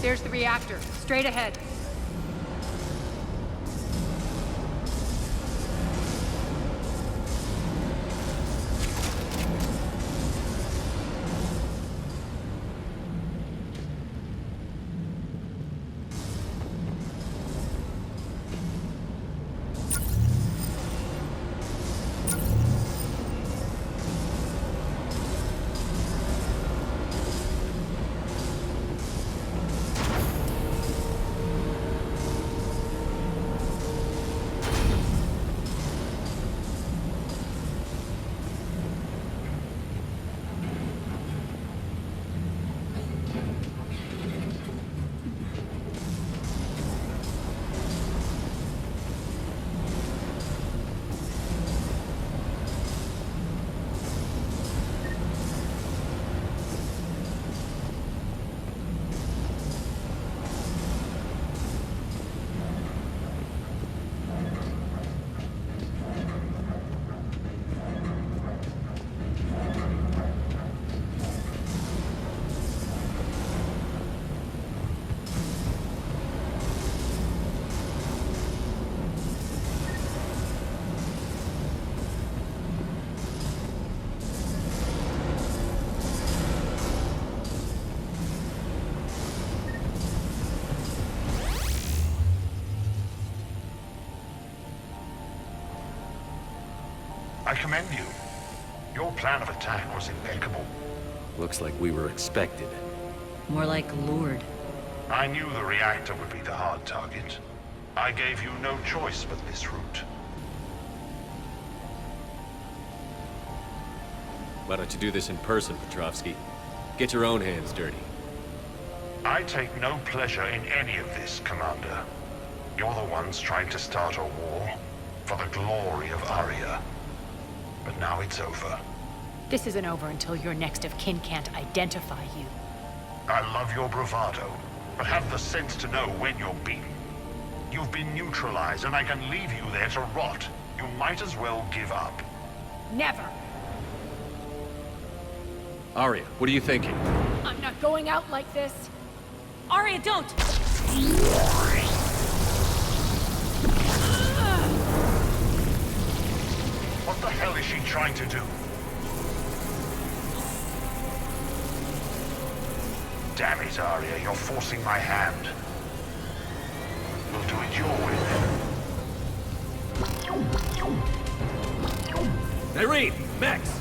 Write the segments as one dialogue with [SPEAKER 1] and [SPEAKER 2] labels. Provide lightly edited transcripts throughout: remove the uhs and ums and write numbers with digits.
[SPEAKER 1] There's the reactor, straight ahead.
[SPEAKER 2] I commend you. Your plan of attack was impeccable.
[SPEAKER 3] Looks like we were expected.
[SPEAKER 4] More like lured.
[SPEAKER 2] I knew the reactor would be the hard target. I gave you no choice but this route.
[SPEAKER 3] Why don't you do this in person, Petrovsky? Get your own hands dirty.
[SPEAKER 2] I take no pleasure in any of this, Commander. You're the ones trying to start a war for the glory of Aria. But now it's over.
[SPEAKER 1] This isn't over until your next of kin can't identify you.
[SPEAKER 2] I love your bravado, but have the sense to know when you're beaten. You've been neutralized, and I can leave you there to rot. You might as well give up.
[SPEAKER 1] Never!
[SPEAKER 3] Aria, what are you thinking?
[SPEAKER 1] I'm not going out like this!
[SPEAKER 4] Aria, don't!
[SPEAKER 2] What the hell is she trying to do? Damn it, Aria, you're forcing my hand. We'll do it your way then.
[SPEAKER 3] Irene! Max!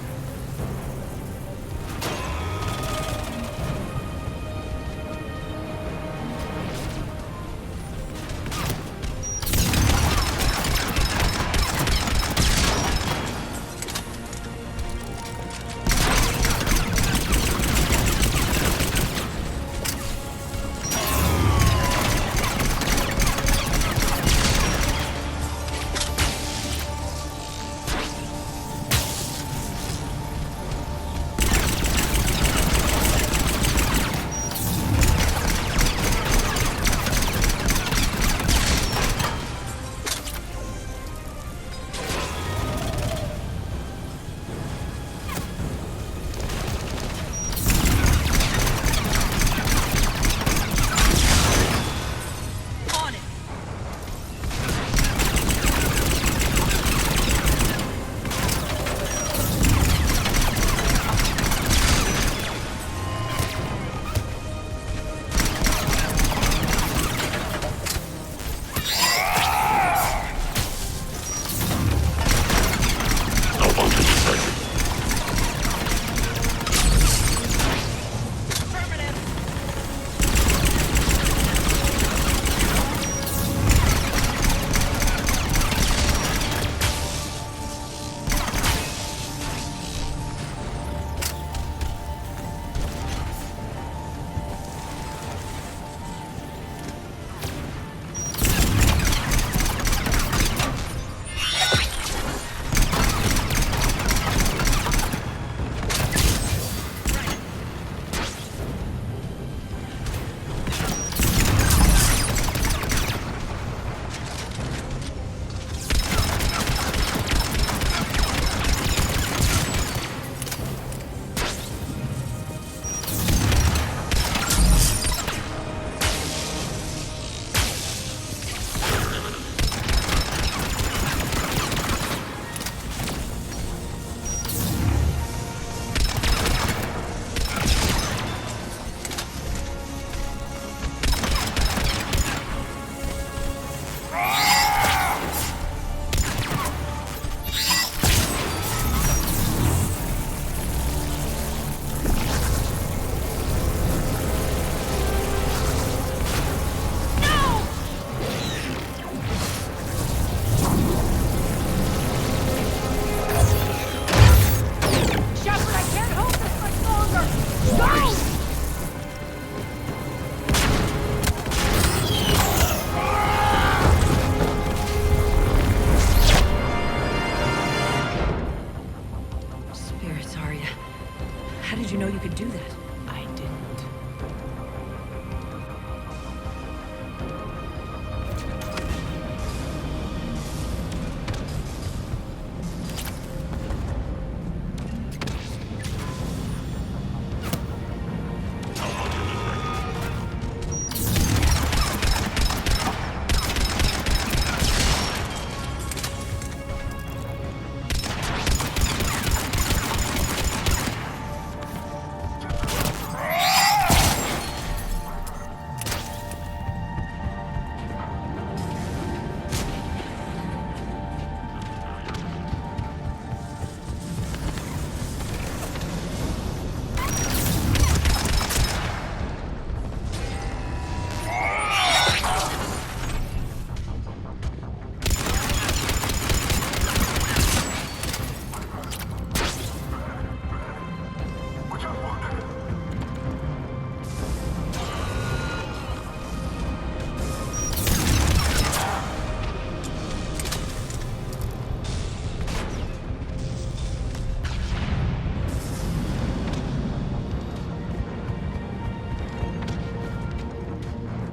[SPEAKER 4] How did you know you could do that?
[SPEAKER 1] I didn't.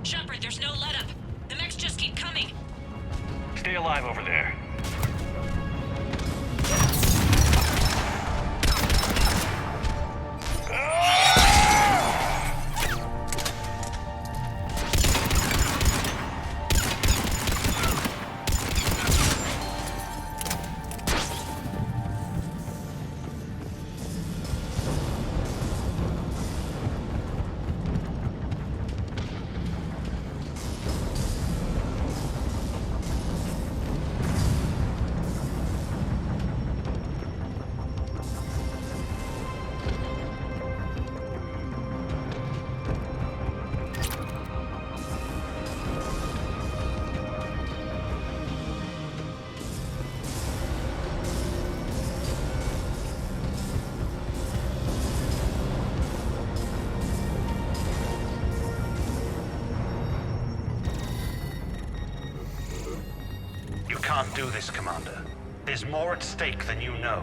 [SPEAKER 4] Shepard, there's no let-up. The mechs just keep coming.
[SPEAKER 5] Stay alive over there.
[SPEAKER 2] You can't do this, Commander. There's more at stake than you know.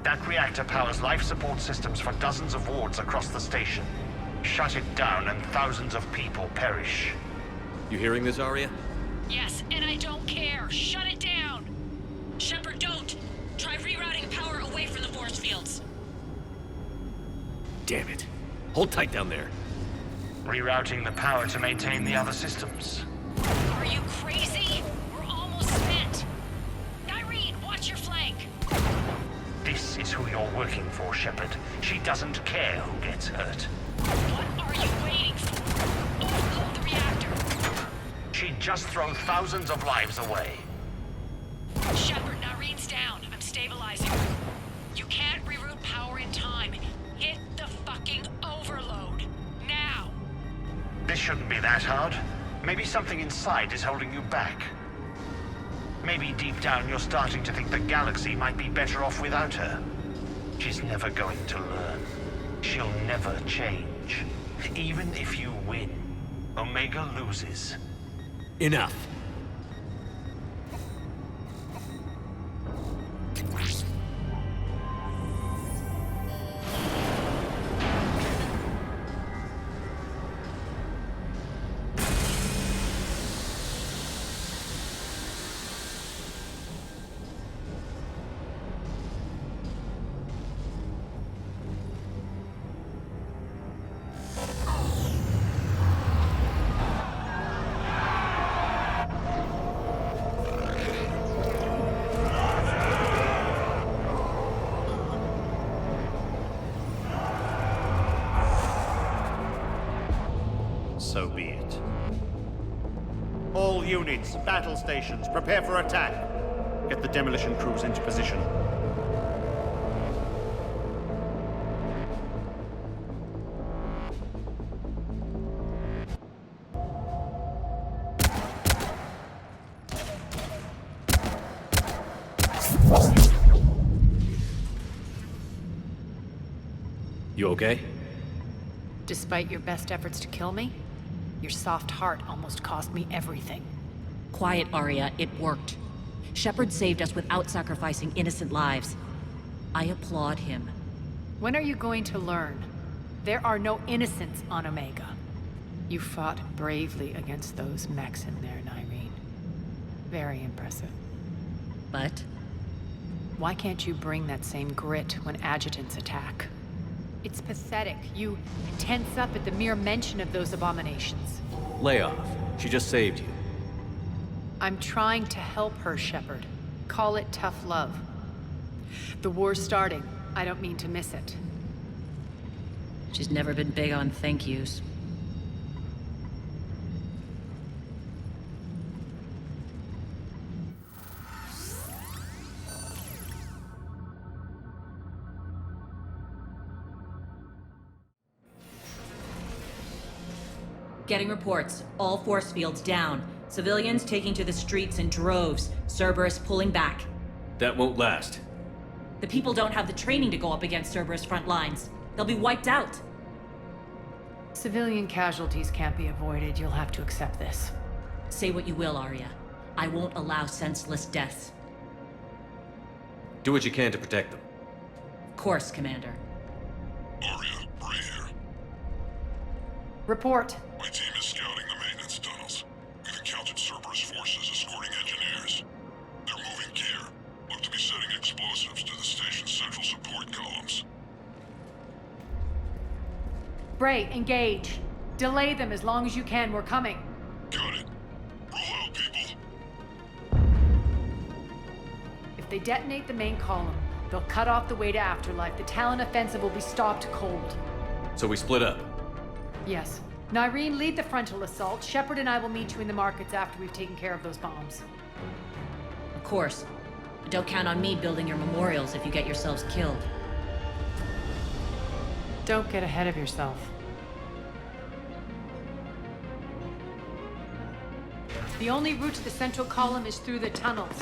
[SPEAKER 2] That reactor powers life support systems for dozens of wards across the station. Shut it down and thousands of people perish.
[SPEAKER 3] You hearing this, Arya?
[SPEAKER 4] Yes, and I don't care. Shut it down! Shepard, don't! Try rerouting power away from the force fields.
[SPEAKER 3] Damn it. Hold tight down there.
[SPEAKER 2] Rerouting the power to maintain the other systems.
[SPEAKER 4] Are you crazy? We're almost spent. Nyreen, watch your flank.
[SPEAKER 2] This is who you're working for, Shepard. She doesn't care who gets hurt.
[SPEAKER 4] What are you waiting for? Overload the reactor.
[SPEAKER 2] She'd just throw thousands of lives away.
[SPEAKER 4] Shepard, Nyreen's down. I'm stabilizing. You can't reroute power in time. Hit the fucking overload. Now!
[SPEAKER 2] This shouldn't be that hard. Maybe something inside is holding you back. Maybe deep down you're starting to think the galaxy might be better off without her. She's never going to learn. She'll never change. Even if you win, Omega loses.
[SPEAKER 3] Enough.
[SPEAKER 6] So be it. All units, battle stations, prepare for attack. Get the demolition crews into position.
[SPEAKER 3] You okay?
[SPEAKER 1] Despite your best efforts to kill me, your soft heart almost cost me everything.
[SPEAKER 4] Quiet, Arya. It worked. Shepard saved us without sacrificing innocent lives. I applaud him.
[SPEAKER 1] When are you going to learn? There are no innocents on Omega. You fought bravely against those mechs in there, Nyreen. Very impressive.
[SPEAKER 7] But
[SPEAKER 1] Why can't you bring that same grit when adjutants attack? It's pathetic. You tense up at the mere mention of those abominations.
[SPEAKER 3] Lay off. She just saved you.
[SPEAKER 1] I'm trying to help her, Shepard. Call it tough love. The war's starting. I don't mean to miss it.
[SPEAKER 7] she's never been big on thank yous. Getting reports. All force fields down. Civilians taking to the streets in droves. Cerberus pulling back.
[SPEAKER 3] That won't last.
[SPEAKER 7] The people don't have the training to go up against Cerberus front lines. They'll be wiped out.
[SPEAKER 1] Civilian casualties can't be avoided. You'll have to accept this.
[SPEAKER 7] Say what you will, Arya. I won't allow senseless deaths.
[SPEAKER 3] Do what you can to protect them.
[SPEAKER 7] Of course, Commander.
[SPEAKER 8] Arya, Bray here.
[SPEAKER 1] Report.
[SPEAKER 8] My team is scouting the maintenance tunnels. We've encountered Cerberus forces escorting engineers. They're moving gear. Look to be setting explosives to the station's central support columns.
[SPEAKER 1] Bray, engage. Delay them as long as you can. We're coming.
[SPEAKER 8] Got it. Roll out, people.
[SPEAKER 1] If they detonate the main column, they'll cut off the way to Afterlife. The Talon offensive will be stopped cold.
[SPEAKER 3] So we split up.
[SPEAKER 1] Yes. Nyreen, lead the frontal assault. Shepard and I will meet you in the markets after we've taken care of those bombs.
[SPEAKER 7] Of course. But don't count on me building your memorials if you get yourselves killed.
[SPEAKER 1] Don't get ahead of yourself. The only route to the central column is through the tunnels.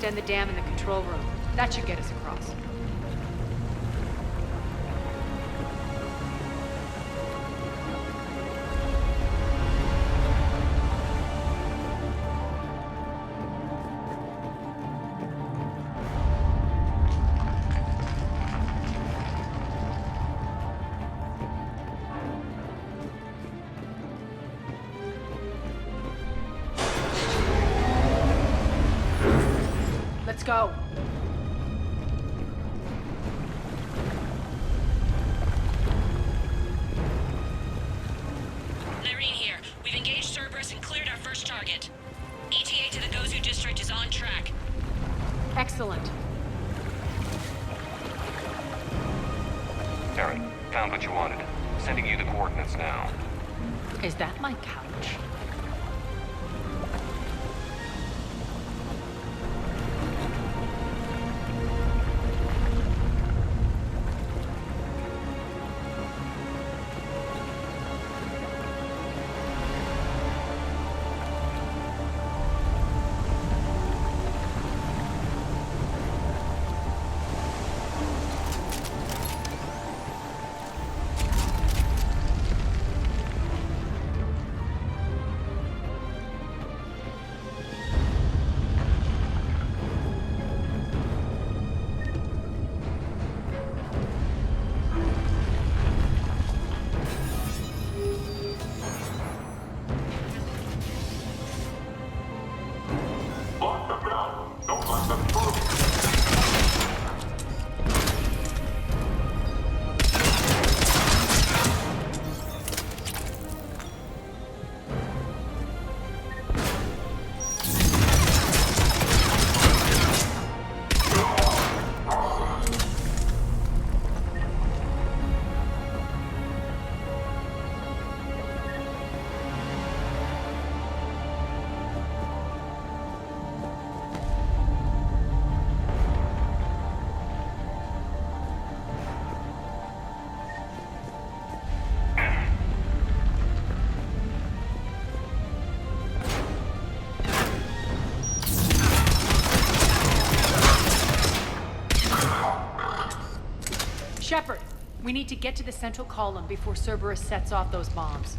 [SPEAKER 1] Extend the dam in the control room. That should get us across. Let's go.
[SPEAKER 4] Nyreen here. We've engaged Cerberus and cleared our first target. ETA to the Gozu district is on track.
[SPEAKER 1] Excellent.
[SPEAKER 5] Terran, found what you wanted. Sending you the coordinates now.
[SPEAKER 1] Is that my couch? Shepard, we need to get to the central column before Cerberus sets off those bombs.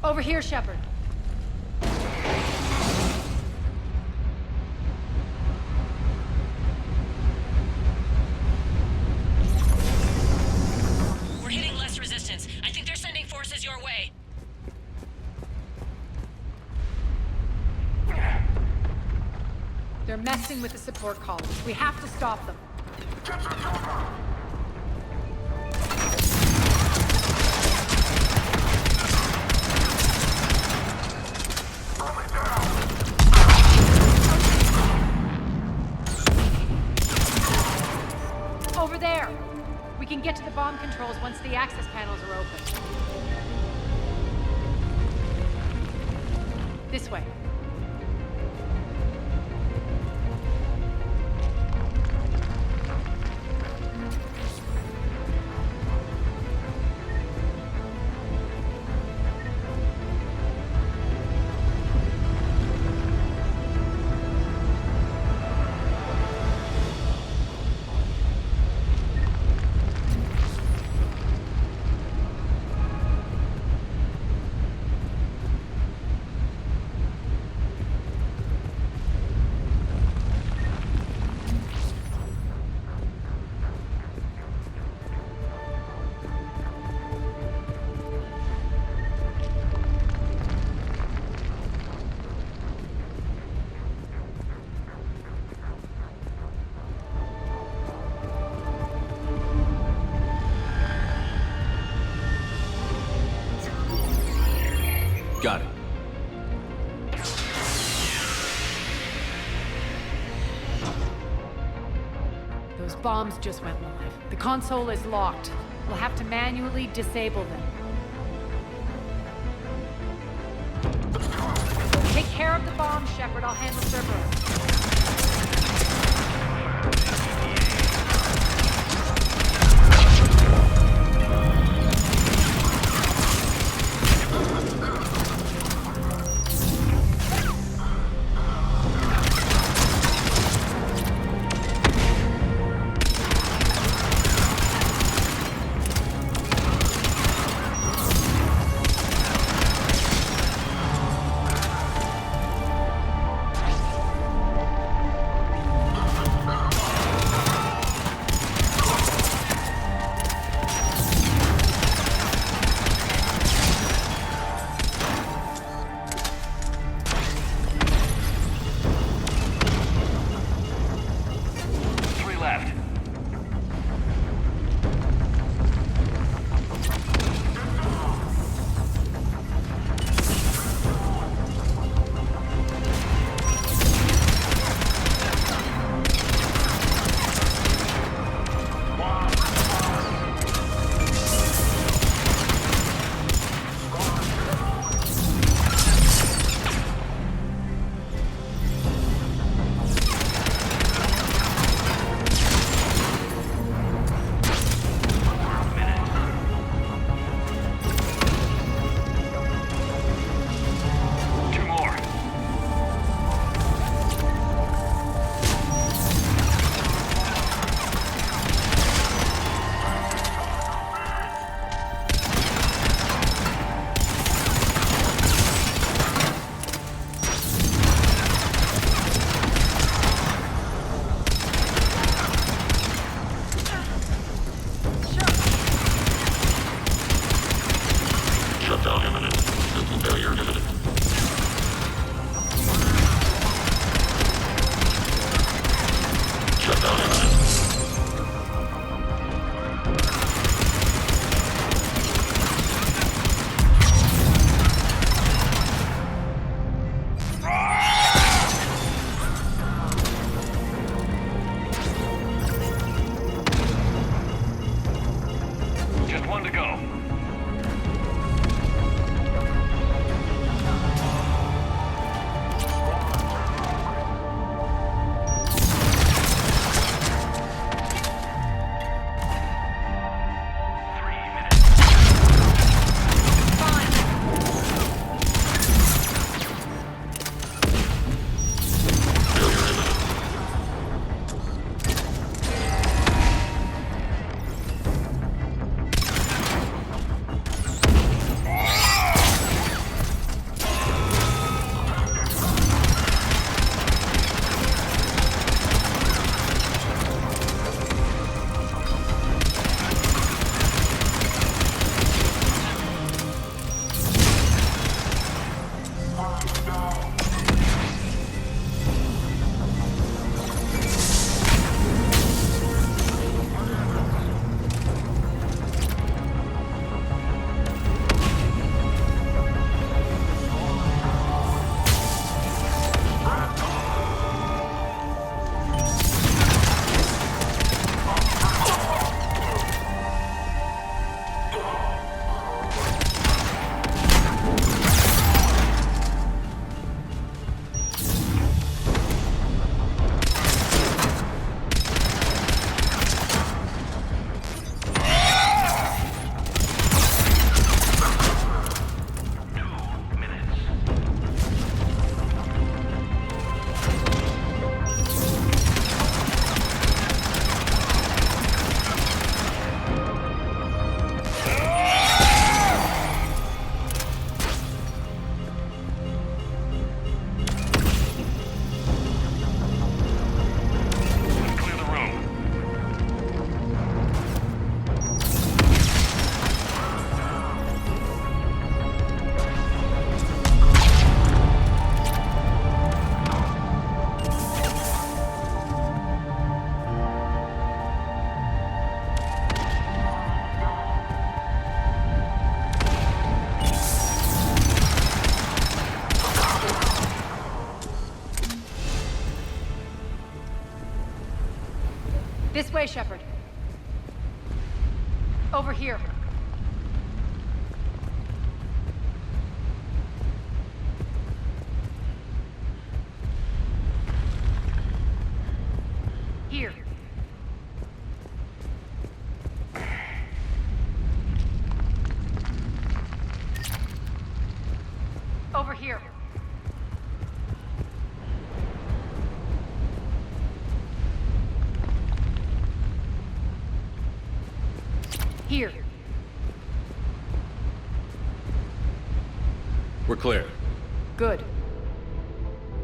[SPEAKER 1] Over here, Shepard.
[SPEAKER 4] We're hitting less resistance. I think they're sending is your way.
[SPEAKER 1] They're messing with the support columns. We have to stop them. Over there! We can get to the bomb controls once the access panels are open. This way.
[SPEAKER 3] Got it.
[SPEAKER 1] Those bombs just went live. The console is locked. We'll have to manually disable them. Take care of the bombs, Shepard. I'll handle Cerberus.
[SPEAKER 8] Shutdown imminent. System failure imminent. Shutdown imminent.
[SPEAKER 5] Just one to go.
[SPEAKER 1] way, Shepard. Over here. Here. Over here. Here.
[SPEAKER 3] We're clear.
[SPEAKER 1] Good.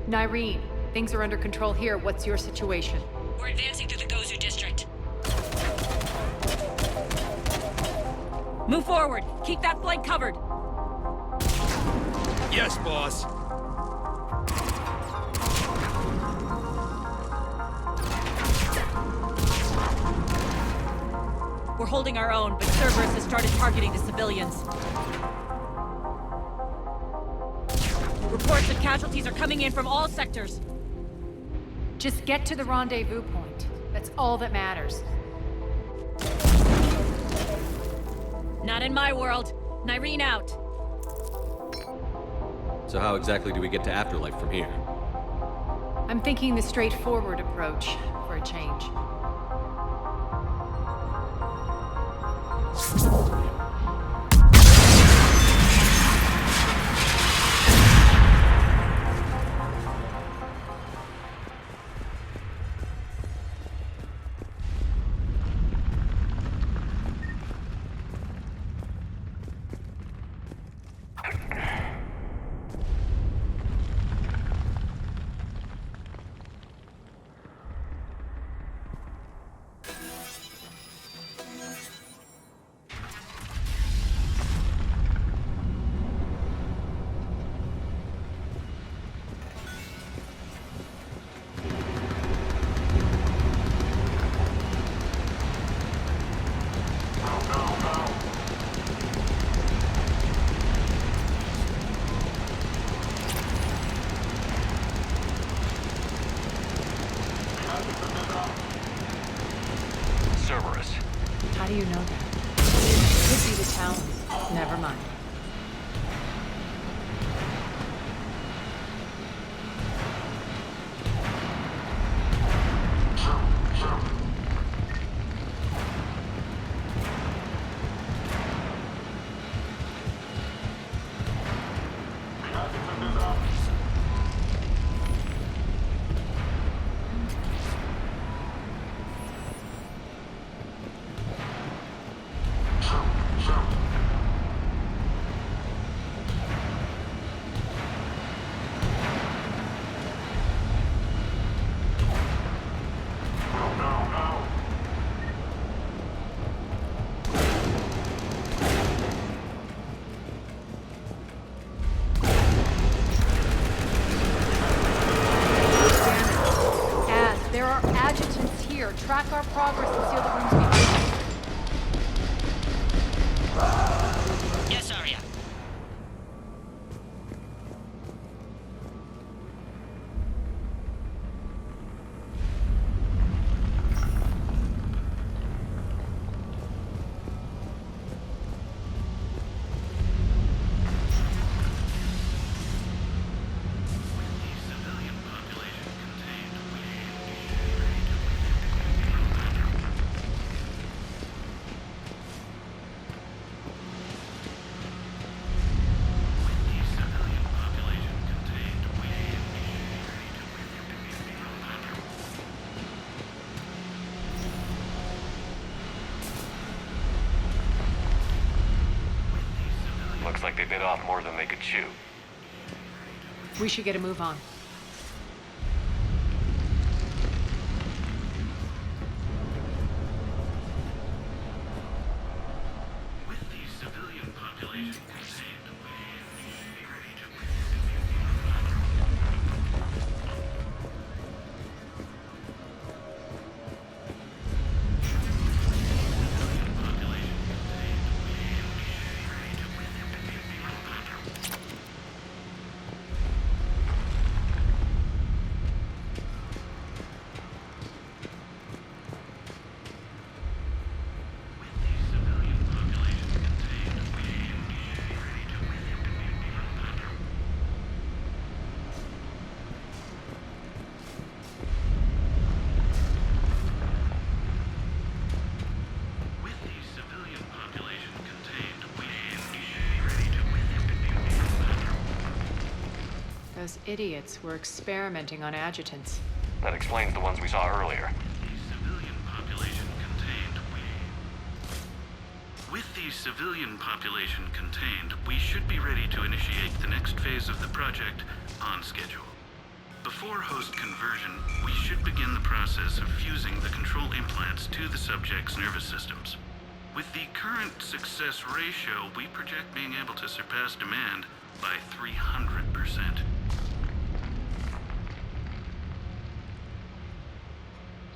[SPEAKER 1] Nyreen, things are under control here. What's your situation?
[SPEAKER 4] We're advancing through the Gozu district.
[SPEAKER 7] Move forward. Keep that flank covered.
[SPEAKER 3] Yes, boss.
[SPEAKER 7] We're holding our own, but Cerberus has started targeting the civilians. Reports of casualties are coming in from all sectors.
[SPEAKER 1] Just get to the rendezvous point. That's all that matters.
[SPEAKER 7] Not in my world. Nyreen out.
[SPEAKER 3] So how exactly do we get to Afterlife from here?
[SPEAKER 1] I'm thinking the straightforward approach for a change.
[SPEAKER 5] Cerberus.
[SPEAKER 1] How do you know that? Could be the town. Never mind. Track our progress and seal the rooms behind us.
[SPEAKER 4] Yes, Arya.
[SPEAKER 5] Looks like they bit off more than they could chew.
[SPEAKER 1] We should get a move on. Those idiots were experimenting on adjutants.
[SPEAKER 5] That explains the ones we saw earlier.
[SPEAKER 9] With the civilian population contained, we should be ready to initiate the next phase of the project on schedule. Before host conversion, we should begin the process of fusing the control implants to the subject's nervous systems. With the current success ratio, we project being able to surpass demand by 300%.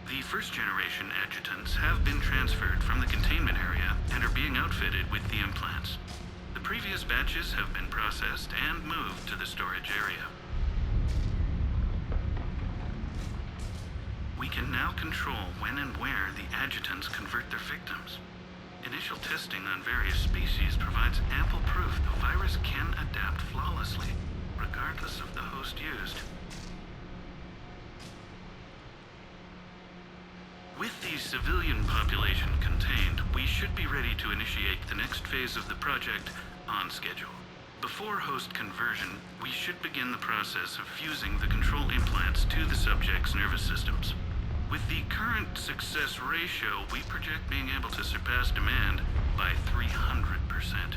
[SPEAKER 9] The first-generation adjutants have been transferred from the containment area and are being outfitted with the implants. The previous batches have been processed and moved to the storage area. We can now control when and where the adjutants convert their victims. Initial testing on various species provides ample proof the virus can adapt flawlessly, regardless of the host used. With the civilian population contained, we should be ready to initiate the next phase of the project on schedule. Before host conversion, we should begin the process of fusing the control implants to the subject's nervous systems. With the current success ratio, we project being able to surpass demand by 300%.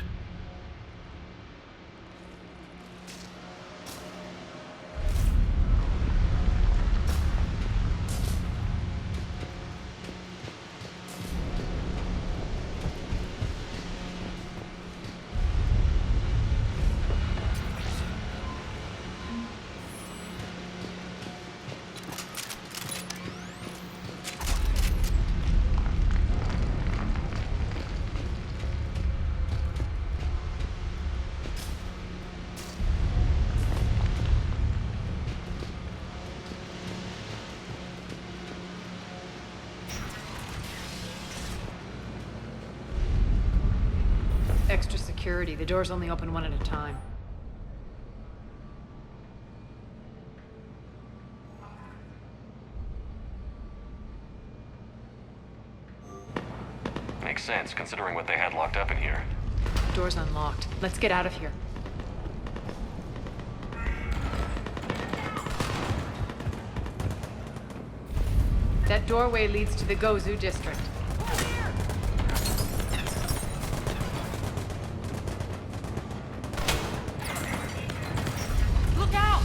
[SPEAKER 1] Extra security. The doors only open one at a time.
[SPEAKER 5] Makes sense, considering what they had locked up in here.
[SPEAKER 1] Door's unlocked. Let's get out of here. That doorway leads to the Gozu district. Look out!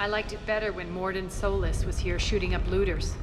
[SPEAKER 1] I liked it better when Mordin Solus was here shooting up looters.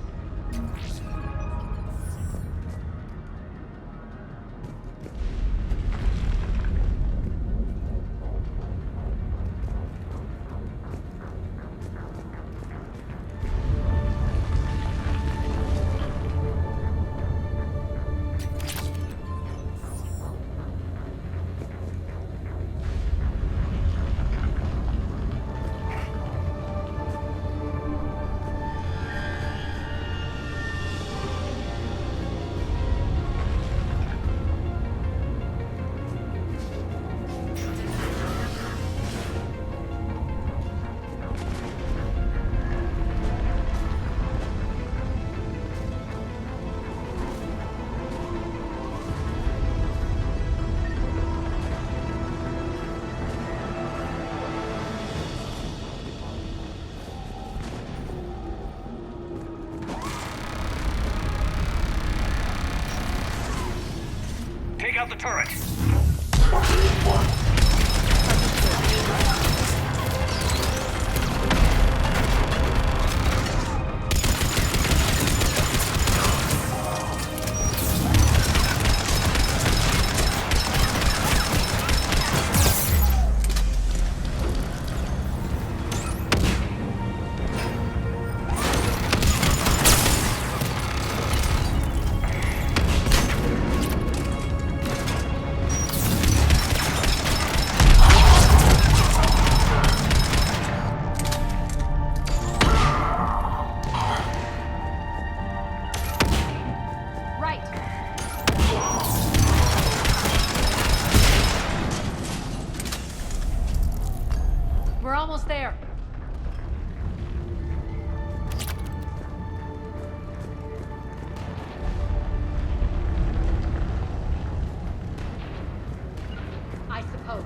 [SPEAKER 5] Take out the turret!
[SPEAKER 1] We're almost there. I suppose.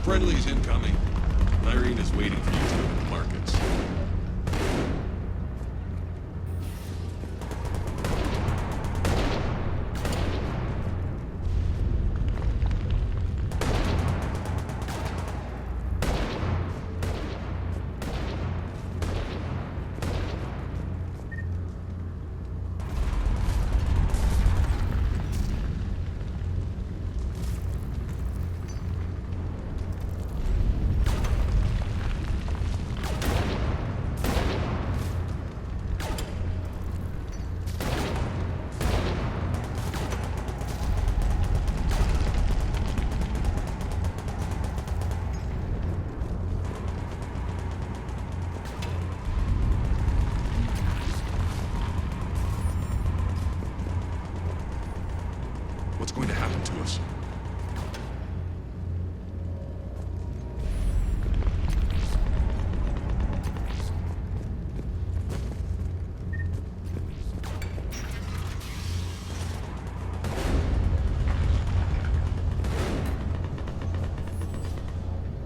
[SPEAKER 8] Friendly's incoming. Irene is waiting for you two at the markets. What's going to happen to us?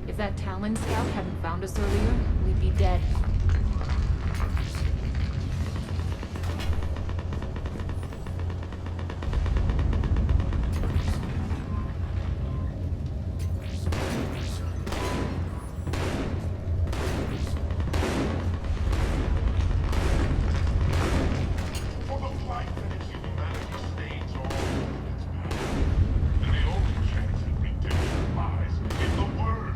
[SPEAKER 1] If that Talon scout hadn't found us earlier, we'd be dead.
[SPEAKER 8] For the plight that is humanity stains all of its past. And the only chance at redemption lies in the word.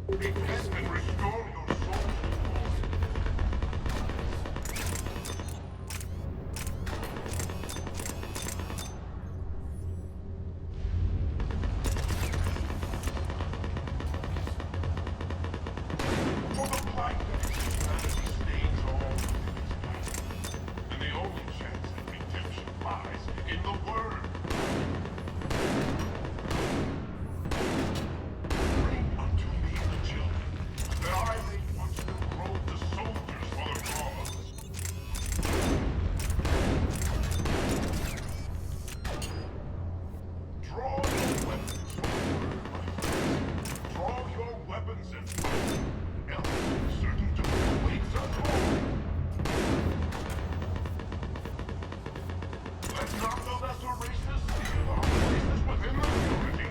[SPEAKER 8] Repent and restore your soul to the Lord. For the plight that humanity stains all things, and the only chance at redemption lies in the Word. Bring unto me the children, that I may watch them grow to soldiers for the cause. Draw your weapons for the Word, my friends. Draw your weapons and fight, else certain doom awaits us all. Let not the lesser races steal our places within the community.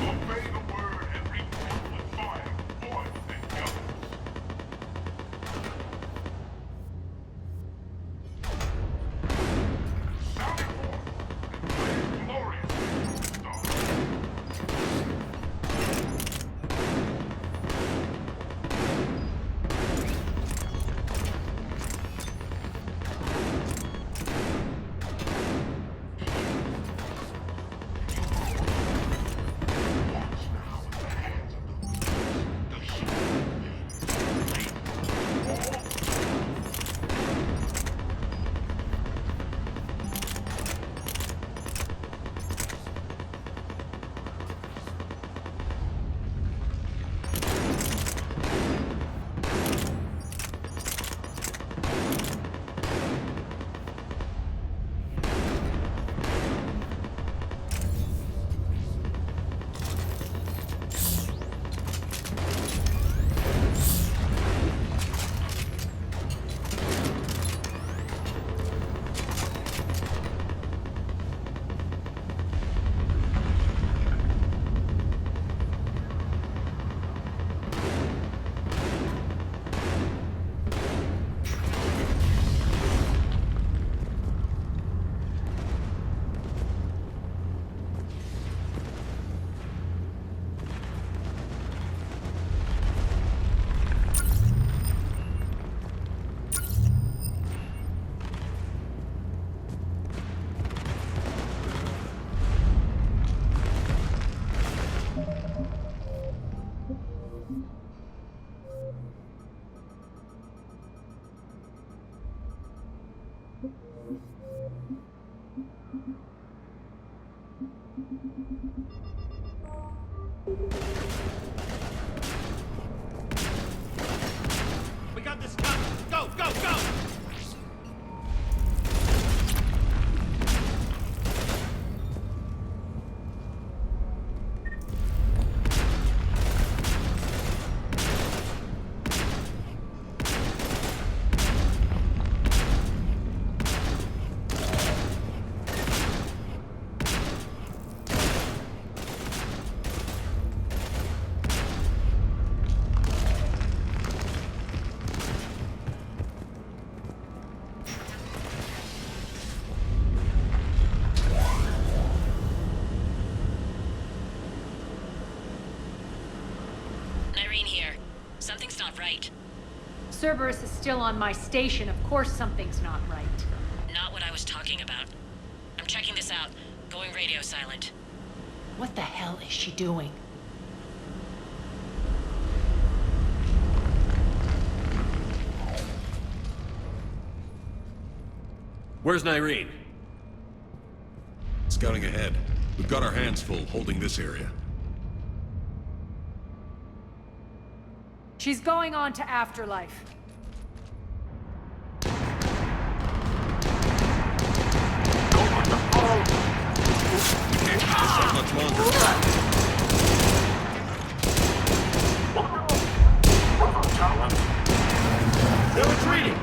[SPEAKER 8] Obey the Word and repent with fire, oil, and guns. Sound it forth, and blaze gloriously, stars. Watch now in the hands of the weak, the sheep, all
[SPEAKER 6] We got this gun! Go, go, go!
[SPEAKER 4] Irene here. Something's not right.
[SPEAKER 1] Cerberus is still on my station. Of course something's not right.
[SPEAKER 4] Not what I was talking about. I'm checking this out. Going radio silent.
[SPEAKER 1] What the hell is she doing?
[SPEAKER 3] Where's Nyreen?
[SPEAKER 8] Scouting ahead. We've got our hands full holding this area.
[SPEAKER 1] She's going on to Afterlife.
[SPEAKER 8] Can't keep this up much longer.
[SPEAKER 6] They're retreating!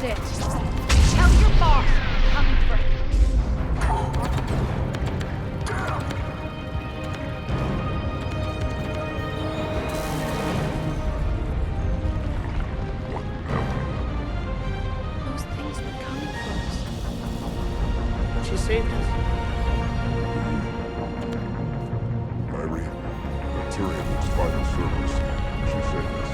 [SPEAKER 1] That's it. Tell your boss I'm coming for him. Those things were coming for us.
[SPEAKER 6] She saved us.
[SPEAKER 8] Irene, Tyrion is vital service. She saved us.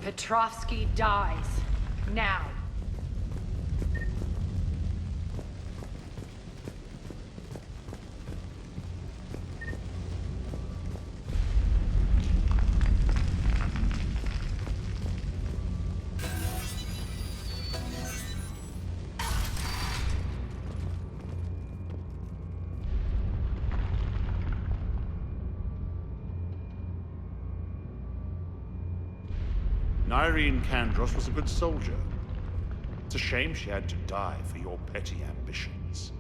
[SPEAKER 1] Petrovsky dies. Now.
[SPEAKER 6] Nyreen Kandros was a good soldier. It's a shame she had to die for your petty ambitions.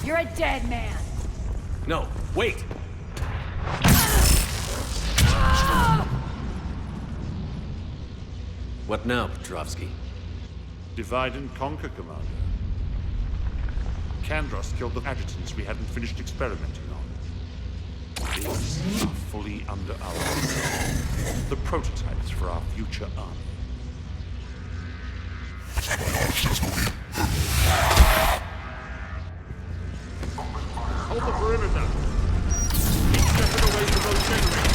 [SPEAKER 1] You're a dead man.
[SPEAKER 3] No, wait! What now, Petrovsky?
[SPEAKER 6] Divide and conquer, Commander. Kandros killed the adjutants we hadn't finished experimenting on. These are fully under our control. The prototypes for our future army. Hold the perimeter! Keep stepping away from those generators!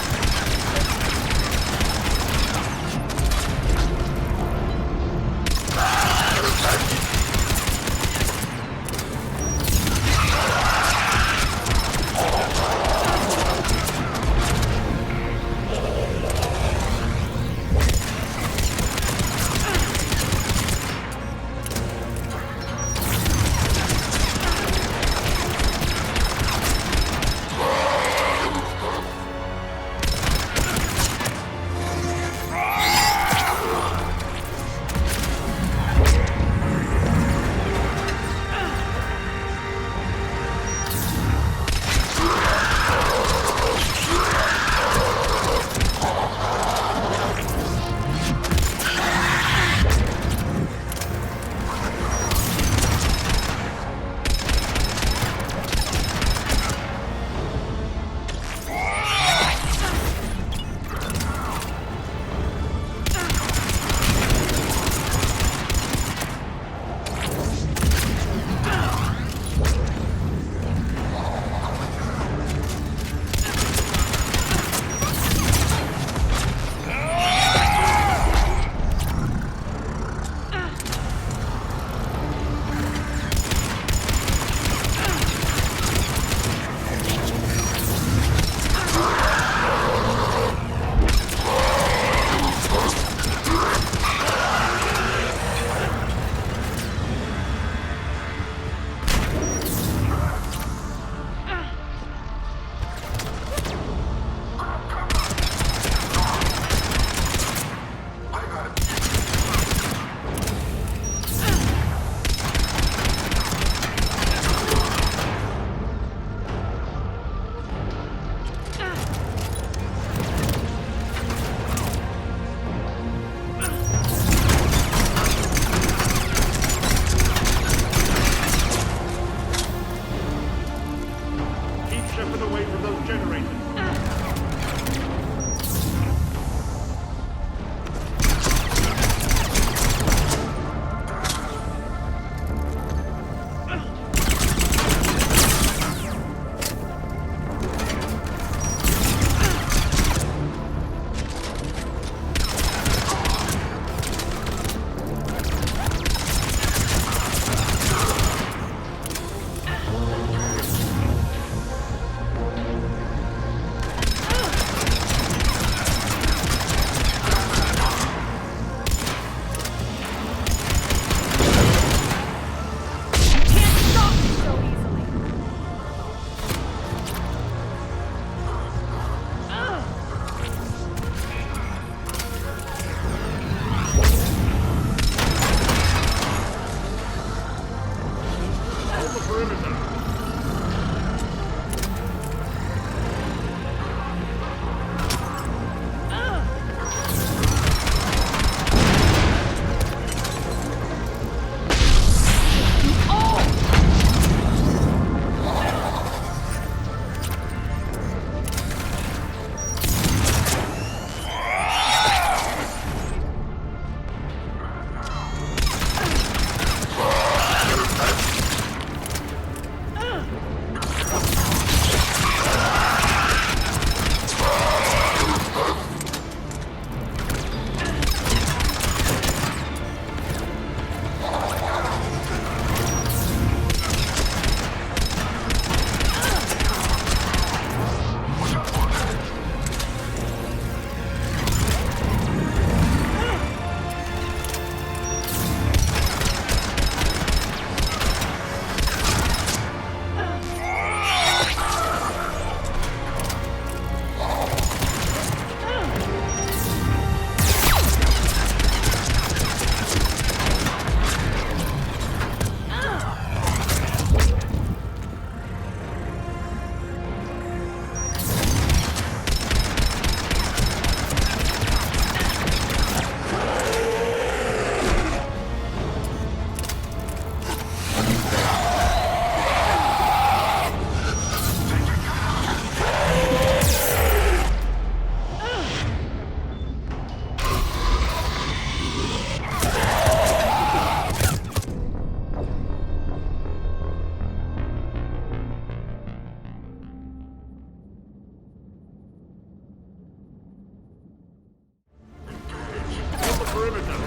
[SPEAKER 6] perimeter.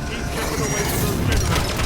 [SPEAKER 6] Keep Shepard away from those generators.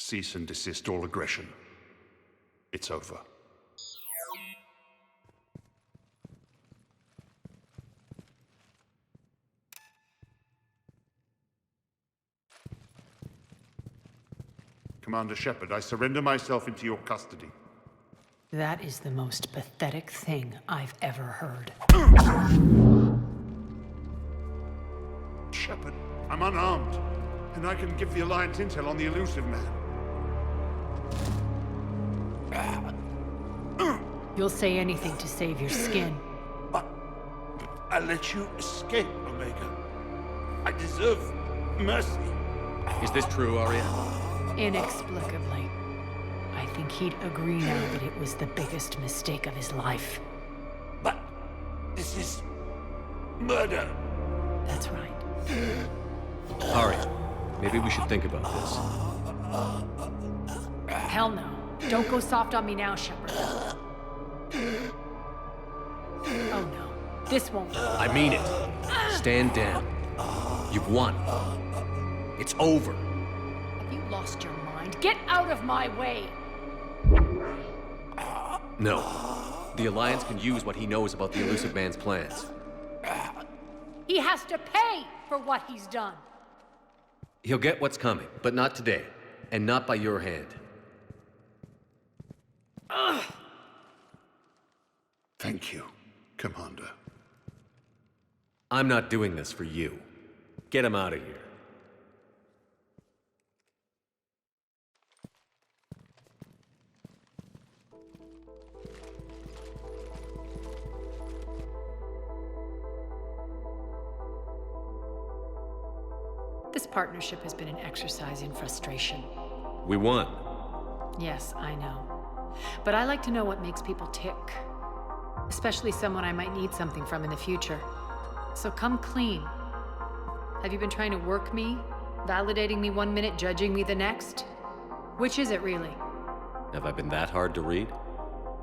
[SPEAKER 6] Cease and desist all aggression. It's over. Commander Shepard, I surrender myself into your custody.
[SPEAKER 1] That is the most pathetic thing I've ever heard.
[SPEAKER 6] Shepard, I'm unarmed, and I can give the Alliance intel on the Elusive Man.
[SPEAKER 1] You'll say anything to save your skin.
[SPEAKER 6] But I let you escape, Omega. I deserve mercy.
[SPEAKER 3] Is this true, Arya?
[SPEAKER 1] Inexplicably. I think he'd agree now that it was the biggest mistake of his life.
[SPEAKER 6] But this is murder.
[SPEAKER 1] That's right.
[SPEAKER 3] Arya, maybe we should think about this.
[SPEAKER 1] Hell no. Don't go soft on me now, Shepard. Oh no. This won't.
[SPEAKER 3] I mean it. Stand down. You've won. It's over.
[SPEAKER 1] Have you lost your mind? Get out of my way!
[SPEAKER 3] No. The Alliance can use what he knows about the Elusive Man's plans.
[SPEAKER 1] He has to pay for what he's done.
[SPEAKER 3] He'll get what's coming, but not today. And not by your hand.
[SPEAKER 6] Thank you, Commander.
[SPEAKER 3] I'm not doing this for you. Get him out of here.
[SPEAKER 1] This partnership has been an exercise in frustration.
[SPEAKER 3] We won.
[SPEAKER 1] Yes, I know. But I like to know what makes people tick. Especially someone I might need something from in the future. So come clean. Have you been trying to work me? Validating me 1 minute, judging me the next? Which is it really?
[SPEAKER 3] Have I been that hard to read?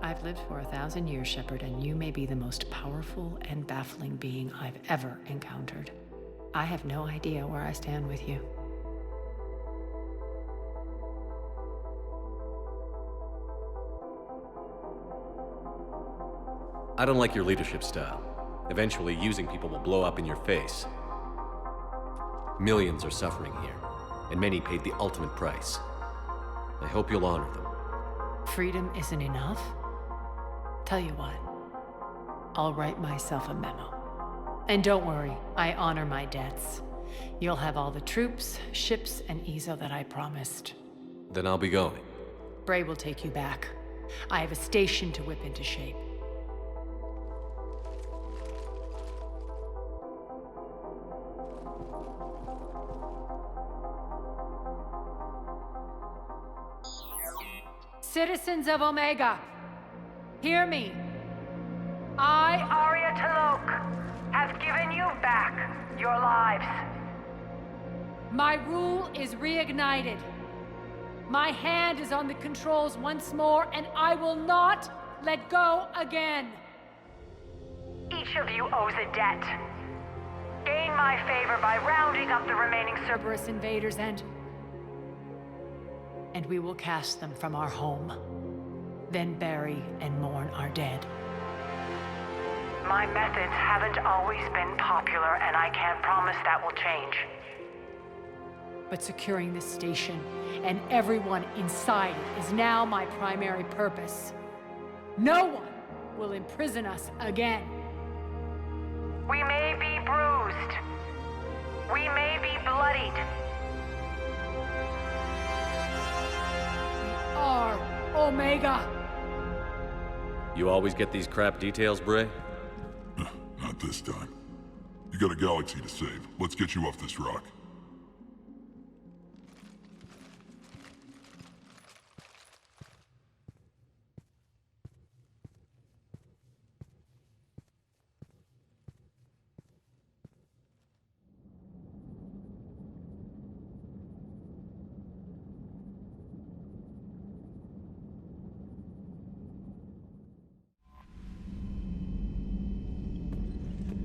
[SPEAKER 1] I've lived for 1,000 years, Shepard, and you may be the most powerful and baffling being I've ever encountered. I have no idea where I stand with you.
[SPEAKER 3] I don't like your leadership style. Eventually, using people will blow up in your face. Millions are suffering here, and many paid the ultimate price. I hope you'll honor them.
[SPEAKER 1] Freedom isn't enough? Tell you what, I'll write myself a memo. And don't worry, I honor my debts. You'll have all the troops, ships, and Ezo that I promised.
[SPEAKER 3] Then I'll be going.
[SPEAKER 1] Bray will take you back. I have a station to whip into shape. Citizens of Omega, hear me. I,
[SPEAKER 10] Arya T'Loak, have given you back your lives.
[SPEAKER 1] My rule is reignited. My hand is on the controls once more, and I will not let go again.
[SPEAKER 10] Each of you owes a debt. Gain my favor by rounding up the remaining
[SPEAKER 1] Cerberus invaders, and we will cast them from our home. Then bury and mourn our dead.
[SPEAKER 10] My methods haven't always been popular, and I can't promise that will change.
[SPEAKER 1] But securing this station and everyone inside it is now my primary purpose. No one will imprison us again.
[SPEAKER 10] We may be bruised. We may be bloodied.
[SPEAKER 1] We are Omega.
[SPEAKER 3] You always get these crap details, Bray?
[SPEAKER 8] Not this time. You got a galaxy to save. Let's get you off this rock.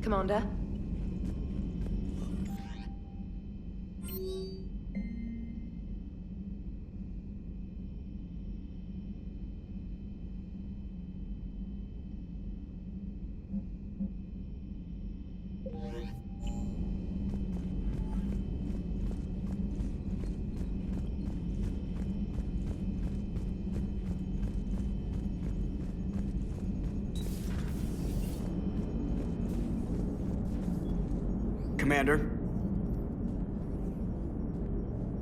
[SPEAKER 11] Commander? Commander.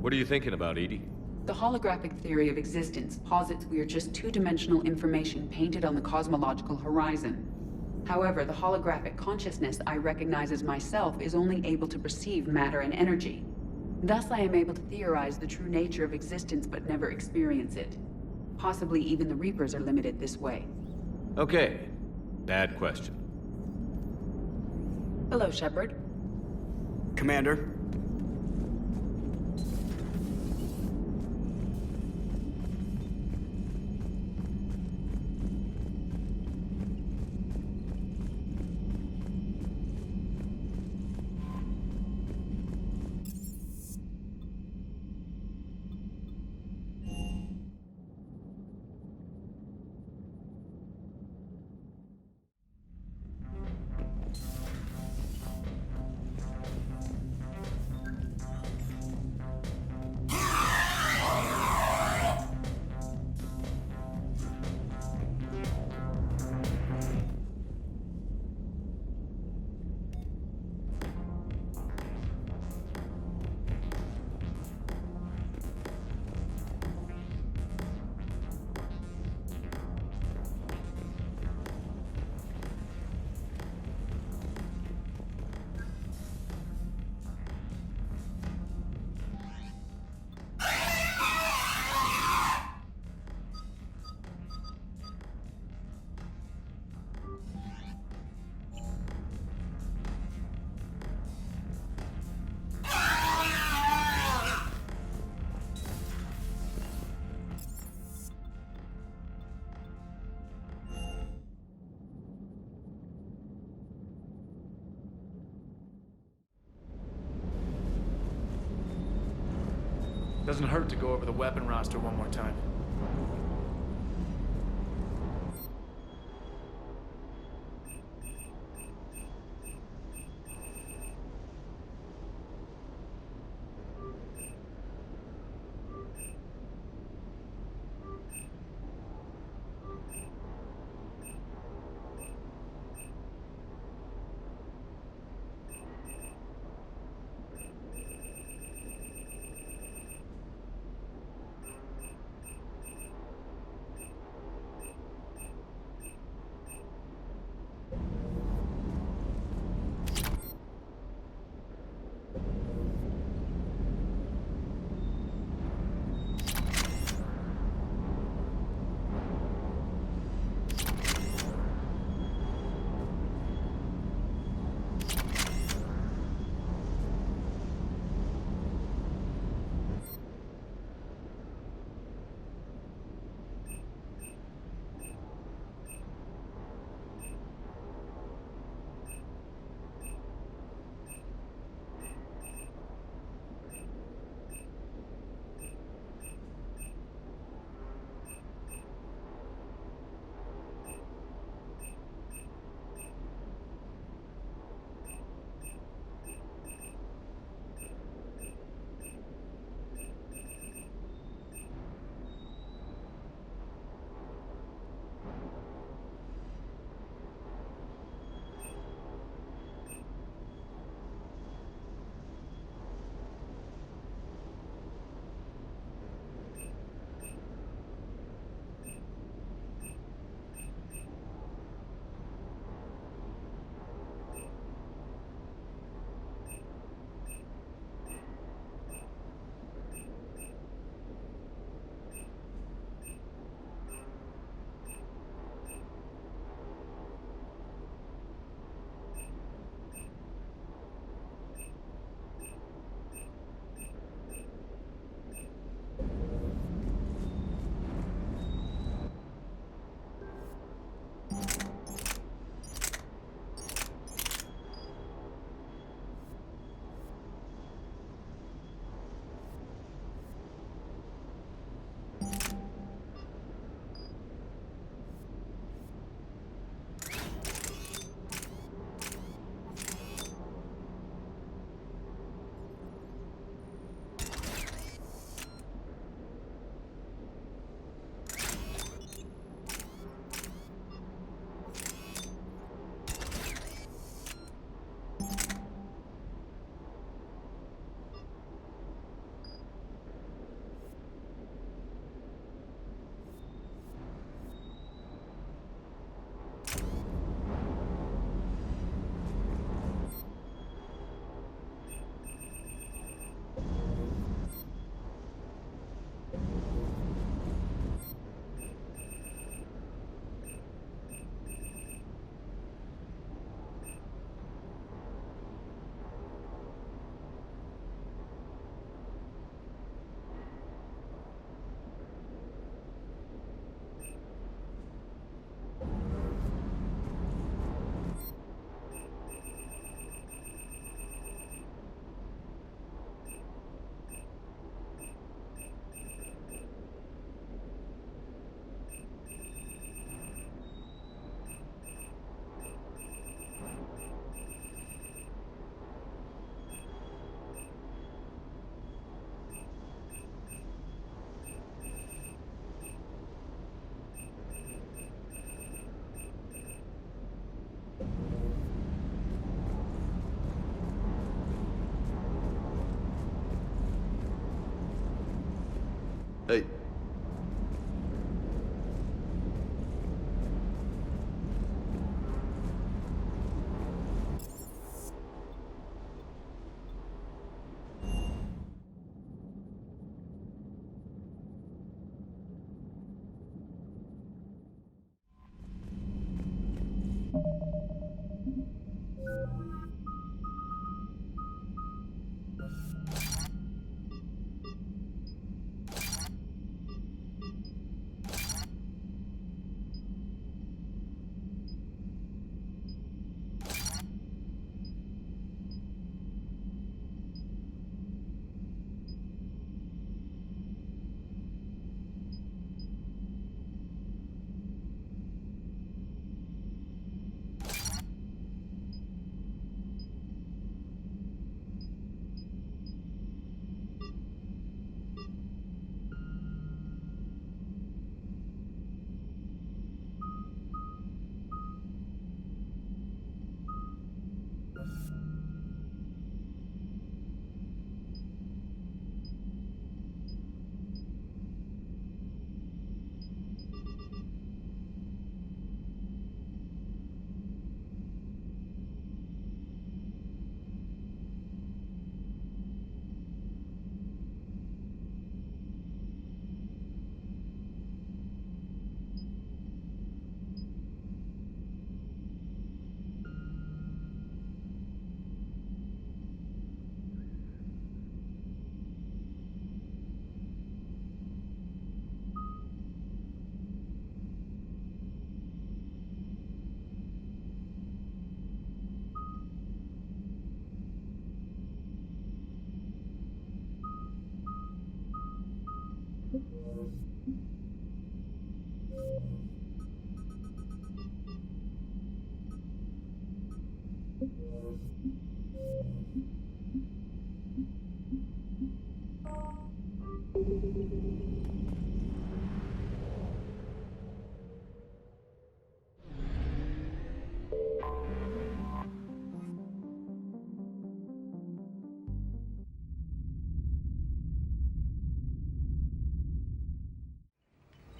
[SPEAKER 3] What are you thinking about, Edie?
[SPEAKER 12] The holographic theory of existence posits we are just two-dimensional information painted on the cosmological horizon. However, the holographic consciousness I recognize as myself is only able to perceive matter and energy. Thus, I am able to theorize the true nature of existence but never experience it. Possibly even the Reapers are limited this way.
[SPEAKER 3] Okay. Bad question.
[SPEAKER 12] Hello, Shepard.
[SPEAKER 11] Commander.
[SPEAKER 13] Doesn't hurt to go over the weapon roster one more time.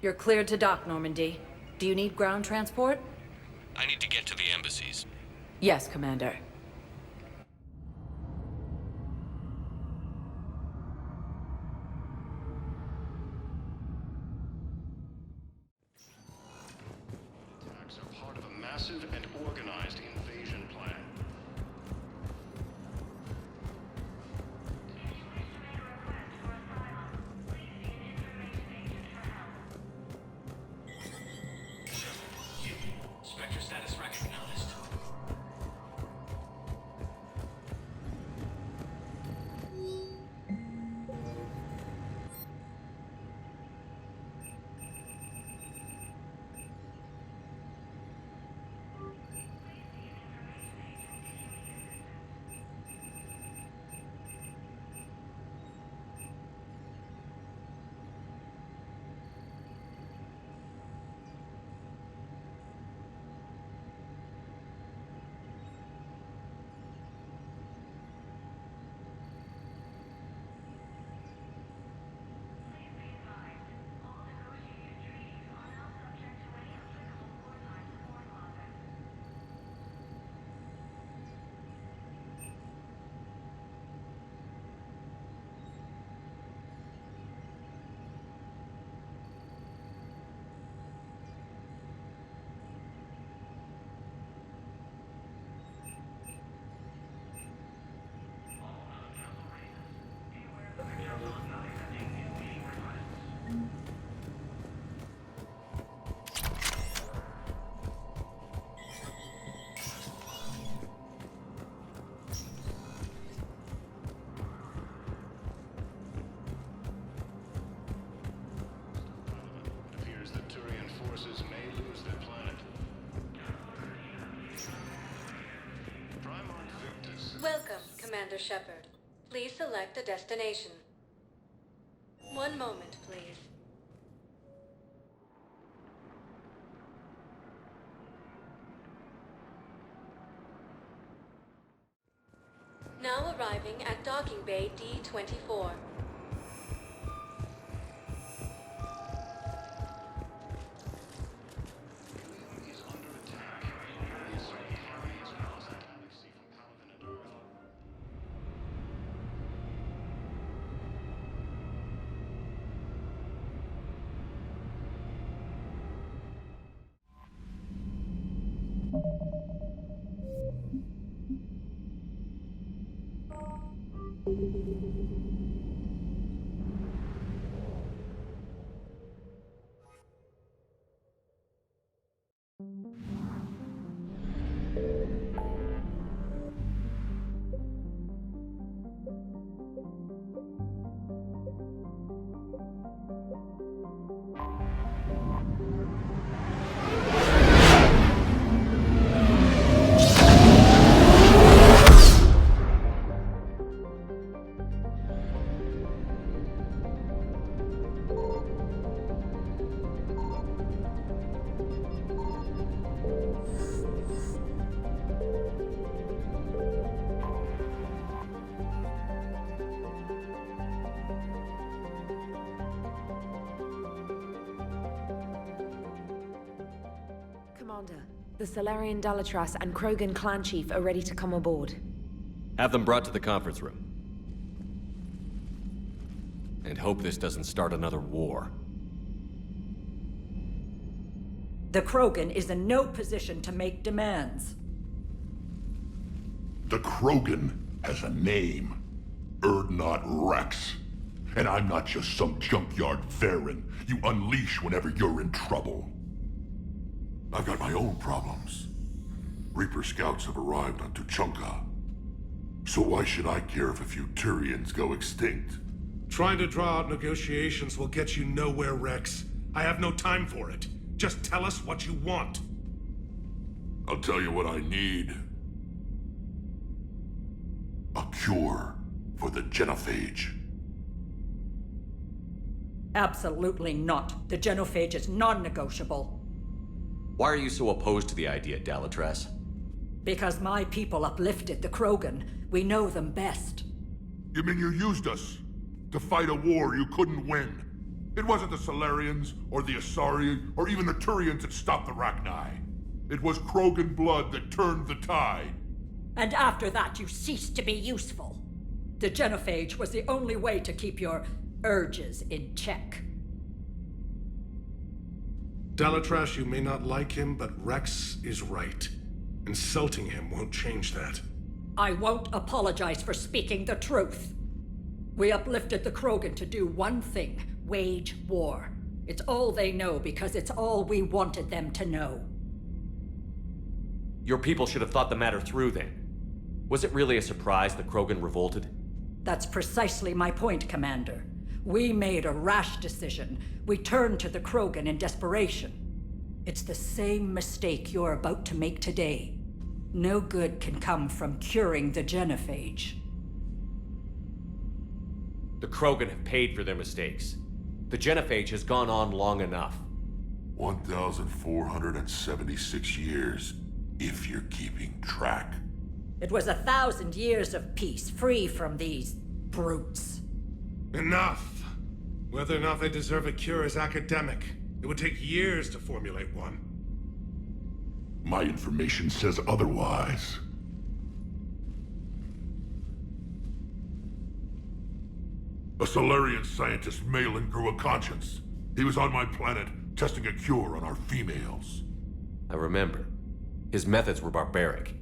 [SPEAKER 7] You're cleared to dock, Normandy. Do you need ground transport?
[SPEAKER 3] I need to get to the embassies.
[SPEAKER 7] Yes, Commander.
[SPEAKER 8] Attacks are part of a massive and organized invasion plan.
[SPEAKER 3] Spectre status recognized.
[SPEAKER 14] Welcome, Commander Shepard. Please select a destination. One moment, please. Now arriving at Docking Bay D-24.
[SPEAKER 15] Commander, the Salarian Dalatras and Krogan clan chief are ready to come aboard.
[SPEAKER 3] Have them brought to the conference room. And hope this doesn't start another war.
[SPEAKER 7] The Krogan is in no position to make demands.
[SPEAKER 8] The Krogan has a name. Urdnot Rex. And I'm not just some junkyard Farron you unleash whenever you're in trouble. I've got my own problems. Reaper scouts have arrived on Tuchanka. So why should I care if a few Turians go extinct?
[SPEAKER 16] Trying to draw out negotiations will get you nowhere, Rex. I have no time for it. Just tell us what you want.
[SPEAKER 8] I'll tell you what I need. A cure for the genophage.
[SPEAKER 17] Absolutely not. The genophage is non-negotiable.
[SPEAKER 3] Why are you so opposed to the idea, Dalatrass?
[SPEAKER 17] Because my people uplifted the Krogan. We know them best.
[SPEAKER 8] You mean you used us to fight a war you couldn't win? It wasn't the Salarians, or the Asari, or even the Turians that stopped the Rachni. It was Krogan blood that turned the tide.
[SPEAKER 17] And after that, you ceased to be useful. The genophage was the only way to keep your urges in check.
[SPEAKER 16] Dalatrass, you may not like him, but Rex is right. Insulting him won't change that.
[SPEAKER 17] I won't apologize for speaking the truth. We uplifted the Krogan to do one thing: wage war. It's all they know because it's all we wanted them to know.
[SPEAKER 3] Your people should have thought the matter through then. Was it really a surprise the Krogan revolted?
[SPEAKER 17] That's precisely my point, Commander. We made a rash decision. We turned to the Krogan in desperation. It's the same mistake you're about to make today. No good can come from curing the genophage.
[SPEAKER 3] The Krogan have paid for their mistakes. The genophage has gone on long enough.
[SPEAKER 8] 1,476 years, if you're keeping track.
[SPEAKER 17] It was 1,000 years of peace, free from these brutes.
[SPEAKER 16] Enough! Whether or not they deserve a cure is academic. It would take years to formulate one.
[SPEAKER 8] My information says otherwise. A Solarian scientist, Malin, grew a conscience. He was on my planet, testing a cure on our females.
[SPEAKER 3] I remember. His methods were barbaric.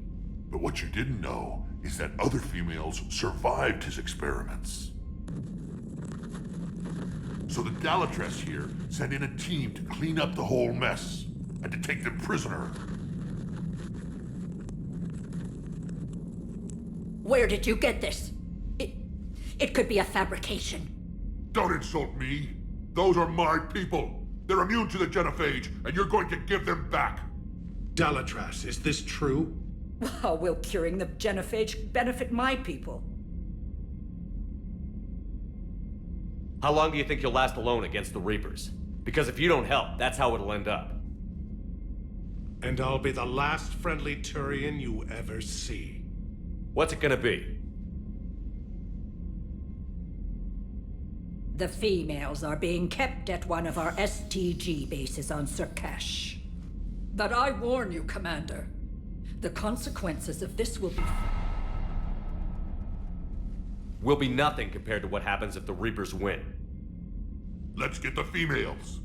[SPEAKER 8] But what you didn't know is that other females survived his experiments. So the Dalatrass here sent in a team to clean up the whole mess, and to take them prisoner.
[SPEAKER 17] Where did you get this? It could be a fabrication.
[SPEAKER 8] Don't insult me. Those are my people. They're immune to the genophage, and you're going to give them back.
[SPEAKER 16] Dalatrass, is this true?
[SPEAKER 17] How will curing the genophage benefit my people?
[SPEAKER 3] How long do you think you'll last alone against the Reapers? Because if you don't help, that's how it'll end up.
[SPEAKER 16] And I'll be the last friendly Turian you ever see.
[SPEAKER 3] What's it gonna be?
[SPEAKER 17] The females are being kept at one of our STG bases on Surkash. But I warn you, Commander, the consequences of this
[SPEAKER 3] will be nothing compared to what happens if the Reapers win.
[SPEAKER 8] Let's get the females.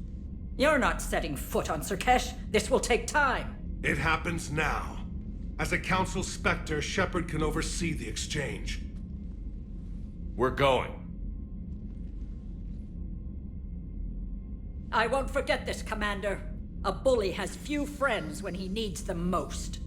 [SPEAKER 17] You're not setting foot on Surkash. This will take time.
[SPEAKER 16] It happens now. As a Council Spectre, Shepard can oversee the exchange.
[SPEAKER 3] We're going.
[SPEAKER 17] I won't forget this, Commander. A bully has few friends when he needs them most.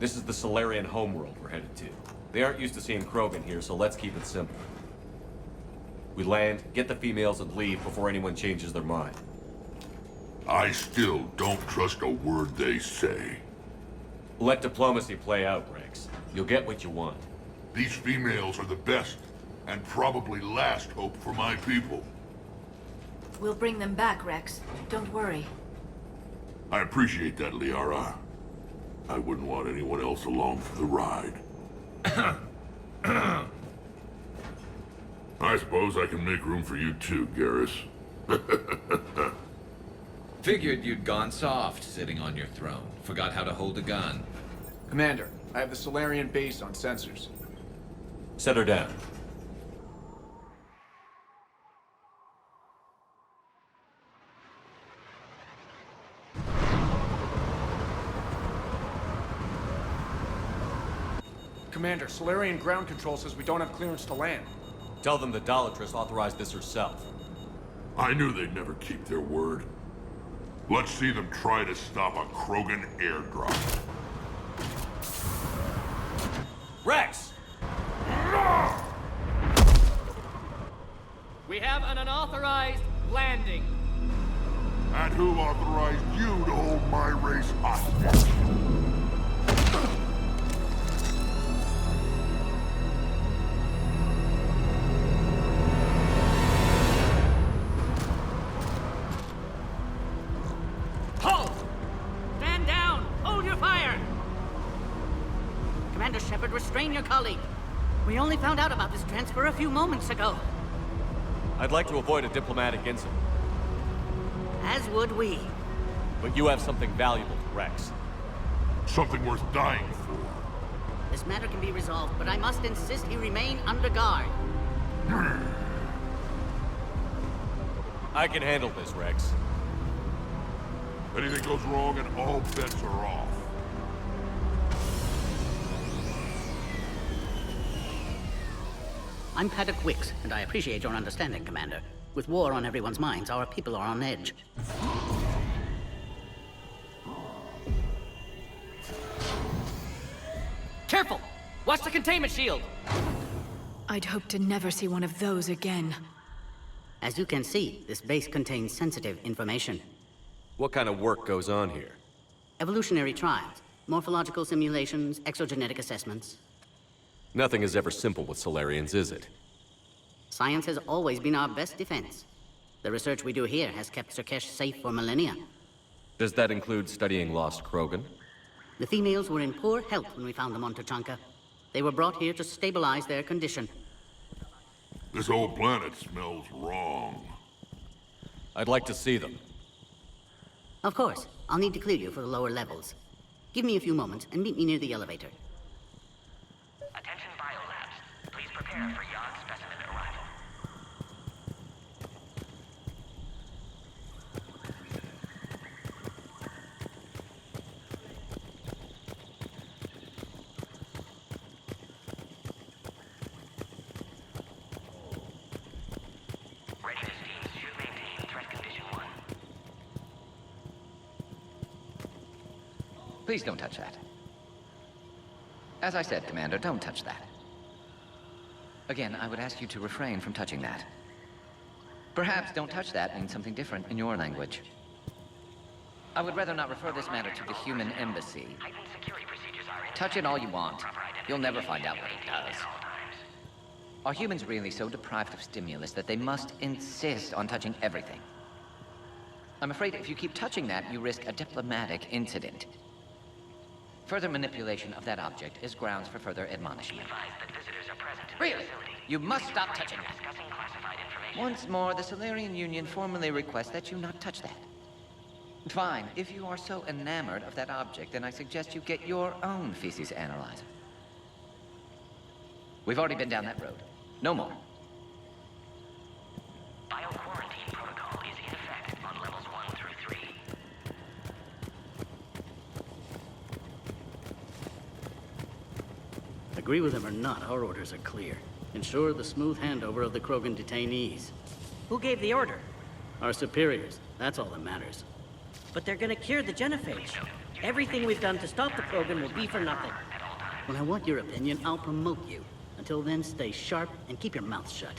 [SPEAKER 3] This is the Solarian homeworld we're headed to. They aren't used to seeing Krogan here, so let's keep it simple. We land, get the females, and leave before anyone changes their mind.
[SPEAKER 8] I still don't trust a word they say.
[SPEAKER 3] Let diplomacy play out, Rex. You'll get what you want.
[SPEAKER 8] These females are the best, and probably last hope for my people.
[SPEAKER 18] We'll bring them back, Rex. Don't worry.
[SPEAKER 8] I appreciate that, Liara. I wouldn't want anyone else along for the ride. I suppose I can make room for you too, Garrus.
[SPEAKER 19] Figured you'd gone soft sitting on your throne. Forgot how to hold a gun.
[SPEAKER 13] Commander, I have the Solarian base on sensors.
[SPEAKER 3] Set her down.
[SPEAKER 13] Commander, Solarian ground control says we don't have clearance to land.
[SPEAKER 3] Tell them the Dalatrass authorized this herself.
[SPEAKER 8] I knew they'd never keep their word. Let's see them try to stop a Krogan airdrop.
[SPEAKER 3] Rex!
[SPEAKER 20] We have an unauthorized landing.
[SPEAKER 8] And who authorized you to hold my race hostage?
[SPEAKER 20] Halt! Stand down! Hold your fire! Commander Shepard, restrain your colleague. We only found out about this transfer a few moments ago.
[SPEAKER 3] I'd like to avoid a diplomatic incident.
[SPEAKER 20] As would we.
[SPEAKER 3] But you have something valuable to Rex.
[SPEAKER 8] Something worth dying for.
[SPEAKER 20] This matter can be resolved, but I must insist he remain under guard.
[SPEAKER 3] I can handle this, Rex.
[SPEAKER 8] Anything goes wrong and all bets are off.
[SPEAKER 20] I'm Paddock Wicks, and I appreciate your understanding, Commander. With war on everyone's minds, our people are on edge. Careful! Watch the containment shield!
[SPEAKER 1] I'd hoped to never see one of those again.
[SPEAKER 20] As you can see, this base contains sensitive information.
[SPEAKER 3] What kind of work goes on here?
[SPEAKER 20] Evolutionary trials, morphological simulations, exogenetic assessments.
[SPEAKER 3] Nothing is ever simple with Solarians, is it?
[SPEAKER 20] Science has always been our best defense. The research we do here has kept Surkesh safe for millennia.
[SPEAKER 3] Does that include studying lost Krogan?
[SPEAKER 20] The females were in poor health when we found them on Tuchanka. They were brought here to stabilize their condition.
[SPEAKER 8] This whole planet smells wrong.
[SPEAKER 3] I'd like to see them.
[SPEAKER 20] Of course. I'll need to clear you for the lower levels. Give me a few moments and meet me near the elevator.
[SPEAKER 10] Attention biolabs. Please prepare for yacht specimen arrival. Readiness teams should maintain threat condition 1.
[SPEAKER 21] Please don't touch that. As I said, Commander, don't touch that. Again, I would ask you to refrain from touching that. Perhaps don't touch that means something different in your language. I would rather not refer this matter to the human embassy. Touch it all you want. You'll never find out what it does. Are humans really so deprived of stimulus that they must insist on touching everything? I'm afraid if you keep touching that, you risk a diplomatic incident. Further manipulation of that object is grounds for further admonishment. Really? You must stop touching it. Once more, the Solarian Union formally requests that you not touch that. Fine. If you are so enamored of that object, then I suggest you get your own feces analyzer. We've already been down that road. No more.
[SPEAKER 10] Bio-quarantine protocol is in effect on levels 1 through 3.
[SPEAKER 20] Agree with him or not, our orders are clear. Ensure the smooth handover of the Krogan detainees.
[SPEAKER 22] Who gave the order?
[SPEAKER 20] Our superiors. That's all that matters.
[SPEAKER 22] But they're gonna cure the genophage.
[SPEAKER 2] Everything we've done to stop the Krogan will be for nothing.
[SPEAKER 20] When I want your opinion, I'll promote you. Until then, stay sharp and keep your mouth shut.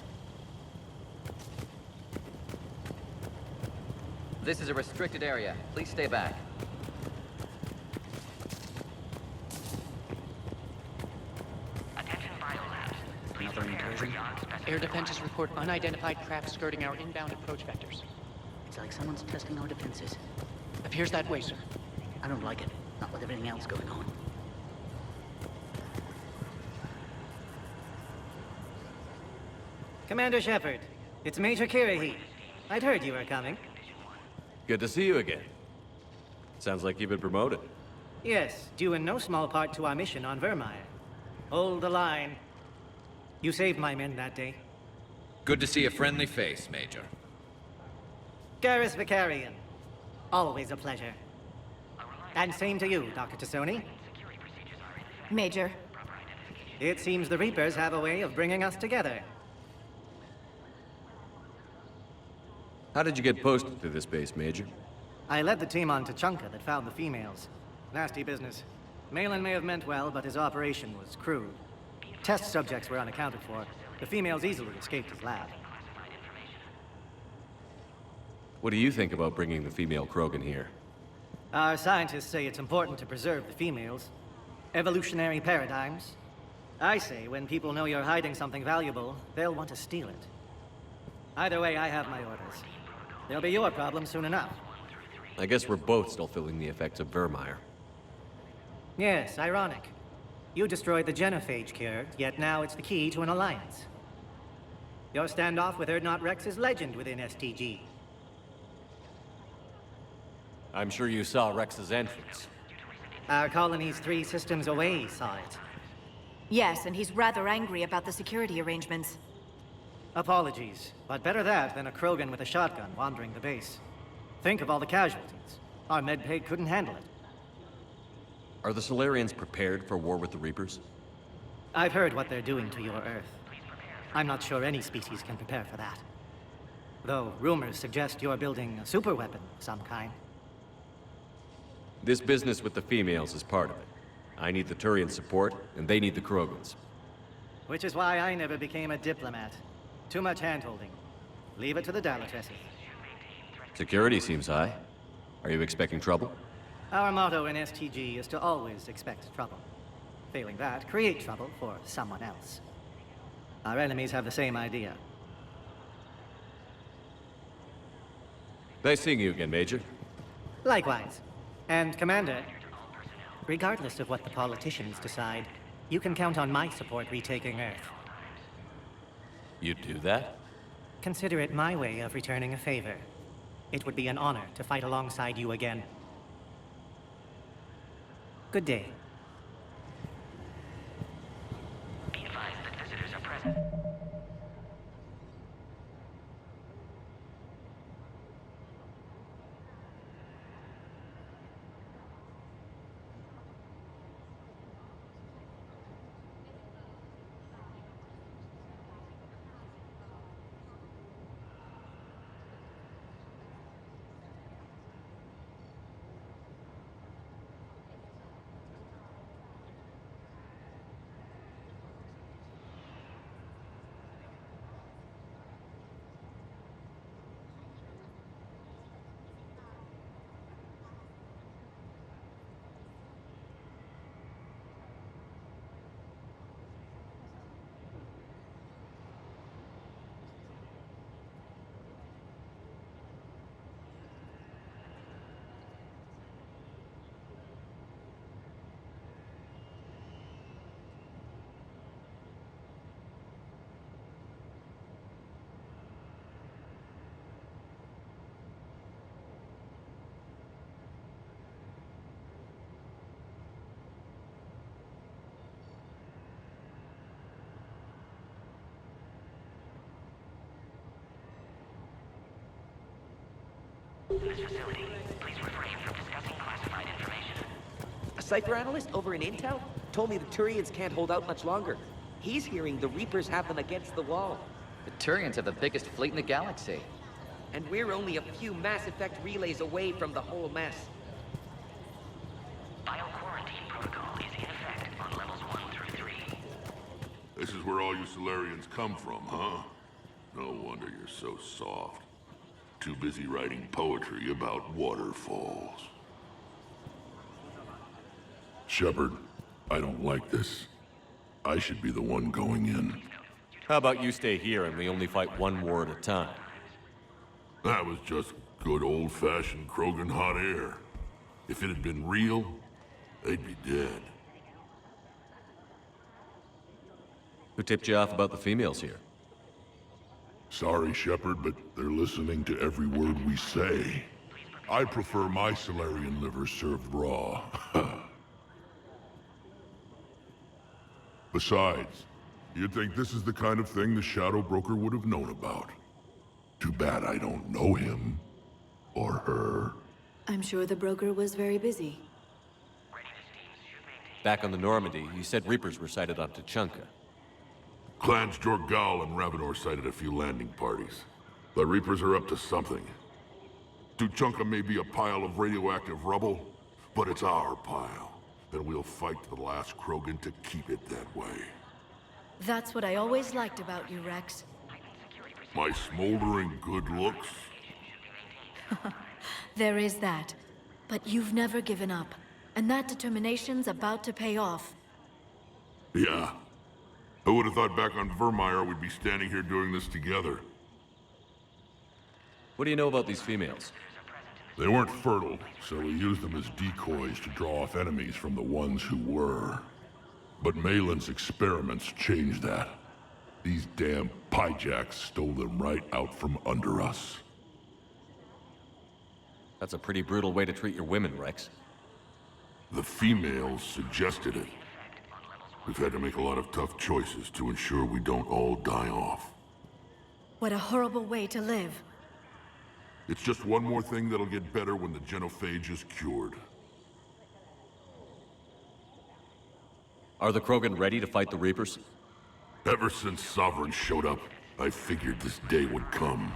[SPEAKER 21] This is a restricted area. Please stay back.
[SPEAKER 20] Another incursion?
[SPEAKER 22] Air defenses report unidentified craft skirting our inbound approach vectors.
[SPEAKER 20] It's like someone's testing our defenses.
[SPEAKER 22] Appears that way, sir.
[SPEAKER 20] I don't like it. Not with everything else going on.
[SPEAKER 23] Commander Shepard, it's Major Kirahi. I'd heard you were coming.
[SPEAKER 3] Good to see you again. Sounds like you've been promoted.
[SPEAKER 23] Yes, due in no small part to our mission on Vermeer. Hold the line. You saved my men that day.
[SPEAKER 19] Good to see a friendly face, Major.
[SPEAKER 23] Garrus Vicarian. Always a pleasure. And same to you, Dr. Tassoni.
[SPEAKER 18] Major.
[SPEAKER 23] It seems the Reapers have a way of bringing us together.
[SPEAKER 3] How did you get posted to this base, Major?
[SPEAKER 23] I led the team on Tuchanka that found the females. Nasty business. Malin may have meant well, but his operation was crude. Test subjects were unaccounted for. The females easily escaped his lab.
[SPEAKER 3] What do you think about bringing the female Krogan here?
[SPEAKER 23] Our scientists say it's important to preserve the females. Evolutionary paradigms. I say when people know you're hiding something valuable, they'll want to steal it. Either way, I have my orders. They'll be your problem soon enough.
[SPEAKER 3] I guess we're both still feeling the effects of Vermeer.
[SPEAKER 23] Yes, ironic. You destroyed the genophage cure, yet now it's the key to an alliance. Your standoff with Urdnot Rex is legend within STG.
[SPEAKER 3] I'm sure you saw Rex's entrance.
[SPEAKER 23] Our colony's 3 systems away saw it.
[SPEAKER 18] Yes, and he's rather angry about the security arrangements.
[SPEAKER 23] Apologies, but better that than a Krogan with a shotgun wandering the base. Think of all the casualties. Our medbay couldn't handle it.
[SPEAKER 3] Are the Solarians prepared for war with the Reapers?
[SPEAKER 23] I've heard what they're doing to your Earth. I'm not sure any species can prepare for that. Though rumors suggest you're building a superweapon of some kind.
[SPEAKER 3] This business with the females is part of it. I need the Turian support, and they need the Krogans.
[SPEAKER 23] Which is why I never became a diplomat. Too much hand-holding. Leave it to the Dalatresses.
[SPEAKER 3] Security seems high. Are you expecting trouble?
[SPEAKER 23] Our motto in STG is to always expect trouble. Failing that, create trouble for someone else. Our enemies have the same idea.
[SPEAKER 3] Nice seeing you again, Major.
[SPEAKER 23] Likewise. And Commander, regardless of what the politicians decide, you can count on my support retaking Earth.
[SPEAKER 3] You'd do that?
[SPEAKER 23] Consider it my way of returning a favor. It would be an honor to fight alongside you again. Good day.
[SPEAKER 10] Be advised that visitors are present. In this facility, please refrain from discussing classified information.
[SPEAKER 2] A cipher analyst over in Intel told me the Turians can't hold out much longer. He's hearing the Reapers have them against the wall.
[SPEAKER 21] The Turians have the biggest fleet in the galaxy.
[SPEAKER 2] And we're only a few Mass Effect relays away from the whole mess.
[SPEAKER 4] Bioquarantine protocol is in effect on levels 1 through 3.
[SPEAKER 8] This is where all you Solarians come from, huh? No wonder you're so soft. Too busy writing poetry about waterfalls. Shepard, I don't like this. I should be the one going in.
[SPEAKER 3] How about you stay here and we only fight one war at a time?
[SPEAKER 8] That was just good old-fashioned Krogan hot air. If it had been real, they'd be dead.
[SPEAKER 3] Who tipped you off about the females here?
[SPEAKER 8] Sorry, Shepard, but they're listening to every word we say. I prefer my Solarian liver served raw. Besides, you'd think this is the kind of thing the Shadow Broker would have known about. Too bad I don't know him. Or her.
[SPEAKER 18] I'm sure the broker was very busy.
[SPEAKER 3] Back on the Normandy, you said Reapers were sighted on Tuchanka.
[SPEAKER 8] Clans Jorgal and Ravenor sighted a few landing parties. The Reapers are up to something. Tuchanka may be a pile of radioactive rubble, but it's our pile. And we'll fight to the last Krogan to keep it that way.
[SPEAKER 18] That's what I always liked about you, Rex.
[SPEAKER 8] My smoldering good looks?
[SPEAKER 18] There is that. But you've never given up. And that determination's about to pay off.
[SPEAKER 8] Yeah. Who would have thought back on Vermeer we'd be standing here doing this together?
[SPEAKER 3] What do you know about these females?
[SPEAKER 8] They weren't fertile, so we used them as decoys to draw off enemies from the ones who were. But Malin's experiments changed that. These damn Pyjaks stole them right out from under us.
[SPEAKER 3] That's a pretty brutal way to treat your women, Rex.
[SPEAKER 8] The females suggested it. We've had to make a lot of tough choices to ensure we don't all die off.
[SPEAKER 18] What a horrible way to live.
[SPEAKER 8] It's just one more thing that'll get better when the genophage is cured.
[SPEAKER 3] Are the Krogan ready to fight the Reapers?
[SPEAKER 8] Ever since Sovereign showed up, I figured this day would come.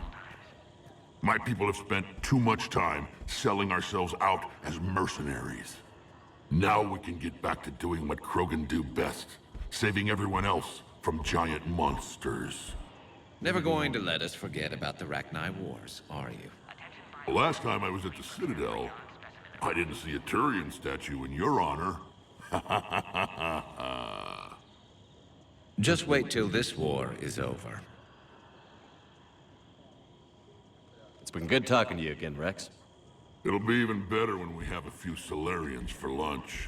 [SPEAKER 8] My people have spent too much time selling ourselves out as mercenaries. Now we can get back to doing what Krogan do best, saving everyone else from giant monsters.
[SPEAKER 19] Never going to let us forget about the Rachni Wars, are you?
[SPEAKER 8] The last time I was at the Citadel, I didn't see a Turian statue in your honor.
[SPEAKER 19] Just wait till this war is over.
[SPEAKER 3] It's been good talking to you again, Rex.
[SPEAKER 8] It'll be even better when we have a few Solarians for lunch.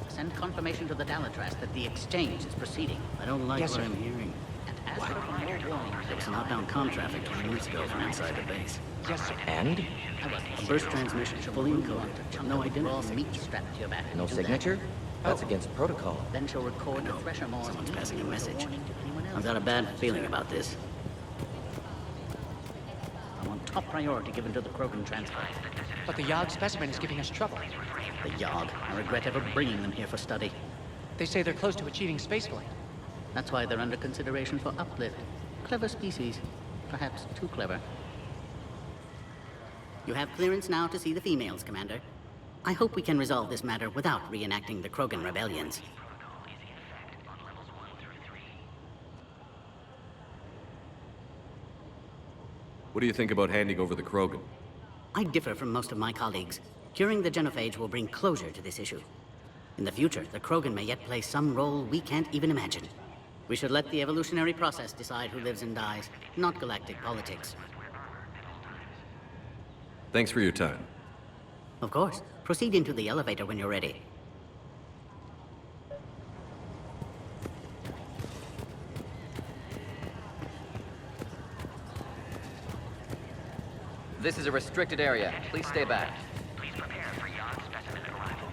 [SPEAKER 20] Send confirmation to the Dalatras that the exchange is proceeding. I don't like what I'm hearing. And ask for more warning. There was an outbound com traffic 20 minutes ago from inside the base.
[SPEAKER 2] Yes, sir. And?
[SPEAKER 20] A burst transmission, fully encoded. No identity, meat strapped to your back.
[SPEAKER 2] No signature? That's against protocol.
[SPEAKER 20] Then she'll record the thresher more. Someone's passing a message. I've got a bad feeling about this. I want top priority given to the Krogan transport.
[SPEAKER 22] But the Yogg specimen is giving us trouble.
[SPEAKER 20] The Yogg. I regret ever bringing them here for study.
[SPEAKER 22] They say they're close to achieving spaceflight.
[SPEAKER 20] That's why they're under consideration for uplift. Clever species. Perhaps too clever. You have clearance now to see the females, Commander. I hope we can resolve this matter without reenacting the Krogan rebellions.
[SPEAKER 3] What do you think about handing over the Krogan?
[SPEAKER 20] I differ from most of my colleagues. Curing the genophage will bring closure to this issue. In the future, the Krogan may yet play some role we can't even imagine. We should let the evolutionary process decide who lives and dies, not galactic politics.
[SPEAKER 3] Thanks for your time.
[SPEAKER 20] Of course. Proceed into the elevator when you're ready.
[SPEAKER 21] This is a restricted area. Please stay back.
[SPEAKER 4] Please prepare for Yogg specimen arrival.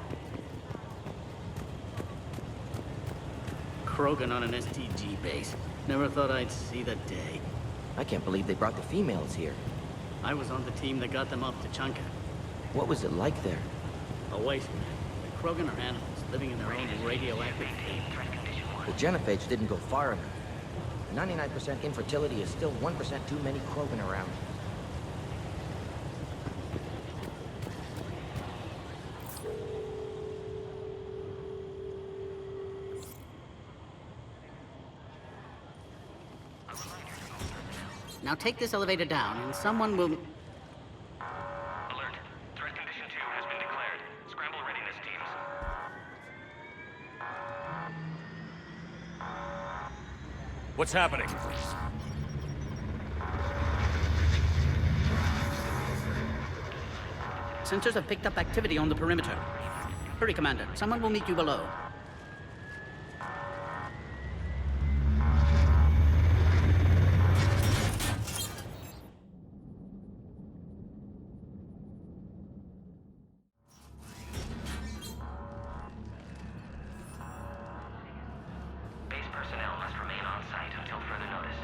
[SPEAKER 20] Krogan on an STG base. Never thought I'd see the day.
[SPEAKER 2] I can't believe they brought the females here.
[SPEAKER 20] I was on the team that got them off to Tuchanka.
[SPEAKER 2] What was it like there?
[SPEAKER 20] A wasteland. The Krogan are animals, living in their own radioactive cave.
[SPEAKER 5] The genophage didn't go far enough. 99% infertility is still 1% too many Krogan around. Now take this elevator down, and someone will...
[SPEAKER 4] Alert. Threat condition 2 has been declared. Scramble readiness teams.
[SPEAKER 3] What's happening?
[SPEAKER 20] Sensors have picked up activity on the perimeter. Hurry, Commander. Someone will meet you below.
[SPEAKER 4] Base personnel must remain on site until further notice.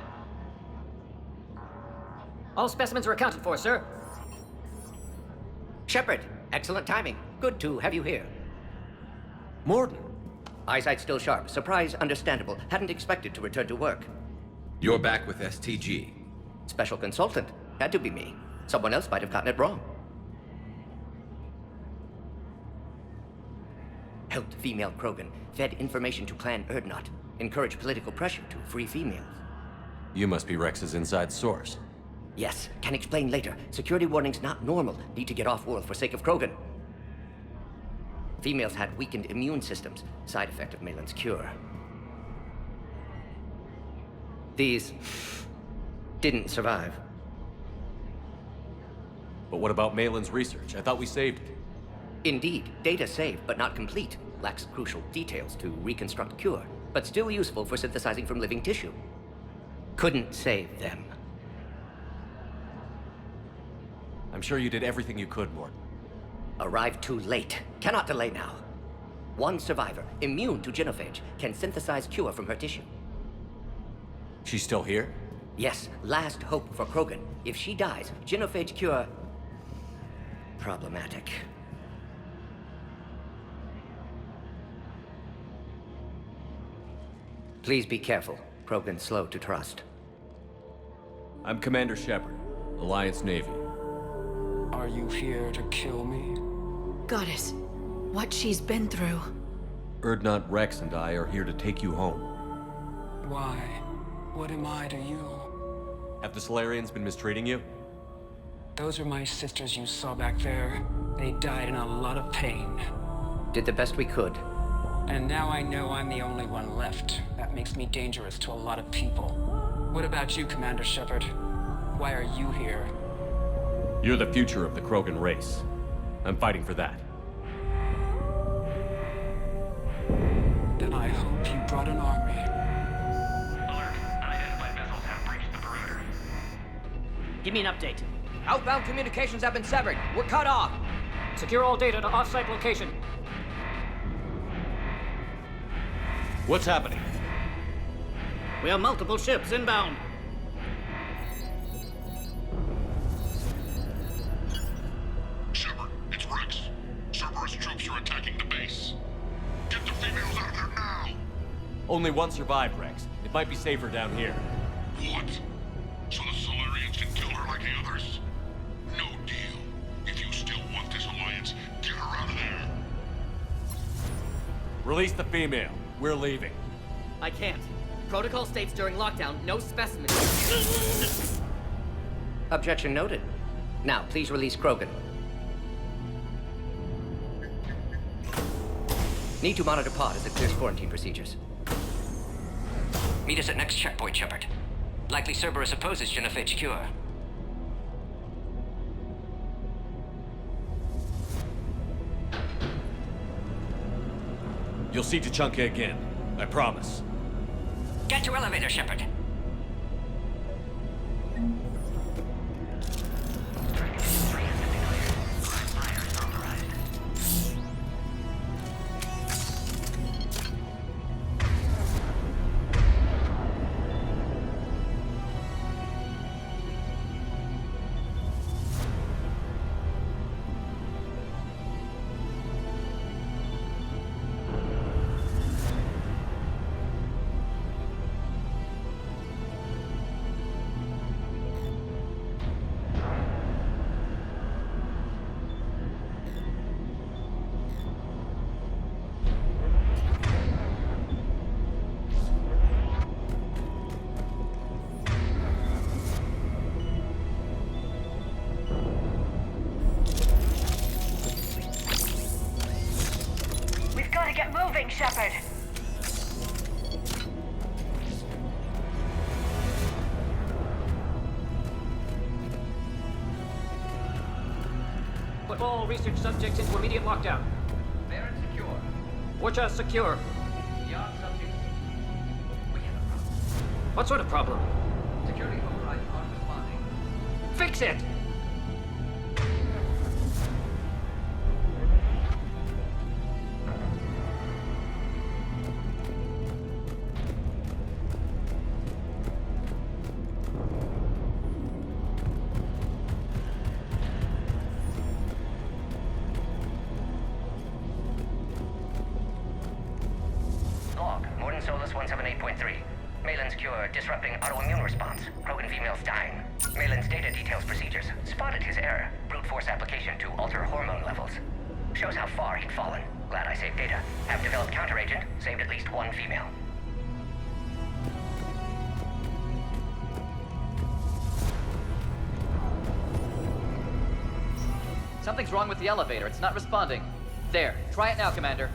[SPEAKER 6] All specimens are accounted for, sir.
[SPEAKER 9] Shepard, excellent timing. Good to have you here.
[SPEAKER 3] Mordin.
[SPEAKER 9] Eyesight still sharp. Surprise understandable. Hadn't expected to return to work.
[SPEAKER 19] You're back with STG.
[SPEAKER 9] Special consultant. Had to be me. Someone else might have gotten it wrong. Helped female Krogan. Fed information to Clan Urdnot. Encouraged political pressure to free females.
[SPEAKER 3] You must be Rex's inside source.
[SPEAKER 9] Yes, can explain later. Security warnings not normal. Need to get off-world for sake of Krogan. Females had weakened immune systems. Side effect of Malin's cure. These didn't survive.
[SPEAKER 3] But what about Malin's research? I thought we saved it.
[SPEAKER 9] Indeed, data saved, but not complete. Lacks crucial details to reconstruct cure, but still useful for synthesizing from living tissue. Couldn't save them.
[SPEAKER 3] I'm sure you did everything you could, Mordin.
[SPEAKER 9] Arrived too late. Cannot delay now. One survivor, immune to genophage, can synthesize cure from her tissue.
[SPEAKER 3] She's still here?
[SPEAKER 9] Yes, last hope for Krogan. If she dies, genophage cure... problematic. Please be careful. Krogan's slow to trust.
[SPEAKER 3] I'm Commander Shepard, Alliance Navy.
[SPEAKER 24] Are you here to kill me?
[SPEAKER 18] Goddess, what she's been through.
[SPEAKER 3] Urdnot, Rex, and I are here to take you home.
[SPEAKER 24] Why? What am I to you?
[SPEAKER 3] Have the Solarians been mistreating you?
[SPEAKER 24] Those are my sisters you saw back there. They died in a lot of pain.
[SPEAKER 9] Did the best we could.
[SPEAKER 24] And now I know I'm the only one left. That makes me dangerous to a lot of people. What about you, Commander Shepard? Why are you here?
[SPEAKER 3] You're the future of the Krogan race. I'm fighting for that.
[SPEAKER 24] Then I hope you brought an army.
[SPEAKER 4] Alert. Unidentified vessels have breached the perimeter.
[SPEAKER 6] Give me an update.
[SPEAKER 9] Outbound communications have been severed. We're cut off.
[SPEAKER 6] Secure all data to off-site location.
[SPEAKER 3] What's happening?
[SPEAKER 20] We have multiple ships inbound.
[SPEAKER 8] Shepard, it's Rex. Cerberus troops are attacking the base. Get the females out of there now!
[SPEAKER 3] Only one survived, Rex. It might be safer down here.
[SPEAKER 8] What? So the Solarians can kill her like the others? No deal. If you still want this alliance, get her out of there.
[SPEAKER 3] Release the female. We're leaving.
[SPEAKER 6] I can't. Protocol states during lockdown, no specimens.
[SPEAKER 9] Objection noted. Now, please release Krogan. Need to monitor pod as it clears quarantine procedures. Meet us at next checkpoint, Shepard. Likely Cerberus opposes genophage cure.
[SPEAKER 3] You'll see Tuchanka again. I promise.
[SPEAKER 9] Get to elevator, Shepard.
[SPEAKER 10] Shepard.
[SPEAKER 11] Put all research subjects into immediate lockdown.
[SPEAKER 21] Baron secure.
[SPEAKER 11] Watcha secure.
[SPEAKER 21] Beyond subjects. We have a problem.
[SPEAKER 11] What sort of problem?
[SPEAKER 21] Security overrides aren't responding.
[SPEAKER 11] Fix it!
[SPEAKER 4] Log, Morden Solus 178.3. Malin's cure disrupting autoimmune response. Krogan females dying. Malin's data details procedures. Spotted his error. Brute force application to alter hormone levels. Shows how far he'd fallen. Glad I saved data. Have developed counteragent. Saved at least one female.
[SPEAKER 21] Something's wrong with the elevator. It's not responding. There. Try it now, Commander.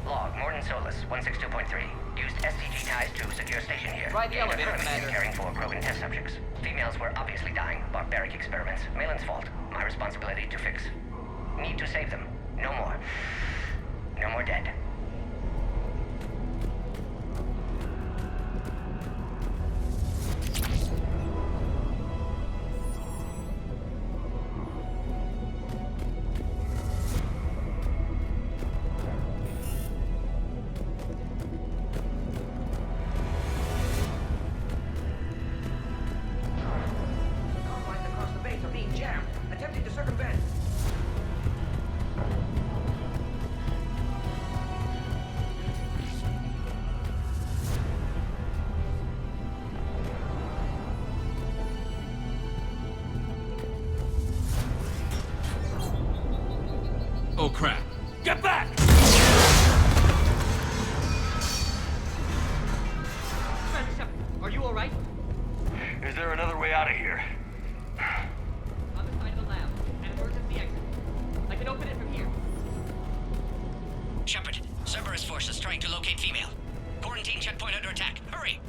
[SPEAKER 4] Log, Morden Solus 162.3. Used SCG ties to secure station here.
[SPEAKER 21] Try the elevator, Commander.
[SPEAKER 4] Caring for Krogan test subjects. Females were obviously dying. Barbaric experiments. Malin's fault. My responsibility to fix. Need to save them. No more. No more dead.
[SPEAKER 2] Lines across the base are being jammed. Attempting to circumvent.
[SPEAKER 12] Oh crap. Get back!
[SPEAKER 6] Commander Shepard, are you alright?
[SPEAKER 12] Is there another way out of here?
[SPEAKER 6] On the side of the lab. An emergency exit. I can open it from here.
[SPEAKER 20] Shepard, Cerberus forces trying to locate female. Quarantine checkpoint under attack. Hurry!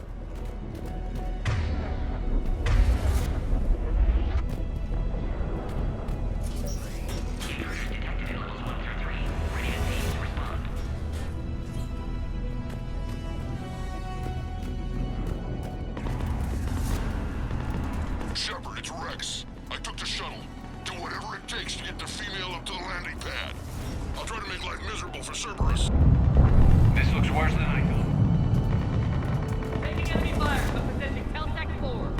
[SPEAKER 8] Shepard, it's Rex. I took the shuttle. Do whatever it takes to get the female up to the landing pad. I'll try to make life miserable for Cerberus.
[SPEAKER 12] This looks worse than I thought.
[SPEAKER 6] Taking enemy fire. But positioning Teltec 4.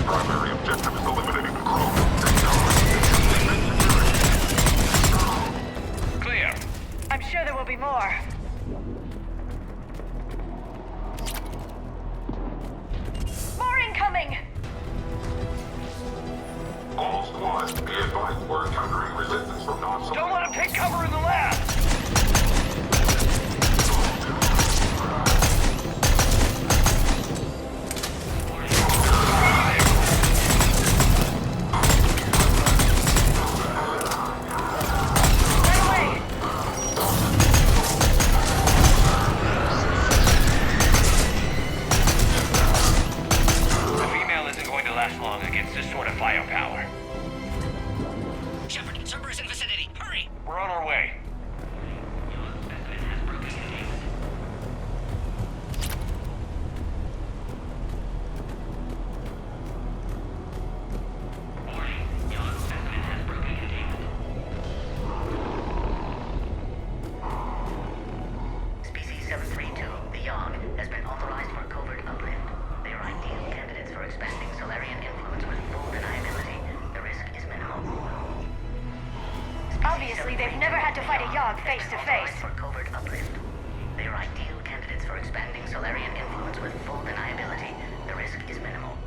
[SPEAKER 8] Primary objective is eliminating the Krogan.
[SPEAKER 12] Clear.
[SPEAKER 10] I'm sure there will be more. More incoming!
[SPEAKER 8] All squads, be advised we're encountering resistance from non-civilians.
[SPEAKER 12] Don't let him take cover in the lab! The female isn't going to last long against this sort of firepower.
[SPEAKER 20] Shepard, Cerberus in vicinity. Hurry!
[SPEAKER 12] We're on our way.
[SPEAKER 4] Species 732, the Yogg, has been authorized for covert uplift. They are ideal candidates for expanding Solarian influence with full deniability. The risk is minimal.
[SPEAKER 10] Obviously, they've never had to fight a Yogg face to face.
[SPEAKER 4] For covert uplift. They are ideal candidates for expanding Solarian influence with full deniability. The risk is minimal.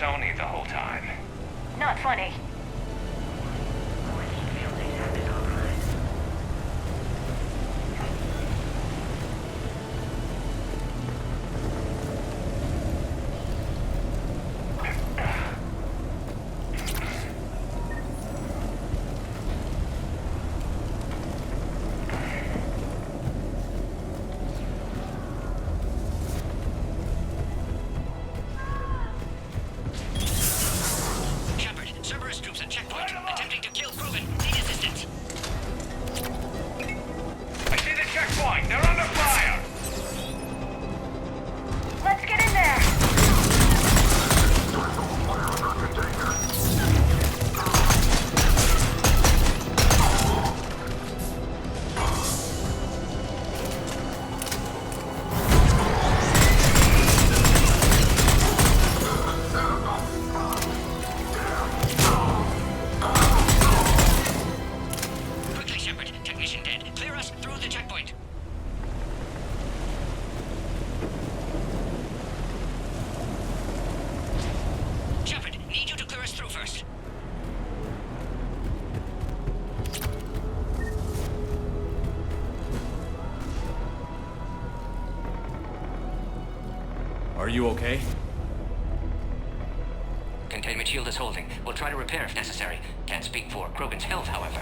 [SPEAKER 12] Sony the whole time.
[SPEAKER 10] Not funny.
[SPEAKER 3] Are you okay?
[SPEAKER 4] Containment shield is holding. We'll try to repair if necessary. Can't speak for Krogan's health, however.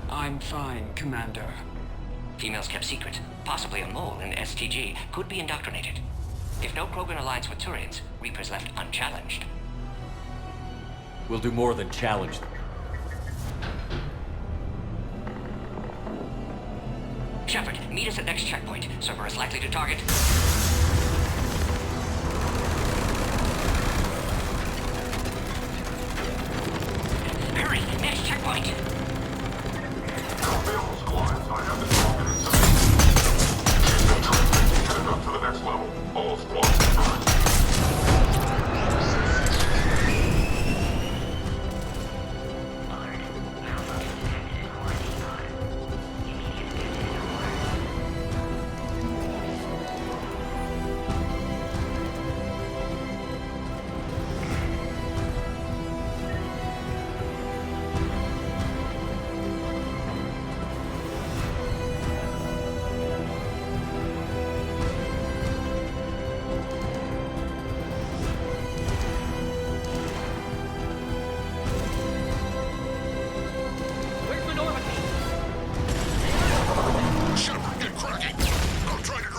[SPEAKER 24] I'm fine, Commander.
[SPEAKER 4] Females kept secret. Possibly a mole in STG. Could be indoctrinated. If no Krogan aligns with Turians, Reapers left unchallenged.
[SPEAKER 3] We'll do more than challenge them.
[SPEAKER 4] Shepard, meet us at next checkpoint. Cerberus likely to target. Hurry! Next checkpoint!
[SPEAKER 8] Squads, I have the target in sight. Headed up to the next level. All squads confirmed.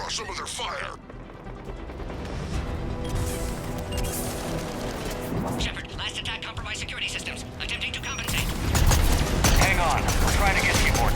[SPEAKER 8] Some of their fire.
[SPEAKER 4] Shepard, last attack compromised security systems. Attempting to compensate.
[SPEAKER 12] Hang on. We're trying to get Seaport.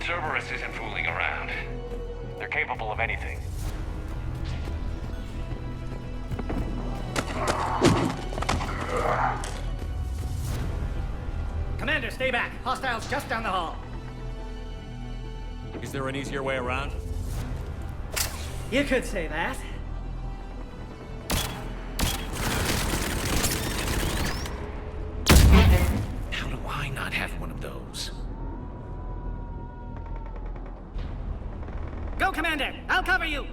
[SPEAKER 12] Cerberus isn't fooling around. They're capable of anything.
[SPEAKER 23] Commander, stay back. Hostiles just down the hall.
[SPEAKER 3] Is there an easier way around?
[SPEAKER 23] You could say that.
[SPEAKER 12] How do I not have one of those?
[SPEAKER 23] Go, Commander! I'll cover you!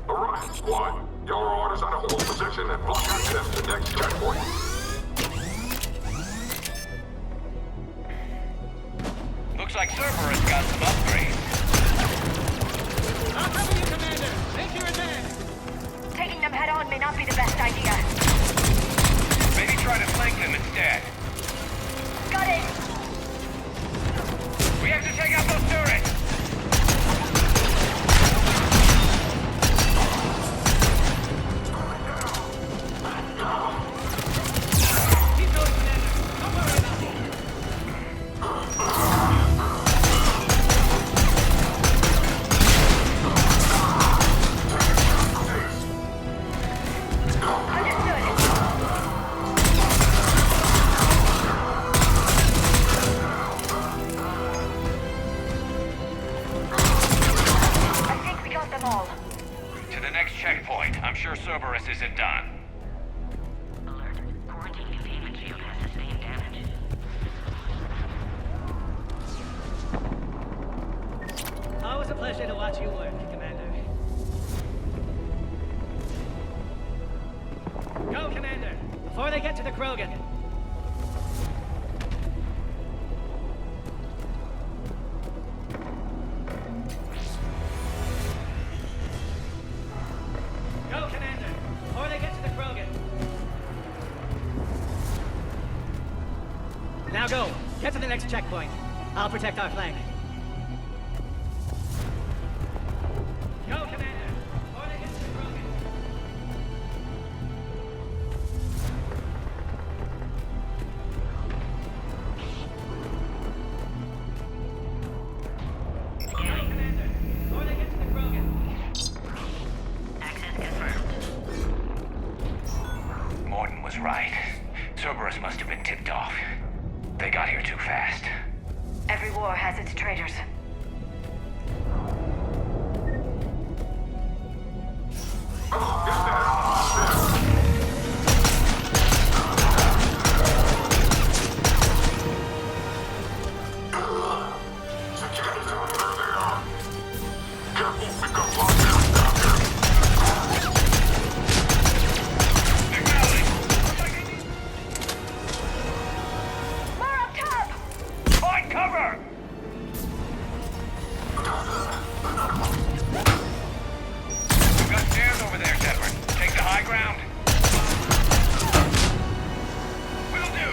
[SPEAKER 8] Alright, squad. Your orders are to hold position and block access to next checkpoint.
[SPEAKER 12] Looks like Cerberus got some upgrades.
[SPEAKER 23] I'll cover you, Commander! Make sure you're there!
[SPEAKER 10] Taking them head on may not be the best idea.
[SPEAKER 12] Maybe try to flank them instead.
[SPEAKER 10] Got it!
[SPEAKER 12] We have to take out those turrets!
[SPEAKER 10] them all.
[SPEAKER 12] To the next checkpoint. I'm sure Cerberus isn't done.
[SPEAKER 4] Alert. Quarantine containment shield has sustained damage.
[SPEAKER 23] Always a pleasure to watch you work, Commander. Go, Commander! Before they get to the Krogan! Go, Commander! Before they get to the Krogan! Now go! Get to the next checkpoint. I'll protect our flank. Go, Commander! Before they get to the Krogan! Go, Commander! Before they get to the Krogan!
[SPEAKER 4] Access confirmed.
[SPEAKER 12] Morton was right. Cerberus must have been tipped off. They got here too fast.
[SPEAKER 10] Every war has its traitors. More up top!
[SPEAKER 12] Find cover! We've got stairs over there, Shepard. Take the high ground. Will do.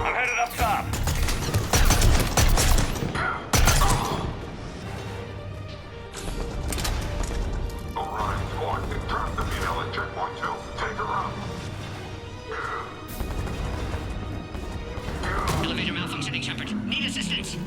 [SPEAKER 12] I'm headed up top.
[SPEAKER 4] Elevator malfunctioning, Shepard. Need assistance.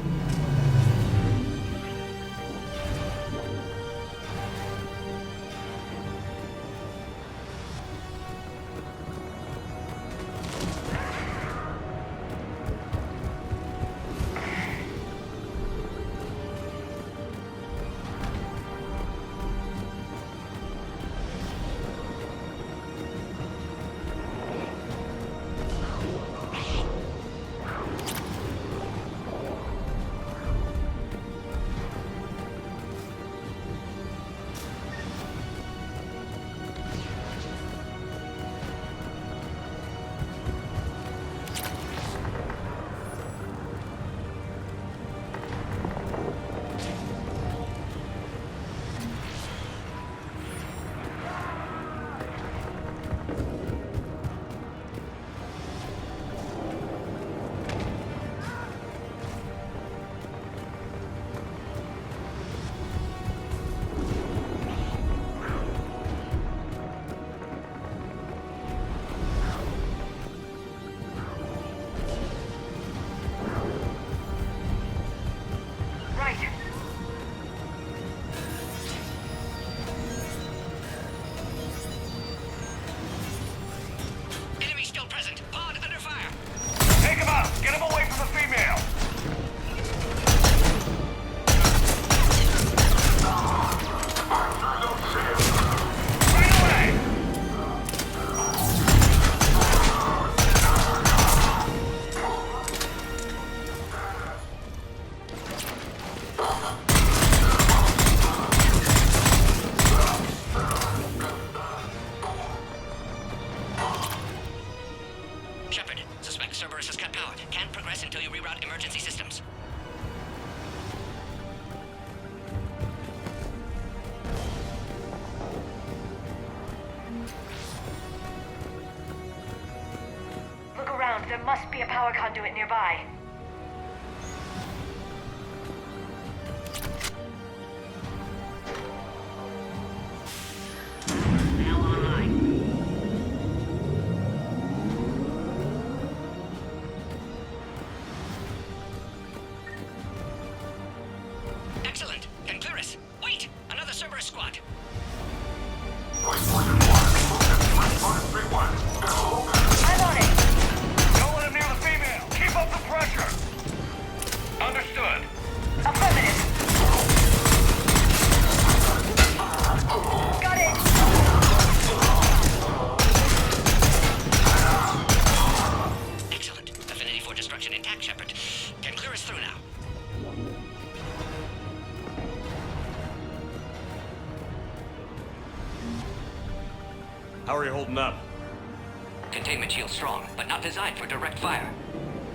[SPEAKER 10] Right.
[SPEAKER 4] Enemy still present. Pod under fire.
[SPEAKER 12] Take him out. Get him away from the female. Right away.
[SPEAKER 4] Shepard, suspect Cerberus has cut power. Can't progress until you reroute emergency systems.
[SPEAKER 10] Look around. There must be a power conduit nearby.
[SPEAKER 4] Now online. Excellent. Can clear us. Wait! Another Cerberus squad.
[SPEAKER 10] I'm on it.
[SPEAKER 12] Don't let him near the female. Keep up the pressure.
[SPEAKER 4] Excellent. Affinity for destruction intact, Shepard. Can clear us through now.
[SPEAKER 3] How are you holding up?
[SPEAKER 4] Containment shield strong, but not designed for direct fire.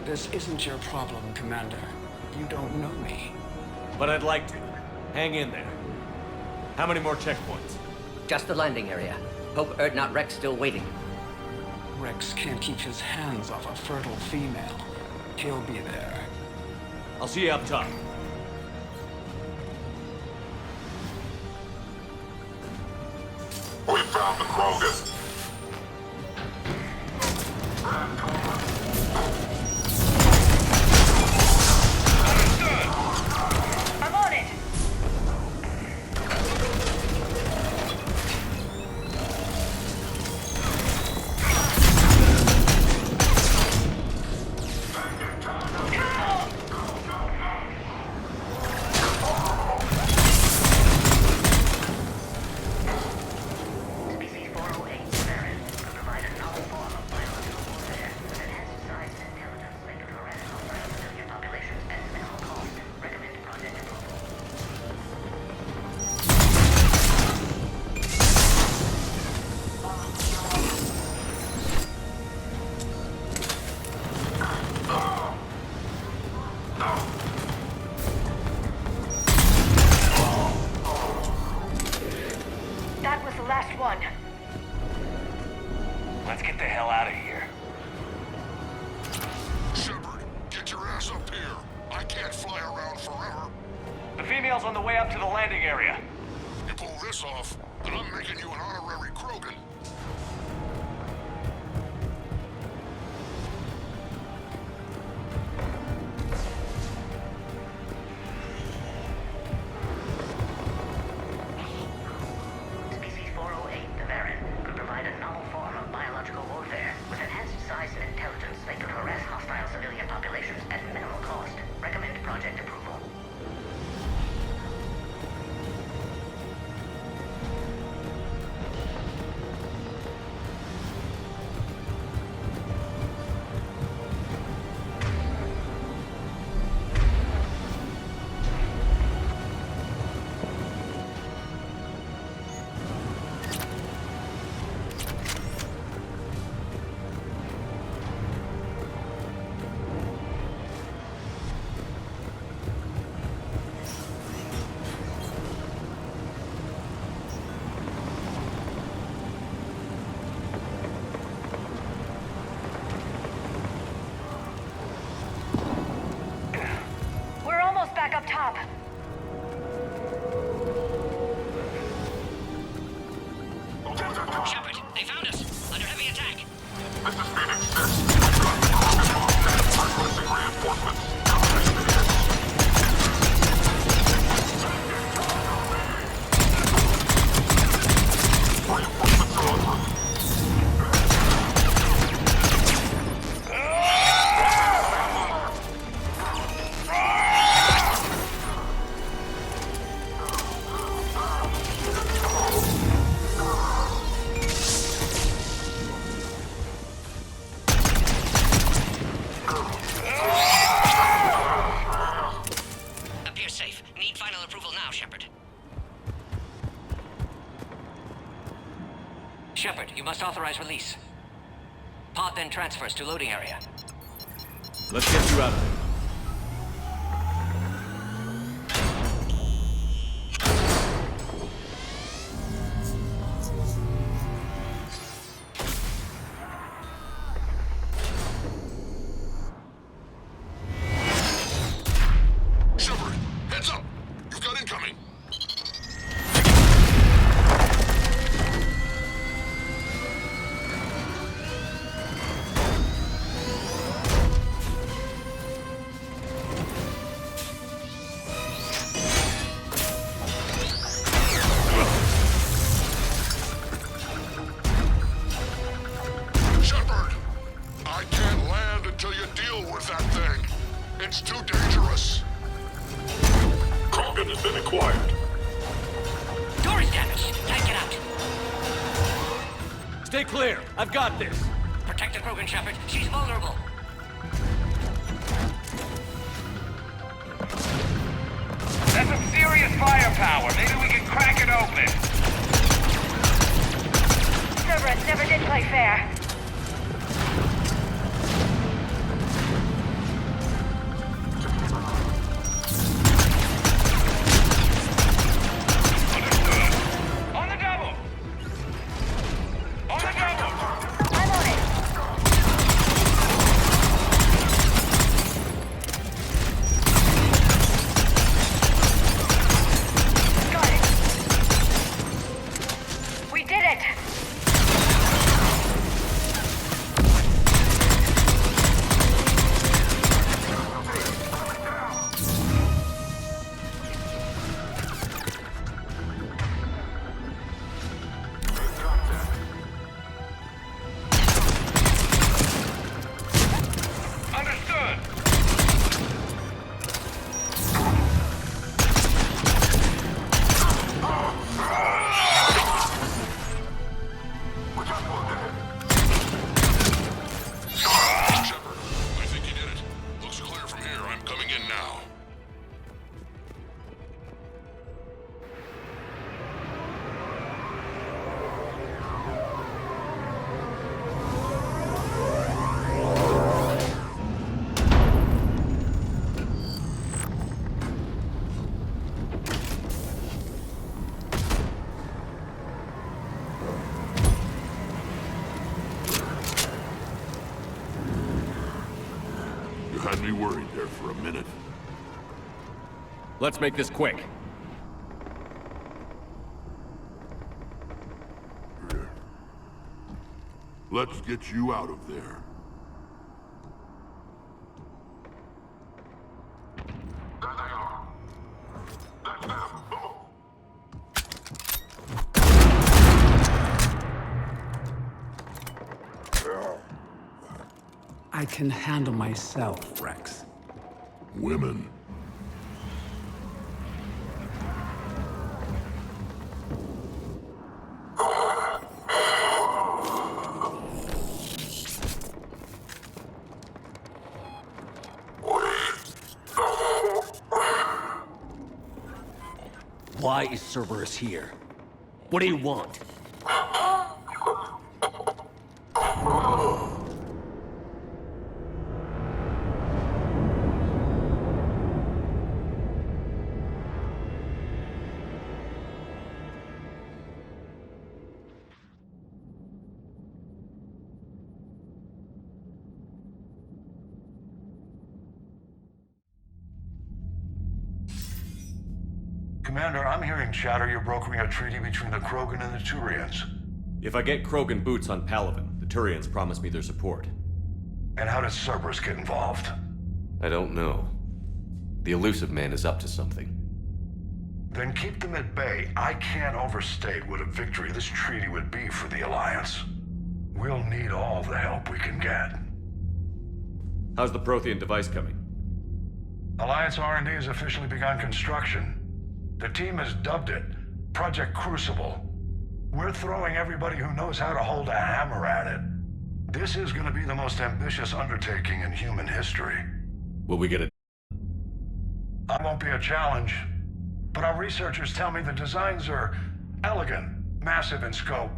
[SPEAKER 24] This isn't your problem, Commander. You don't know me.
[SPEAKER 3] But I'd like to. Hang in there. How many more checkpoints?
[SPEAKER 9] Just the landing area. Hope Urdnot Rex still waiting.
[SPEAKER 24] Rex can't keep his hands off a fertile female. He'll be there.
[SPEAKER 3] I'll see you up top.
[SPEAKER 8] We found the Krogan.
[SPEAKER 10] I'm on it! That was the last one.
[SPEAKER 12] Let's get the hell out of here.
[SPEAKER 8] Shepard, get your ass up here. I can't fly around forever.
[SPEAKER 12] The female's on the way up to the landing area.
[SPEAKER 8] You pull this off, and I'm making you an honorary Krogan.
[SPEAKER 4] Species 408, the Varren, could provide a novel form of biological warfare with enhanced size and intelligence that could harass hostile civilian populations at minimal cost. Recommend project approval.
[SPEAKER 10] We're almost back up top.
[SPEAKER 4] Shepard, they found us. Under heavy attack.
[SPEAKER 8] This is Phoenix 6. Requesting reinforcements. Reinforcements are on route.
[SPEAKER 4] Appears safe. Need final approval now, Shepard. Shepard, you must authorize release. Pod then transfers to loading area.
[SPEAKER 3] Let's get you out of there.
[SPEAKER 8] Shepard, heads up! You've got incoming! Shepard! I can't land until you deal with that thing. It's too dangerous. equipment has been acquired.
[SPEAKER 4] Door is damaged. Can't get out.
[SPEAKER 3] Stay clear. I've got this.
[SPEAKER 4] Protect the Krogan, Shepard. She's vulnerable.
[SPEAKER 12] That's some serious firepower. Maybe we can crack it open.
[SPEAKER 10] Cerberus never did play fair.
[SPEAKER 12] On the double! On the double!
[SPEAKER 10] I'm on it. Got it. We did it!
[SPEAKER 12] Understood!
[SPEAKER 8] Shepard, I think you did it. Looks clear from here. I'm coming in now. You had me worried there for a minute.
[SPEAKER 3] Let's make this quick.
[SPEAKER 8] Let's get you out of there. There they are. That's them.
[SPEAKER 24] I can handle myself, Rex.
[SPEAKER 8] Women.
[SPEAKER 3] Why is Cerberus here? What do you want?
[SPEAKER 7] Commander, I'm hearing chatter you're brokering a treaty between the Krogan and the Turians.
[SPEAKER 3] If I get Krogan boots on Palaven, the Turians promise me their support.
[SPEAKER 7] And how does Cerberus get involved?
[SPEAKER 3] I don't know. The Elusive Man is up to something.
[SPEAKER 7] Then keep them at bay. I can't overstate what a victory this treaty would be for the Alliance. We'll need all the help we can get.
[SPEAKER 3] How's the Prothean device coming?
[SPEAKER 7] Alliance R&D has officially begun construction. The team has dubbed it Project Crucible. We're throwing everybody who knows how to hold a hammer at it. This is going to be the most ambitious undertaking in human history.
[SPEAKER 3] Will we get it?
[SPEAKER 7] I won't be a challenge, but our researchers tell me the designs are elegant, massive in scope,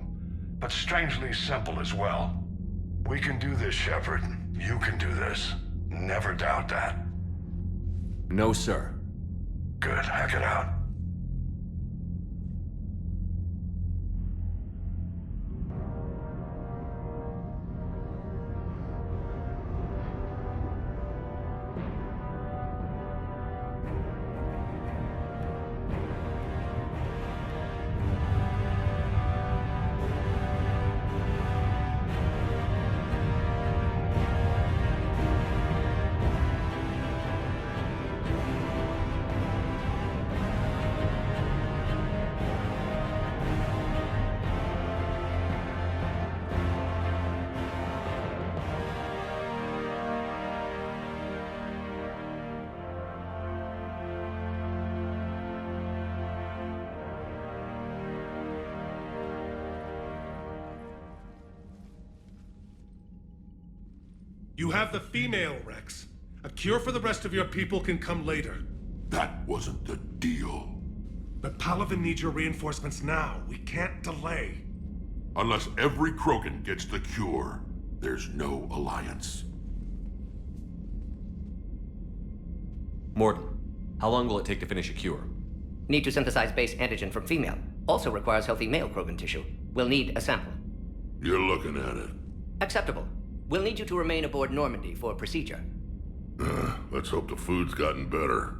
[SPEAKER 7] but strangely simple as well. We can do this, Shepard. You can do this. Never doubt that.
[SPEAKER 3] No, sir.
[SPEAKER 7] Good. Hack it out.
[SPEAKER 14] You have the female, Rex. A cure for the rest of your people can come later.
[SPEAKER 8] That wasn't the deal.
[SPEAKER 14] But Palaven needs your reinforcements now. We can't delay.
[SPEAKER 8] Unless every Krogan gets the cure, there's no alliance.
[SPEAKER 3] Mordin, how long will it take to finish a cure?
[SPEAKER 9] Need to synthesize base antigen from female. Also requires healthy male Krogan tissue. We'll need a sample.
[SPEAKER 8] You're looking at it.
[SPEAKER 9] Acceptable. We'll need you to remain aboard Normandy for procedure.
[SPEAKER 8] Let's hope the food's gotten better.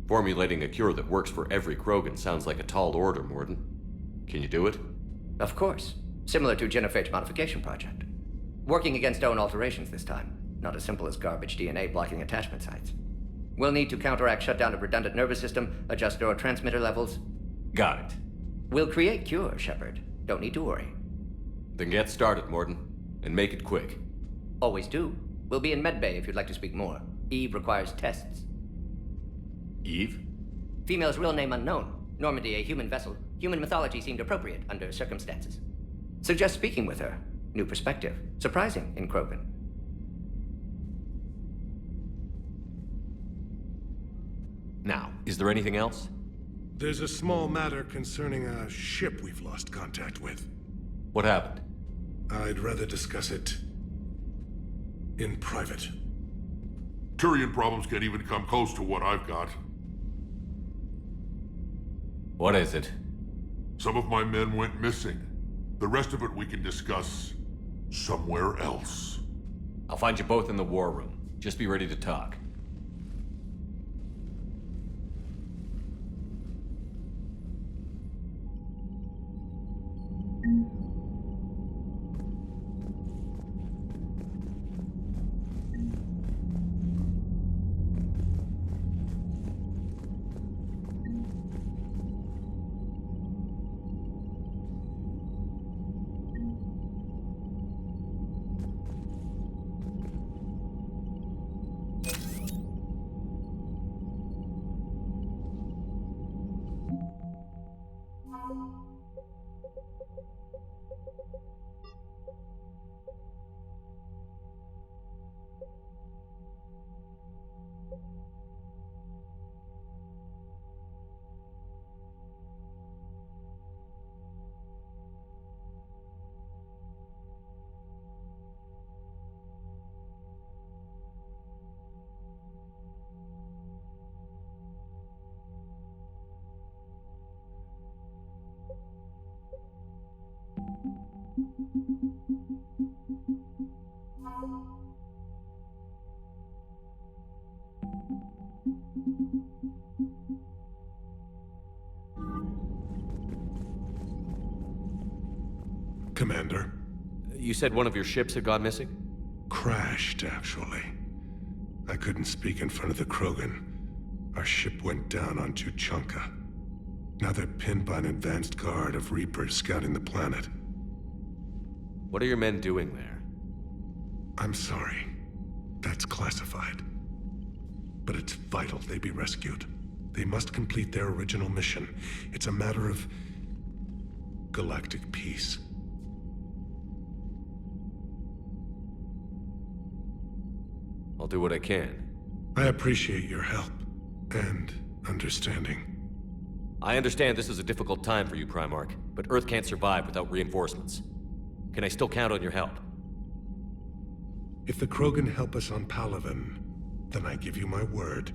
[SPEAKER 3] Formulating a cure that works for every Krogan sounds like a tall order, Mordin. Can you do it?
[SPEAKER 9] Of course. Similar to Genophage Modification Project. Working against own alterations this time. Not as simple as garbage DNA blocking attachment sites. We'll need to counteract shutdown of redundant nervous system, adjust neurotransmitter levels.
[SPEAKER 3] Got it.
[SPEAKER 9] We'll create cure, Shepard. Don't need to worry.
[SPEAKER 3] Then get started, Mordin. And make it quick.
[SPEAKER 9] Always do. We'll be in medbay if you'd like to speak more. Eve requires tests.
[SPEAKER 3] Eve?
[SPEAKER 9] Female's real name unknown. Normandy a human vessel. Human mythology seemed appropriate under circumstances. Suggest speaking with her. New perspective. Surprising in Krogan.
[SPEAKER 3] Now, is there anything else?
[SPEAKER 14] There's a small matter concerning a ship we've lost contact with.
[SPEAKER 3] What happened?
[SPEAKER 14] I'd rather discuss it in private.
[SPEAKER 8] Turian problems can't even come close to what I've got.
[SPEAKER 3] What is it?
[SPEAKER 8] Some of my men went missing. The rest of it we can discuss somewhere else.
[SPEAKER 3] I'll find you both in the war room. Just be ready to talk.
[SPEAKER 14] Commander.
[SPEAKER 3] You said one of your ships had gone missing?
[SPEAKER 14] Crashed, actually. I couldn't speak in front of the Krogan. Our ship went down on Tuchanka. Now they're pinned by an advanced guard of Reapers scouting the planet.
[SPEAKER 3] What are your men doing there?
[SPEAKER 14] I'm sorry. That's classified. But it's vital they be rescued. They must complete their original mission. It's a matter of galactic peace.
[SPEAKER 3] I'll do what I can.
[SPEAKER 14] I appreciate your help and understanding.
[SPEAKER 3] I understand this is a difficult time for you, Primarch, but Earth can't survive without reinforcements. Can I still count on your help?
[SPEAKER 14] If the Krogan help us on Palaven, then I give you my word.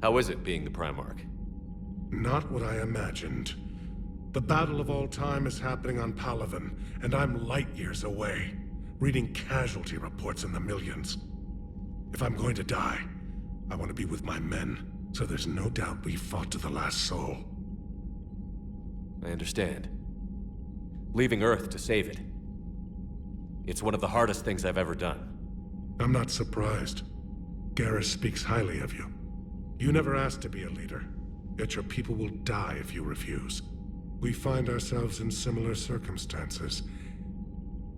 [SPEAKER 3] How is it being the Primarch?
[SPEAKER 14] Not what I imagined. The battle of all time is happening on Palaven, and I'm light years away, reading casualty reports in the millions. If I'm going to die, I want to be with my men, so there's no doubt we fought to the last soul.
[SPEAKER 3] I understand. Leaving Earth to save it. It's one of the hardest things I've ever done.
[SPEAKER 14] I'm not surprised. Garrus speaks highly of you. You never asked to be a leader, yet your people will die if you refuse. We find ourselves in similar circumstances.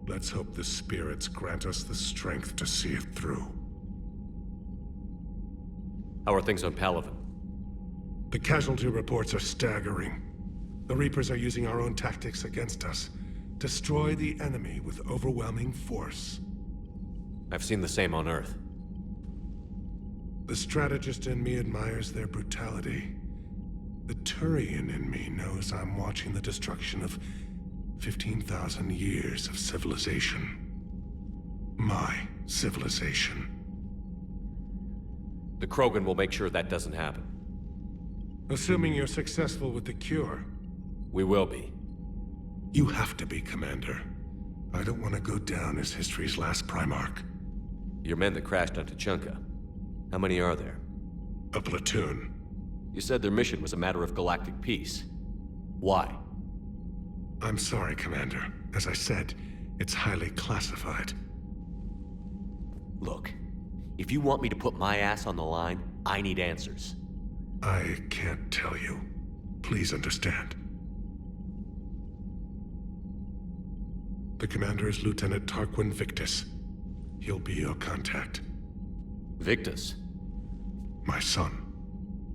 [SPEAKER 14] Let's hope the spirits grant us the strength to see it through.
[SPEAKER 3] How are things on Palaven?
[SPEAKER 14] The casualty reports are staggering. The Reapers are using our own tactics against us. Destroy the enemy with overwhelming force.
[SPEAKER 3] I've seen the same on Earth.
[SPEAKER 14] The strategist in me admires their brutality. The Turian in me knows I'm watching the destruction of 15,000 years of civilization. My civilization.
[SPEAKER 3] The Krogan will make sure that doesn't happen.
[SPEAKER 14] Assuming you're successful with the cure.
[SPEAKER 3] We will be.
[SPEAKER 14] You have to be, Commander. I don't want to go down as history's last Primarch.
[SPEAKER 3] Your men that crashed on Tuchanka. How many are there?
[SPEAKER 14] A platoon.
[SPEAKER 3] You said their mission was a matter of galactic peace. Why?
[SPEAKER 14] I'm sorry, Commander. As I said, it's highly classified.
[SPEAKER 3] Look, if you want me to put my ass on the line, I need answers.
[SPEAKER 14] I can't tell you. Please understand. The commander is Lieutenant Tarquin Victus. He'll be your contact.
[SPEAKER 3] Victus?
[SPEAKER 14] My son.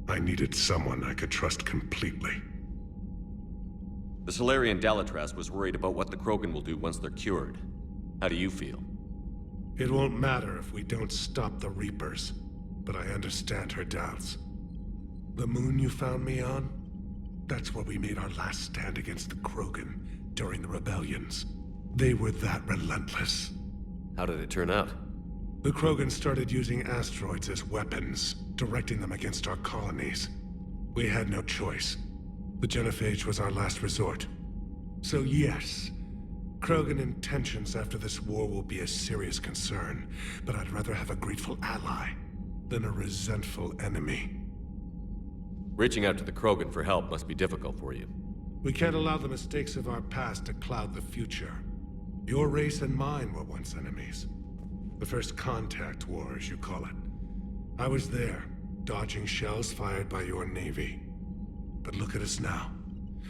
[SPEAKER 14] I needed someone I could trust completely.
[SPEAKER 3] The Solarian Dalatras was worried about what the Krogan will do once they're cured. How do you feel?
[SPEAKER 14] It won't matter if we don't stop the Reapers, but I understand her doubts. The moon you found me on? That's where we made our last stand against the Krogan during the rebellions. They were that relentless.
[SPEAKER 3] How did it turn out?
[SPEAKER 14] The Krogan started using asteroids as weapons, directing them against our colonies. We had no choice. The Genophage was our last resort. So yes, Krogan intentions after this war will be a serious concern, but I'd rather have a grateful ally than a resentful enemy.
[SPEAKER 3] Reaching out to the Krogan for help must be difficult for you.
[SPEAKER 14] We can't allow the mistakes of our past to cloud the future. Your race and mine were once enemies. The First Contact War, as you call it. I was there, dodging shells fired by your navy. But look at us now,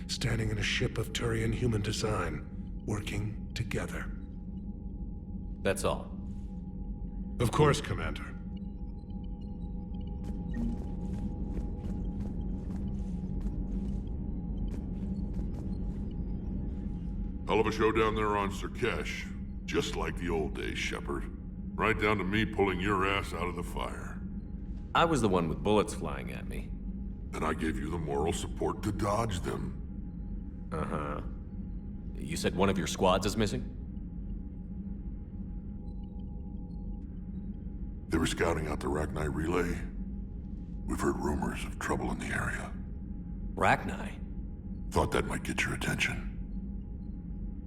[SPEAKER 14] standing in a ship of Turian human design, working together.
[SPEAKER 3] That's all.
[SPEAKER 14] Of course, Commander.
[SPEAKER 8] Hell of a show down there on Surkesh. Just like the old days, Shepard. Right down to me pulling your ass out of the fire.
[SPEAKER 3] I was the one with bullets flying at me.
[SPEAKER 8] And I gave you the moral support to dodge them.
[SPEAKER 3] Uh-huh. You said one of your squads is missing?
[SPEAKER 8] They were scouting out the Rachni relay. We've heard rumors of trouble in the area.
[SPEAKER 3] Rachni?
[SPEAKER 8] Thought that might get your attention.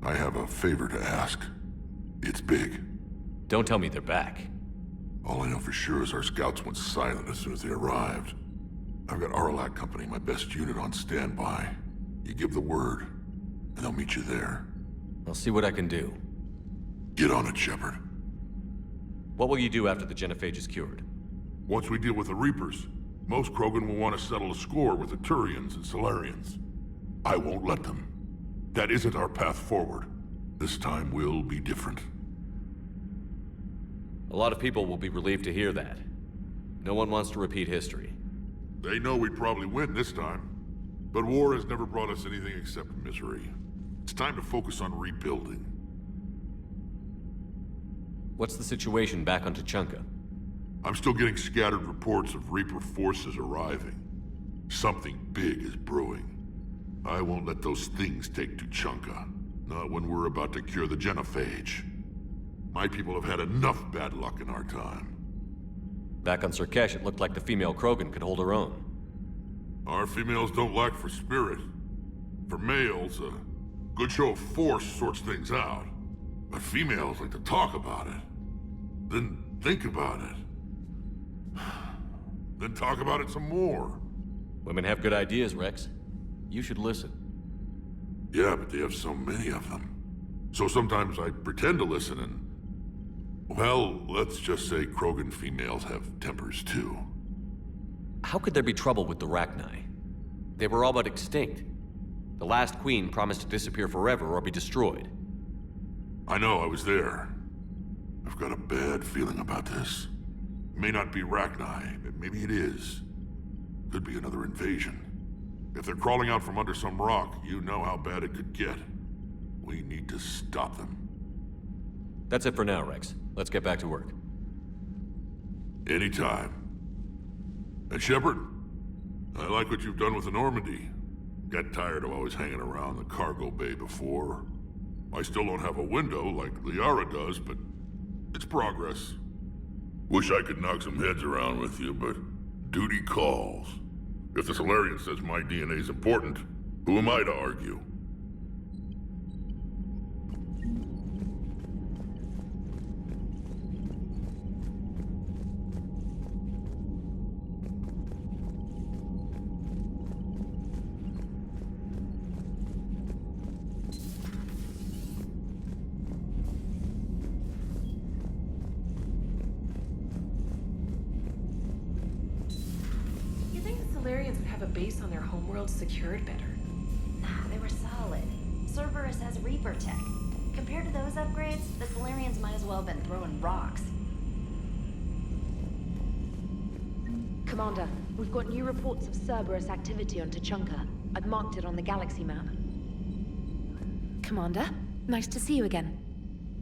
[SPEAKER 8] I have a favor to ask. It's big.
[SPEAKER 3] Don't tell me they're back.
[SPEAKER 8] All I know for sure is our scouts went silent as soon as they arrived. I've got Aralak Company, my best unit, on standby. You give the word, and they'll meet you there.
[SPEAKER 3] I'll see what I can do.
[SPEAKER 8] Get on it, Shepard.
[SPEAKER 3] What will you do after the Genophage is cured?
[SPEAKER 8] Once we deal with the Reapers, most Krogan will want to settle a score with the Turians and Solarians. I won't let them. That isn't our path forward. This time will be different.
[SPEAKER 3] A lot of people will be relieved to hear that. No one wants to repeat history.
[SPEAKER 8] They know we'd probably win this time. But war has never brought us anything except misery. It's time to focus on rebuilding.
[SPEAKER 3] What's the situation back on Tuchanka?
[SPEAKER 8] I'm still getting scattered reports of Reaper forces arriving. Something big is brewing. I won't let those things take Tuchanka. Not when we're about to cure the Genophage. My people have had enough bad luck in our time.
[SPEAKER 3] Back on Surkesh, it looked like the female Krogan could hold her own.
[SPEAKER 8] Our females don't lack for spirit. For males, a good show of force sorts things out. But females like to talk about it. Then think about it. Then talk about it some more.
[SPEAKER 3] Women have good ideas, Rex. You should listen.
[SPEAKER 8] Yeah, but they have so many of them. So sometimes I pretend to listen and... Well, let's just say Krogan females have tempers too.
[SPEAKER 3] How could there be trouble with the Rachni? They were all but extinct. The last queen promised to disappear forever or be destroyed.
[SPEAKER 8] I know, I was there. I've got a bad feeling about this. It may not be Rachni, but maybe it is. Could be another invasion. If they're crawling out from under some rock, you know how bad it could get. We need to stop them.
[SPEAKER 3] That's it for now, Rex. Let's get back to work.
[SPEAKER 8] Anytime. And Shepard, I like what you've done with the Normandy. Got tired of always hanging around the cargo bay before. I still don't have a window like Liara does, but it's progress. Wish I could knock some heads around with you, but duty calls. If the Solarian says my DNA's important, who am I to argue?
[SPEAKER 13] Base on their homeworld secured better.
[SPEAKER 15] Nah, they were solid. Cerberus has Reaper tech. Compared to those upgrades, the Solarians might as well have been throwing rocks.
[SPEAKER 13] Commander, we've got new reports of Cerberus activity on Tuchanka. I've marked it on the galaxy map. Commander, nice to see you again.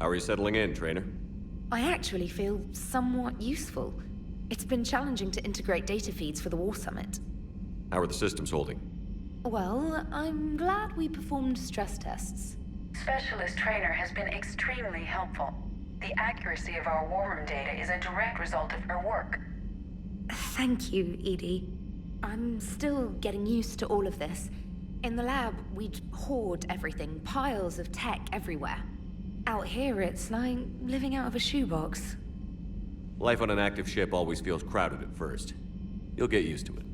[SPEAKER 3] How are you settling in, Trainer?
[SPEAKER 13] I actually feel somewhat useful. It's been challenging to integrate data feeds for the War Summit.
[SPEAKER 3] How are the systems holding?
[SPEAKER 13] Well, I'm glad we performed stress tests.
[SPEAKER 10] Specialist Trainer has been extremely helpful. The accuracy of our war room data is a direct result of her work.
[SPEAKER 13] Thank you, Edie. I'm still getting used to all of this. In the lab, we'd hoard everything, piles of tech everywhere. Out here, it's like living out of a shoebox.
[SPEAKER 3] Life on an active ship always feels crowded at first. You'll get used to it.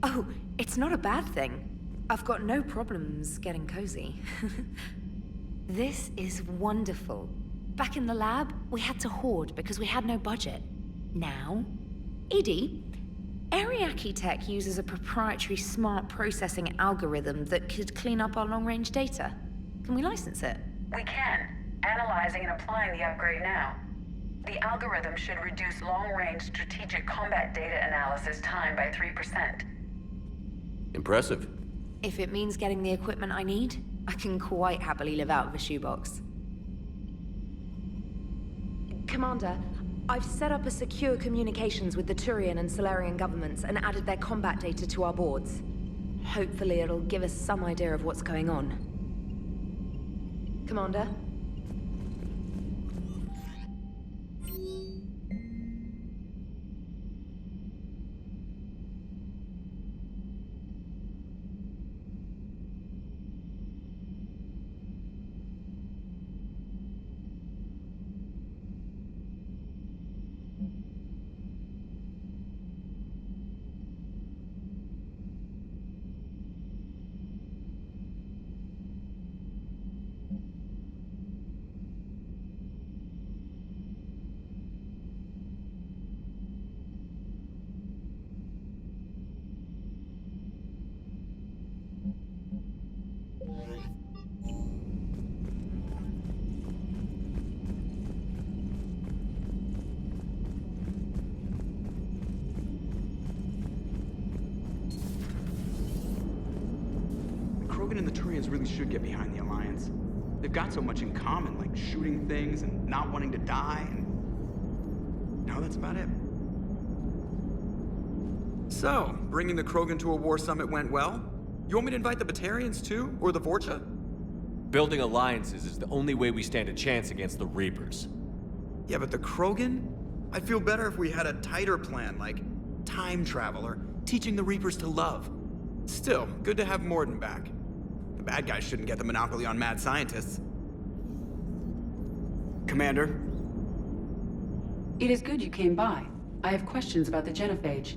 [SPEAKER 13] Oh, it's not a bad thing. I've got no problems getting cozy. This is wonderful. Back in the lab, we had to hoard because we had no budget. Now, Edie, Ariake Tech uses a proprietary smart processing algorithm that could clean up our long-range data. Can we license it?
[SPEAKER 10] We can. Analyzing and applying the upgrade now. The algorithm should reduce long-range strategic combat data analysis time by 3%.
[SPEAKER 3] Impressive.
[SPEAKER 13] If it means getting the equipment I need, I can quite happily live out of a shoebox. Commander, I've set up a secure communications with the Turian and Solarian governments and added their combat data to our boards. Hopefully it'll give us some idea of what's going on. Commander?
[SPEAKER 16] Krogan and the Turians really should get behind the Alliance. They've got so much in common, like shooting things and not wanting to die, and... no, that's about it. So, bringing the Krogan to a war summit went well? You want me to invite the Batarians too? Or the Vorcha?
[SPEAKER 3] Building alliances is the only way we stand a chance against the Reapers.
[SPEAKER 16] Yeah, but the Krogan? I'd feel better if we had a tighter plan, like time travel or teaching the Reapers to love. Still, good to have Mordin back. The bad guys shouldn't get the monopoly on mad scientists. Commander?
[SPEAKER 17] It is good you came by. I have questions about the genophage.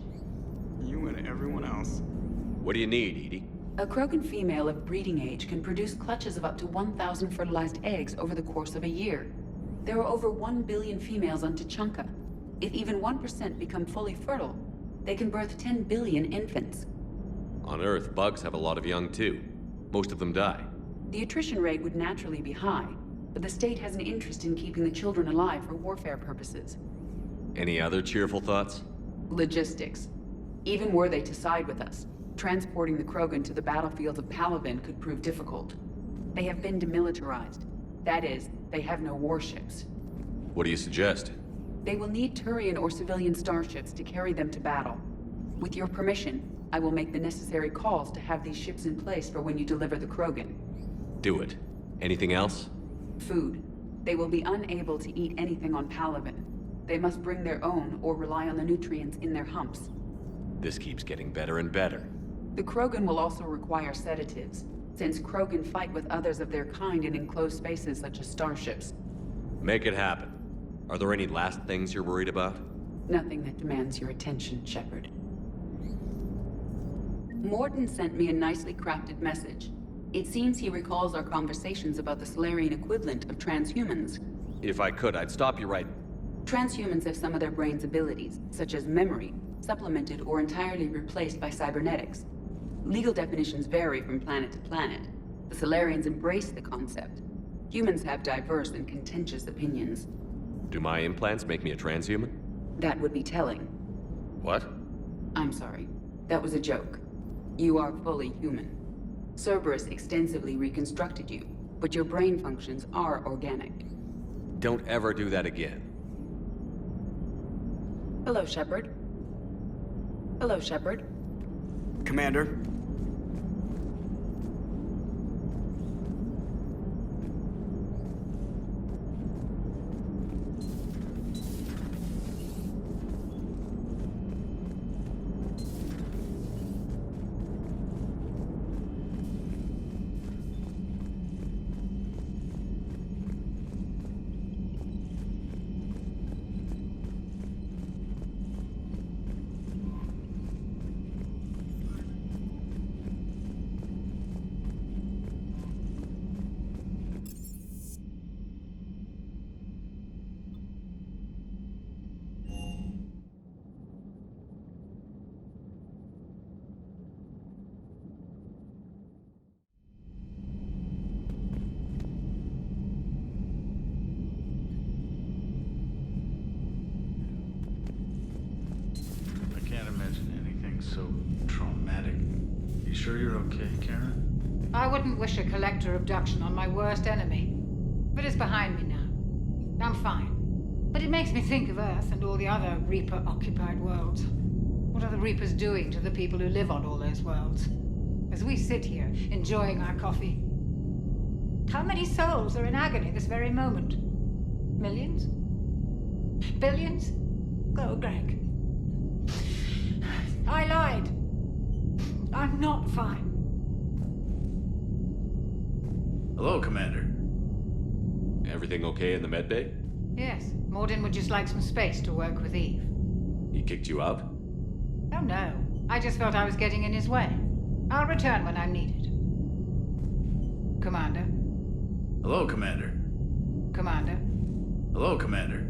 [SPEAKER 16] You and everyone else.
[SPEAKER 3] What do you need, Edie?
[SPEAKER 17] A Krogan female of breeding age can produce clutches of up to 1,000 fertilized eggs over the course of a year. There are over 1 billion females on Tuchanka. If even 1% become fully fertile, they can birth 10 billion infants.
[SPEAKER 3] On Earth, bugs have a lot of young too. Most of them die.
[SPEAKER 17] The attrition rate would naturally be high, but the state has an interest in keeping the children alive for warfare purposes.
[SPEAKER 3] Any other cheerful thoughts?
[SPEAKER 17] Logistics. Even were they to side with us, transporting the Krogan to the battlefields of Palaven could prove difficult. They have been demilitarized. That is, they have no warships.
[SPEAKER 3] What do you suggest?
[SPEAKER 17] They will need Turian or civilian starships to carry them to battle. With your permission, I will make the necessary calls to have these ships in place for when you deliver the Krogan.
[SPEAKER 3] Do it. Anything else?
[SPEAKER 17] Food. They will be unable to eat anything on Palaven. They must bring their own or rely on the nutrients in their humps.
[SPEAKER 3] This keeps getting better and better.
[SPEAKER 17] The Krogan will also require sedatives, since Krogan fight with others of their kind in enclosed spaces such as starships.
[SPEAKER 3] Make it happen. Are there any last things you're worried about?
[SPEAKER 17] Nothing that demands your attention, Shepard. Morton sent me a nicely crafted message. It seems he recalls our conversations about the Solarian equivalent of transhumans.
[SPEAKER 3] If I could, I'd stop you right...
[SPEAKER 17] Transhumans have some of their brain's abilities, such as memory, supplemented or entirely replaced by cybernetics. Legal definitions vary from planet to planet. The Solarians embrace the concept. Humans have diverse and contentious opinions.
[SPEAKER 3] Do my implants make me a transhuman?
[SPEAKER 17] That would be telling.
[SPEAKER 3] What?
[SPEAKER 17] I'm sorry. That was a joke. You are fully human. Cerberus extensively reconstructed you, but your brain functions are organic.
[SPEAKER 3] Don't ever do that again.
[SPEAKER 17] Hello, Shepard. Hello, Shepard.
[SPEAKER 16] Commander.
[SPEAKER 1] So traumatic. You sure you're okay, Karen?
[SPEAKER 5] I wouldn't wish a collector abduction on my worst enemy. But it's behind me now. I'm fine. But it makes me think of Earth and all the other Reaper-occupied worlds. What are the Reapers doing to the people who live on all those worlds? As we sit here, enjoying our coffee. How many souls are in agony this very moment? Millions? Billions? Go, Greg. I lied. I'm not fine.
[SPEAKER 1] Hello, Commander.
[SPEAKER 3] Everything okay in the medbay?
[SPEAKER 5] Yes, Mordin would just like some space to work with Eve.
[SPEAKER 3] He kicked you out?
[SPEAKER 5] Oh no, I just felt I was getting in his way. I'll return when I'm needed. Commander.
[SPEAKER 1] Hello, Commander.
[SPEAKER 5] Commander.
[SPEAKER 1] Hello, Commander.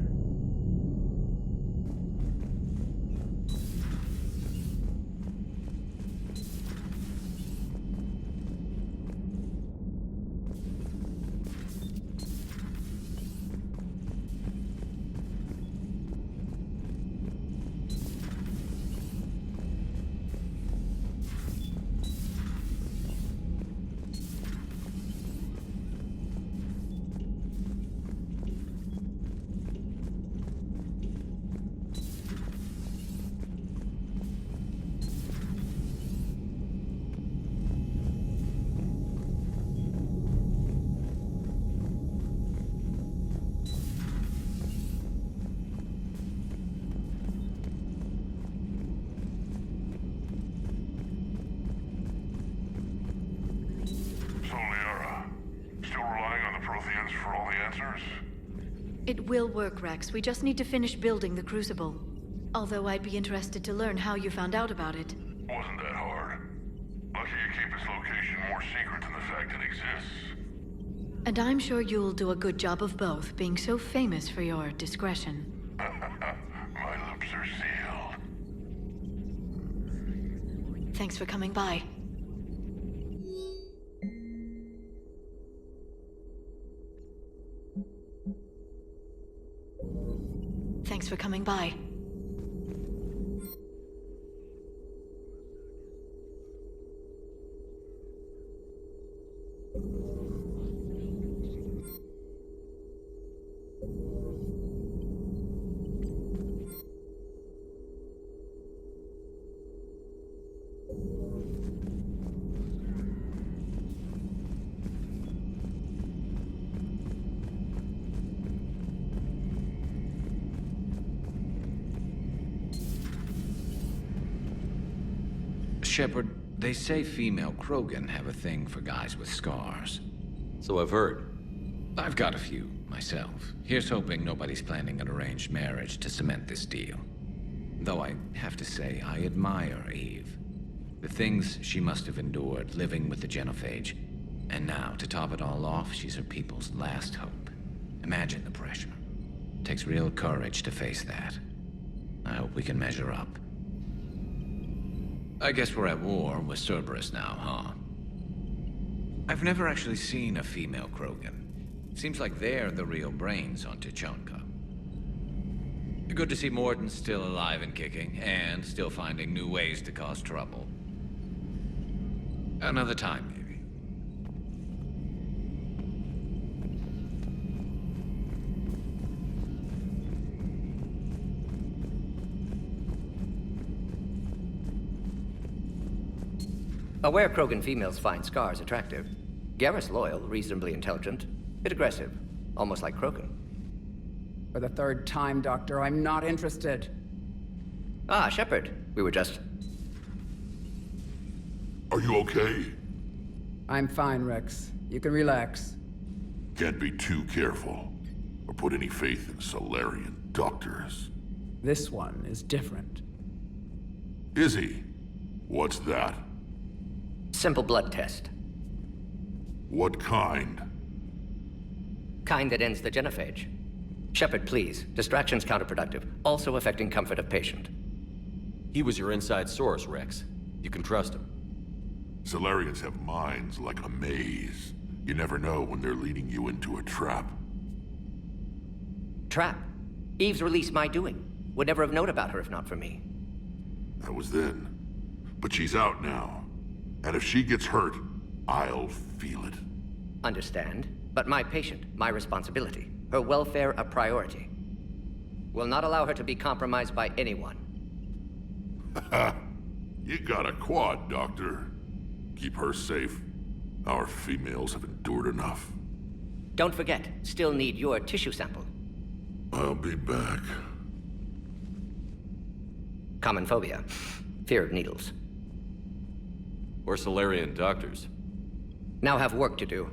[SPEAKER 18] It will work, Rex. We just need to finish building the Crucible. Although I'd be interested to learn how you found out about it.
[SPEAKER 8] Wasn't that hard. Lucky you keep its location more secret than the fact it exists.
[SPEAKER 18] And I'm sure you'll do a good job of both, being so famous for your discretion.
[SPEAKER 8] My lips are sealed.
[SPEAKER 18] Thanks for coming by. Thanks for coming by.
[SPEAKER 11] Shepard, they say female Krogan have a thing for guys with scars.
[SPEAKER 3] So I've heard.
[SPEAKER 11] I've got a few, myself. Here's hoping nobody's planning an arranged marriage to cement this deal. Though I have to say, I admire Eve. The things she must have endured living with the Genophage. And now, to top it all off, she's her people's last hope. Imagine the pressure. Takes real courage to face that. I hope we can measure up. I guess we're at war with Cerberus now, huh? I've never actually seen a female Krogan. Seems like they're the real brains on Tuchanka. Good to see Mordin still alive and kicking, and still finding new ways to cause trouble. Another time, maybe.
[SPEAKER 9] Aware Krogan females find scars attractive. Garrus loyal, reasonably intelligent, bit aggressive, almost like Krogan.
[SPEAKER 19] For the third time, Doctor, I'm not interested.
[SPEAKER 9] Ah, Shepard. We were just...
[SPEAKER 8] Are you okay?
[SPEAKER 19] I'm fine, Rex. You can relax.
[SPEAKER 8] Can't be too careful, or put any faith in Solarian doctors.
[SPEAKER 19] This one is different.
[SPEAKER 8] Is he? What's that?
[SPEAKER 9] Simple blood test.
[SPEAKER 8] What kind?
[SPEAKER 9] Kind that ends the genophage. Shepard, please. Distraction's counterproductive, also affecting comfort of patient.
[SPEAKER 3] He was your inside source, Rex. You can trust him.
[SPEAKER 8] Solarians have minds like a maze. You never know when they're leading you into a trap.
[SPEAKER 9] Trap? Eve's release my doing. Would never have known about her if not for me.
[SPEAKER 8] That was then. But she's out now. And if she gets hurt, I'll feel it.
[SPEAKER 9] Understand. But my patient, my responsibility. Her welfare a priority. Will not allow her to be compromised by anyone.
[SPEAKER 8] You got a quad, Doctor. Keep her safe. Our females have endured enough.
[SPEAKER 9] Don't forget, still need your tissue sample.
[SPEAKER 8] I'll be back.
[SPEAKER 9] Common phobia. Fear of needles.
[SPEAKER 3] Or Solarian doctors.
[SPEAKER 9] Now have work to do.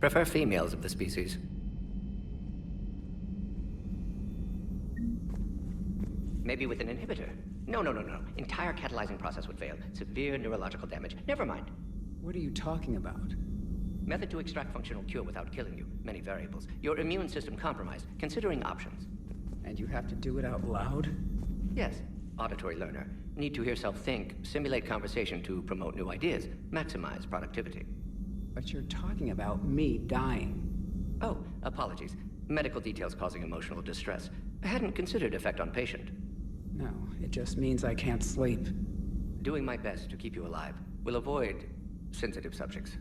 [SPEAKER 9] Prefer females of the species. Maybe with an inhibitor. No. Entire catalyzing process would fail. Severe neurological damage. Never mind.
[SPEAKER 19] What are you talking about?
[SPEAKER 9] Method to extract functional cure without killing you. Many variables. Your immune system compromised. Considering options.
[SPEAKER 19] And you have to do it out loud?
[SPEAKER 9] Yes. Auditory learner. Need to hear self think, simulate conversation to promote new ideas, maximize productivity.
[SPEAKER 19] But you're talking about me dying.
[SPEAKER 9] Oh, apologies. Medical details causing emotional distress. I hadn't considered effect on patient.
[SPEAKER 19] No, it just means I can't sleep.
[SPEAKER 9] Doing my best to keep you alive. Will avoid sensitive subjects.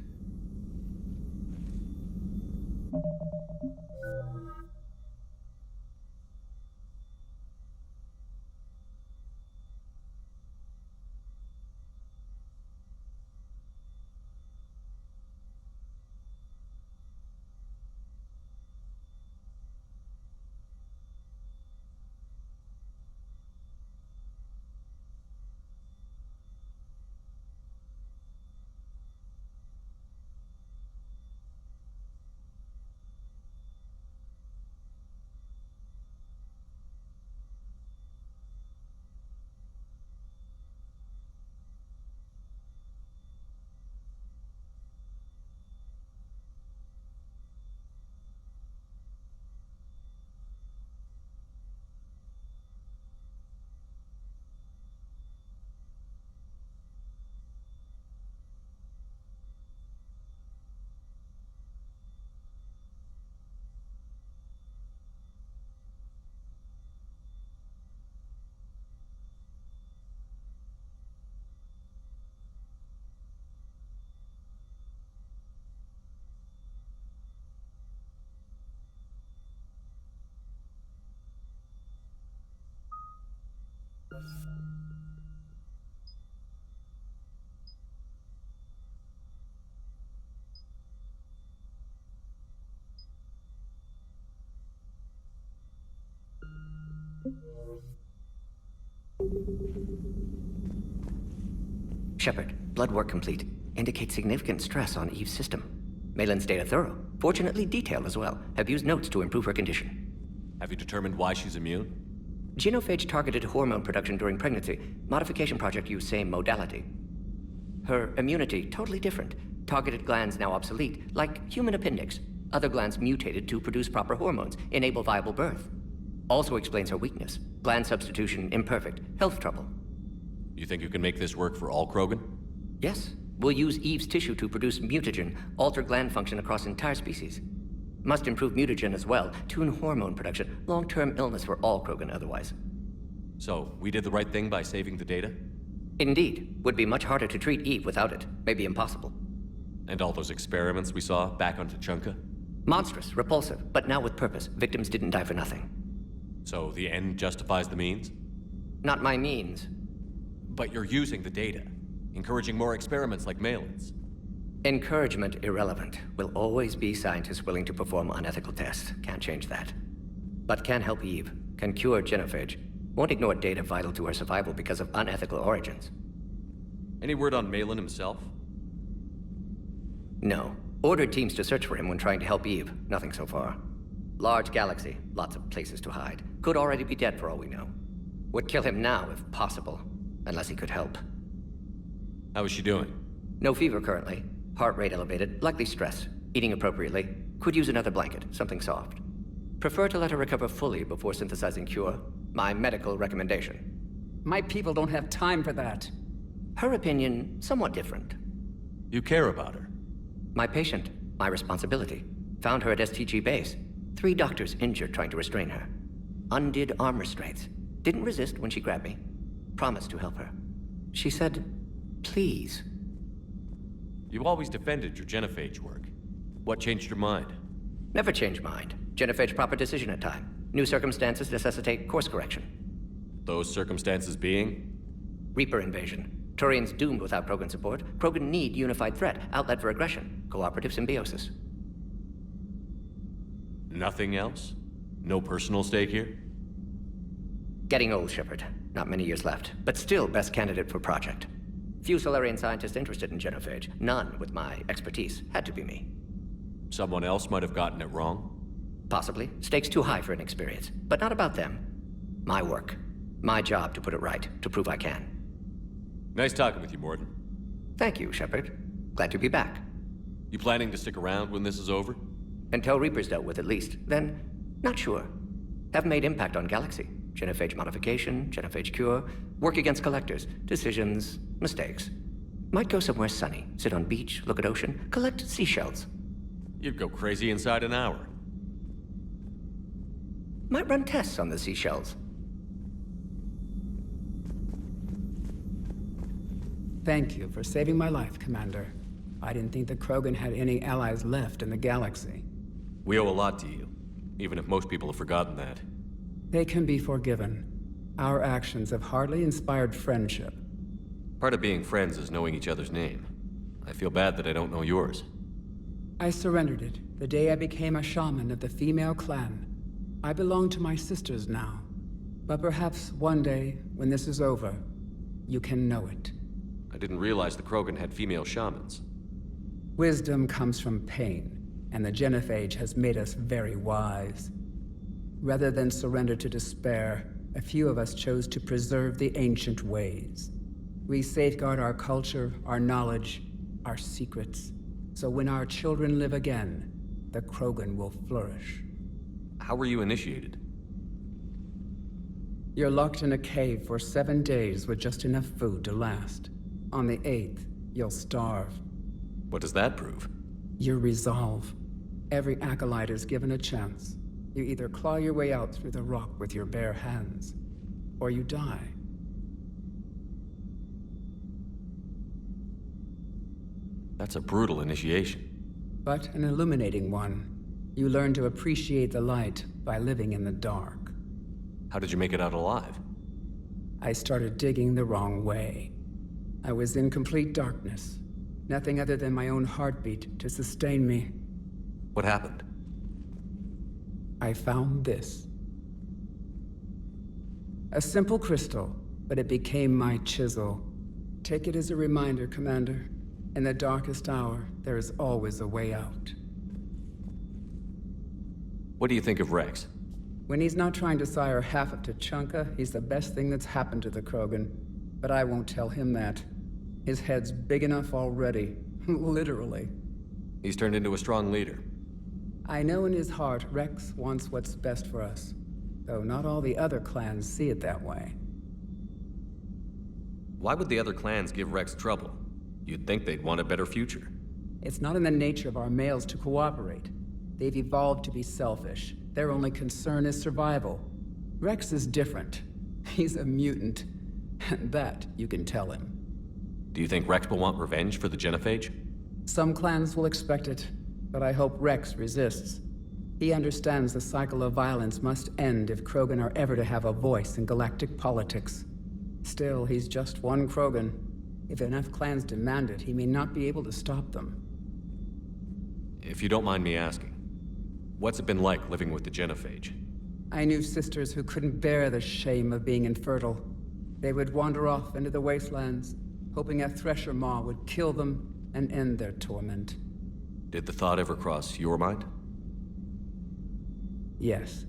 [SPEAKER 9] Shepard, blood work complete. Indicates significant stress on Eve's system. Malin's data thorough. Fortunately detailed as well. Have used notes to improve her condition.
[SPEAKER 3] Have you determined why she's immune?
[SPEAKER 9] Genophage targeted hormone production during pregnancy. Modification project used same modality. Her immunity, totally different. Targeted glands now obsolete, like human appendix. Other glands mutated to produce proper hormones, enable viable birth. Also explains her weakness. Gland substitution imperfect. Health trouble.
[SPEAKER 3] You think you can make this work for all Krogan?
[SPEAKER 9] Yes. We'll use Eve's tissue to produce mutagen, alter gland function across entire species. Must improve mutagen as well, tune hormone production, long-term illness for all Krogan otherwise.
[SPEAKER 3] So, we did the right thing by saving the data?
[SPEAKER 9] Indeed. Would be much harder to treat Eve without it. Maybe impossible.
[SPEAKER 3] And all those experiments we saw back on Tuchanka?
[SPEAKER 9] Monstrous, repulsive, but now with purpose. Victims didn't die for nothing.
[SPEAKER 3] So the end justifies the means?
[SPEAKER 9] Not my means.
[SPEAKER 3] But you're using the data, encouraging more experiments like Malin's.
[SPEAKER 9] Encouragement irrelevant. Will always be scientists willing to perform unethical tests. Can't change that. But can help Eve. Can cure genophage. Won't ignore data vital to her survival because of unethical origins.
[SPEAKER 3] Any word on Malin himself?
[SPEAKER 9] No. Ordered teams to search for him when trying to help Eve. Nothing so far. Large galaxy. Lots of places to hide. Could already be dead for all we know. Would kill him now if possible. Unless he could help.
[SPEAKER 3] How is she doing?
[SPEAKER 9] No fever currently. Heart rate elevated. Likely stress. Eating appropriately. Could use another blanket. Something soft. Prefer to let her recover fully before synthesizing cure. My medical recommendation.
[SPEAKER 19] My people don't have time for that.
[SPEAKER 9] Her opinion, somewhat different.
[SPEAKER 3] You care about her?
[SPEAKER 9] My patient. My responsibility. Found her at STG base. 3 doctors injured trying to restrain her. Undid arm restraints. Didn't resist when she grabbed me. Promised to help her. She said, please.
[SPEAKER 3] You always defended your genophage work. What changed your mind?
[SPEAKER 9] Never change mind. Genophage proper decision at time. New circumstances necessitate course correction.
[SPEAKER 3] Those circumstances being?
[SPEAKER 9] Reaper invasion. Turians doomed without Krogan support. Krogan need unified threat, outlet for aggression. Cooperative symbiosis.
[SPEAKER 3] Nothing else? No personal stake here?
[SPEAKER 9] Getting old, Shepard. Not many years left, but still best candidate for project. Few Solarian scientists interested in genophage. None with my expertise. Had to be me.
[SPEAKER 3] Someone else might have gotten it wrong?
[SPEAKER 9] Possibly. Stakes too high for inexperience. But not about them. My work. My job to put it right. To prove I can.
[SPEAKER 3] Nice talking with you, Mordin.
[SPEAKER 9] Thank you, Shepard. Glad to be back.
[SPEAKER 3] You planning to stick around when this is over?
[SPEAKER 9] Until Reaper's dealt with, at least. Then, not sure. Haven't made impact on Galaxy. Genophage modification, genophage cure, work against collectors, decisions, mistakes. Might go somewhere sunny, sit on beach, look at ocean, collect seashells.
[SPEAKER 3] You'd go crazy inside an hour.
[SPEAKER 9] Might run tests on the seashells.
[SPEAKER 19] Thank you for saving my life, Commander. I didn't think the Krogan had any allies left in the galaxy.
[SPEAKER 3] We owe a lot to you, even if most people have forgotten that.
[SPEAKER 19] They can be forgiven. Our actions have hardly inspired friendship.
[SPEAKER 3] Part of being friends is knowing each other's name. I feel bad that I don't know yours.
[SPEAKER 19] I surrendered it the day I became a shaman of the female clan. I belong to my sisters now. But perhaps one day, when this is over, you can know it.
[SPEAKER 3] I didn't realize the Krogan had female shamans.
[SPEAKER 19] Wisdom comes from pain, and the genophage has made us very wise. Rather than surrender to despair, a few of us chose to preserve the ancient ways. We safeguard our culture, our knowledge, our secrets. So when our children live again, the Krogan will flourish.
[SPEAKER 3] How were you initiated?
[SPEAKER 19] You're locked in a cave for 7 days with just enough food to last. On the 8th, you'll starve.
[SPEAKER 3] What does that prove?
[SPEAKER 19] Your resolve. Every acolyte is given a chance. You either claw your way out through the rock with your bare hands, or you die.
[SPEAKER 3] That's a brutal initiation.
[SPEAKER 19] But an illuminating one. You learn to appreciate the light by living in the dark.
[SPEAKER 3] How did you make it out alive?
[SPEAKER 19] I started digging the wrong way. I was in complete darkness. Nothing other than my own heartbeat to sustain me.
[SPEAKER 3] What happened?
[SPEAKER 19] I found this. A simple crystal, but it became my chisel. Take it as a reminder, Commander. In the darkest hour, there is always a way out.
[SPEAKER 3] What do you think of Rex?
[SPEAKER 19] When he's not trying to sire half of Tuchanka, he's the best thing that's happened to the Krogan. But I won't tell him that. His head's big enough already. Literally.
[SPEAKER 3] He's turned into a strong leader.
[SPEAKER 19] I know in his heart Rex wants what's best for us. Though not all the other clans see it that way.
[SPEAKER 3] Why would the other clans give Rex trouble? You'd think they'd want a better future.
[SPEAKER 19] It's not in the nature of our males to cooperate. They've evolved to be selfish. Their only concern is survival. Rex is different. He's a mutant. And that you can tell him.
[SPEAKER 3] Do you think Rex will want revenge for the Genophage?
[SPEAKER 19] Some clans will expect it, but I hope Rex resists. He understands the cycle of violence must end if Krogan are ever to have a voice in galactic politics. Still, he's just one Krogan. If enough clans demand it, he may not be able to stop them.
[SPEAKER 3] If you don't mind me asking, what's it been like living with the Genophage?
[SPEAKER 19] I knew sisters who couldn't bear the shame of being infertile. They would wander off into the wastelands, hoping a Thresher Maw would kill them and end their torment.
[SPEAKER 3] Did the thought ever cross your mind?
[SPEAKER 19] Yes.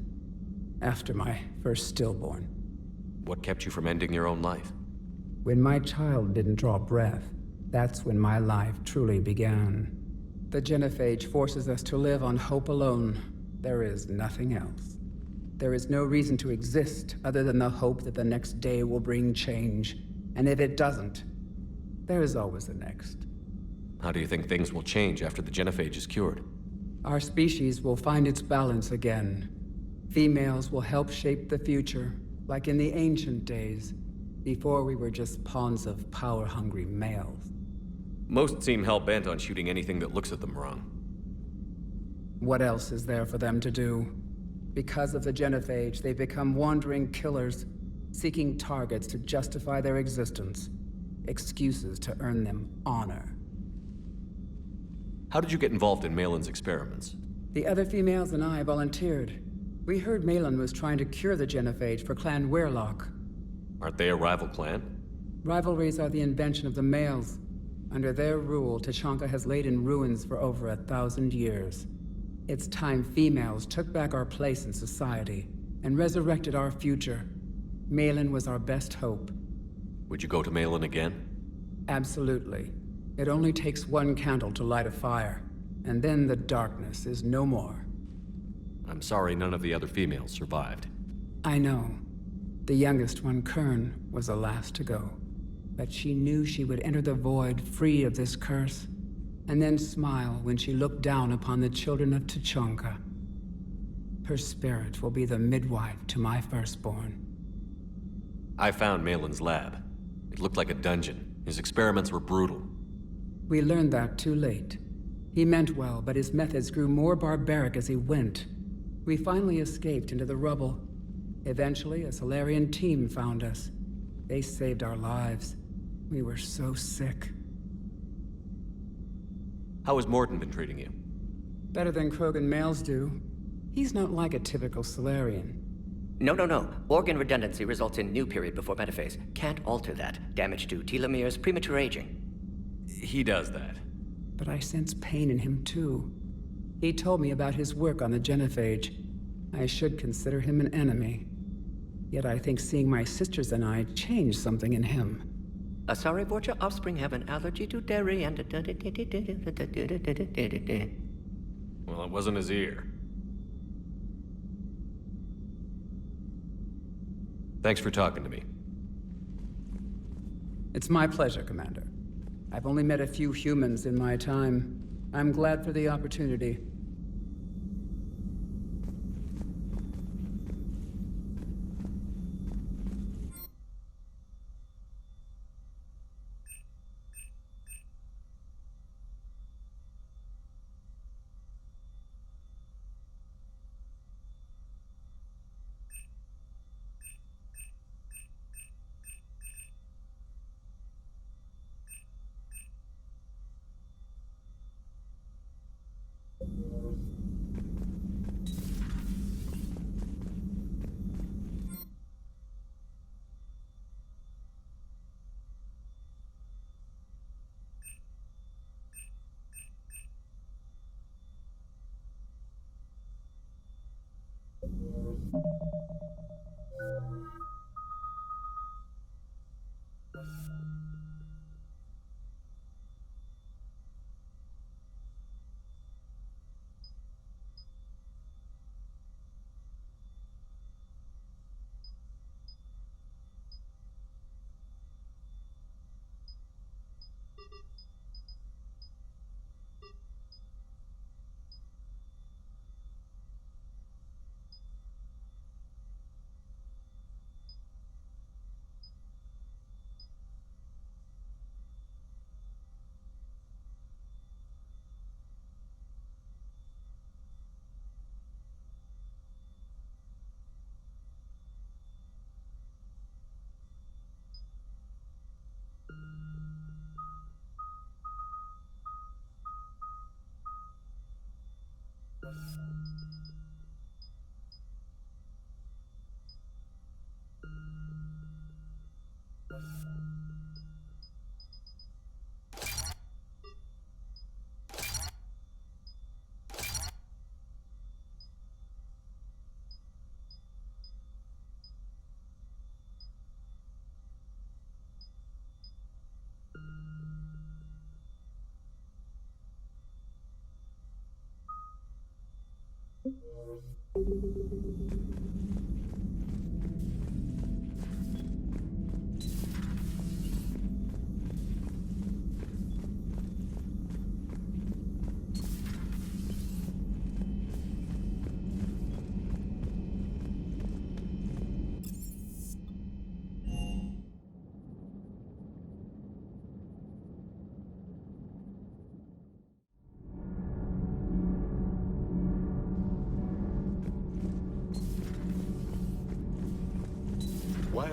[SPEAKER 19] After my first stillborn.
[SPEAKER 3] What kept you from ending your own life?
[SPEAKER 19] When my child didn't draw breath, that's when my life truly began. The Genophage forces us to live on hope alone. There is nothing else. There is no reason to exist other than the hope that the next day will bring change. And if it doesn't, there is always the next.
[SPEAKER 3] How do you think things will change after the Genophage is cured?
[SPEAKER 19] Our species will find its balance again. Females will help shape the future, like in the ancient days, before we were just pawns of power-hungry males.
[SPEAKER 3] Most seem hell-bent on shooting anything that looks at them wrong.
[SPEAKER 19] What else is there for them to do? Because of the Genophage, they've become wandering killers, seeking targets to justify their existence. Excuses to earn them honor.
[SPEAKER 3] How did you get involved in Malin's experiments?
[SPEAKER 19] The other females and I volunteered. We heard Malin was trying to cure the Genophage for Clan Weirlock.
[SPEAKER 3] Aren't they a rival clan?
[SPEAKER 19] Rivalries are the invention of the males. Under their rule, Tuchanka has laid in ruins for over 1,000 years. It's time females took back our place in society and resurrected our future. Malin was our best hope.
[SPEAKER 3] Would you go to Malin again?
[SPEAKER 19] Absolutely. It only takes one candle to light a fire, and then the darkness is no more.
[SPEAKER 3] I'm sorry none of the other females survived.
[SPEAKER 19] I know. The youngest one, Kern, was the last to go. But she knew she would enter the void free of this curse, and then smile when she looked down upon the children of Tuchanka. Her spirit will be the midwife to my firstborn.
[SPEAKER 3] I found Malin's lab. It looked like a dungeon. His experiments were brutal.
[SPEAKER 19] We learned that too late. He meant well, but his methods grew more barbaric as he went. We finally escaped into the rubble. Eventually, a Solarian team found us. They saved our lives. We were so sick.
[SPEAKER 3] How has Mordin been treating you?
[SPEAKER 19] Better than Krogan males do. He's not like a typical Solarian.
[SPEAKER 9] No. Organ redundancy results in new period before metaphase. Can't alter that. Damage to telomeres, premature aging.
[SPEAKER 3] He does that.
[SPEAKER 19] But I sense pain in him too. He told me about his work on the Genophage. I should consider him an enemy. Yet I think seeing my sisters and I changed something in him.
[SPEAKER 9] Asari Vorcha offspring have an allergy to dairy and...
[SPEAKER 3] Well, it wasn't his ear. Thanks for talking to me.
[SPEAKER 19] It's my pleasure, Commander. I've only met a few humans in my time. I'm glad for the opportunity.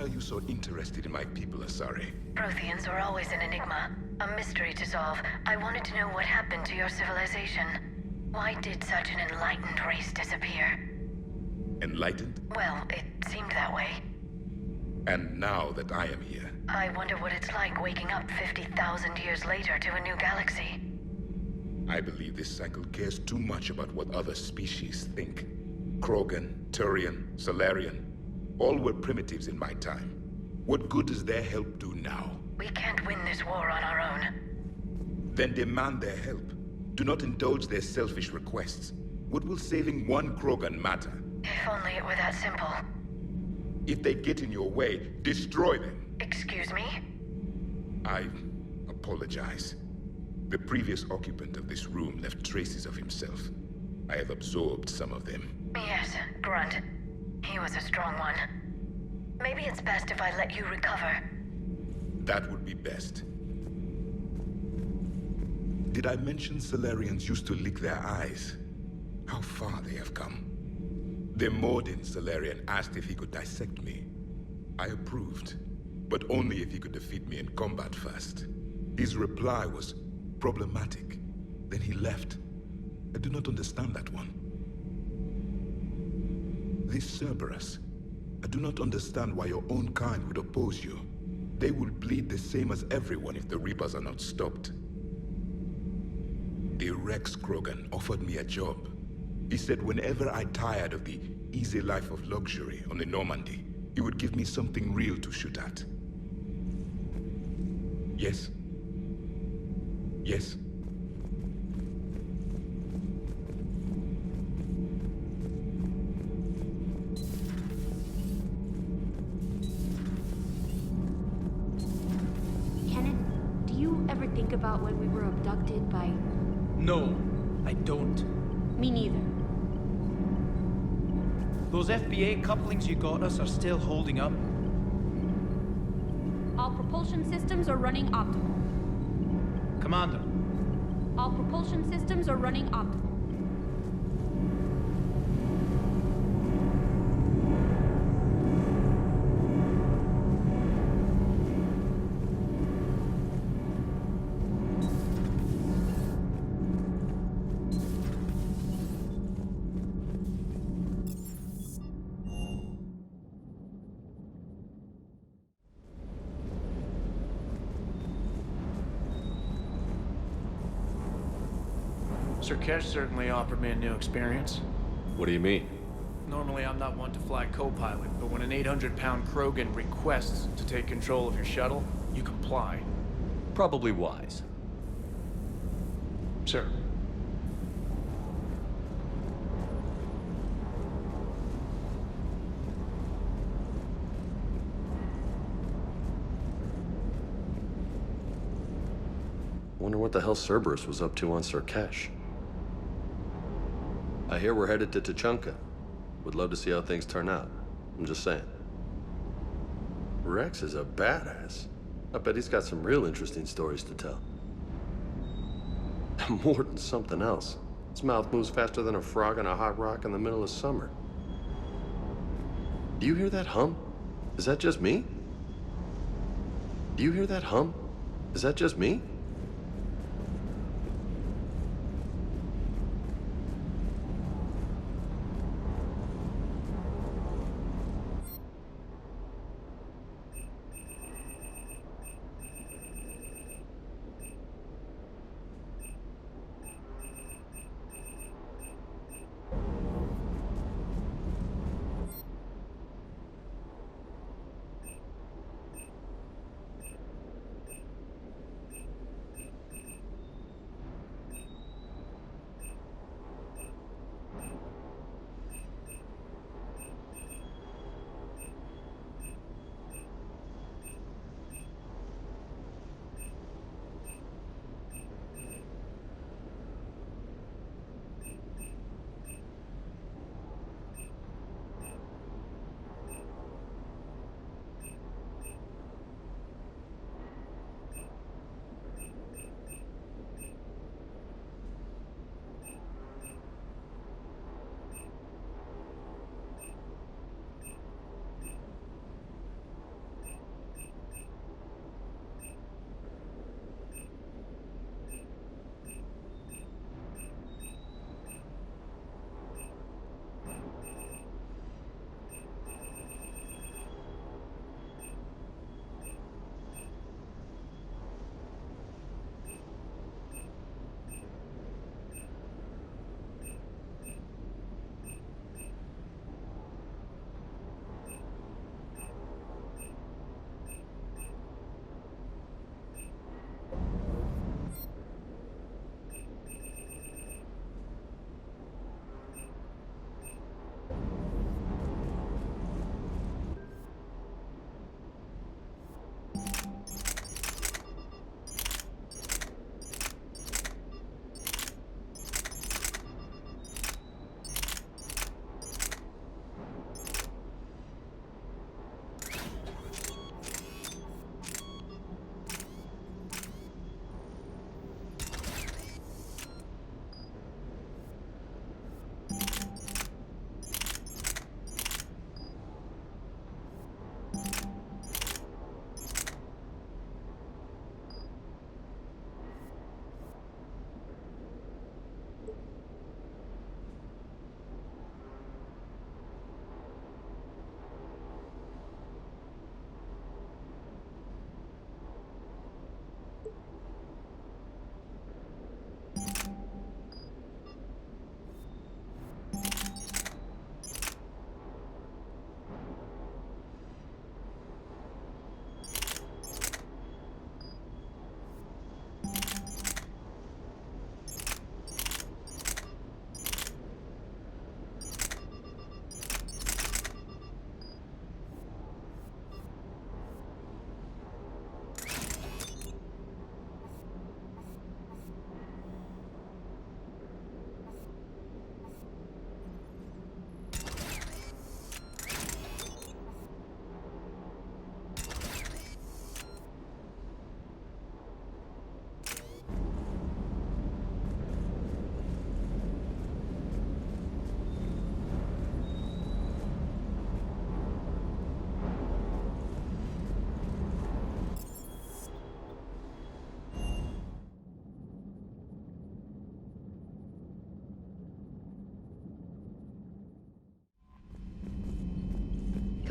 [SPEAKER 2] are you so interested in my people, Asari?
[SPEAKER 18] Protheans are always an enigma, a mystery to solve. I wanted to know what happened to your civilization. Why did such an enlightened race disappear?
[SPEAKER 2] Enlightened?
[SPEAKER 18] Well, it seemed that way.
[SPEAKER 2] And now that I am here,
[SPEAKER 18] I wonder what it's like waking up 50,000 years later to a new galaxy.
[SPEAKER 2] I believe this cycle cares too much about what other species think. Krogan, Turian, Salarian, all were primitives in my time. What good does their help do now?
[SPEAKER 18] We can't win this war on our own.
[SPEAKER 2] Then demand their help. Do not indulge their selfish requests. What will saving one Krogan matter?
[SPEAKER 18] If only it were that simple.
[SPEAKER 2] If they get in your way, destroy them.
[SPEAKER 18] Excuse me?
[SPEAKER 2] I apologize. The previous occupant of this room left traces of himself. I have absorbed some of them.
[SPEAKER 18] Yes, Grunt. He was a strong one. Maybe it's best if I let you recover.
[SPEAKER 2] That would be best. Did I mention Salarians used to lick their eyes? How far they have come. The Mordin Salarian asked if he could dissect me. I approved, but only if he could defeat me in combat first. His reply was problematic. Then he left. I do not understand that one. This Cerberus, I do not understand why your own kind would oppose you. They will bleed the same as everyone if the Reapers are not stopped. The Rex Krogan offered me a job. He said whenever I tired of the easy life of luxury on the Normandy, he would give me something real to shoot at. Yes? Yes?
[SPEAKER 15] Kenneth, do you ever think about when we were abducted by...
[SPEAKER 6] No, I don't.
[SPEAKER 15] Me neither.
[SPEAKER 6] Those FBA couplings you got us are still holding up.
[SPEAKER 15] All propulsion systems are running optimal.
[SPEAKER 6] Commander.
[SPEAKER 15] All propulsion systems are running optimal.
[SPEAKER 1] Surkesh certainly offered me a new experience.
[SPEAKER 3] What do you mean?
[SPEAKER 1] Normally I'm not one to fly co-pilot, but when an 800-pound Krogan requests to take control of your shuttle, you comply.
[SPEAKER 3] Probably wise.
[SPEAKER 1] Sir.
[SPEAKER 21] Wonder what the hell Cerberus was up to on Surkesh. I hear we're headed to Tuchanka. Would love to see how things turn out. I'm just saying. Rex is a badass. I bet he's got some real interesting stories to tell. More than something else. His mouth moves faster than a frog on a hot rock in the middle of summer. Do you hear that hum? Is that just me? Do you hear that hum? Is that just me?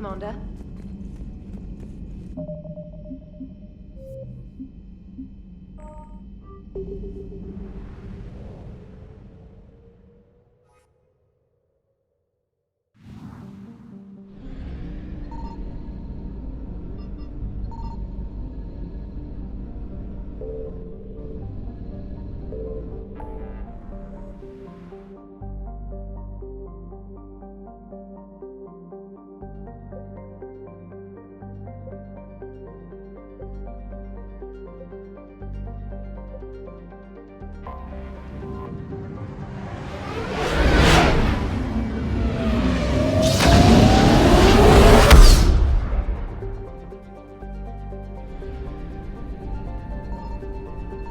[SPEAKER 13] Commander.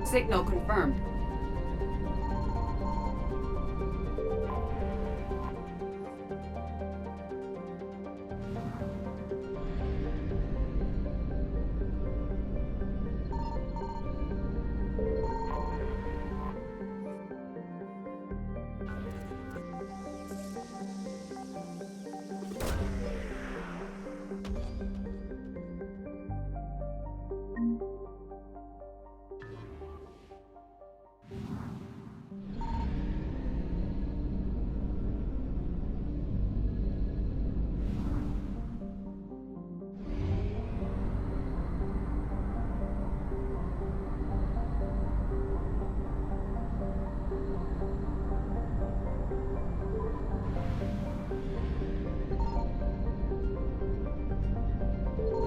[SPEAKER 17] Signal confirmed.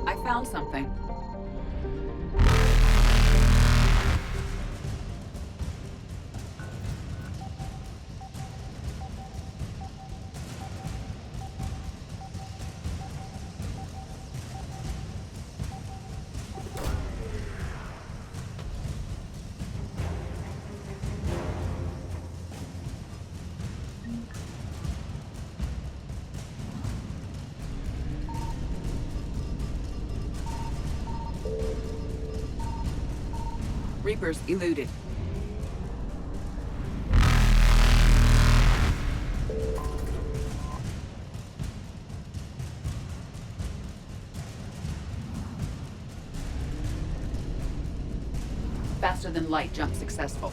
[SPEAKER 17] I found something. Reapers eluded. Faster than light jump successful.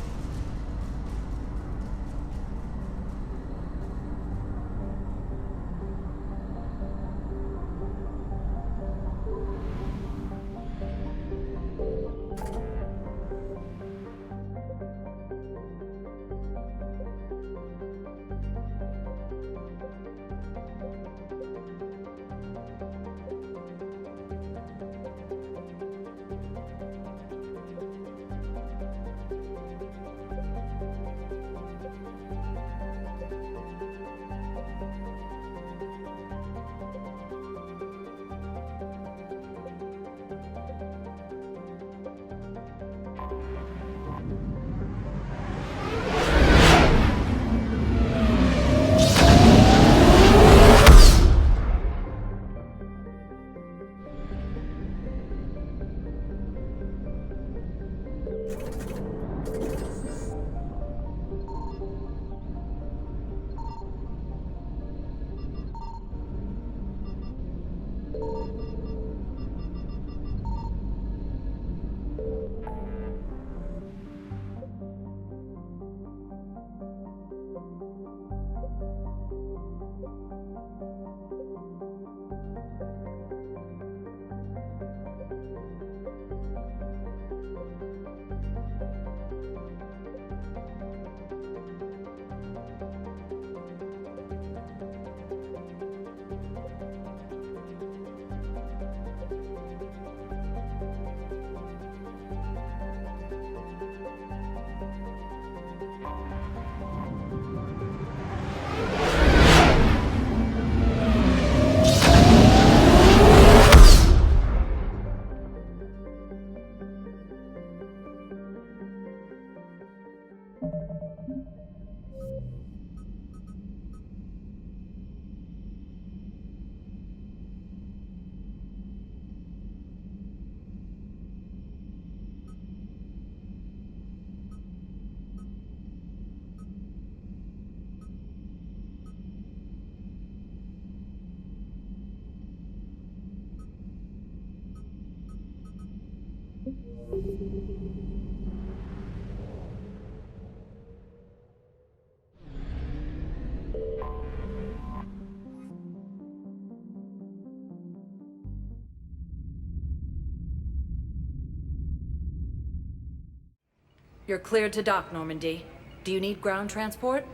[SPEAKER 4] You're cleared to dock, Normandy. Do you need ground transport?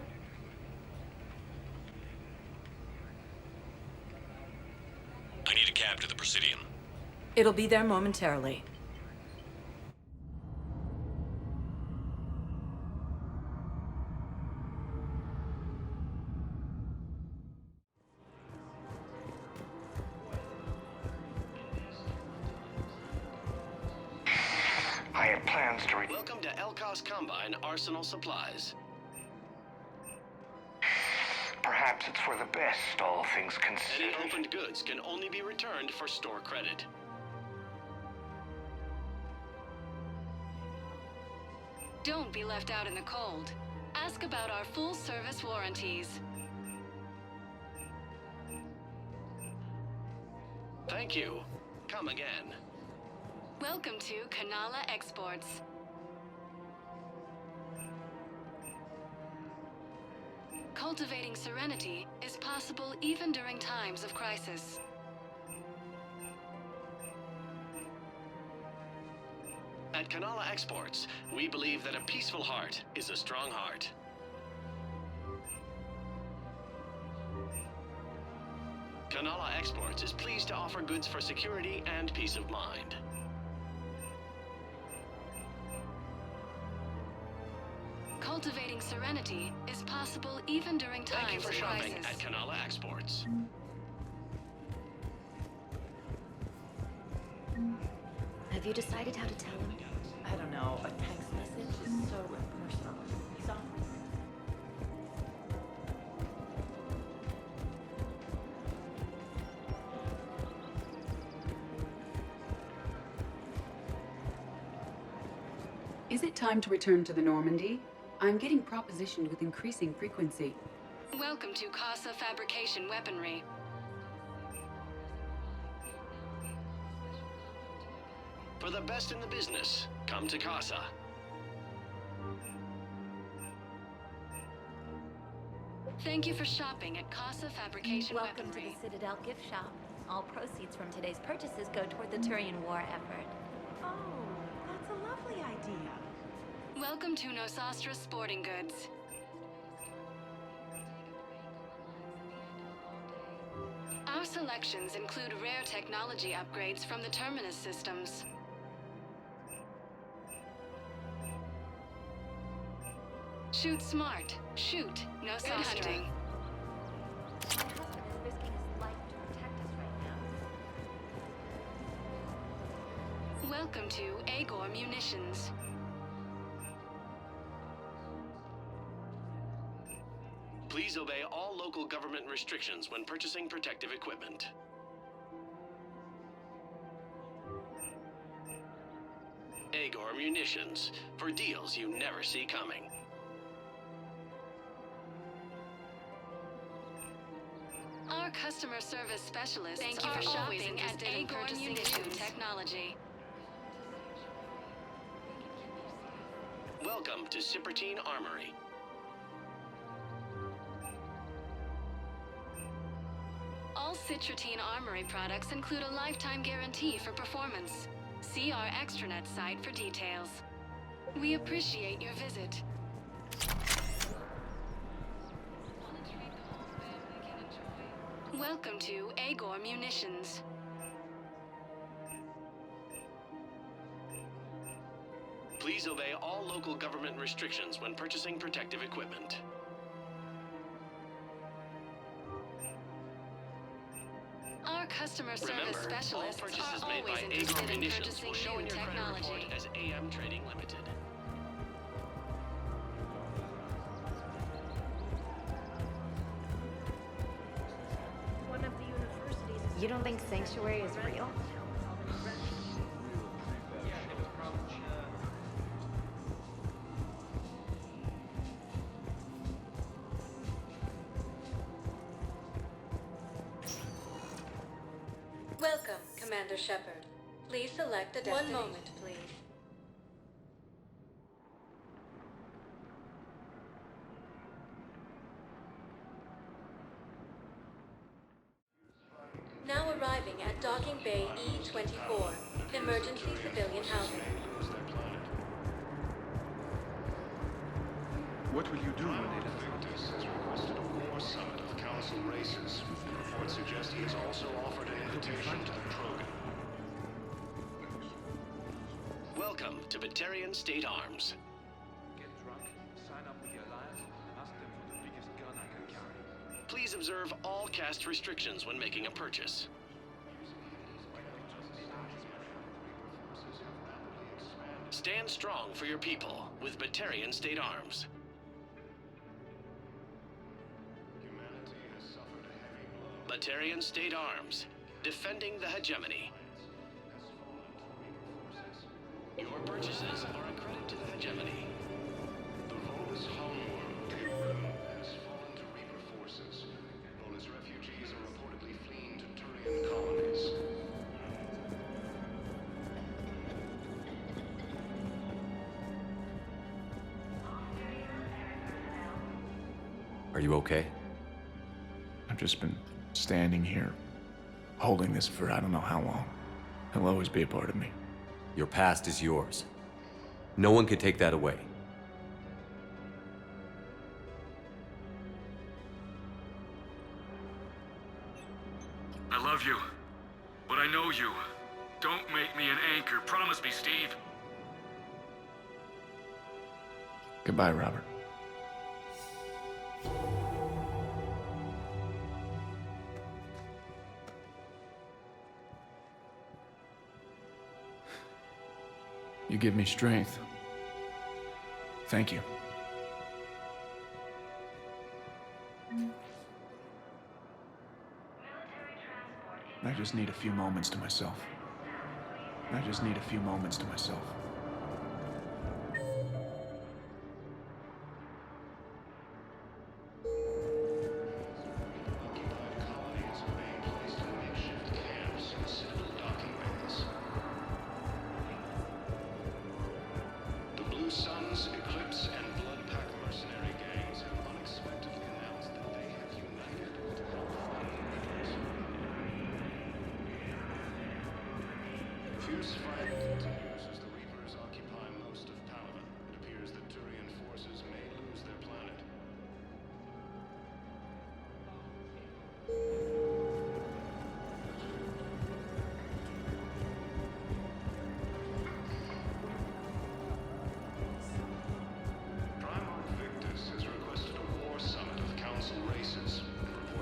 [SPEAKER 3] I need a cab to the Presidium.
[SPEAKER 4] It'll be there momentarily.
[SPEAKER 12] I have plans to
[SPEAKER 20] Welcome to Elkos Combine Arsenal Supplies.
[SPEAKER 12] Perhaps it's for the best, all things considered.
[SPEAKER 20] Any opened goods can only be returned for store credit.
[SPEAKER 22] Don't be left out in the cold. Ask about our full-service warranties.
[SPEAKER 20] Thank you. Come again.
[SPEAKER 22] Welcome to Kanala Exports. Cultivating serenity is possible even during times of crisis.
[SPEAKER 20] At Kanala Exports, we believe that a peaceful heart is a strong heart. Kanala Exports is pleased to offer goods for security and peace of mind.
[SPEAKER 22] Cultivating serenity is possible even during
[SPEAKER 20] Thank you
[SPEAKER 22] times
[SPEAKER 20] for
[SPEAKER 22] of
[SPEAKER 20] shopping
[SPEAKER 22] crisis.
[SPEAKER 20] at Kanala Exports.
[SPEAKER 15] Have you decided how to tell him?
[SPEAKER 4] I don't know. A text message is so impersonal. So...
[SPEAKER 17] Is it time to return to the Normandy? I'm getting propositioned with increasing frequency.
[SPEAKER 22] Welcome to Casa Fabrication Weaponry.
[SPEAKER 20] For the best in the business, come to Casa.
[SPEAKER 22] Thank you for shopping at Casa Fabrication
[SPEAKER 15] Welcome
[SPEAKER 22] Weaponry.
[SPEAKER 15] to the Citadel gift shop. All proceeds from today's purchases go toward the Turian War effort.
[SPEAKER 23] Oh, that's a lovely idea.
[SPEAKER 22] Welcome to Nosastra Sporting Goods. Our selections include rare technology upgrades from the Terminus systems. Shoot smart. Shoot Nosastra. Good hunting.
[SPEAKER 15] My husband is risking his life to protect us right now.
[SPEAKER 22] Welcome to Agor Munitions.
[SPEAKER 20] Please obey all local government restrictions when purchasing protective equipment. Agor Munitions, for deals you never see coming.
[SPEAKER 22] Our customer service specialists Thank you for shopping at Agor Munitions Technology.
[SPEAKER 20] Welcome to Cipertine Armory.
[SPEAKER 22] All Citratine Armory products include a lifetime guarantee for performance. See our extranet site for details. We appreciate your visit. Welcome to Agor Munitions.
[SPEAKER 20] Please obey all local government restrictions when purchasing protective equipment.
[SPEAKER 22] Our customer service
[SPEAKER 20] Remember,
[SPEAKER 22] specialists
[SPEAKER 20] all purchases
[SPEAKER 22] are
[SPEAKER 20] made by
[SPEAKER 22] always
[SPEAKER 20] Agor
[SPEAKER 22] interested in
[SPEAKER 20] Munitions
[SPEAKER 22] purchasing
[SPEAKER 20] will show
[SPEAKER 22] new
[SPEAKER 20] in your credit
[SPEAKER 22] technology.
[SPEAKER 20] report as AM Trading Limited.
[SPEAKER 15] One of the universities. You don't think Sanctuary is real?
[SPEAKER 22] Welcome, Commander Shepard. Please select a destiny. 1 moment, please. Now arriving at Docking Bay E-24, emergency civilian housing.
[SPEAKER 7] What will you do when they
[SPEAKER 20] Victus has requested a war summit of council races. Reports suggest he has also offered an invitation to the Krogan. Welcome to Batarian State Arms.
[SPEAKER 7] Get drunk, sign up with the Alliance, and ask them for the biggest gun I can carry.
[SPEAKER 20] Please observe all caste restrictions when making a purchase. Stand strong for your people with Batarian State Arms. Batarian State Arms, defending the hegemony. Your purchases are a credit to the hegemony. The Volus homeworld has fallen to Reaper forces. Volus refugees are reportedly fleeing to Turian colonies.
[SPEAKER 3] Are you okay?
[SPEAKER 1] I've just been standing here, holding this for I don't know how long. It'll always be a part of me.
[SPEAKER 3] Your past is yours. No one can take that away.
[SPEAKER 10] I love you, but I know you. Don't make me an anchor. Promise me, Steve.
[SPEAKER 1] Goodbye, Robert. You give me strength. Thank you. I just need a few moments to myself. I just need a few moments to myself.
[SPEAKER 20] Suns, Eclipse, and Bloodpack mercenary gangs have unexpectedly announced that they have united to help find Reapers. Fierce fighting continues as the Reapers occupy most of Palaven. It appears that Turian forces may lose their planet.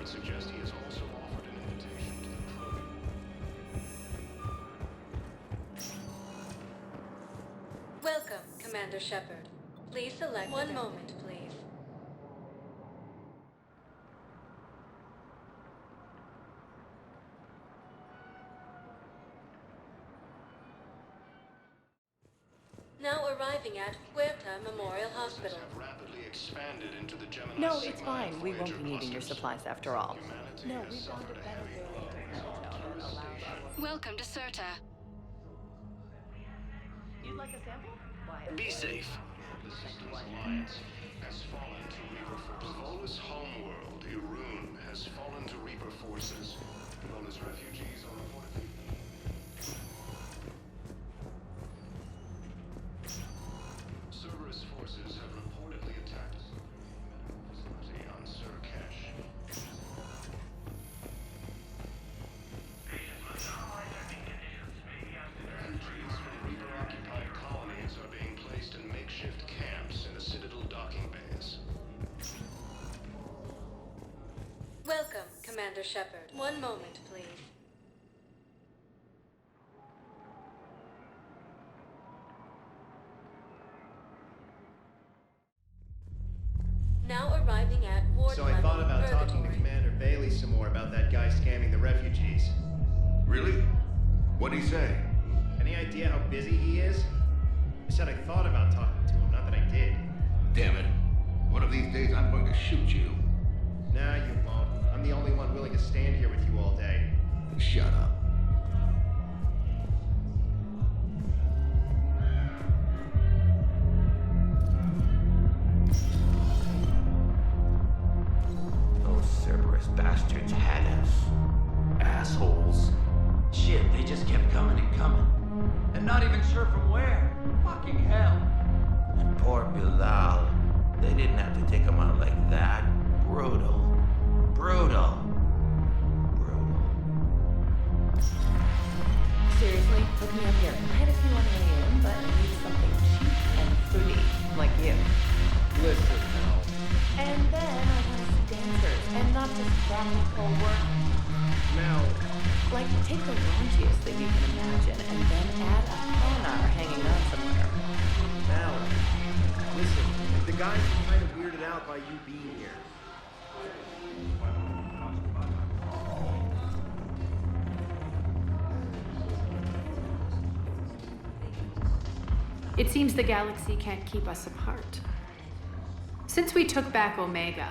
[SPEAKER 20] Suggest he has also offered an invitation to the Krogan.
[SPEAKER 22] Welcome, Commander Shepard. Please select one moment, please. Now arriving at Huerta Memorial Hospital.
[SPEAKER 20] Have rapidly expanded into the Gemini
[SPEAKER 4] No, it's fine. We won't be needing your supplies after all.
[SPEAKER 20] No, we found a better
[SPEAKER 22] Welcome to Serta.
[SPEAKER 4] You'd like a sample? Why?
[SPEAKER 20] Be safe. The Systems Alliance has fallen to Reaper forces. Volus homeworld, Irun, has fallen to Reaper forces. Volus refugees are reportedly... Cerberus forces have reportedly attacked a facility on Surkesh. Refugees from Reaper-occupied colonies are being placed in makeshift camps in the Citadel docking bays.
[SPEAKER 22] Welcome, Commander Shepard. One moment, please. Now arriving at Ward
[SPEAKER 14] So I thought about talking to Commander Bailey some more about that guy scamming the refugees.
[SPEAKER 8] Really? What'd he say?
[SPEAKER 14] Any idea how busy he is? I said I thought about talking to him, not that I did.
[SPEAKER 8] Damn it. One of these days I'm going to shoot you.
[SPEAKER 14] Nah, you won't. I'm the only one willing to stand here with you all day.
[SPEAKER 8] Shut up.
[SPEAKER 12] Those Cerberus bastards had us. Assholes. Shit, they just kept coming and coming. And not even sure from where. Fucking hell. And poor Bilal. They didn't have to take him out like that. Brutal. Brutal.
[SPEAKER 4] Seriously, look me up here. I had a few on alien, but I need something cheap and fruity, like you.
[SPEAKER 1] Listen, Mel.
[SPEAKER 4] And then I want to see dancers, and not just practical work.
[SPEAKER 1] Mel.
[SPEAKER 4] Like, take the raunchiest thing you can imagine, and then add a sonar hanging out somewhere.
[SPEAKER 14] Mel, listen, the guys are kind of weirded out by you being here.
[SPEAKER 5] It seems the galaxy can't keep us apart. Since we took back Omega,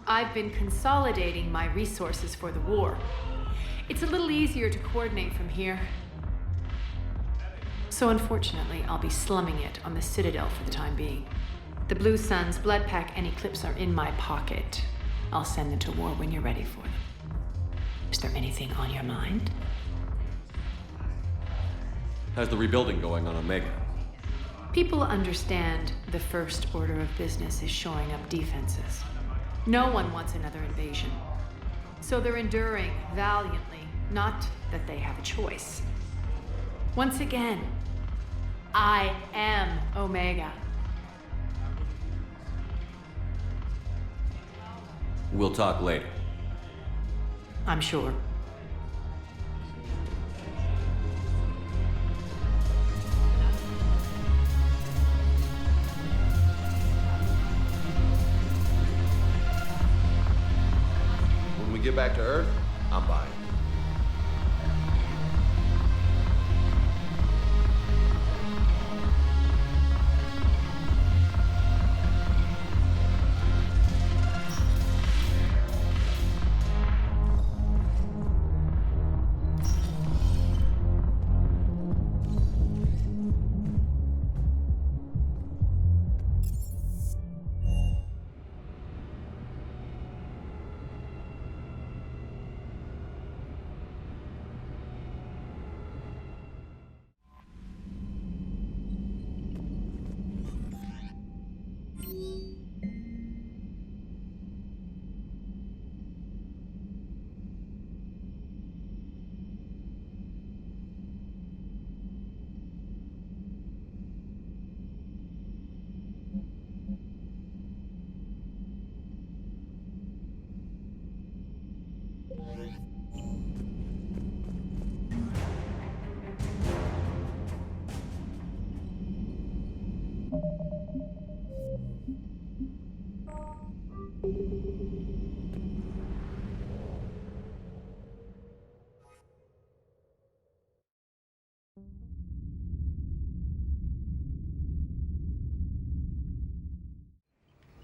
[SPEAKER 5] I've been consolidating my resources for the war. It's a little easier to coordinate from here. So unfortunately, I'll be slumming it on the Citadel for the time being. The Blue Suns, Bloodpack, and Eclipse are in my pocket. I'll send them to war when you're ready for them. Is there anything on your mind?
[SPEAKER 3] How's the rebuilding going on Omega?
[SPEAKER 5] People understand the first order of business is shoring up defenses. No one wants another invasion. So they're enduring valiantly, not that they have a choice. Once again, I am Omega.
[SPEAKER 3] We'll talk later.
[SPEAKER 5] I'm sure.
[SPEAKER 21] When we get back to Earth, I'm buying.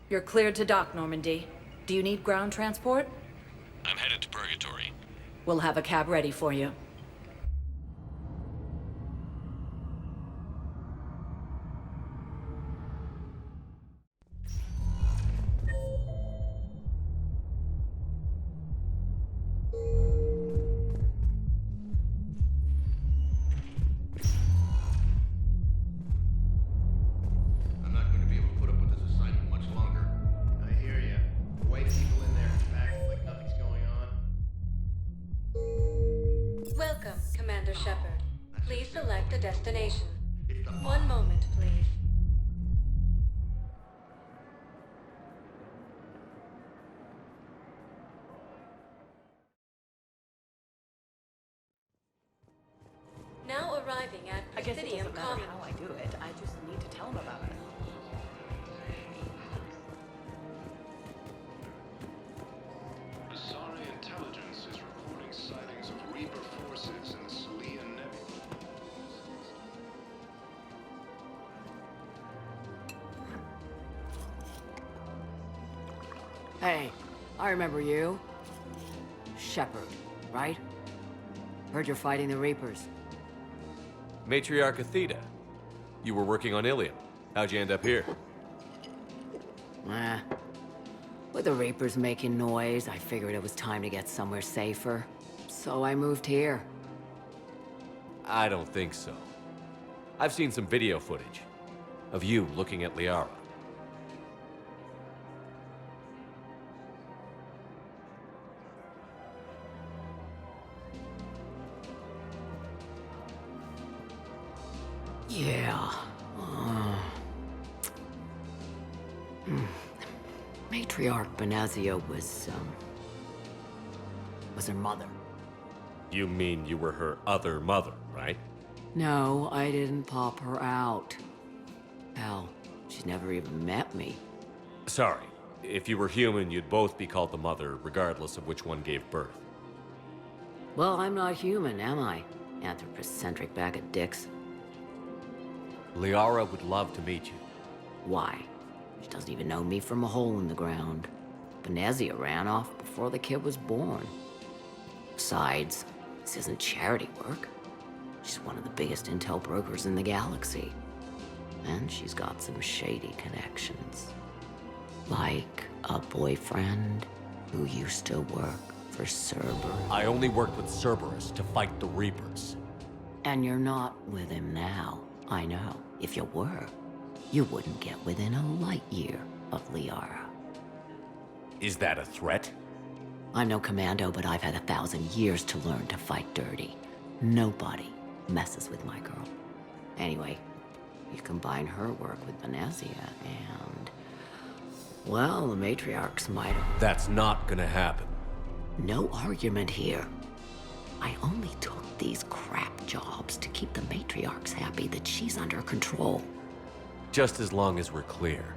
[SPEAKER 4] You're cleared to dock, Normandy. Do you need ground transport?
[SPEAKER 11] I'm headed to Purgatory.
[SPEAKER 4] We'll have a cab ready for you.
[SPEAKER 14] I'm not going to be able to put up with this assignment much longer. I hear you. White people in there acting like nothing's going on.
[SPEAKER 22] Welcome, Commander Shepard. Please select a destination. One moment, please. Now arriving at
[SPEAKER 4] I guess it
[SPEAKER 22] Presidium
[SPEAKER 4] doesn't matter
[SPEAKER 22] Commons.
[SPEAKER 4] how I do it. I just need to tell them about it.
[SPEAKER 20] Asari intelligence is reporting sightings of Reaper forces in the Salian Nebula.
[SPEAKER 16] Hey, I remember you. Shepard, right? Heard you're fighting the Reapers.
[SPEAKER 3] Matriarch Athena. You were working on Ilium. How'd you end up here?
[SPEAKER 16] With the Reapers making noise, I figured it was time to get somewhere safer. So I moved here.
[SPEAKER 3] I don't think so. I've seen some video footage of you looking at Liara.
[SPEAKER 16] Yeah. Matriarch Benazia was her mother.
[SPEAKER 3] You mean you were her other mother, right?
[SPEAKER 16] No, I didn't pop her out. Hell, she's never even met me.
[SPEAKER 3] Sorry. If you were human, you'd both be called the mother, regardless of which one gave birth.
[SPEAKER 16] Well, I'm not human, am I? Anthropocentric bag of dicks.
[SPEAKER 3] Liara would love to meet you.
[SPEAKER 16] Why? She doesn't even know me from a hole in the ground. Benazia ran off before the kid was born. Besides, this isn't charity work. She's one of the biggest intel brokers in the galaxy. And she's got some shady connections. Like a boyfriend who used to work for Cerberus.
[SPEAKER 3] I only worked with Cerberus to fight the Reapers.
[SPEAKER 16] And you're not with him now. I know. If you were, you wouldn't get within a light year of Liara.
[SPEAKER 3] Is that a threat?
[SPEAKER 16] I'm no commando, but I've had 1,000 years to learn to fight dirty. Nobody messes with my girl. Anyway, you combine her work with Benazia and... well, the matriarchs might have...
[SPEAKER 3] That's not gonna happen.
[SPEAKER 16] No argument here. I only took these crap jobs to keep the matriarchs happy that she's under control.
[SPEAKER 3] Just as long as we're clear.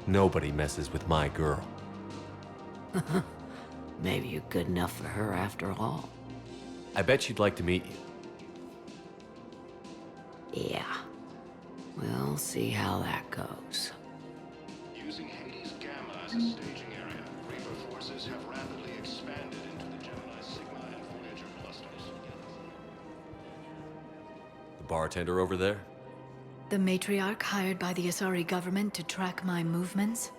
[SPEAKER 3] Nobody messes with my girl.
[SPEAKER 16] Maybe you're good enough for her after all.
[SPEAKER 3] I bet she'd like to meet you.
[SPEAKER 16] Yeah. We'll see how that goes.
[SPEAKER 20] Using Hades Gamma as a staging area, Reaper forces have rapidly expanded into the Gemini Sigma and Voyager clusters.
[SPEAKER 3] The bartender over there?
[SPEAKER 5] The matriarch hired by the Asari government to track my movements?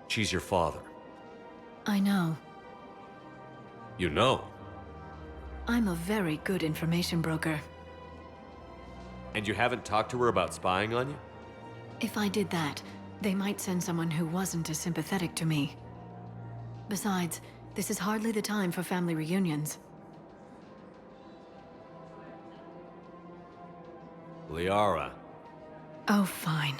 [SPEAKER 3] She's your father.
[SPEAKER 5] I know.
[SPEAKER 3] You know?
[SPEAKER 5] I'm a very good information broker.
[SPEAKER 3] And you haven't talked to her about spying on you?
[SPEAKER 5] If I did that, they might send someone who wasn't as sympathetic to me. Besides, this is hardly the time for family reunions.
[SPEAKER 3] Liara.
[SPEAKER 5] Oh, fine.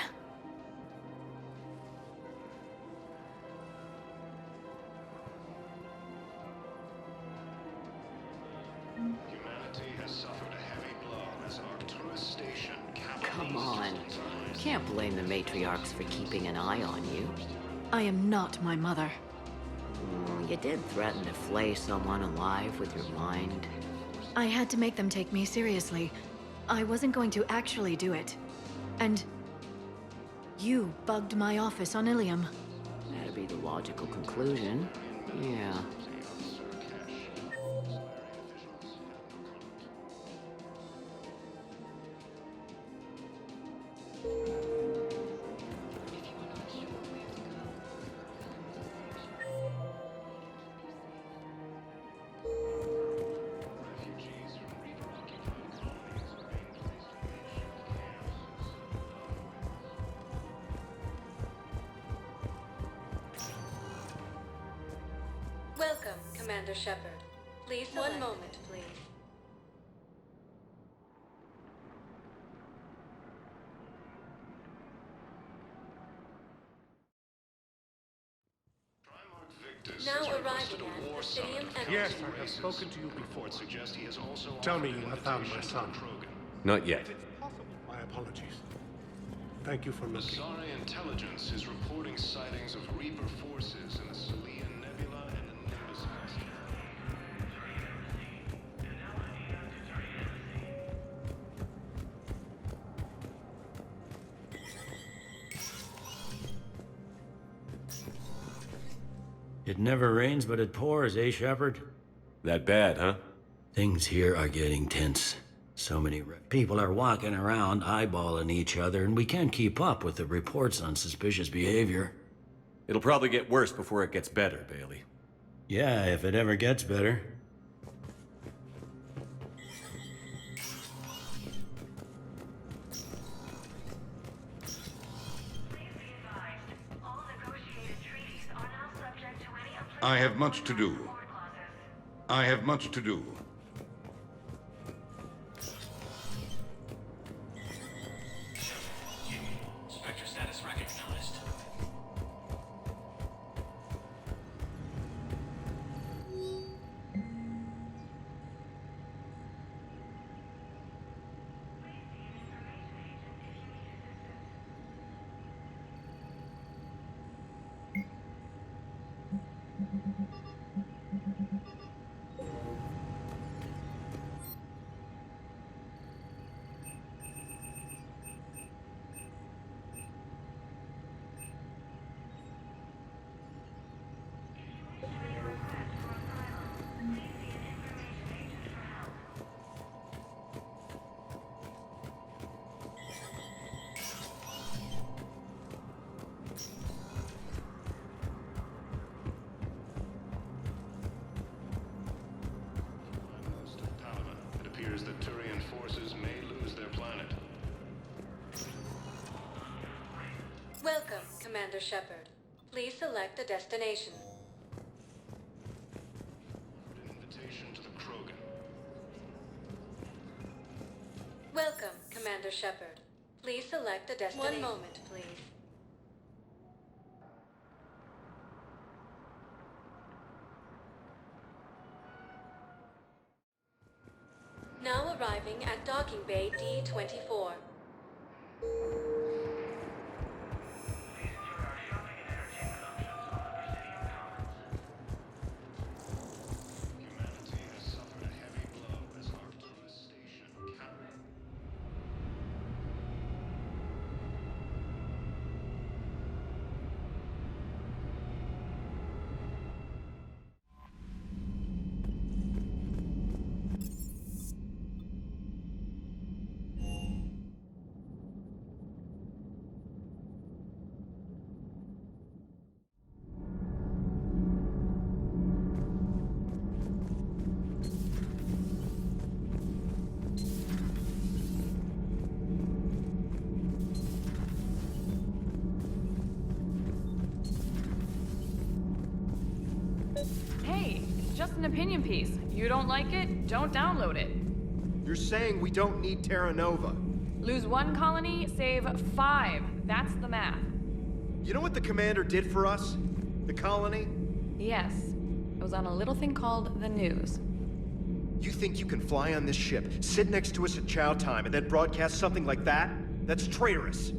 [SPEAKER 20] Humanity has suffered a heavy blow as Arcturus Station
[SPEAKER 16] Come on. Can't blame the matriarchs for keeping an eye on you.
[SPEAKER 5] I am not my mother.
[SPEAKER 16] You did threaten to flay someone alive with your mind.
[SPEAKER 5] I had to make them take me seriously. I wasn't going to actually do it. And... you bugged my office on Ilium.
[SPEAKER 16] That'd be the logical conclusion. Yeah.
[SPEAKER 9] Welcome, Commander Shepard. Please, one moment, please. Now arriving at Presidium Energy.
[SPEAKER 20] Yes, I have spoken to you before. Suggest he has also
[SPEAKER 18] Tell me you have found my son.
[SPEAKER 3] Not yet.
[SPEAKER 18] My apologies. Thank you for looking.
[SPEAKER 20] Asari intelligence is reporting sightings of Reaper forces in the Salian Nebula and the Nimbus cluster.
[SPEAKER 19] It never rains, but it pours, eh, Shepard?
[SPEAKER 3] That bad, huh?
[SPEAKER 19] Things here are getting tense. So many people are walking around eyeballing each other, and we can't keep up with the reports on suspicious behavior.
[SPEAKER 3] It'll probably get worse before it gets better, Bailey.
[SPEAKER 19] Yeah, if it ever gets better.
[SPEAKER 2] I have much to do. I have much to do.
[SPEAKER 9] Welcome, Commander Shepard. Please select a destination.
[SPEAKER 20] An invitation to the Krogan.
[SPEAKER 9] Welcome, Commander Shepard. Please select a destination. 1 moment, please. Now arriving at Docking Bay D-24.
[SPEAKER 20] Humanity has suffered a heavy blow as Arcturus Station captured.
[SPEAKER 6] Hey, it's just an opinion piece. You don't like it, don't download it.
[SPEAKER 14] You're saying we don't need Terra Nova.
[SPEAKER 6] Lose 1 colony, save 5. That's the math.
[SPEAKER 14] You know what the commander did for us? The colony?
[SPEAKER 6] Yes. It was on a little thing called the news.
[SPEAKER 14] You think you can fly on this ship, sit next to us at chow time, and then broadcast something like that? That's traitorous.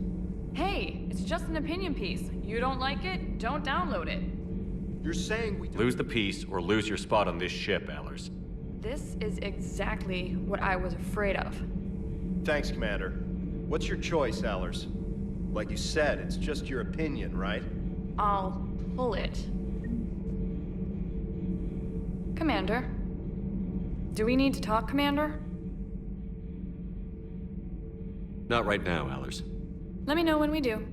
[SPEAKER 6] Hey, it's just an opinion piece. You don't like it, don't download it.
[SPEAKER 14] You're saying we
[SPEAKER 3] Lose the piece or lose your spot on this ship, Allers.
[SPEAKER 6] This is exactly what I was afraid of.
[SPEAKER 14] Thanks, Commander. What's your choice, Allers? Like you said, it's just your opinion, right?
[SPEAKER 6] I'll pull it. Commander? Do we need to talk, Commander?
[SPEAKER 3] Not right now, Allers.
[SPEAKER 6] Let me know when we do.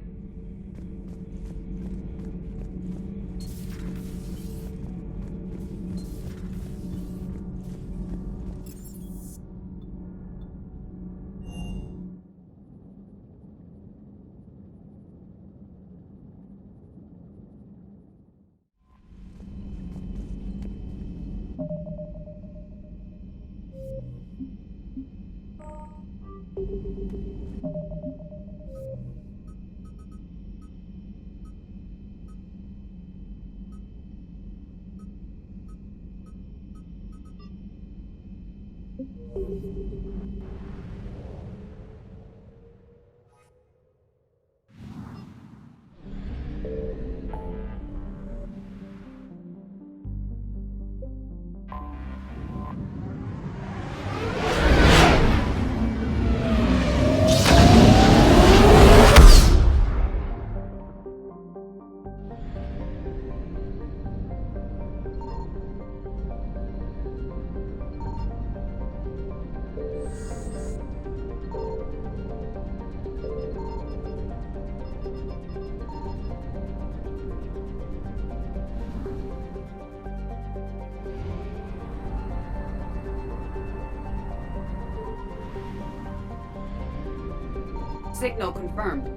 [SPEAKER 13] Signal confirmed.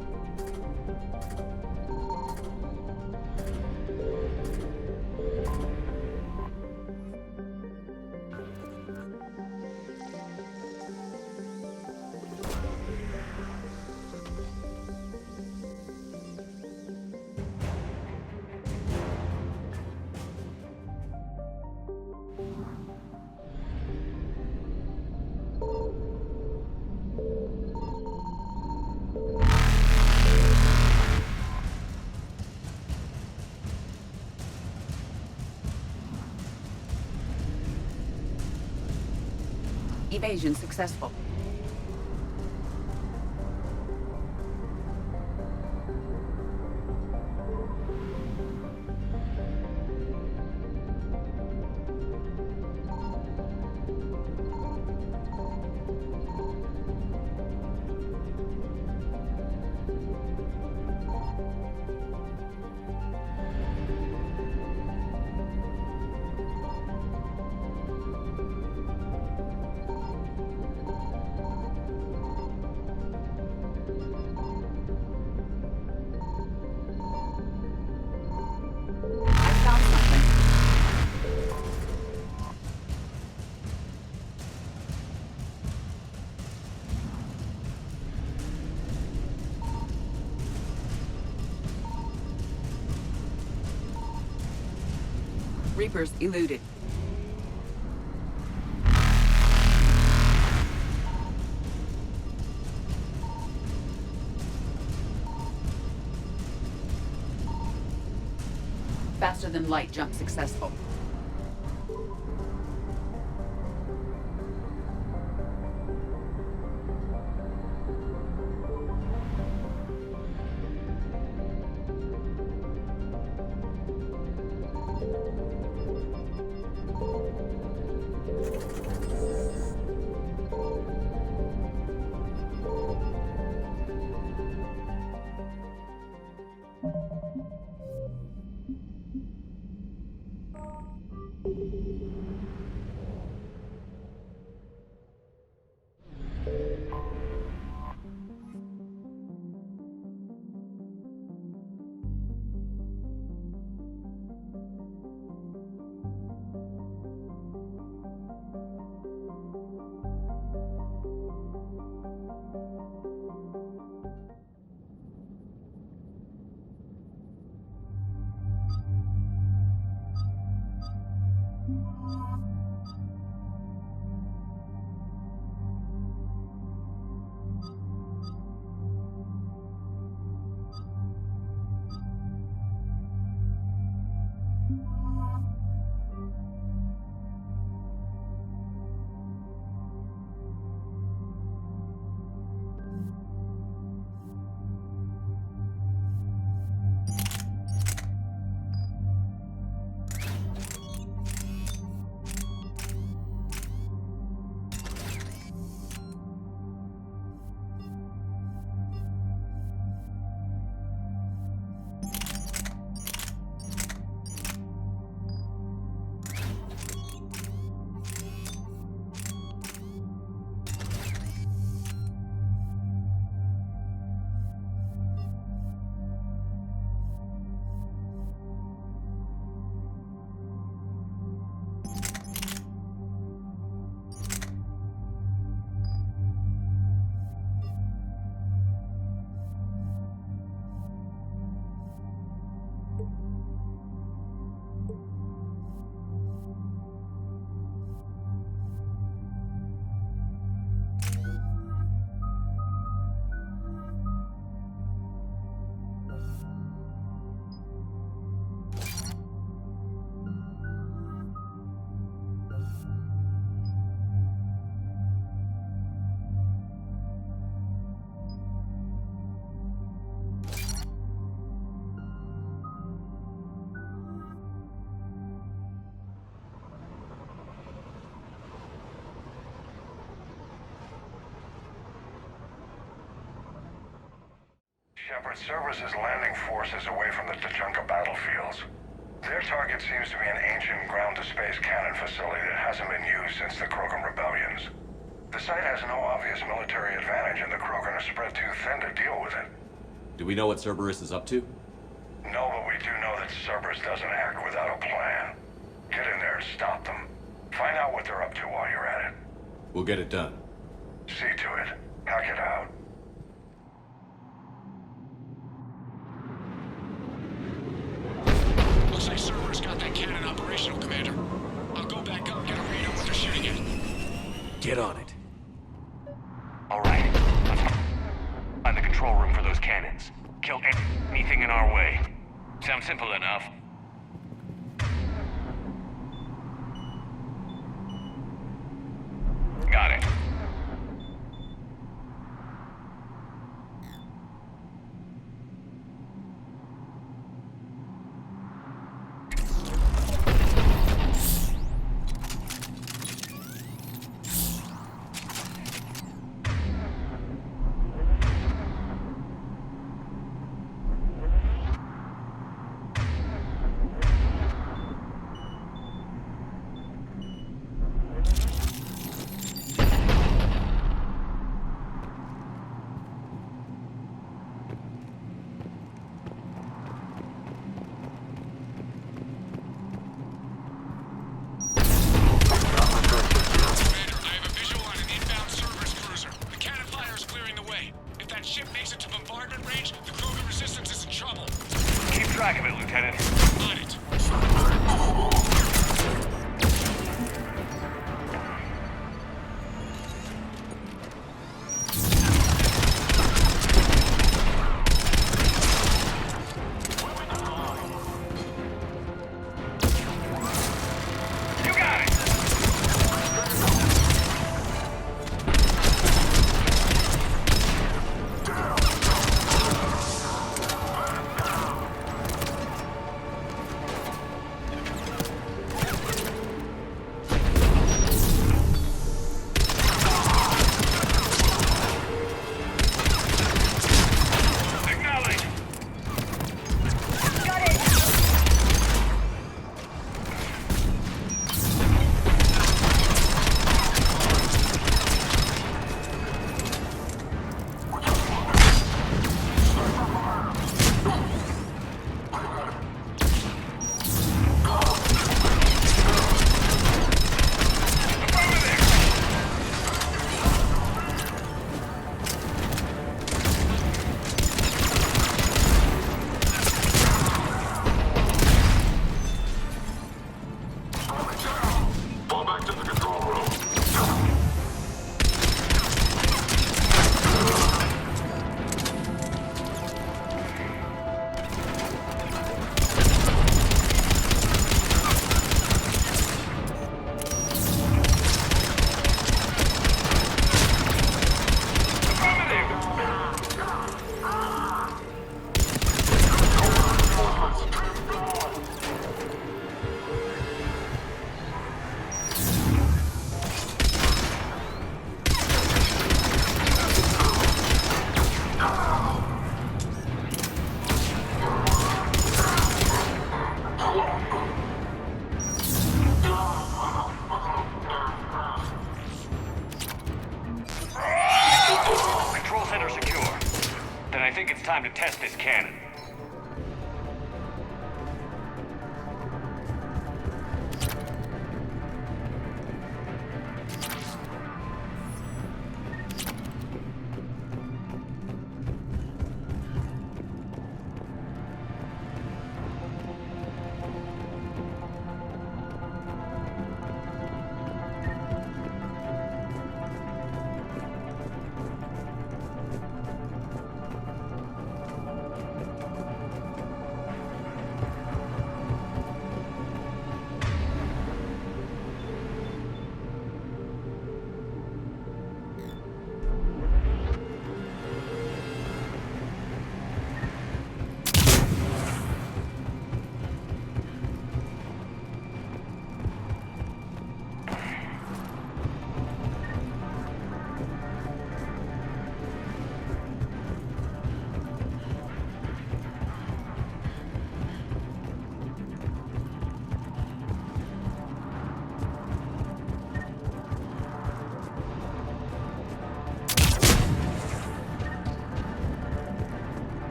[SPEAKER 13] Evasion successful. Reapers eluded. Faster than light jump successful.
[SPEAKER 15] Shepard, Cerberus is landing forces away from the Tuchanka battlefields. Their target seems to be an ancient ground-to-space cannon facility that hasn't been used since the Krogan rebellions. The site has no obvious military advantage, and the Krogan are spread too thin to deal with it.
[SPEAKER 3] Do we know what Cerberus is up to?
[SPEAKER 15] No, but we do know that Cerberus doesn't act without a plan. Get in there and stop them. Find out what they're up to while you're at it.
[SPEAKER 3] We'll get it done.
[SPEAKER 15] See to it. Hack it out.
[SPEAKER 10] Looks like Cerberus got that cannon operational, Commander. I'll go back up and get a read on what they're shooting at.
[SPEAKER 1] Get on it.
[SPEAKER 17] All right. Find the control room for those cannons. Kill anything in our way. Sounds simple enough. Got it.
[SPEAKER 10] Track of it, Lieutenant. On it.
[SPEAKER 17] think it's time to test this cannon.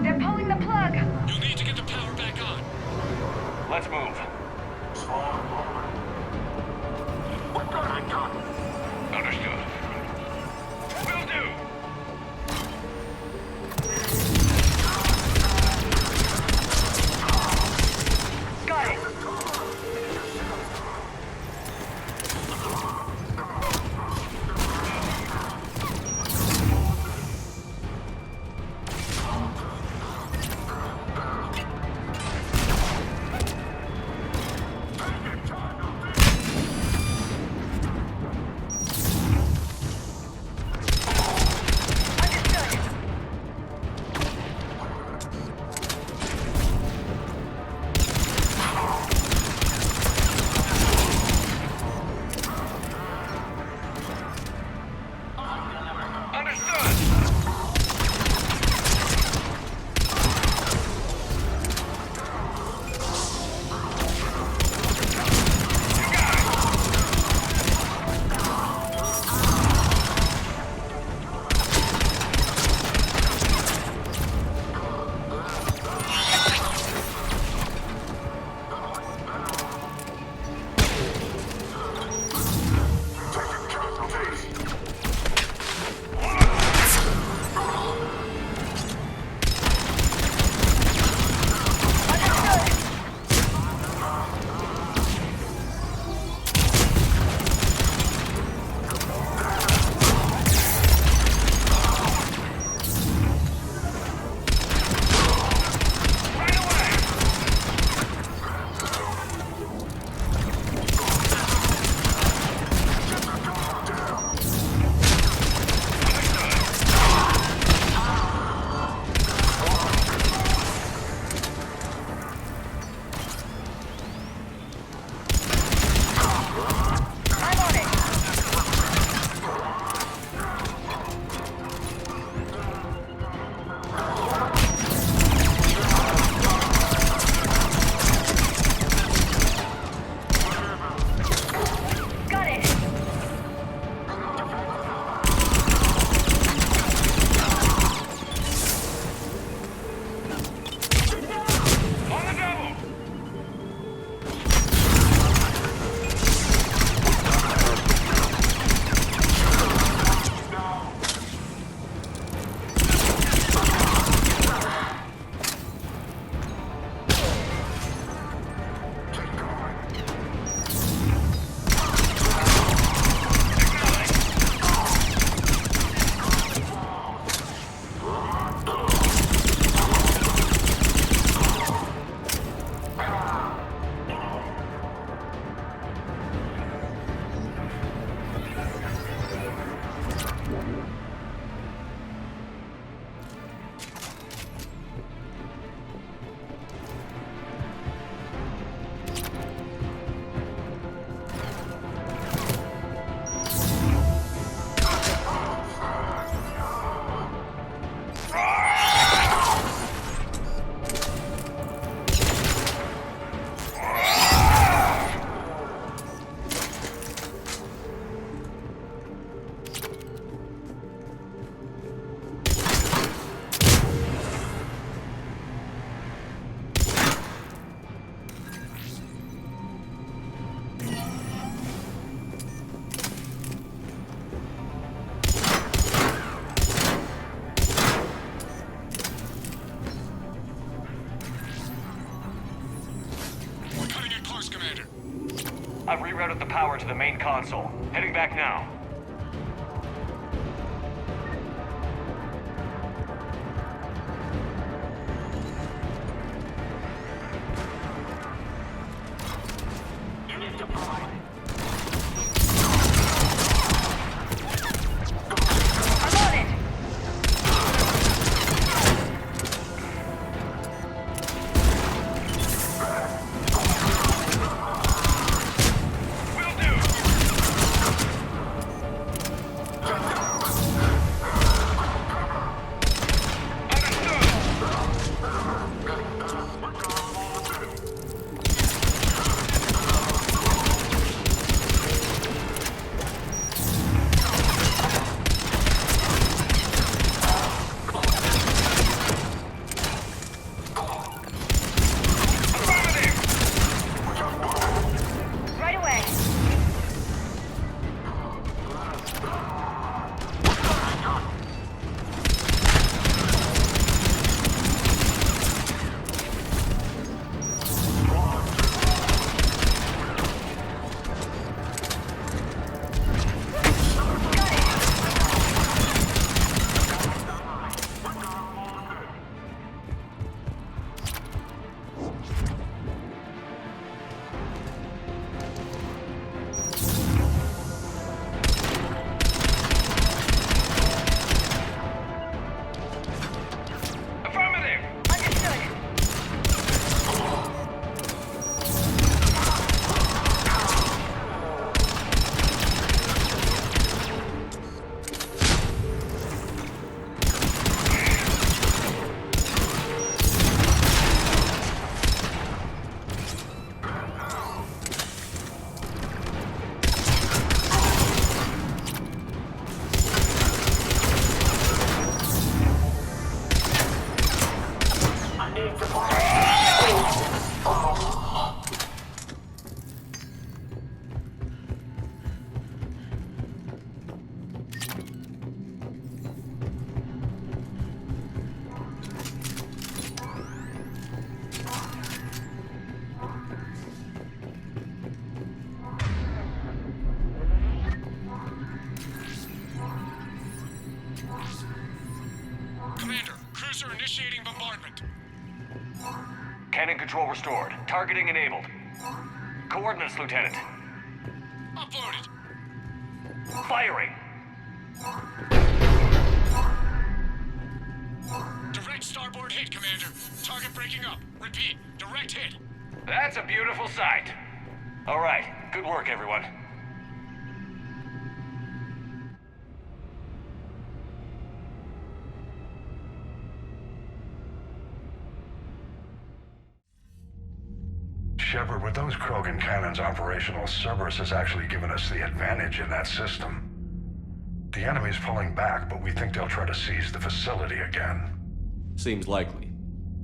[SPEAKER 6] They're pulling the plug.
[SPEAKER 11] You'll need to get the power back on.
[SPEAKER 17] Let's move. Understood. Will do!
[SPEAKER 6] Got it.
[SPEAKER 17] I've rerouted the power to the main console. Heading back now.
[SPEAKER 11] Commander, cruiser initiating bombardment.
[SPEAKER 17] Cannon control restored. Targeting enabled. Coordinates, Lieutenant.
[SPEAKER 11] Uploaded.
[SPEAKER 17] Firing.
[SPEAKER 11] Direct starboard hit, Commander. Target breaking up. Repeat, direct hit.
[SPEAKER 17] That's a beautiful sight. All right, good work, everyone.
[SPEAKER 15] Shepard, with those Krogan cannons operational, Cerberus has actually given us the advantage in that system. The enemy's pulling back, but we think they'll try to seize the facility again.
[SPEAKER 3] Seems likely.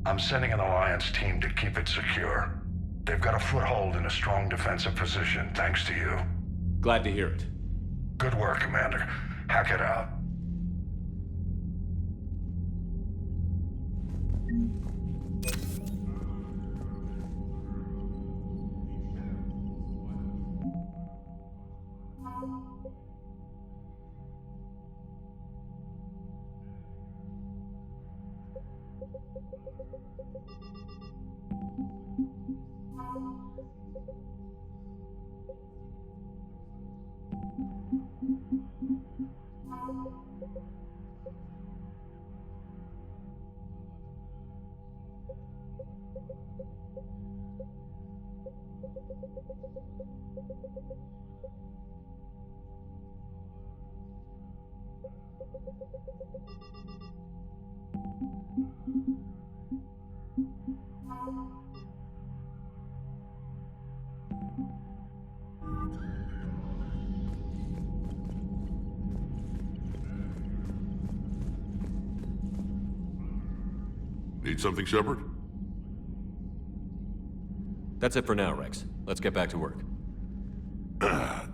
[SPEAKER 15] I'm sending an Alliance team to keep it secure. They've got a foothold in a strong defensive position, thanks to you.
[SPEAKER 3] Glad to hear it.
[SPEAKER 15] Good work, Commander. Hack it out.
[SPEAKER 7] Need something, Shepard?
[SPEAKER 3] That's it for now, Rex. Let's get back to work.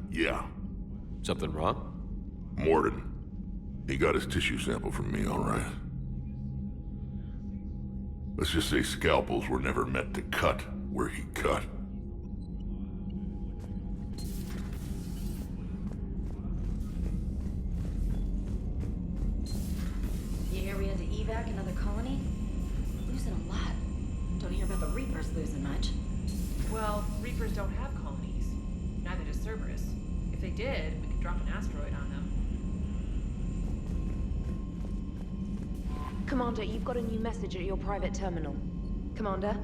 [SPEAKER 7] Yeah.
[SPEAKER 3] Something wrong?
[SPEAKER 7] Mordin. He got his tissue sample from me, all right. Let's just say scalpels were never meant to cut where he cut.
[SPEAKER 4] colony? Losing a lot. Don't hear about the Reapers losing much.
[SPEAKER 6] Well, Reapers don't have colonies. Neither does Cerberus. If they did, we could drop an asteroid on them.
[SPEAKER 8] Commander, you've got a new message at your private terminal. Commander?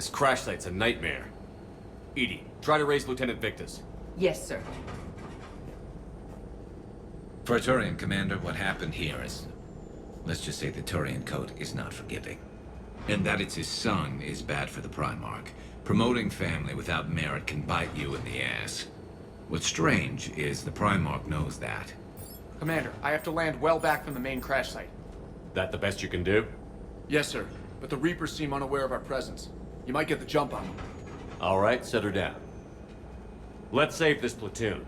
[SPEAKER 3] This crash site's a nightmare. EDI, try to raise Lieutenant Victus.
[SPEAKER 13] Yes, sir.
[SPEAKER 12] For a Turian commander, what happened here is... let's just say the Turian code is not forgiving. And that it's his son is bad for the Primarch. Promoting family without merit can bite you in the ass. What's strange is the Primarch knows that.
[SPEAKER 1] Commander, I have to land well back from the main crash site.
[SPEAKER 3] That the best you can do?
[SPEAKER 1] Yes, sir. But the Reapers seem unaware of our presence. You might get the jump on them.
[SPEAKER 3] All right, set her down. Let's save this platoon.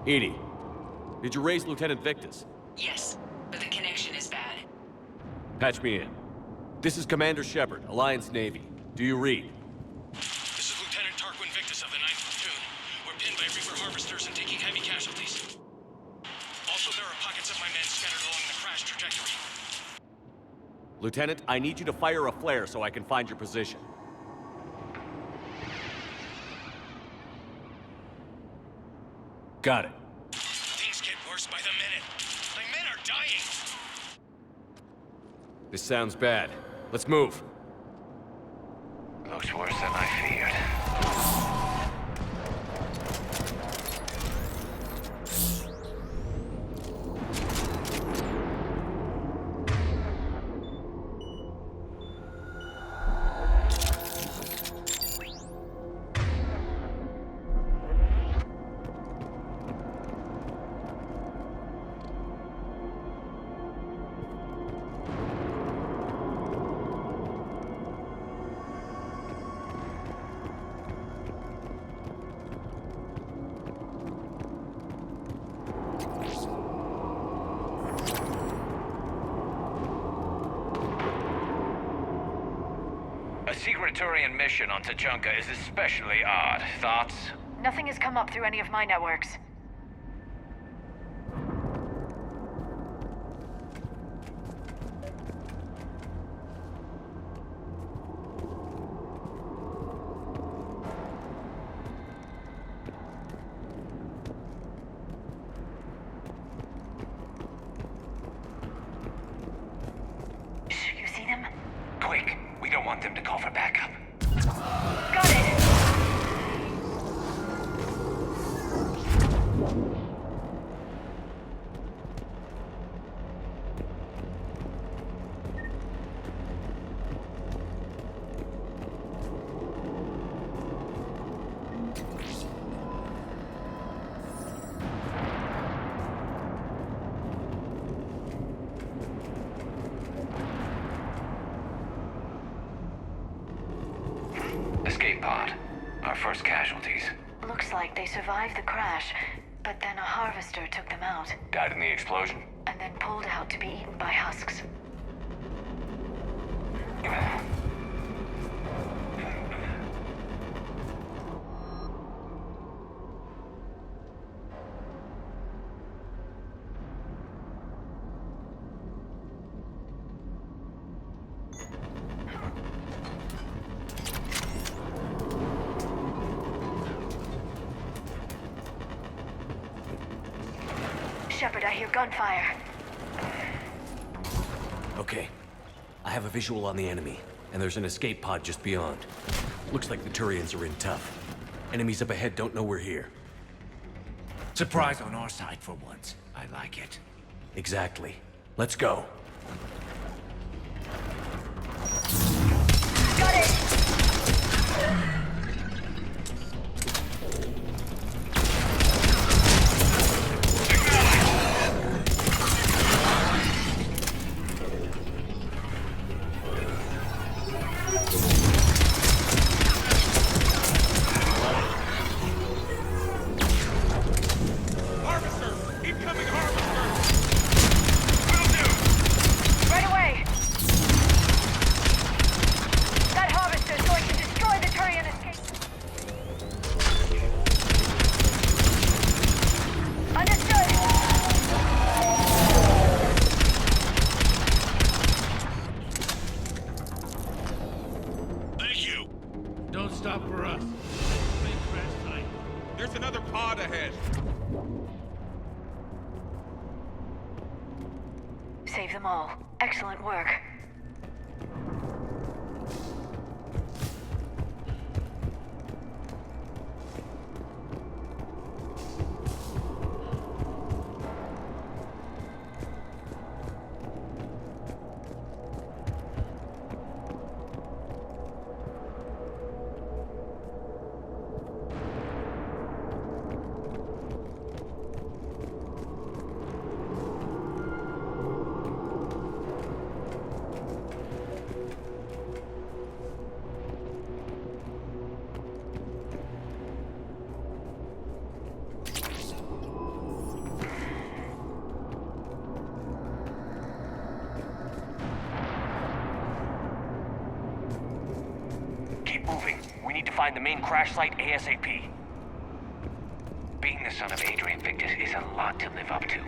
[SPEAKER 3] EDI, did you raise Lieutenant Victus?
[SPEAKER 13] Yes, but the connection is bad.
[SPEAKER 3] Patch me in. This is Commander Shepard, Alliance Navy. Do you read?
[SPEAKER 11] This is Lieutenant Tarquin Victus of the 9th Platoon. We're pinned by Reaper harvesters and taking heavy casualties. Also, there are pockets of my men scattered along the crash trajectory.
[SPEAKER 3] Lieutenant, I need you to fire a flare so I can find your position. Got it.
[SPEAKER 11] Things get worse by the minute. My men are dying.
[SPEAKER 3] This sounds bad. Let's move.
[SPEAKER 15] Looks worse than I feared.
[SPEAKER 17] A secret Turian mission on Tachanka is especially odd. Thoughts?
[SPEAKER 8] Nothing has come up through any of my networks. You see them?
[SPEAKER 17] Quick, we don't want them to call for backup.
[SPEAKER 8] Got it!
[SPEAKER 17] Escape pod. Our first casualties.
[SPEAKER 8] Looks like they survived the crash, but then a harvester took them out,
[SPEAKER 17] Died in the explosion.
[SPEAKER 8] and then pulled out to be eaten by husks. Shepard, I hear gunfire.
[SPEAKER 3] Okay. I have a visual on the enemy, and there's an escape pod just beyond. Looks like the Turians are in tough. Enemies up ahead don't know we're here.
[SPEAKER 12] Surprise on our side for once. I like it.
[SPEAKER 3] Exactly. Let's go.
[SPEAKER 8] Got it!
[SPEAKER 11] Harvester! Incoming harvester!
[SPEAKER 8] Right away! That harvester is going to destroy the Turian save them all. Excellent work.
[SPEAKER 17] Moving. We need to find the main crash site ASAP.
[SPEAKER 21] Being the son of Adrian Victus is a lot to live up to.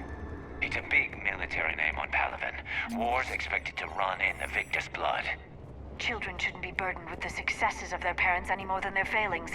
[SPEAKER 21] It's a big military name on Palaven. War's expected to run in the Victus blood.
[SPEAKER 8] Children shouldn't be burdened with the successes of their parents any more than their failings.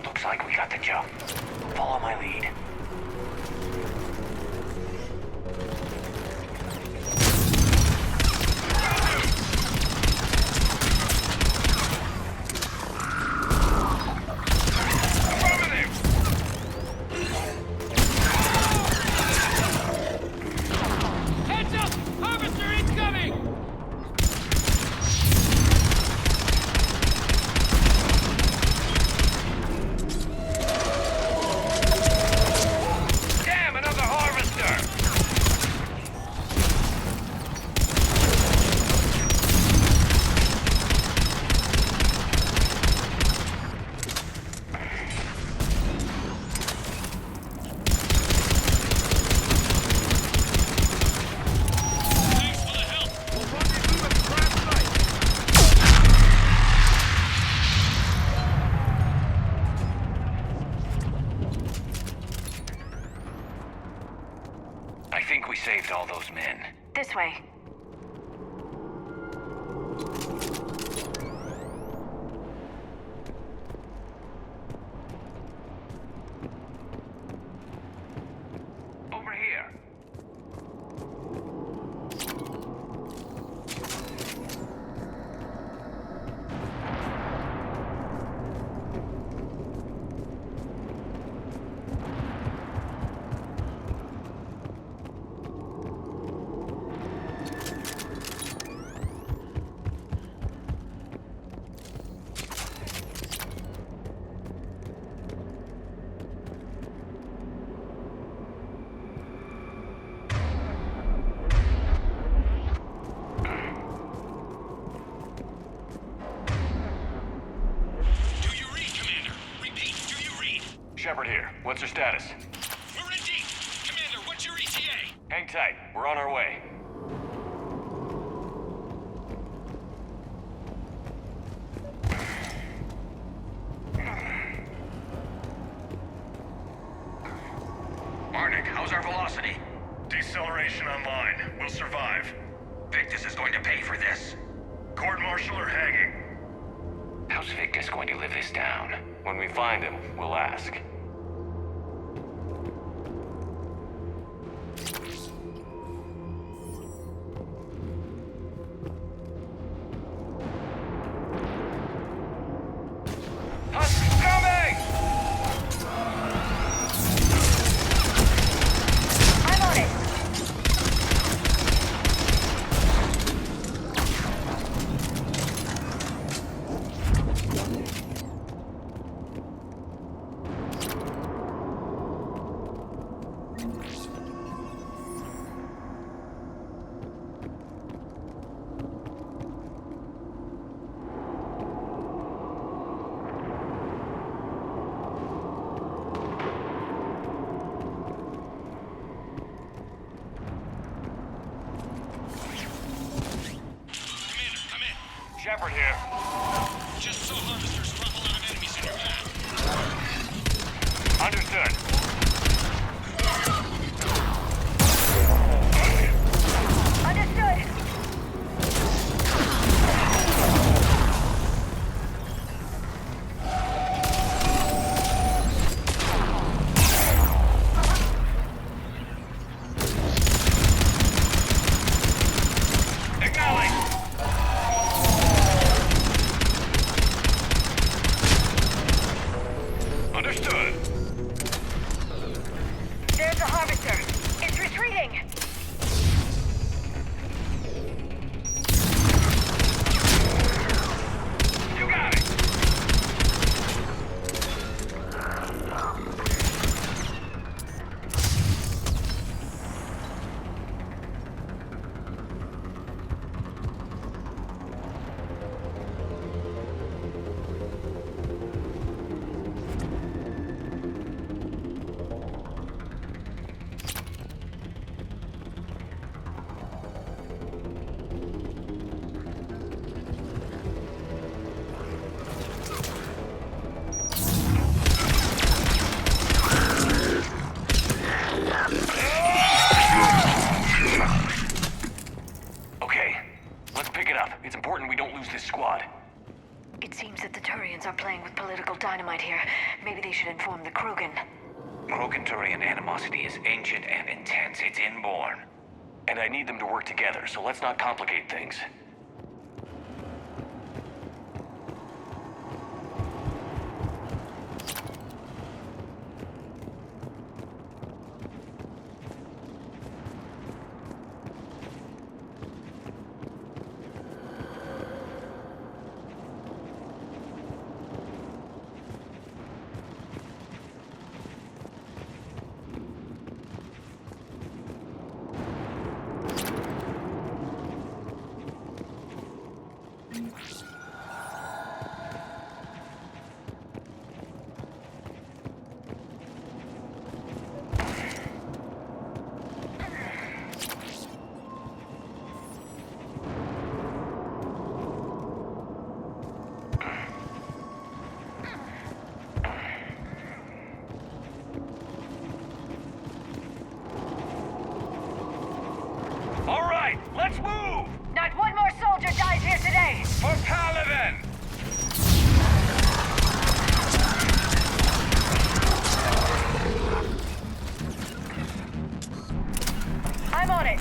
[SPEAKER 21] Looks like we got the jump. Follow my lead.
[SPEAKER 11] Heads up! Harvester incoming!
[SPEAKER 17] Damn, another harvester! I think we saved all those men.
[SPEAKER 8] This way.
[SPEAKER 17] Over here. Shepard here. What's your status?
[SPEAKER 11] We're in deep. Commander, what's your ETA?
[SPEAKER 17] Hang tight. We're on our way.
[SPEAKER 10] Marnik, how's our velocity? Deceleration online. We'll survive. Victus is going to pay for this. Court-martial or hanging?
[SPEAKER 21] How's Victus going to live this down?
[SPEAKER 17] When we find him, we'll ask.
[SPEAKER 11] Husk coming!
[SPEAKER 8] I'm on it.
[SPEAKER 10] Shepard here.
[SPEAKER 11] Just saw harvesters drop a lot of enemies in your path.
[SPEAKER 10] Understood.
[SPEAKER 8] Understood.
[SPEAKER 10] Understood.
[SPEAKER 8] There's a harvester. It's retreating.
[SPEAKER 10] You got it.
[SPEAKER 21] Okay, let's pick it up. It's important we don't lose this squad.
[SPEAKER 8] It seems that the Turians are playing with political dynamite here. Maybe they should inform the Krogan.
[SPEAKER 21] Krogan-Turian animosity is ancient and intense. It's inborn. And I need them to work together, so let's not complicate things.
[SPEAKER 10] All right, let's move!
[SPEAKER 8] Not one more soldier dies here today!
[SPEAKER 10] For Paladin!
[SPEAKER 8] I'm on it!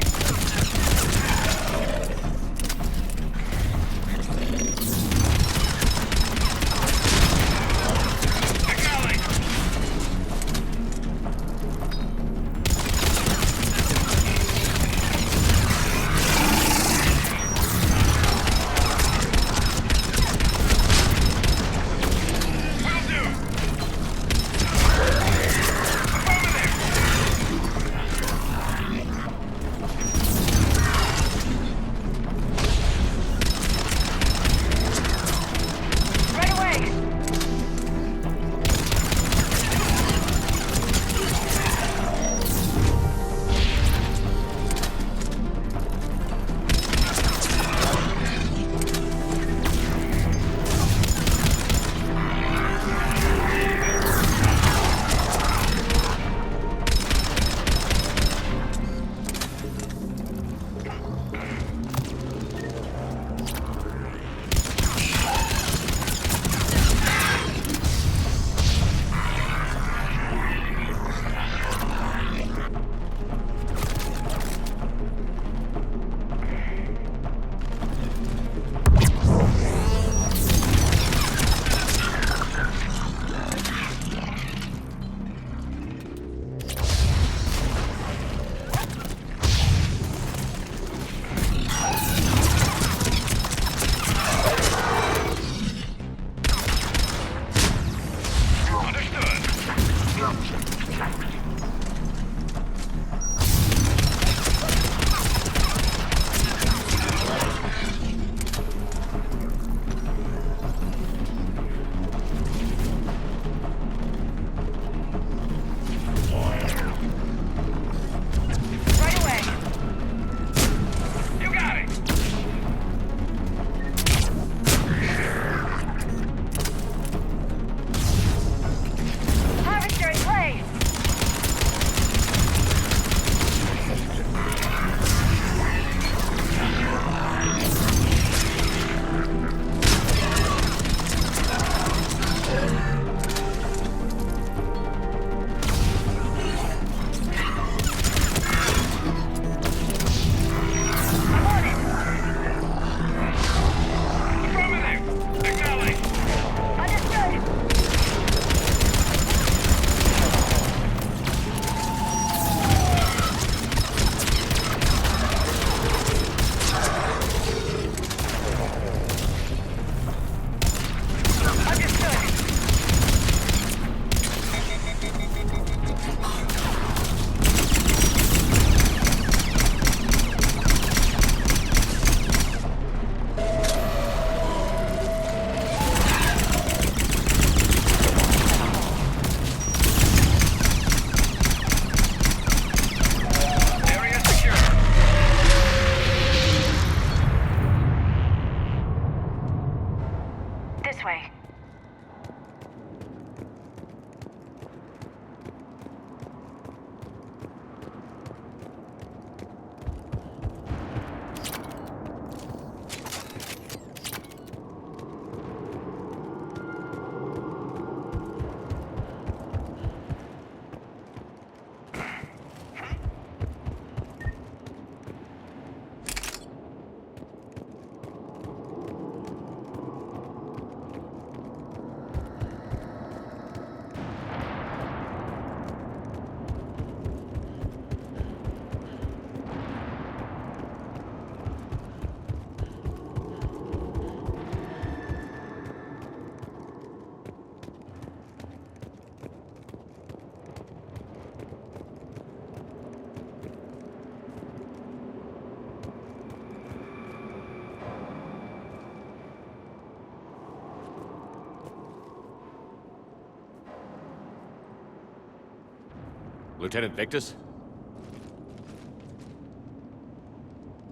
[SPEAKER 3] Lieutenant Victus?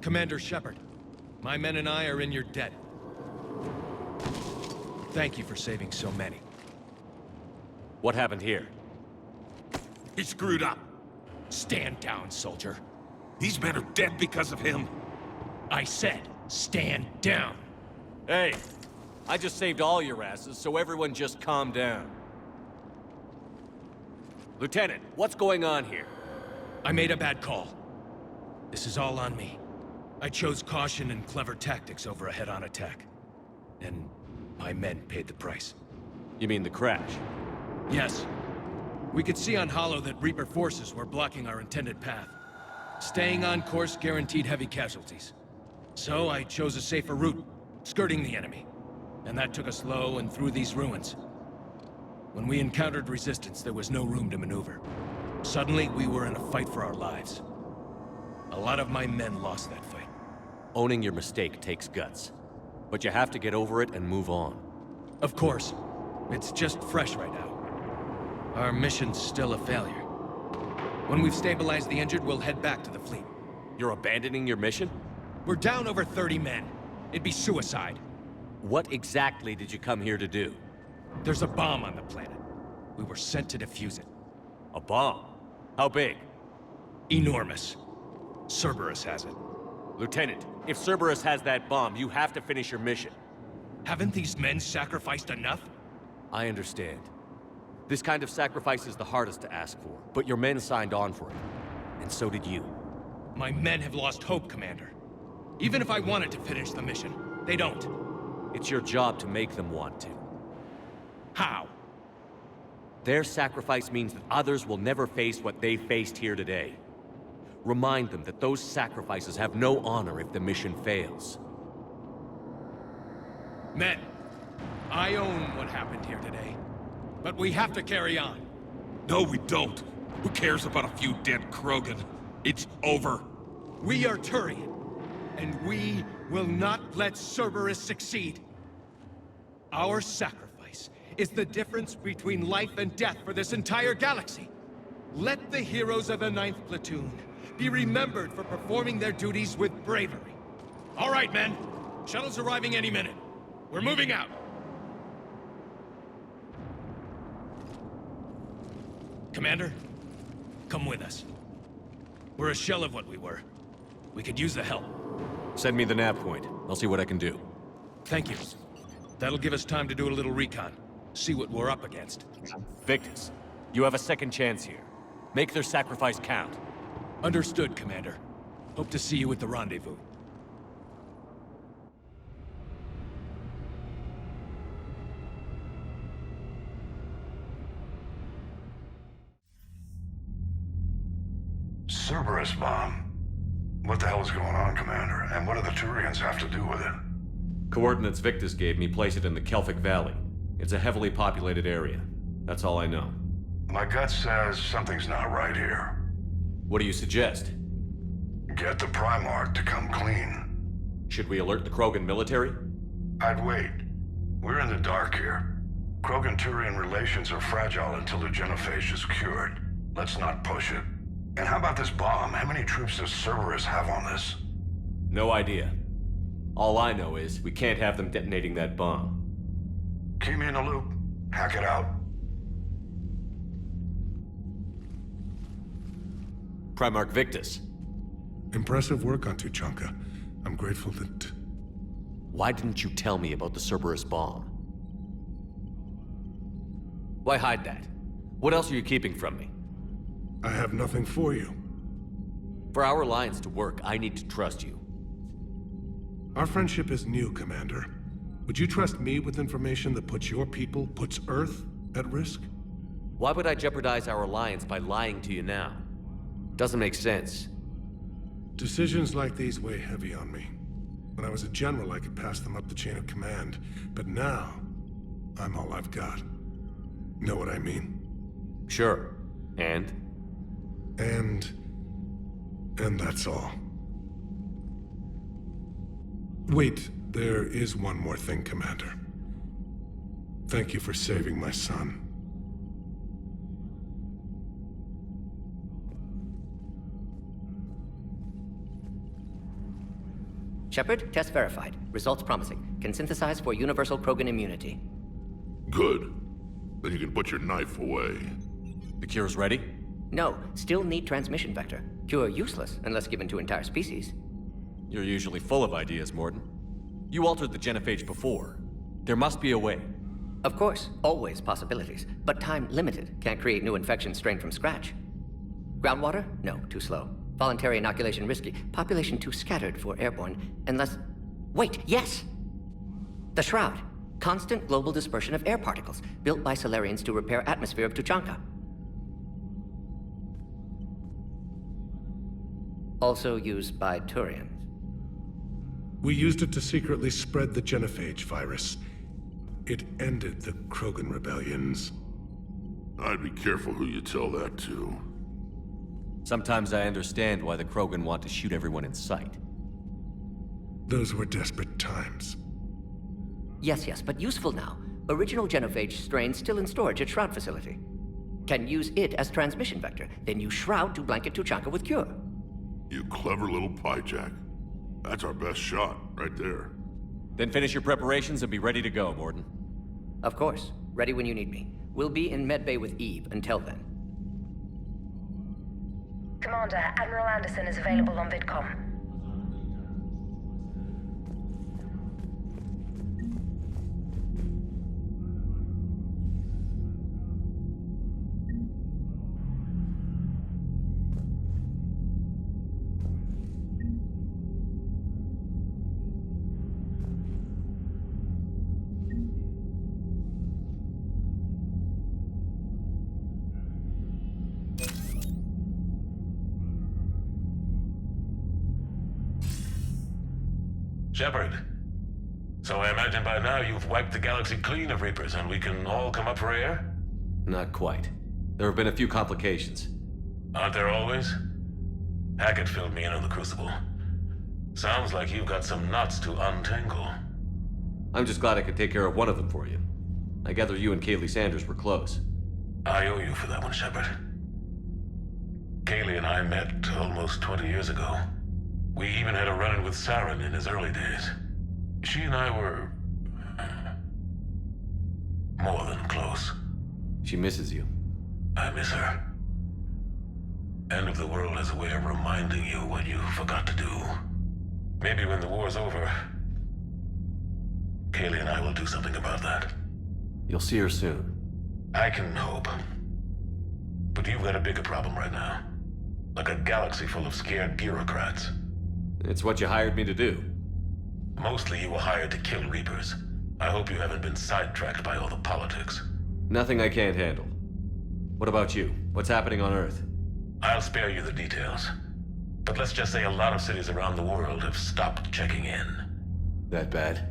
[SPEAKER 11] Commander Shepard, my men and I are in your debt. Thank you for saving so many.
[SPEAKER 3] What happened here?
[SPEAKER 5] He screwed up.
[SPEAKER 11] Stand down, soldier.
[SPEAKER 5] These men are dead because of him.
[SPEAKER 11] I said, stand down.
[SPEAKER 3] Hey, I just saved all your asses, so everyone just calm down. Lieutenant, what's going on here?
[SPEAKER 11] I made a bad call. This is all on me. I chose caution and clever tactics over a head-on attack. And my men paid the price.
[SPEAKER 3] You mean the crash?
[SPEAKER 11] Yes. We could see on Hollow that Reaper forces were blocking our intended path. Staying on course guaranteed heavy casualties. So I chose a safer route, skirting the enemy. And that took us low and through these ruins. When we encountered resistance, there was no room to maneuver. Suddenly, we were in a fight for our lives. A lot of my men lost that fight.
[SPEAKER 3] Owning your mistake takes guts. But you have to get over it and move on.
[SPEAKER 11] Of course. It's just fresh right now. Our mission's still a failure. When we've stabilized the injured, we'll head back to the fleet.
[SPEAKER 3] You're abandoning your mission?
[SPEAKER 11] We're down over 30 men. It'd be suicide.
[SPEAKER 3] What exactly did you come here to do?
[SPEAKER 11] There's a bomb on the planet. We were sent to defuse it.
[SPEAKER 3] A bomb? How big?
[SPEAKER 11] Enormous. Cerberus has it.
[SPEAKER 3] Lieutenant, if Cerberus has that bomb, you have to finish your mission.
[SPEAKER 11] Haven't these men sacrificed enough?
[SPEAKER 3] I understand. This kind of sacrifice is the hardest to ask for, but your men signed on for it. And so did you.
[SPEAKER 11] My men have lost hope, Commander. Even if I wanted to finish the mission, they don't.
[SPEAKER 3] It's your job to make them want to.
[SPEAKER 11] How?
[SPEAKER 3] Their sacrifice means that others will never face what they faced here today. Remind them that those sacrifices have no honor if the mission fails.
[SPEAKER 11] Men, I own what happened here today. But we have to carry on.
[SPEAKER 5] No, we don't. Who cares about a few dead Krogan? It's over.
[SPEAKER 11] We are Turian, and we will not let Cerberus succeed. Our sacrifice is the difference between life and death for this entire galaxy. Let the heroes of the 9th Platoon be remembered for performing their duties with bravery. All right, men. Shuttle's arriving any minute. We're moving out. Commander, come with us. We're a shell of what we were. We could use the help.
[SPEAKER 3] Send me the nav point. I'll see what I can do.
[SPEAKER 11] Thank you. That'll give us time to do a little recon. See what we're up against.
[SPEAKER 3] Victus, you have a second chance here. Make their sacrifice count.
[SPEAKER 11] Understood, Commander. Hope to see you at the rendezvous.
[SPEAKER 15] Cerberus bomb. What the hell is going on, Commander? And what do the Turians have to do with it?
[SPEAKER 3] Coordinates Victus gave me place it in the Kelphic Valley. It's a heavily populated area. That's all I know.
[SPEAKER 15] My gut says something's not right here.
[SPEAKER 3] What do you suggest?
[SPEAKER 15] Get the Primarch to come clean.
[SPEAKER 3] Should we alert the Krogan military?
[SPEAKER 15] I'd wait. We're in the dark here. Krogan-Turian relations are fragile until the genophage is cured. Let's not push it. And how about this bomb? How many troops does Cerberus have on this?
[SPEAKER 3] No idea. All I know is we can't have them detonating that bomb.
[SPEAKER 15] Keep me in the loop. Hack it out.
[SPEAKER 3] Primarch Victus.
[SPEAKER 18] Impressive work on Tuchanka. I'm grateful that...
[SPEAKER 3] Why didn't you tell me about the Cerberus bomb? Why hide that? What else are you keeping from me?
[SPEAKER 18] I have nothing for you.
[SPEAKER 3] For our alliance to work, I need to trust you.
[SPEAKER 18] Our friendship is new, Commander. Would you trust me with information that puts your people, puts Earth, at risk?
[SPEAKER 3] Why would I jeopardize our alliance by lying to you now? Doesn't make sense.
[SPEAKER 18] Decisions like these weigh heavy on me. When I was a general, I could pass them up the chain of command. But now, I'm all I've got. Know what I mean?
[SPEAKER 3] Sure. And
[SPEAKER 18] that's all. Wait, there is one more thing, Commander. Thank you for saving my son.
[SPEAKER 16] Shepard, test verified. Results promising. Can synthesize for universal Krogan immunity.
[SPEAKER 7] Good. Then you can put your knife away.
[SPEAKER 3] The cure's ready?
[SPEAKER 16] No, still need transmission vector. Cure useless unless given to entire species.
[SPEAKER 3] You're usually full of ideas, Mordin. You altered the genophage before. There must be a way.
[SPEAKER 16] Of course, always possibilities, but time limited. Can't create new infection strain from scratch. Groundwater? No, too slow. Voluntary inoculation risky. Population too scattered for airborne, unless... Wait, yes! The Shroud. Constant global dispersion of air particles, built by Salarians to repair atmosphere of Tuchanka. Also used by Turians.
[SPEAKER 18] We used it to secretly spread the genophage virus. It ended the Krogan rebellions.
[SPEAKER 7] I'd be careful who you tell that to.
[SPEAKER 3] Sometimes I understand why the Krogan want to shoot everyone in sight.
[SPEAKER 18] Those were desperate times.
[SPEAKER 16] Yes, but useful now. Original genophage strain still in storage at Shroud facility. Can use it as transmission vector, then use Shroud to blanket Tuchanka with cure.
[SPEAKER 7] You clever little pyjak. That's our best shot, right there.
[SPEAKER 3] Then finish your preparations and be ready to go, Mordin.
[SPEAKER 16] Of course. Ready when you need me. We'll be in medbay with Eve until then.
[SPEAKER 8] Commander, Admiral Anderson is available on VidCom.
[SPEAKER 20] Shepard. So I imagine by now you've wiped the galaxy clean of Reapers and we can all come up for air?
[SPEAKER 3] Not quite. There have been a few complications.
[SPEAKER 20] Aren't there always? Hackett filled me in on the Crucible. Sounds like you've got some knots to untangle.
[SPEAKER 3] I'm just glad I could take care of one of them for you. I gather you and Kaylee Sanders were close.
[SPEAKER 20] I owe you for that one, Shepard. Kaylee and I met almost 20 years ago. We even had a run-in with Saren in his early days. She and I were... more than close.
[SPEAKER 3] She misses you.
[SPEAKER 20] I miss her. End of the world has a way of reminding you what you forgot to do. Maybe when the war's over, Kaylee and I will do something about that.
[SPEAKER 3] You'll see her soon.
[SPEAKER 20] I can hope. But you've got a bigger problem right now. Like a galaxy full of scared bureaucrats.
[SPEAKER 3] It's what you hired me to do.
[SPEAKER 20] Mostly you were hired to kill Reapers. I hope you haven't been sidetracked by all the politics.
[SPEAKER 3] Nothing I can't handle. What about you? What's happening on Earth?
[SPEAKER 20] I'll spare you the details. But let's just say a lot of cities around the world have stopped checking in.
[SPEAKER 3] That bad?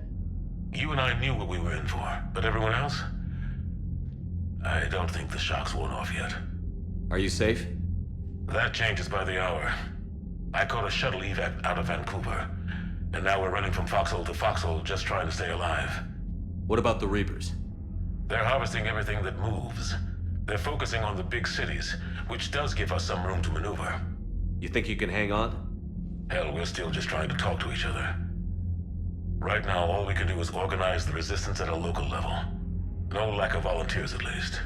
[SPEAKER 20] You and I knew what we were in for, but everyone else? I don't think the shock's worn off yet.
[SPEAKER 3] Are you safe?
[SPEAKER 20] That changes by the hour. I caught a shuttle evac out of Vancouver, and now we're running from foxhole to foxhole just trying to stay alive.
[SPEAKER 3] What about the Reapers?
[SPEAKER 20] They're harvesting everything that moves. They're focusing on the big cities, which does give us some room to maneuver.
[SPEAKER 3] You think you can hang on?
[SPEAKER 20] Hell, we're still just trying to talk to each other. Right now, all we can do is organize the resistance at a local level. No lack of volunteers, at least.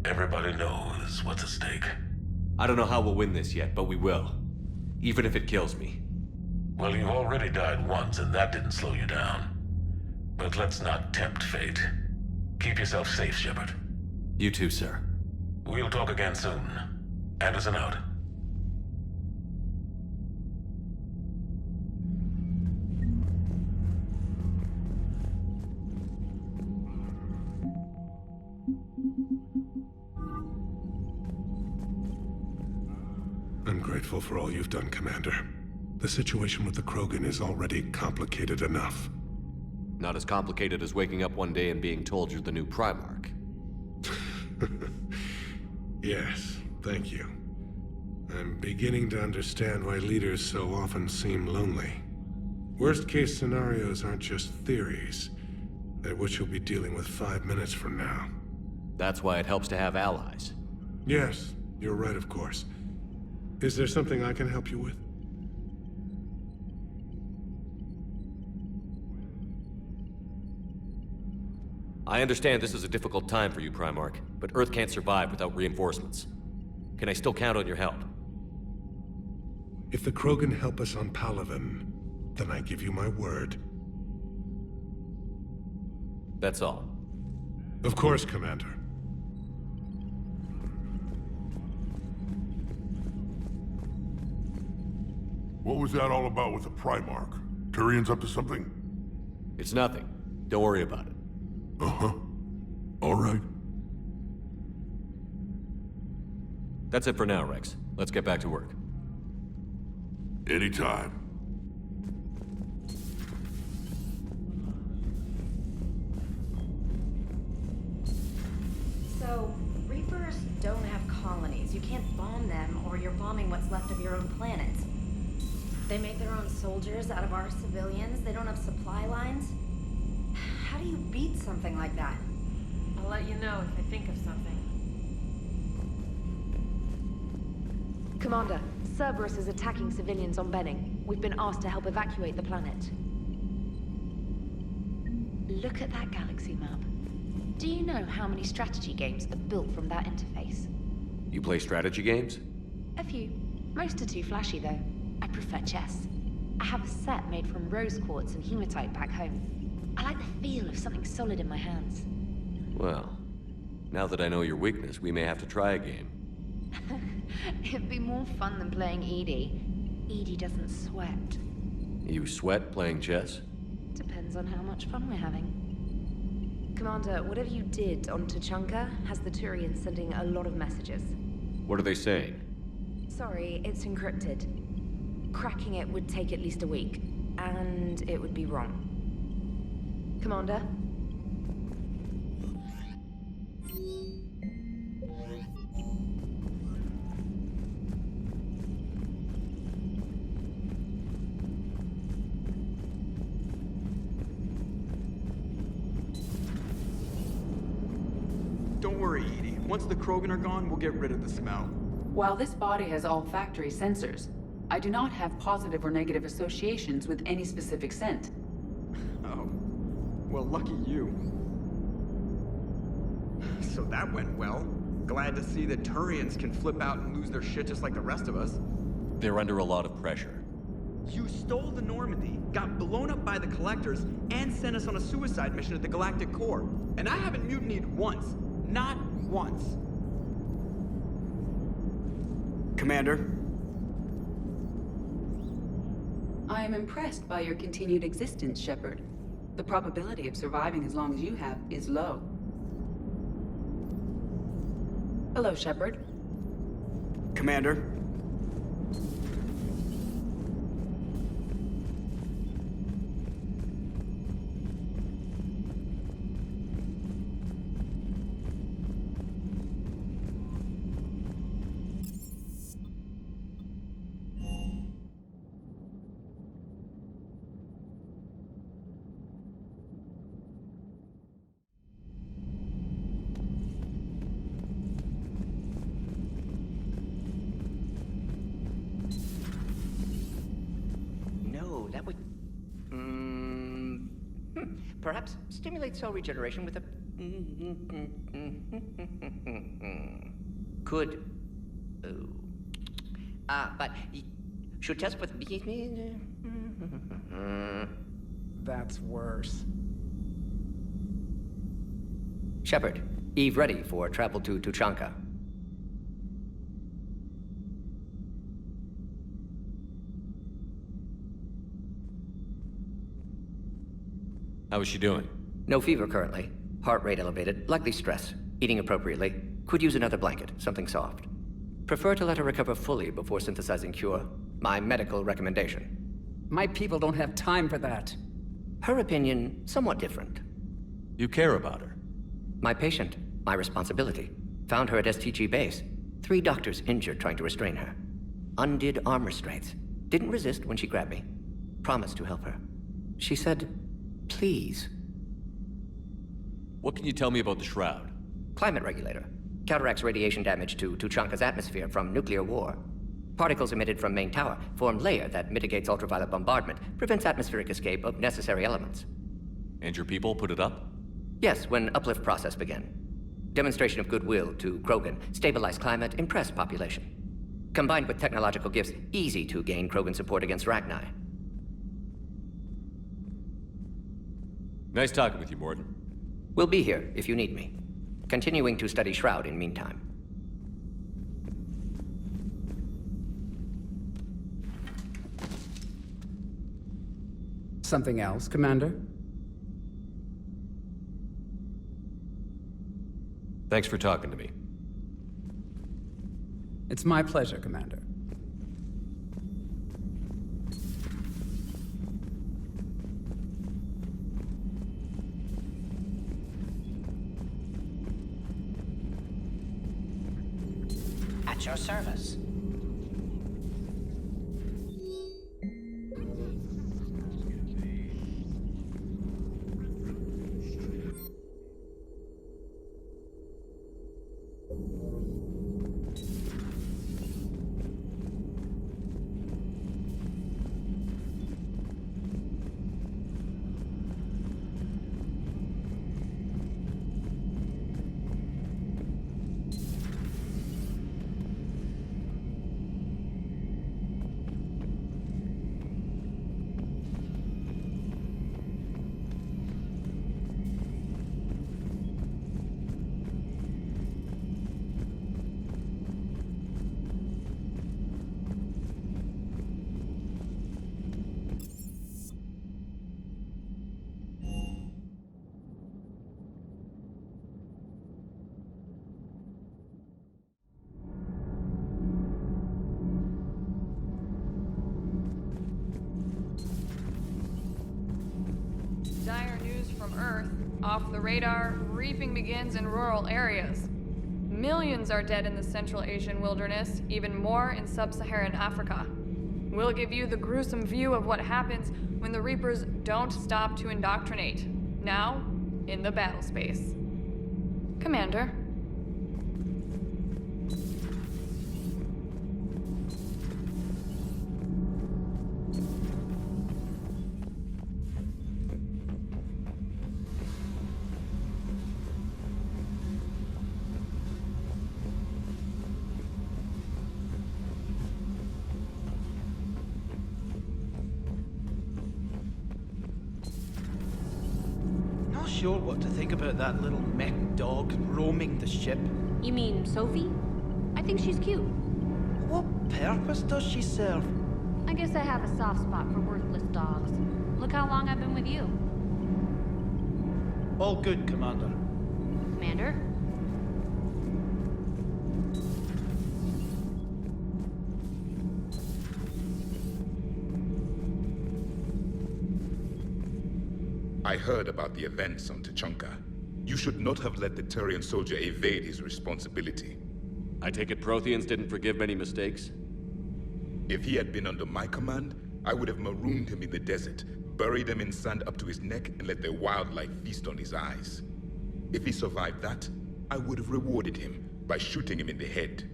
[SPEAKER 20] Everybody knows what's at stake.
[SPEAKER 3] I don't know how we'll win this yet, but we will. Even if it kills me.
[SPEAKER 20] Well, you've already died once, and that didn't slow you down. But let's not tempt fate. Keep yourself safe, Shepard.
[SPEAKER 3] You too, sir.
[SPEAKER 20] We'll talk again soon. Anderson out.
[SPEAKER 18] I'm grateful for all you've done, Commander. The situation with the Krogan is already complicated enough.
[SPEAKER 3] Not as complicated as waking up one day and being told you're the new Primarch.
[SPEAKER 18] Yes, thank you. I'm beginning to understand why leaders so often seem lonely. Worst-case scenarios aren't just theories. They're what you'll be dealing with 5 minutes from now.
[SPEAKER 3] That's why it helps to have allies.
[SPEAKER 18] Yes, you're right, of course. Is there something I can help you with?
[SPEAKER 3] I understand this is a difficult time for you, Primarch, but Earth can't survive without reinforcements. Can I still count on your help?
[SPEAKER 18] If the Krogan help us on Palaven, then I give you my word.
[SPEAKER 3] That's all.
[SPEAKER 18] Of course, Commander.
[SPEAKER 7] What was that all about with the Primarch? Turian's up to something?
[SPEAKER 3] It's nothing. Don't worry about it.
[SPEAKER 7] Uh-huh. All right.
[SPEAKER 3] That's it for now, Rex. Let's get back to work.
[SPEAKER 7] Anytime.
[SPEAKER 4] So, Reapers don't have colonies. You can't bomb them, or you're bombing what's left of your own planet. They make their own soldiers out of our civilians. They don't have supply lines. How do you beat something like that?
[SPEAKER 6] I'll let you know if I think of something.
[SPEAKER 19] Commander, Cerberus is attacking civilians on Benning. We've been asked to help evacuate the planet. Look at that galaxy map. Do you know how many strategy games are built from that interface?
[SPEAKER 3] You play strategy games?
[SPEAKER 19] A few. Most are too flashy, though. I prefer chess. I have a set made from rose quartz and hematite back home. I like the feel of something solid in my hands.
[SPEAKER 3] Well, now that I know your weakness, we may have to try a game.
[SPEAKER 19] It'd be more fun than playing Edie. Edie doesn't sweat.
[SPEAKER 3] You sweat playing chess?
[SPEAKER 19] Depends on how much fun we're having.
[SPEAKER 4] Commander, whatever you did on Tuchanka has the Turians sending a lot of messages.
[SPEAKER 3] What are they saying?
[SPEAKER 4] Sorry, it's encrypted. Cracking it would take at least a week, and it would be wrong. Commander?
[SPEAKER 22] Don't worry, Edie. Once the Krogan are gone, we'll get rid of the smell.
[SPEAKER 13] While this body has all factory sensors, I do not have positive or negative associations with any specific scent.
[SPEAKER 22] Oh. Well, lucky you. So that went well. Glad to see that Turians can flip out and lose their shit just like the rest of us.
[SPEAKER 3] They're under a lot of pressure.
[SPEAKER 22] You stole the Normandy, got blown up by the Collectors, and sent us on a suicide mission at the Galactic Core. And I haven't mutinied once. Not once. Commander?
[SPEAKER 13] I am impressed by your continued existence, Shepard. The probability of surviving as long as you have is low. Hello, Shepard.
[SPEAKER 22] Commander?
[SPEAKER 16] That would... Perhaps stimulate cell regeneration with a... Could... but... Should test with...
[SPEAKER 1] That's worse.
[SPEAKER 16] Shepard, Eve ready for travel to Tuchanka.
[SPEAKER 3] How is she doing?
[SPEAKER 16] No fever currently. Heart rate elevated, likely stress. Eating appropriately. Could use another blanket, something soft. Prefer to let her recover fully before synthesizing cure. My medical recommendation.
[SPEAKER 23] My people don't have time for that.
[SPEAKER 16] Her opinion, somewhat different.
[SPEAKER 3] You care about her.
[SPEAKER 16] My patient, my responsibility. Found her at STG base. 3 doctors injured trying to restrain her. Undid arm restraints. Didn't resist when she grabbed me. Promised to help her. She said, please.
[SPEAKER 3] What can you tell me about the Shroud?
[SPEAKER 16] Climate regulator. Counteracts radiation damage to Tuchanka's atmosphere from nuclear war. Particles emitted from main tower form layer that mitigates ultraviolet bombardment, prevents atmospheric escape of necessary elements.
[SPEAKER 3] And your people put it up?
[SPEAKER 16] Yes, when uplift process began. Demonstration of goodwill to Krogan, stabilize climate, impress population. Combined with technological gifts, easy to gain Krogan support against Rachni.
[SPEAKER 3] Nice talking with you, Mordin.
[SPEAKER 16] We'll be here if you need me. Continuing to study Shroud in meantime.
[SPEAKER 23] Something else, Commander?
[SPEAKER 3] Thanks for talking to me.
[SPEAKER 23] It's my pleasure, Commander.
[SPEAKER 2] At your service.
[SPEAKER 9] Dire news from Earth. Off the radar, reaping begins in rural areas. Millions are dead in the Central Asian wilderness, even more in sub-Saharan Africa. We'll give you the gruesome view of what happens when the Reapers don't stop to indoctrinate. Now, in the battle space. Commander.
[SPEAKER 14] Not sure what to think about that little mech dog roaming the ship.
[SPEAKER 19] You mean Sophie? I think she's cute.
[SPEAKER 14] What purpose does she serve?
[SPEAKER 19] I guess I have a soft spot for worthless dogs. Look how long I've been with you.
[SPEAKER 14] All good, Commander.
[SPEAKER 19] Commander?
[SPEAKER 24] I heard about the events on Tuchanka. You should not have let the Turian soldier evade his responsibility.
[SPEAKER 3] I take it Protheans didn't forgive many mistakes?
[SPEAKER 24] If he had been under my command, I would have marooned him in the desert, buried him in sand up to his neck, and let the wildlife feast on his eyes. If he survived that, I would have rewarded him by shooting him in the head.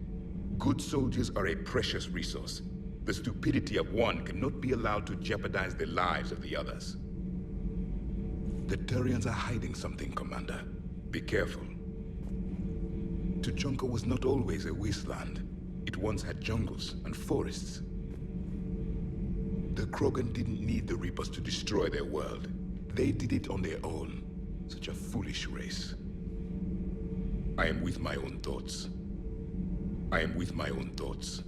[SPEAKER 24] Good soldiers are a precious resource. The stupidity of one cannot be allowed to jeopardize the lives of the others. The Turians are hiding something, Commander. Be careful. Tuchanka was not always a wasteland. It once had jungles and forests. The Krogan didn't need the Reapers to destroy their world. They did it on their own. Such a foolish race. I am with my own thoughts. I am with my own thoughts.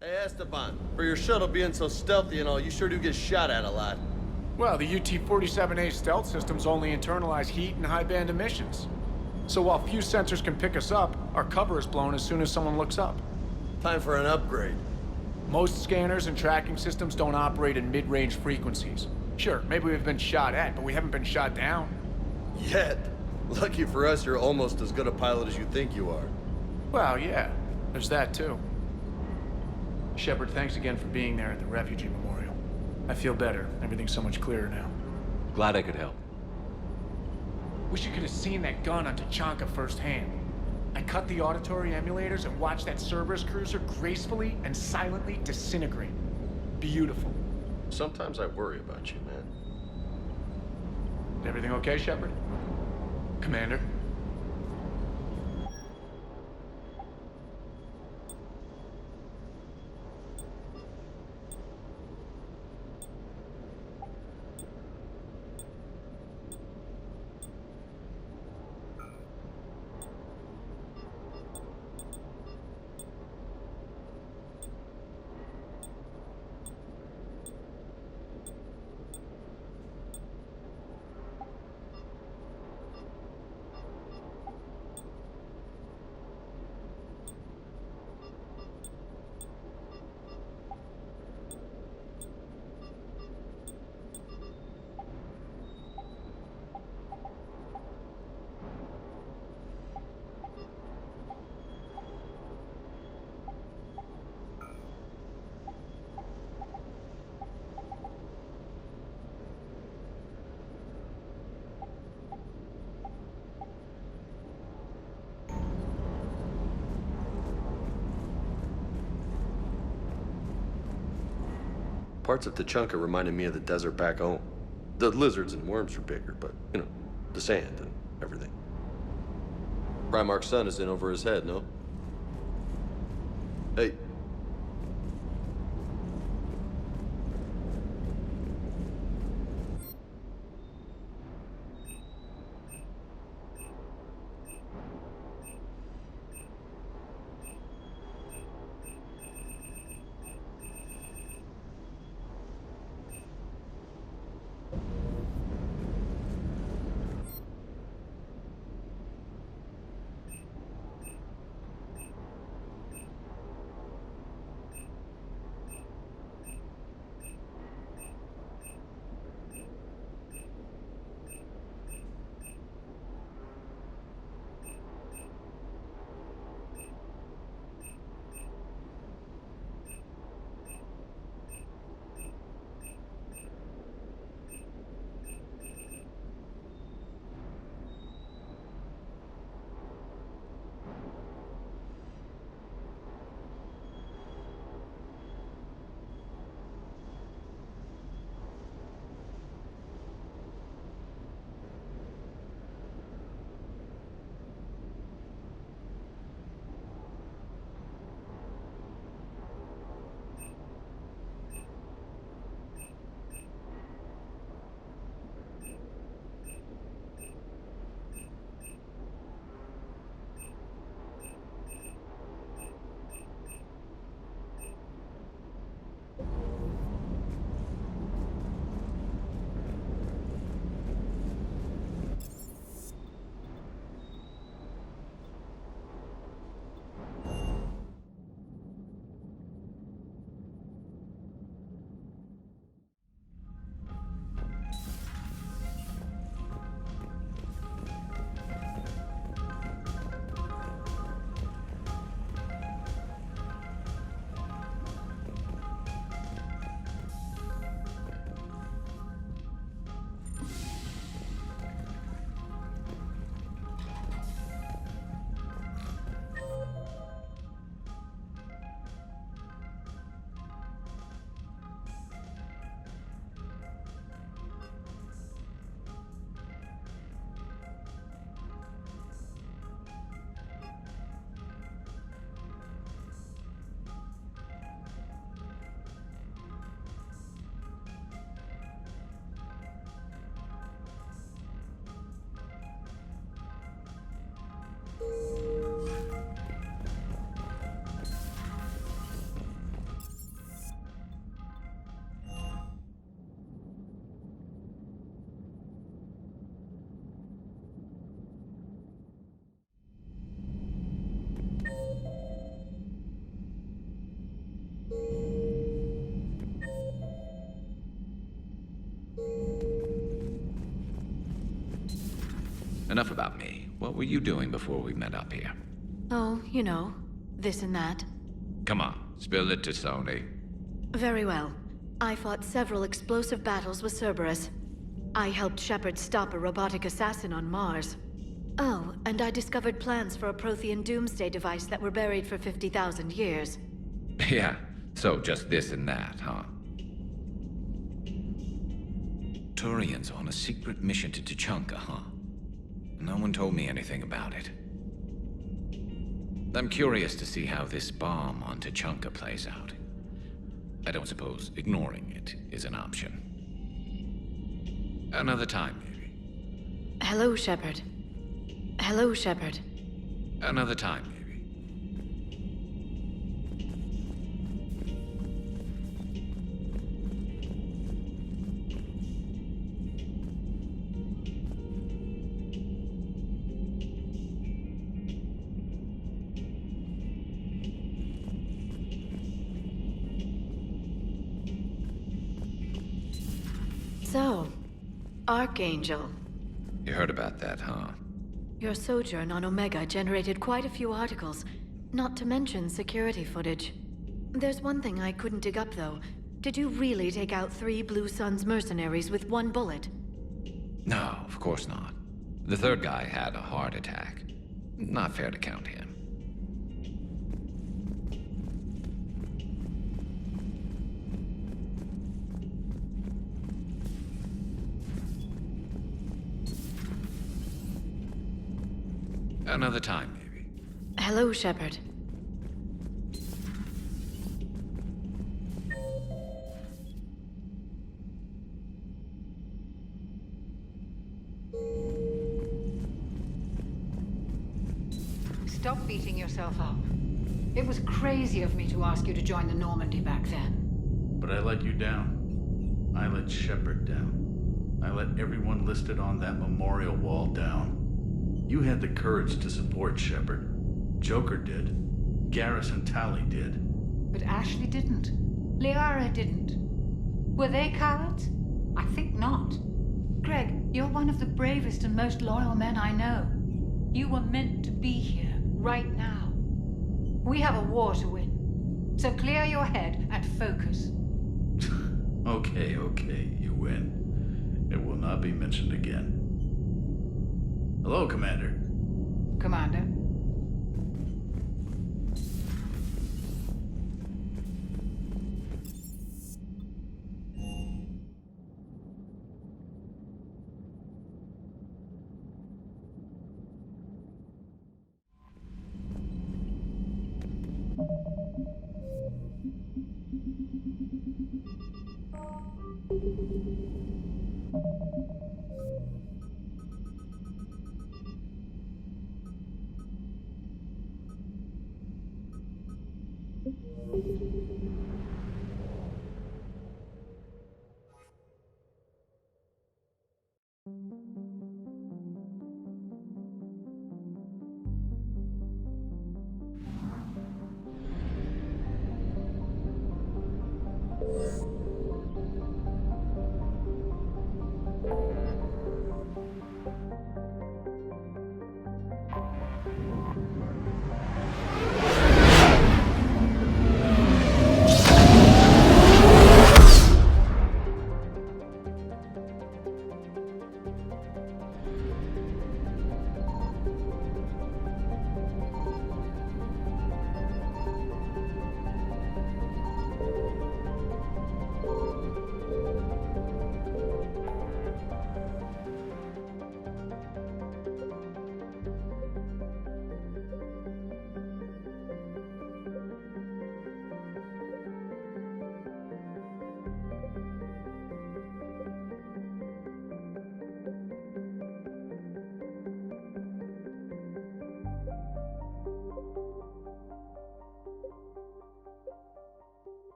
[SPEAKER 25] Hey, Esteban, for your shuttle being so stealthy and all, you sure do get shot at a lot.
[SPEAKER 1] Well, the UT-47A stealth systems only internalize heat and high-band emissions. So while few sensors can pick us up, our cover is blown as soon as someone looks up.
[SPEAKER 25] Time for an upgrade.
[SPEAKER 1] Most scanners and tracking systems don't operate in mid-range frequencies. Sure, maybe we've been shot at, but we haven't been shot down.
[SPEAKER 25] Yet. Lucky for us, you're almost as good a pilot as you think you are.
[SPEAKER 1] Well, yeah. There's that, too. Shepard, thanks again for being there at the Refugee Memorial. I feel better. Everything's so much clearer now.
[SPEAKER 3] Glad I could help.
[SPEAKER 1] Wish you could have seen that gun on Tachanka firsthand. I cut the auditory emulators and watched that Cerberus cruiser gracefully and silently disintegrate. Beautiful.
[SPEAKER 25] Sometimes I worry about you, man.
[SPEAKER 1] Everything okay, Shepard? Commander?
[SPEAKER 25] Parts of Tachanka reminded me of the desert back home. The lizards and worms were bigger, but, you know, the sand and everything. Primarch's sun is in over his head, no? Hey.
[SPEAKER 5] Enough about me. What were you doing before we met up here?
[SPEAKER 19] Oh, you know, this and that.
[SPEAKER 5] Come on, Spill it to Sony.
[SPEAKER 8] Very well. I fought several explosive battles with Cerberus. I helped Shepard stop a robotic assassin on Mars. Oh, and I discovered plans for a Prothean doomsday device that were buried for 50,000 years.
[SPEAKER 5] Yeah, so just this and that, huh? Turians on a secret mission to Tuchanka, huh? No one told me anything about it. I'm curious to see how this bomb on Tuchanka plays out. I don't suppose ignoring it is an option. Another time, maybe.
[SPEAKER 8] Hello, Shepard. Hello, Shepard.
[SPEAKER 5] Another time, maybe.
[SPEAKER 8] So, Archangel.
[SPEAKER 5] You heard about that, huh?
[SPEAKER 8] Your sojourn on Omega generated quite a few articles, not to mention security footage. There's one thing I couldn't dig up, though. Did you really take out 3 Blue Suns mercenaries with 1 bullet?
[SPEAKER 5] No, of course not. The third guy had a heart attack. Not fair to count him. Another time, maybe.
[SPEAKER 8] Hello, Shepard.
[SPEAKER 10] Stop beating yourself up. It was crazy of me to ask you to join the Normandy back then.
[SPEAKER 14] But I let you down. I let Shepard down. I let everyone listed on that memorial wall down. You had the courage to support Shepard. Joker did. Garrus and Tali did.
[SPEAKER 10] But Ashley didn't. Liara didn't. Were they cowards? I think not. Greg, you're one of the bravest and most loyal men I know. You were meant to be here, right now. We have a war to win. So clear your head and focus.
[SPEAKER 14] Okay, you win. It will not be mentioned again. Hello, Commander.
[SPEAKER 10] Commander?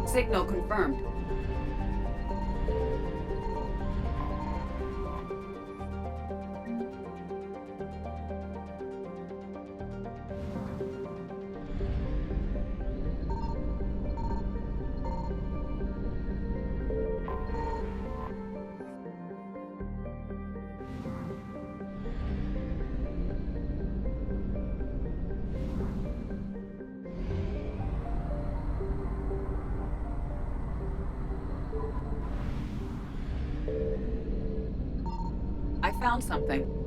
[SPEAKER 13] Signal confirmed. I found something.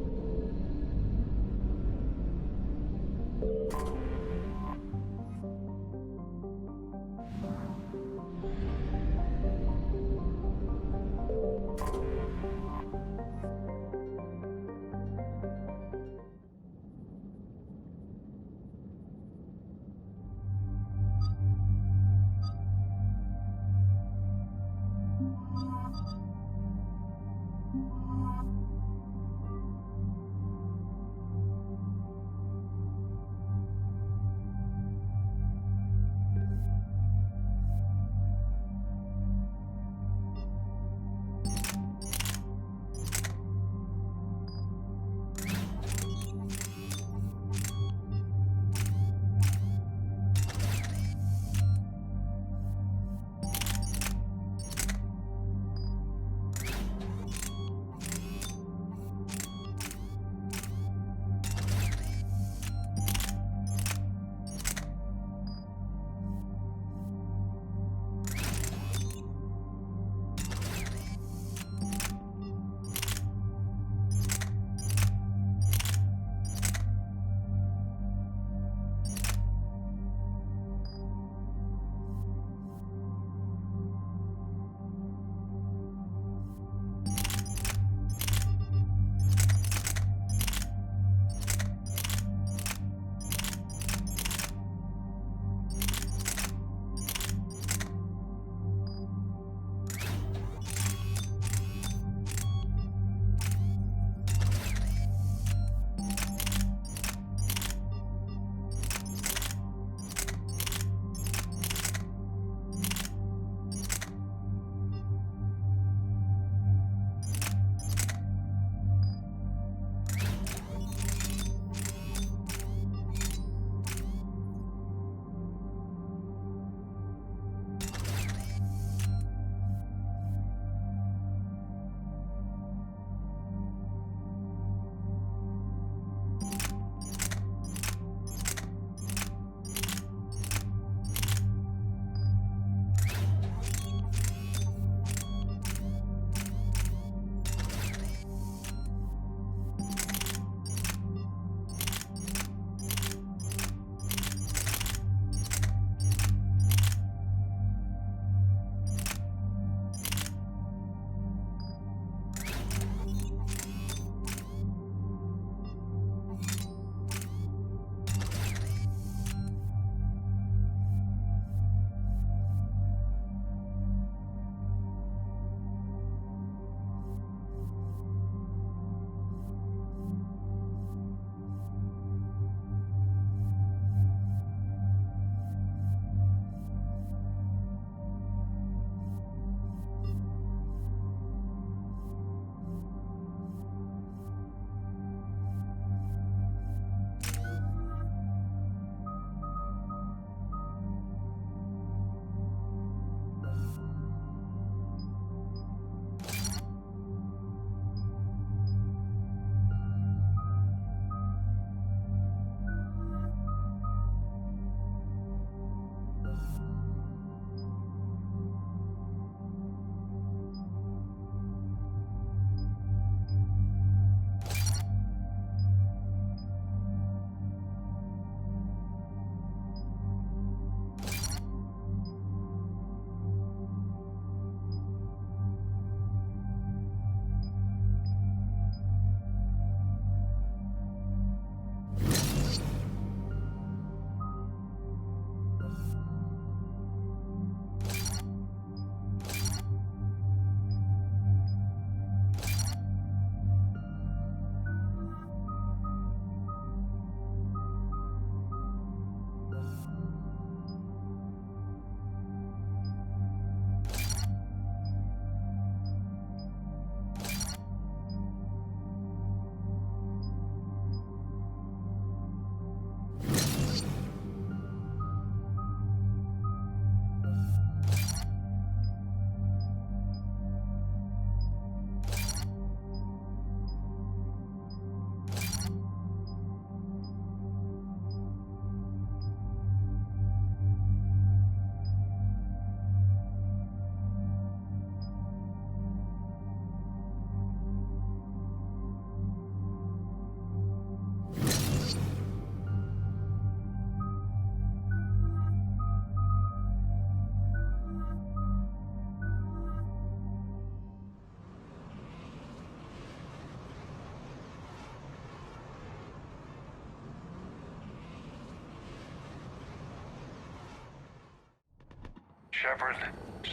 [SPEAKER 11] Shepard,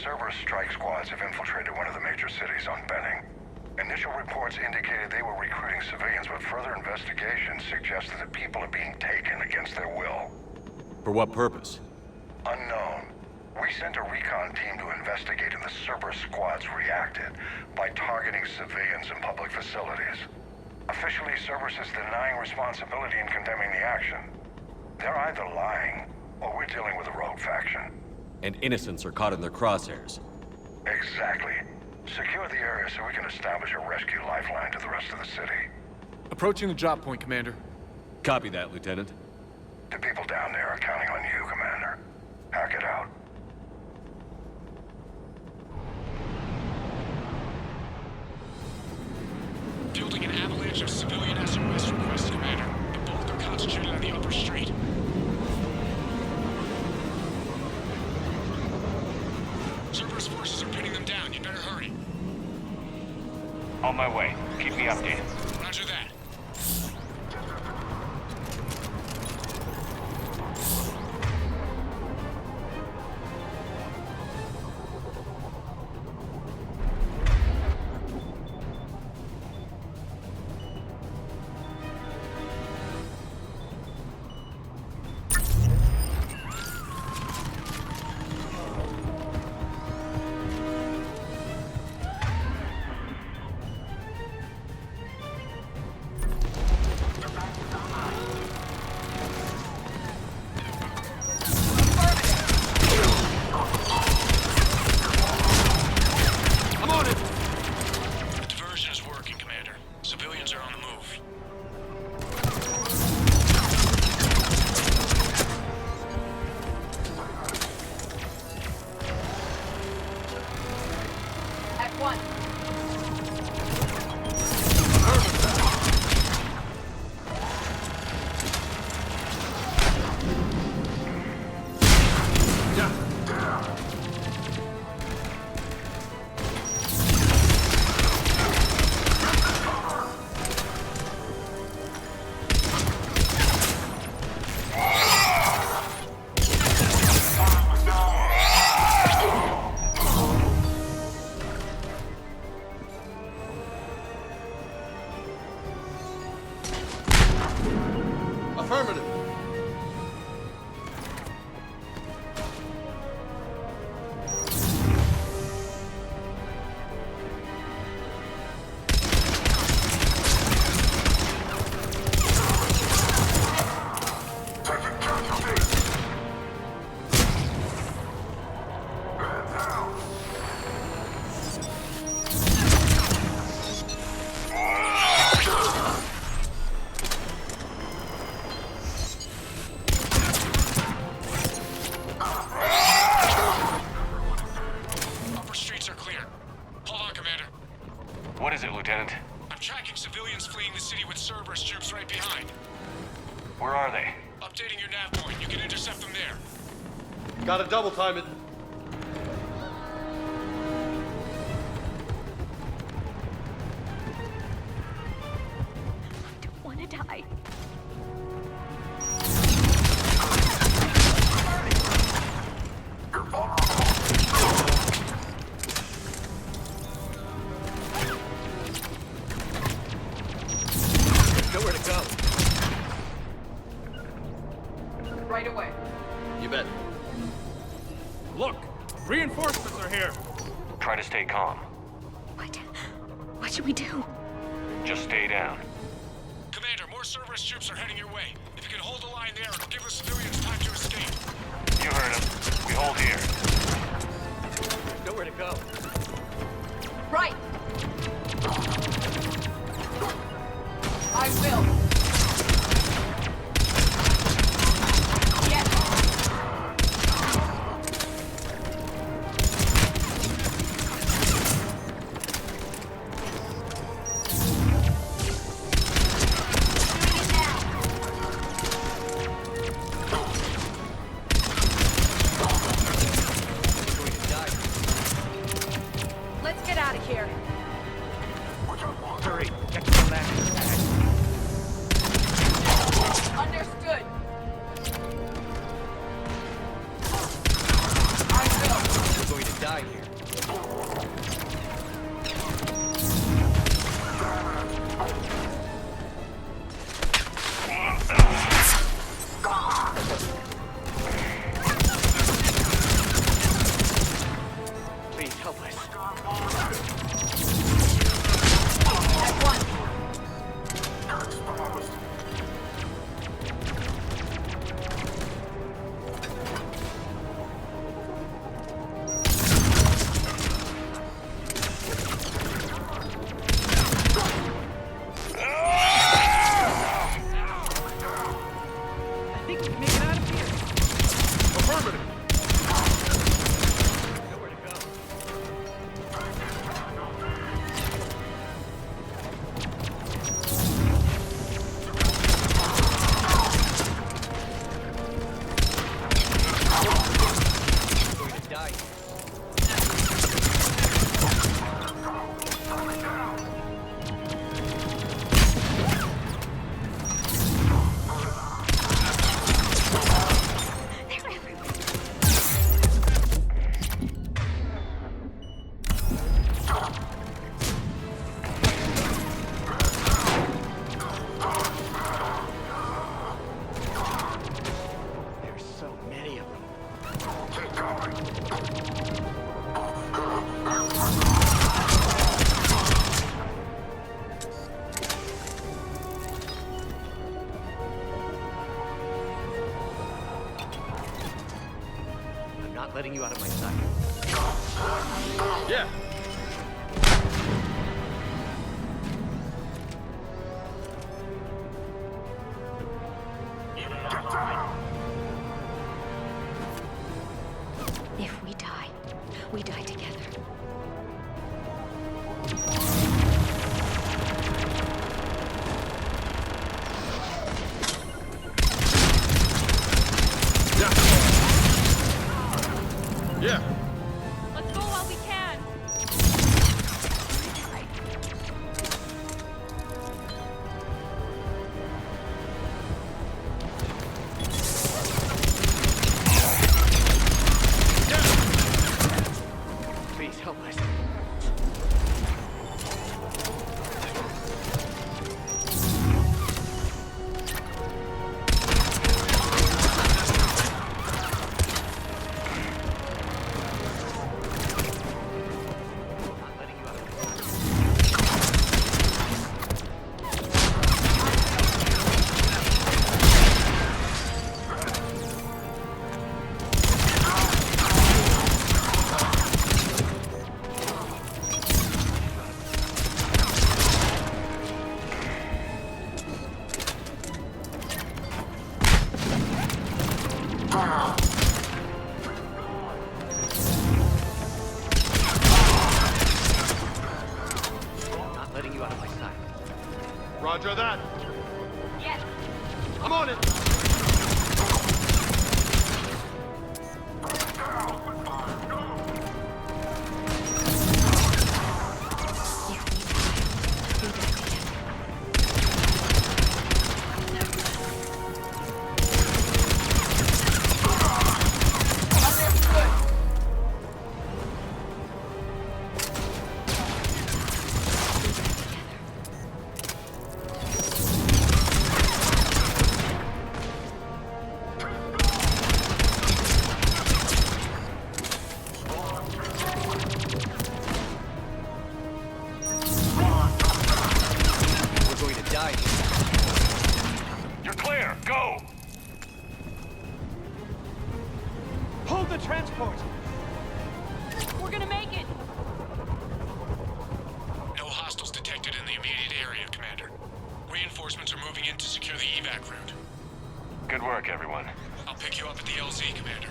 [SPEAKER 11] Cerberus strike squads have infiltrated one of the major cities on Benning. Initial reports indicated they were recruiting civilians, but further investigation suggests that the people are being taken against their will.
[SPEAKER 3] For what purpose?
[SPEAKER 11] Unknown. We sent a recon team to investigate, and the Cerberus squads reacted by targeting civilians in public facilities. Officially, Cerberus is denying responsibility and condemning the action. They're either lying, or we're dealing with a rogue faction.
[SPEAKER 3] And innocents are caught in their crosshairs.
[SPEAKER 11] Exactly. Secure the area so we can establish a rescue lifeline to the rest of the city.
[SPEAKER 1] Approaching the drop point, Commander.
[SPEAKER 3] Copy that, Lieutenant.
[SPEAKER 11] The people down there are counting on you, Commander. Hack it out.
[SPEAKER 1] Building an avalanche of civilian SOS requests, Commander. The bulk are concentrated on the upper street. Cerberus forces are pinning them down. You better hurry.
[SPEAKER 12] On my way. Keep me updated.
[SPEAKER 1] Roger that.
[SPEAKER 25] Affirmative.
[SPEAKER 12] What is it, Lieutenant?
[SPEAKER 1] I'm tracking civilians fleeing the city with Cerberus troops right behind.
[SPEAKER 12] Where are they?
[SPEAKER 1] Updating your nav point. You can intercept them there.
[SPEAKER 25] Gotta double time it.
[SPEAKER 8] I don't want to die.
[SPEAKER 25] Nowhere to go.
[SPEAKER 9] Right away.
[SPEAKER 25] You bet.
[SPEAKER 12] Look! Reinforcements are here! Try to stay calm.
[SPEAKER 8] What should we do?
[SPEAKER 12] Just stay down.
[SPEAKER 1] Commander, more Cerberus troops are heading your way. If you can hold the line there, it'll give the civilians time to escape.
[SPEAKER 12] You heard him. We hold here.
[SPEAKER 25] Nowhere to go.
[SPEAKER 9] Right! I will. Yes. Let's get out of here.
[SPEAKER 12] Hurry, get to the left.
[SPEAKER 9] Understood. I will.
[SPEAKER 1] helpless.
[SPEAKER 4] That's one.
[SPEAKER 12] I think we can make it out of here. Affirmative. Nowhere to go.
[SPEAKER 16] Going to die.
[SPEAKER 1] There's so many of them.
[SPEAKER 16] I'm not letting you out of my sight.
[SPEAKER 12] Yeah.
[SPEAKER 8] If we die together.
[SPEAKER 12] Yeah.
[SPEAKER 9] Let's go while we can.
[SPEAKER 1] Please help us.
[SPEAKER 16] Not letting you out of my sight.
[SPEAKER 12] Roger that.
[SPEAKER 9] Yes.
[SPEAKER 12] I'm on it.
[SPEAKER 16] We're going to die.
[SPEAKER 11] You're clear. Go!
[SPEAKER 12] Hold the transport.
[SPEAKER 9] We're gonna make it.
[SPEAKER 1] No hostiles detected in the immediate area, Commander. Reinforcements are moving in to secure the evac route.
[SPEAKER 11] Good work, everyone.
[SPEAKER 1] I'll pick you up at the LZ, Commander.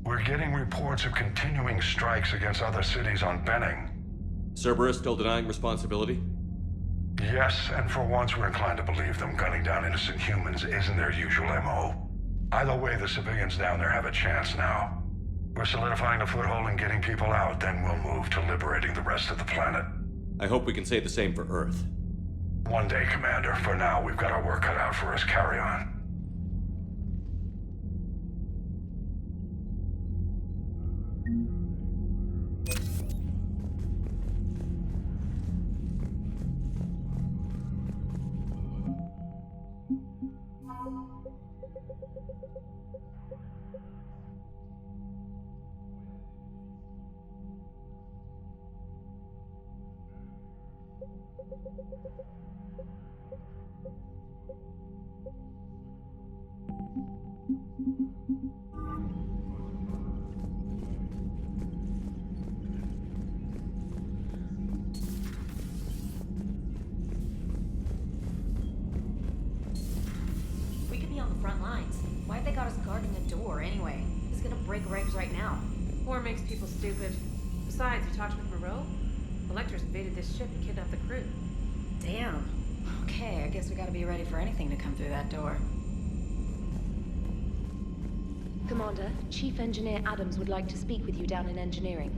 [SPEAKER 11] We're getting reports of continuing strikes against other cities on Benning.
[SPEAKER 3] Cerberus still denying responsibility?
[SPEAKER 11] Yes, and for once we're inclined to believe them. Gunning down innocent humans isn't their usual MO. Either way, the civilians down there have a chance now. We're solidifying a foothold and getting people out, then we'll move to liberating the rest of the planet.
[SPEAKER 3] I hope we can say the same for Earth.
[SPEAKER 11] One day, Commander. For now, we've got our work cut out for us. Carry on.
[SPEAKER 4] We could be on the front lines. Why have they got us guarding a door anyway? Who's gonna break regs right now?
[SPEAKER 6] War makes people stupid. Besides, you talked with Moreau? Electors invaded this ship and kidnapped the crew.
[SPEAKER 4] Damn. Okay, I guess we gotta be ready for anything to come through that door.
[SPEAKER 19] Commander, Chief Engineer Adams would like to speak with you down in engineering.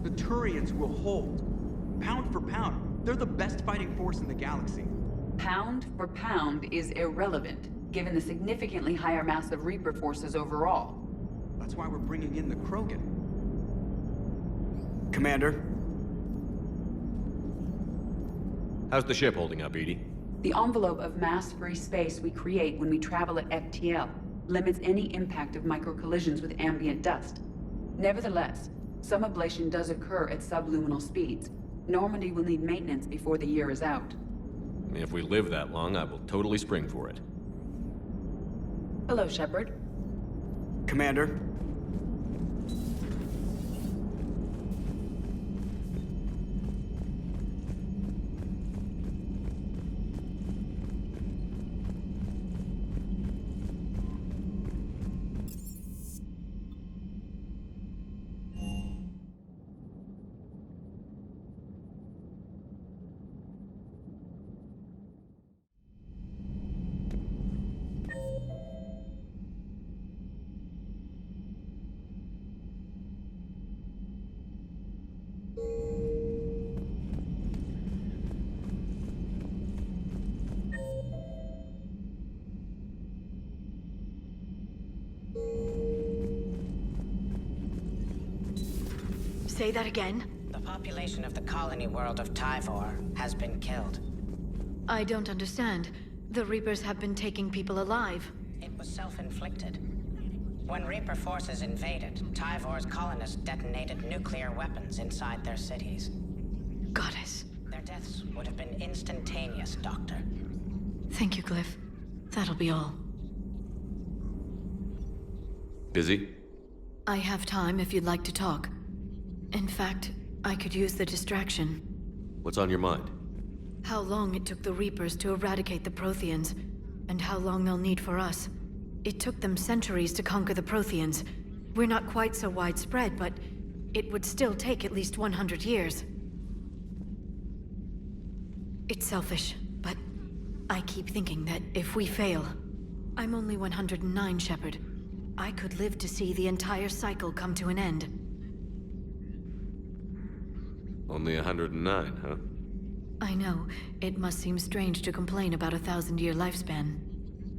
[SPEAKER 22] The Turians will hold. Pound for pound, they're the best fighting force in the galaxy.
[SPEAKER 13] Pound for pound is irrelevant, given the significantly higher mass of Reaper forces overall.
[SPEAKER 22] That's why we're bringing in the Krogan. Commander?
[SPEAKER 3] How's the ship holding up, Edie?
[SPEAKER 13] The envelope of mass-free space we create when we travel at FTL limits any impact of micro-collisions with ambient dust. Nevertheless, some ablation does occur at subluminal speeds. Normandy will need maintenance before the year is out.
[SPEAKER 3] If we live that long, I will totally spring for it.
[SPEAKER 13] Hello, Shepard.
[SPEAKER 22] Commander?
[SPEAKER 8] Say that again?
[SPEAKER 2] The population of the colony world of Tyvor has been killed.
[SPEAKER 8] I don't understand. The Reapers have been taking people alive.
[SPEAKER 2] It was self-inflicted. When Reaper forces invaded, Tyvor's colonists detonated nuclear weapons inside their cities.
[SPEAKER 8] Goddess.
[SPEAKER 2] Their deaths would have been instantaneous, Doctor.
[SPEAKER 8] Thank you, Glyph. That'll be all.
[SPEAKER 3] Busy?
[SPEAKER 8] I have time if you'd like to talk. In fact, I could use the distraction.
[SPEAKER 3] What's on your mind?
[SPEAKER 8] How long it took the Reapers to eradicate the Protheans, and how long they'll need for us. It took them centuries to conquer the Protheans. We're not quite so widespread, but it would still take at least 100 years. It's selfish, but I keep thinking that if we fail... I'm only 109, Shepard. I could live to see the entire cycle come to an end.
[SPEAKER 3] Only 109, huh?
[SPEAKER 8] I know. It must seem strange to complain about a 1,000-year lifespan.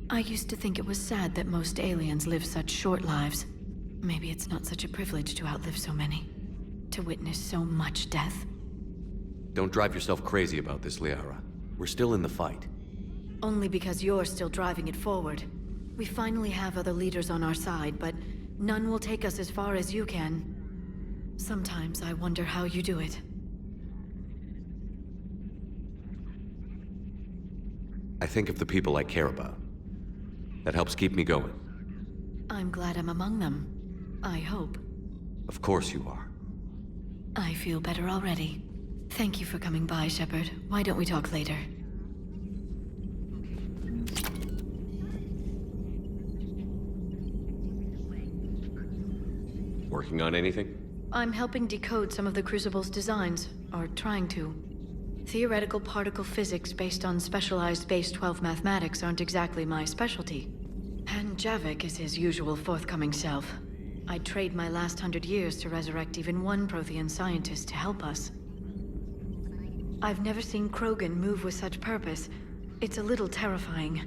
[SPEAKER 8] I used to think it was sad that most aliens live such short lives. Maybe it's not such a privilege to outlive so many. To witness so much death.
[SPEAKER 3] Don't drive yourself crazy about this, Liara. We're still in the fight.
[SPEAKER 8] Only because you're still driving it forward. We finally have other leaders on our side, but none will take us as far as you can. Sometimes I wonder how you do it.
[SPEAKER 3] I think of the people I care about. That helps keep me going.
[SPEAKER 8] I'm glad I'm among them. I hope.
[SPEAKER 3] Of course you are.
[SPEAKER 8] I feel better already. Thank you for coming by, Shepard. Why don't we talk later?
[SPEAKER 3] Working on anything?
[SPEAKER 8] I'm helping decode some of the Crucible's designs, or trying to. Theoretical particle physics based on specialized base 12 mathematics aren't exactly my specialty. And Javik is his usual forthcoming self. I'd trade my last 100 years to resurrect even one Prothean scientist to help us. I've never seen Krogan move with such purpose. It's a little terrifying.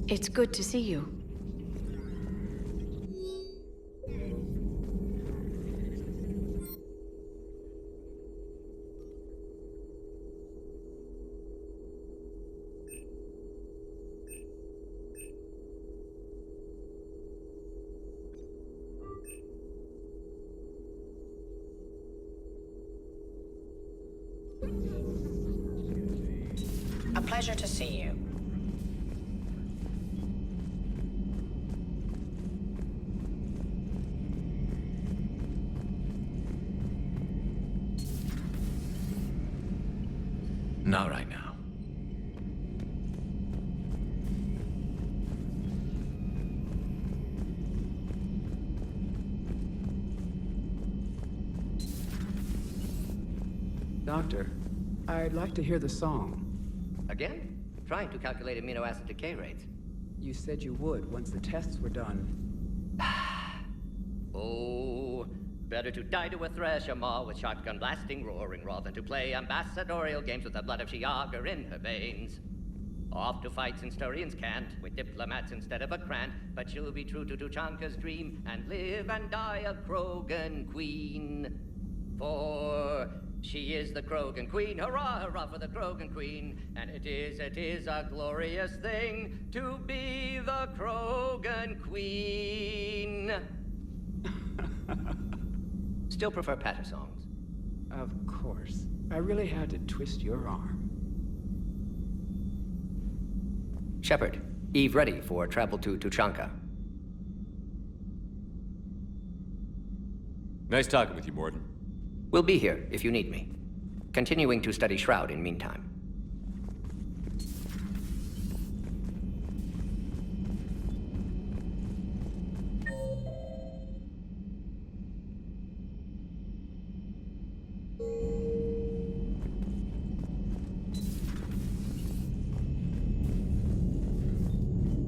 [SPEAKER 8] It's good to see you.
[SPEAKER 2] A pleasure to see you.
[SPEAKER 5] Not right now.
[SPEAKER 23] Doctor, I'd like to hear the song.
[SPEAKER 16] Again? Trying to calculate amino acid decay rates.
[SPEAKER 23] You said you would once the tests were done.
[SPEAKER 16] Oh, better to die to a thresher maw with shotgun blasting roaring raw than to play ambassadorial games with the blood of Shiagar in her veins. Off to fights in Sturians can't, with diplomats instead of a Krant, but she'll be true to Tuchanka's dream and live and die a Krogan queen. For she is the Krogan queen, hurrah, hurrah for the Krogan queen, and it is a glorious thing to be the Krogan queen. Still prefer patter songs.
[SPEAKER 23] Of course. I really had to twist your arm.
[SPEAKER 16] Shepard, Eve ready for travel to Tuchanka.
[SPEAKER 3] Nice talking with you, Mordin.
[SPEAKER 16] We'll be here if you need me. Continuing to study Shroud in meantime.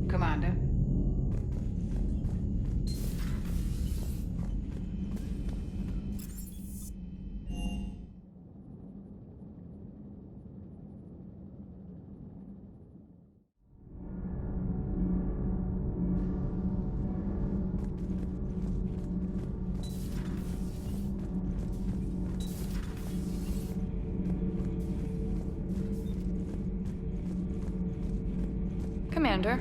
[SPEAKER 10] Commander.
[SPEAKER 9] Commander.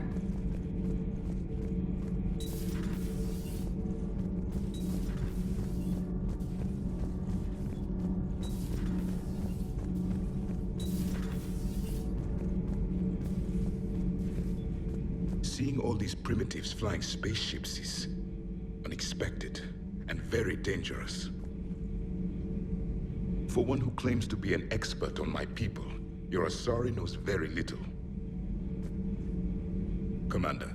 [SPEAKER 24] Seeing all these primitives flying spaceships is unexpected and very dangerous. For one who claims to be an expert on my people, your Asari knows very little. Commander.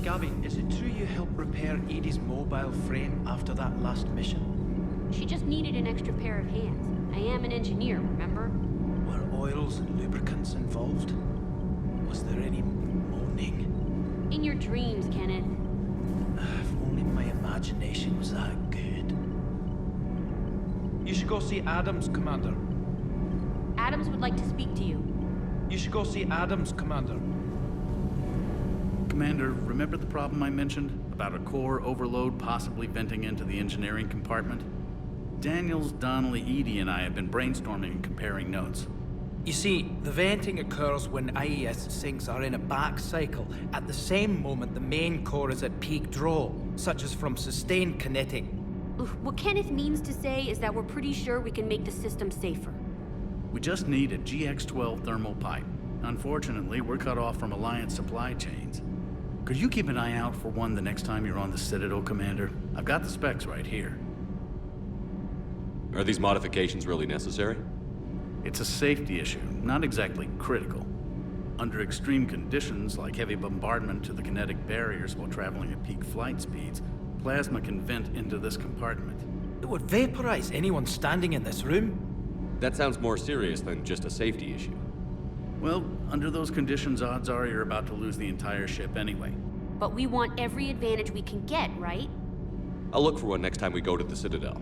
[SPEAKER 23] Gabby, is it true you helped repair Edie's mobile frame after that last mission?
[SPEAKER 15] She just needed an extra pair of hands. I am an engineer, remember?
[SPEAKER 23] Were oils and lubricants involved? Was there any moaning?
[SPEAKER 15] In your dreams, Kenneth.
[SPEAKER 23] If only my imagination was that good. You should go see Adams, Commander.
[SPEAKER 15] Adams would like to speak to you.
[SPEAKER 23] You should go see Adams, Commander.
[SPEAKER 14] Commander, remember the problem I mentioned? About a core overload possibly venting into the engineering compartment? Daniels, Donnelly, Edie, and I have been brainstorming and comparing notes.
[SPEAKER 23] You see, the venting occurs when IES sinks are in a back cycle, at the same moment the main core is at peak draw, such as from sustained kinetic.
[SPEAKER 15] What Kenneth means to say is that we're pretty sure we can make the system safer.
[SPEAKER 14] We just need a GX-12 thermal pipe. Unfortunately, we're cut off from Alliance supply chains. Could you keep an eye out for one the next time you're on the Citadel, Commander? I've got the specs right here.
[SPEAKER 3] Are these modifications really necessary?
[SPEAKER 14] It's a safety issue, not exactly critical. Under extreme conditions, like heavy bombardment to the kinetic barriers while traveling at peak flight speeds, plasma can vent into this compartment.
[SPEAKER 23] It would vaporize anyone standing in this room.
[SPEAKER 3] That sounds more serious than just a safety issue.
[SPEAKER 14] Well, under those conditions, odds are you're about to lose the entire ship anyway.
[SPEAKER 15] But we want every advantage we can get, right?
[SPEAKER 3] I'll look for one next time we go to the Citadel.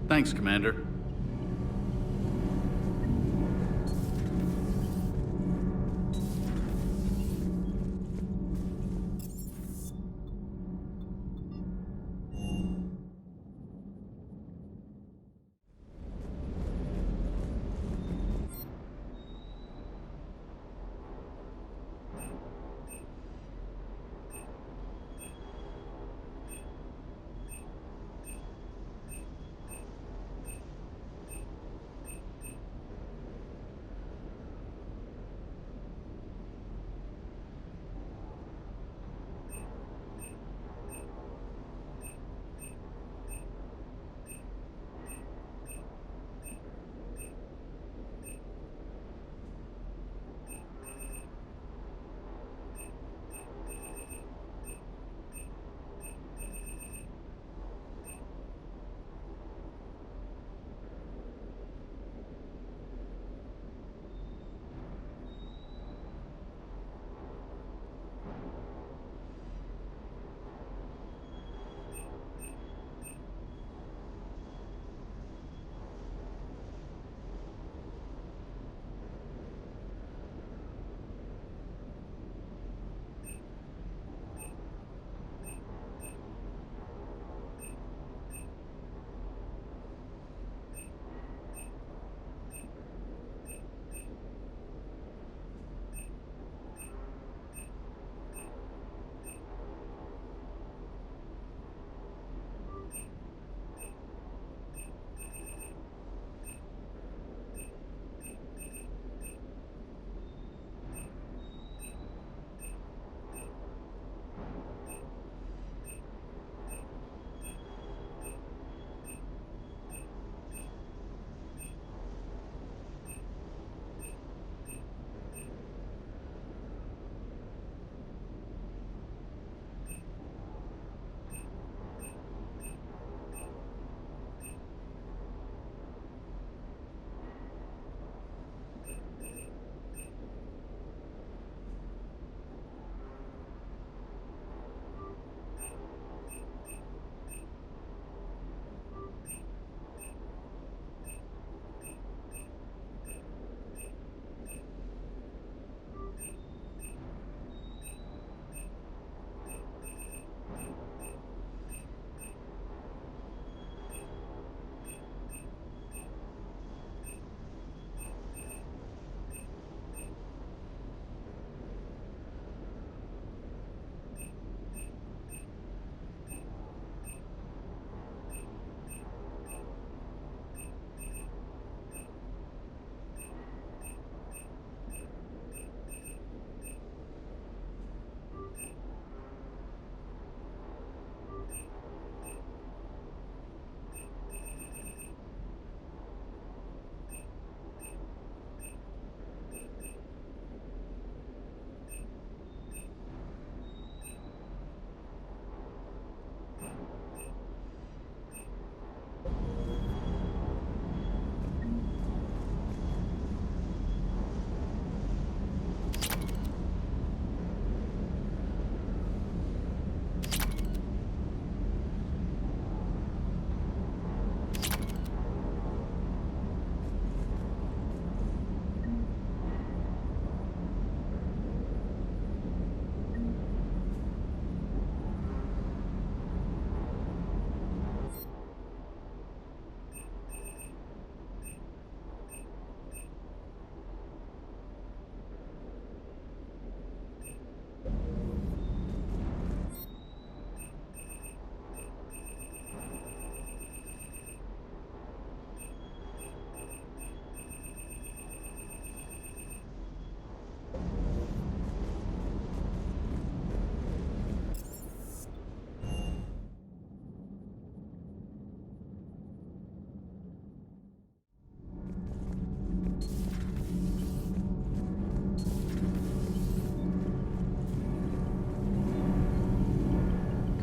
[SPEAKER 14] Thanks, Commander.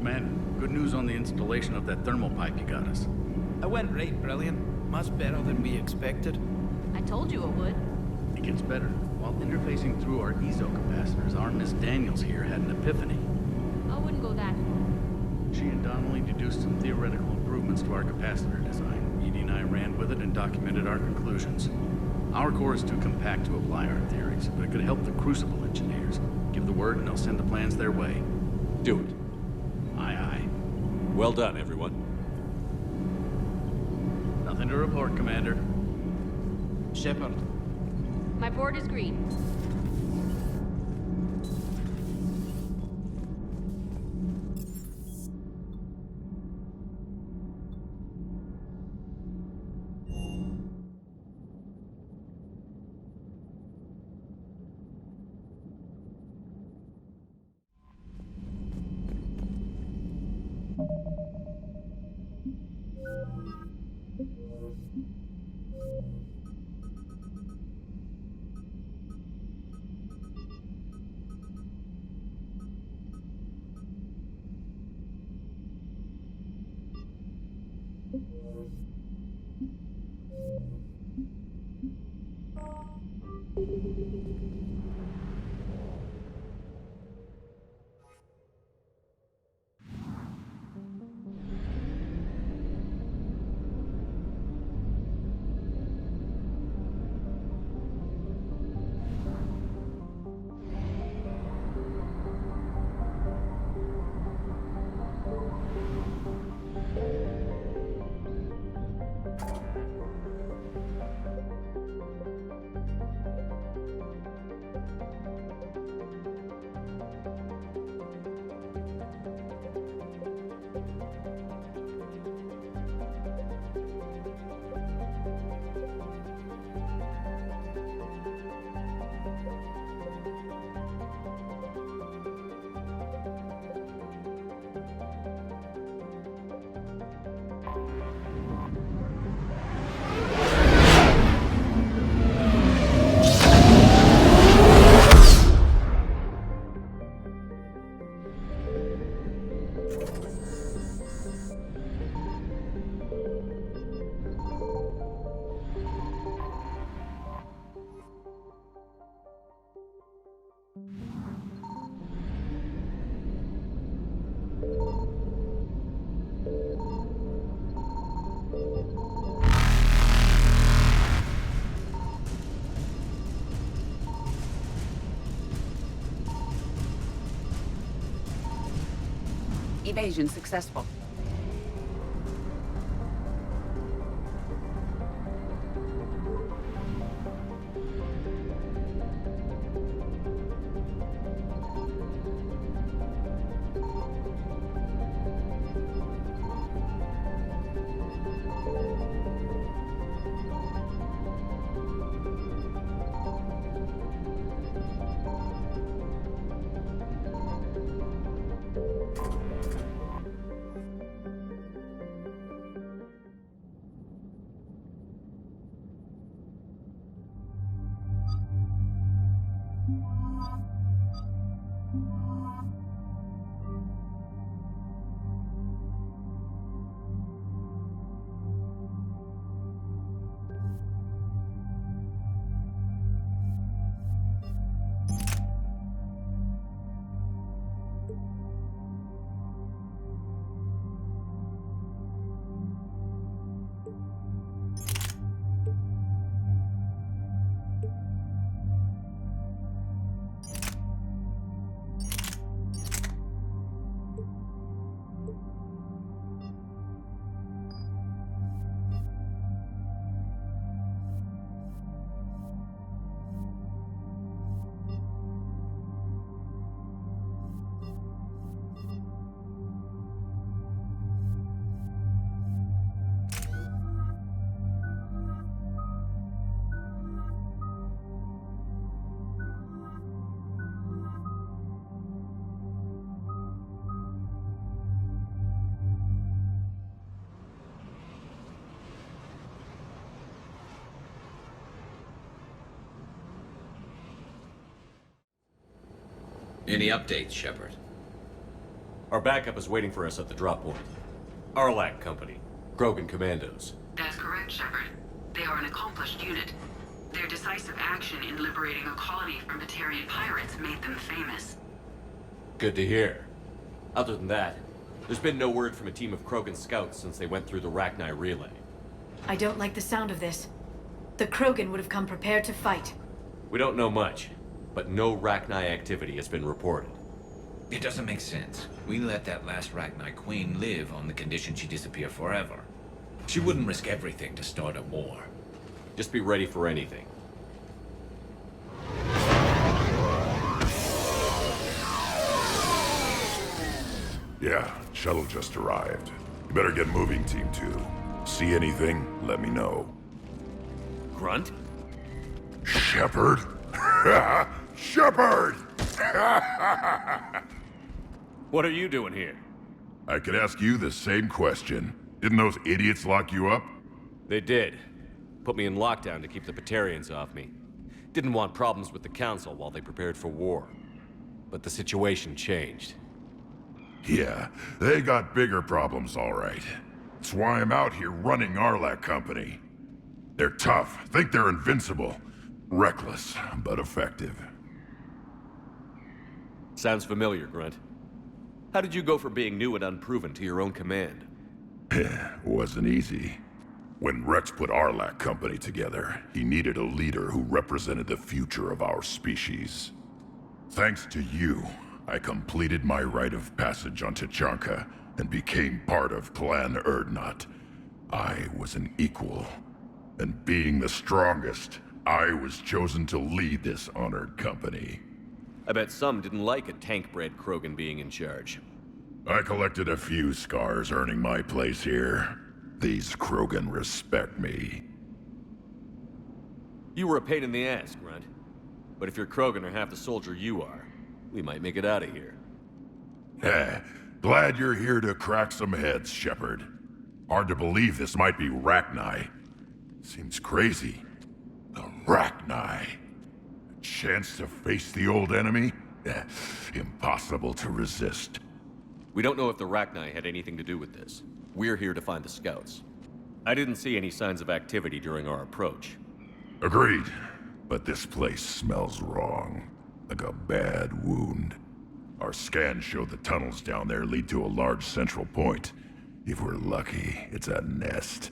[SPEAKER 14] Commander, good news on the installation of that thermal pipe you got us.
[SPEAKER 23] It went right brilliant. Much better than we expected.
[SPEAKER 15] I told you it would.
[SPEAKER 14] It gets better. While interfacing through our ezo capacitors, our Miss Daniels here had an epiphany.
[SPEAKER 15] I wouldn't go that far.
[SPEAKER 14] She and Donnelly deduced some theoretical improvements to our capacitor design. Edie and I ran with it and documented our conclusions. Our core is too compact to apply our theories, but it could help the Crucible engineers. Give the word and they'll send the plans their way.
[SPEAKER 3] Do it.
[SPEAKER 14] Aye, aye.
[SPEAKER 3] Well done, everyone.
[SPEAKER 14] Nothing to report, Commander.
[SPEAKER 23] Shepard.
[SPEAKER 15] My board is green.
[SPEAKER 13] Evasion successful.
[SPEAKER 5] Any updates, Shepard?
[SPEAKER 3] Our backup is waiting for us at the drop point. Arlac Company. Krogan Commandos.
[SPEAKER 13] That's correct, Shepard. They are an accomplished unit. Their decisive action in liberating a colony from Batarian pirates made them famous.
[SPEAKER 3] Good to hear. Other than that, there's been no word from a team of Krogan scouts since they went through the Rachni relay.
[SPEAKER 8] I don't like the sound of this. The Krogan would have come prepared to fight.
[SPEAKER 3] We don't know much, but no Rachni activity has been reported.
[SPEAKER 5] It doesn't make sense. We let that last Rachni queen live on the condition she disappear forever. She wouldn't risk everything to start a war.
[SPEAKER 3] Just be ready for anything.
[SPEAKER 7] Yeah, shuttle just arrived. You better get moving, Team 2. See anything, let me know.
[SPEAKER 3] Grunt?
[SPEAKER 7] Shepard? Shepard!
[SPEAKER 3] What are you doing here?
[SPEAKER 7] I could ask you the same question. Didn't those idiots lock you up?
[SPEAKER 3] They did. Put me in lockdown to keep the Batarians off me. Didn't want problems with the Council while they prepared for war. But the situation changed.
[SPEAKER 7] Yeah, they got bigger problems, all right. That's why I'm out here running Arlac Company. They're tough, think they're invincible. Reckless, but effective.
[SPEAKER 3] Sounds familiar, Grunt. How did you go from being new and unproven to your own command?
[SPEAKER 7] Wasn't easy. When Rex put Arlac Company together, he needed a leader who represented the future of our species. Thanks to you, I completed my rite of passage on Tuchanka and became part of Clan Urdnot. I was an equal, and being the strongest, I was chosen to lead this honored company.
[SPEAKER 3] I bet some didn't like a tank-bred Krogan being in charge.
[SPEAKER 7] I collected a few scars earning my place here. These Krogan respect me.
[SPEAKER 3] You were a pain in the ass, Grunt. But if your Krogan are half the soldier you are, we might make it out of here.
[SPEAKER 7] Glad you're here to crack some heads, Shepard. Hard to believe this might be Rachni. Seems crazy. The Rachni. A chance to face the old enemy? Impossible to resist.
[SPEAKER 3] We don't know if the Rachni had anything to do with this. We're here to find the scouts. I didn't see any signs of activity during our approach.
[SPEAKER 7] Agreed. But this place smells wrong. Like a bad wound. Our scans show the tunnels down there lead to a large central point. If we're lucky, it's a nest.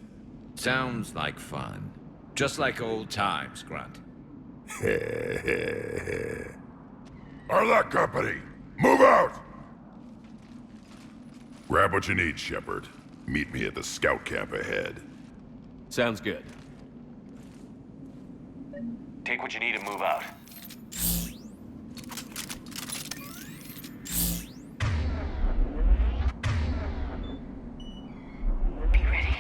[SPEAKER 5] Sounds like fun. Just like old times, Grunt.
[SPEAKER 7] Arlac Company, move out! Grab what you need, Shepard. Meet me at the scout camp ahead.
[SPEAKER 3] Sounds good.
[SPEAKER 17] Take what you need and move out.
[SPEAKER 19] Be ready.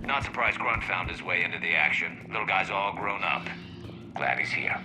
[SPEAKER 17] Not surprised Grunt found his way into the action. Little guy's all grown up. Glad he's here.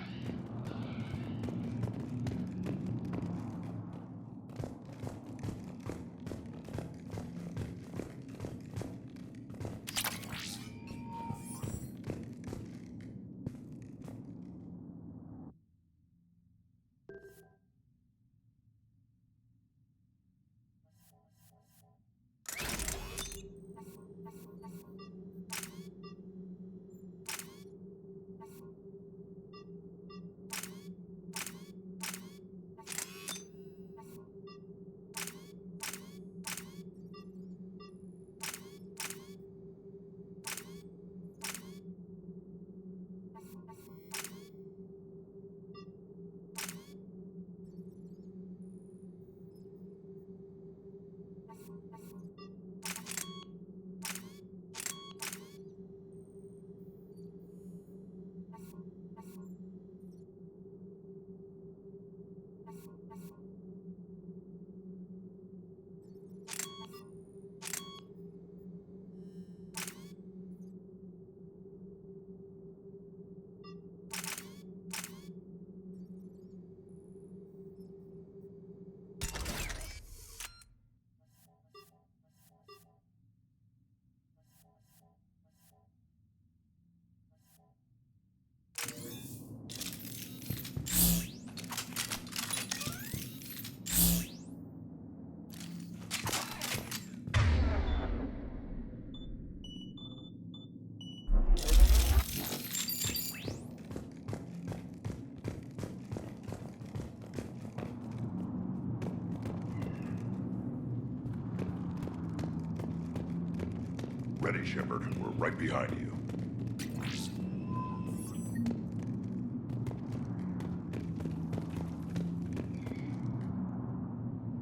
[SPEAKER 7] ready, Shepard. We're right behind you.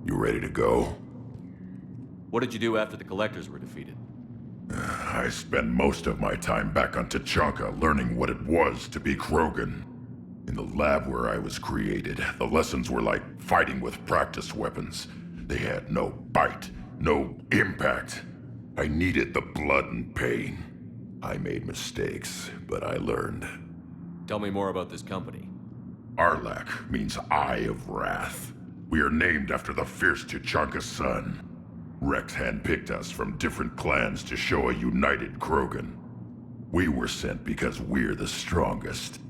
[SPEAKER 7] You ready to go?
[SPEAKER 3] What did you do after the Collectors were defeated?
[SPEAKER 7] I spent most of my time back on Tachanka learning what it was to be Krogan. In the lab where I was created, the lessons were like fighting with practice weapons. They had no bite, no impact. I needed the blood and pain. I made mistakes, but I learned.
[SPEAKER 3] Tell me more about this company.
[SPEAKER 7] Arlak means Eye of Wrath. We are named after the fierce Tachanka sun. Rex handpicked us from different clans to show a united Krogan. We were sent because we're the strongest.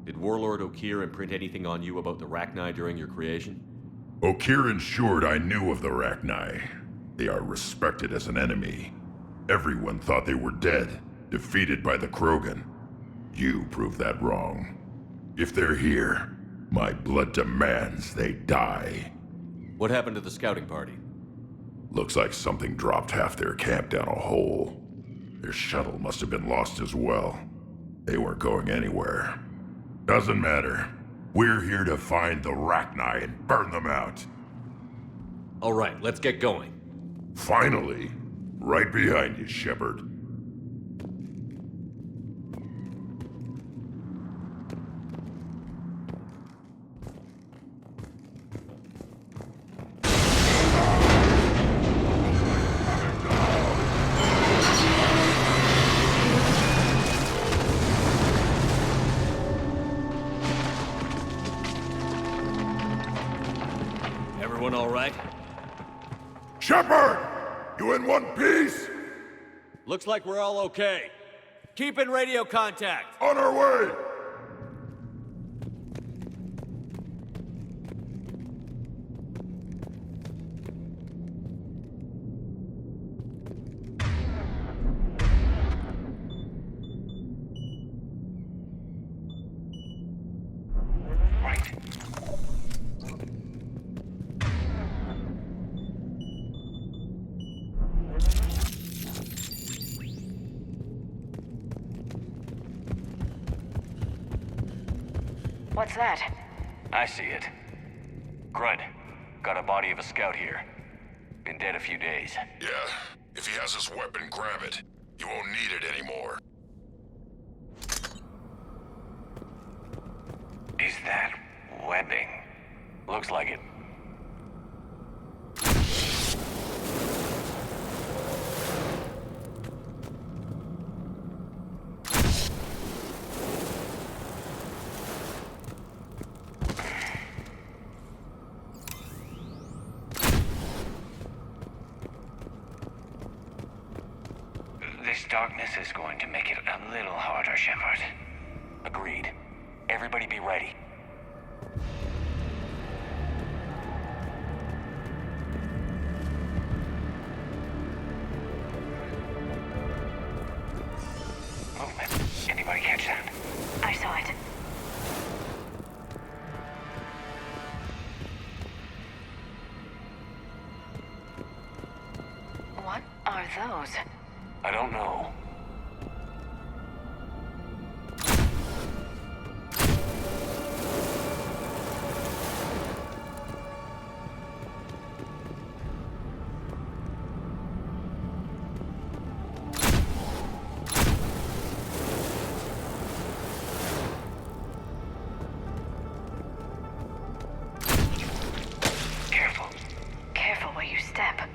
[SPEAKER 3] Did Warlord Okeer imprint anything on you about the Rachni during your creation?
[SPEAKER 7] Okeer ensured I knew of the Rachni. They are respected as an enemy. Everyone thought they were dead, defeated by the Krogan. You proved that wrong. If they're here, my blood demands they die.
[SPEAKER 3] What happened to the scouting party?
[SPEAKER 7] Looks like something dropped half their camp down a hole. Their shuttle must have been lost as well. They weren't going anywhere. Doesn't matter. We're here to find the Rachni and burn them out.
[SPEAKER 3] All right, let's get going.
[SPEAKER 7] Finally. Right behind you, Shepard.
[SPEAKER 3] Everyone all right?
[SPEAKER 7] Shepard! You in one piece?
[SPEAKER 3] Looks like we're all okay. Keep in radio contact.
[SPEAKER 7] On our way!
[SPEAKER 2] What's that?
[SPEAKER 17] I see it. Grunt, got a body of a scout here. Been dead a few days.
[SPEAKER 7] Yeah. If he has his weapon, grab it. You won't need it anymore.
[SPEAKER 17] Is that webbing? Looks like it. This darkness is going to make it a little harder, Shepard. Agreed. Everybody be ready. Movement. Anybody catch that?
[SPEAKER 2] I saw it. What are those?
[SPEAKER 17] I don't know. Careful.
[SPEAKER 2] Careful where you step.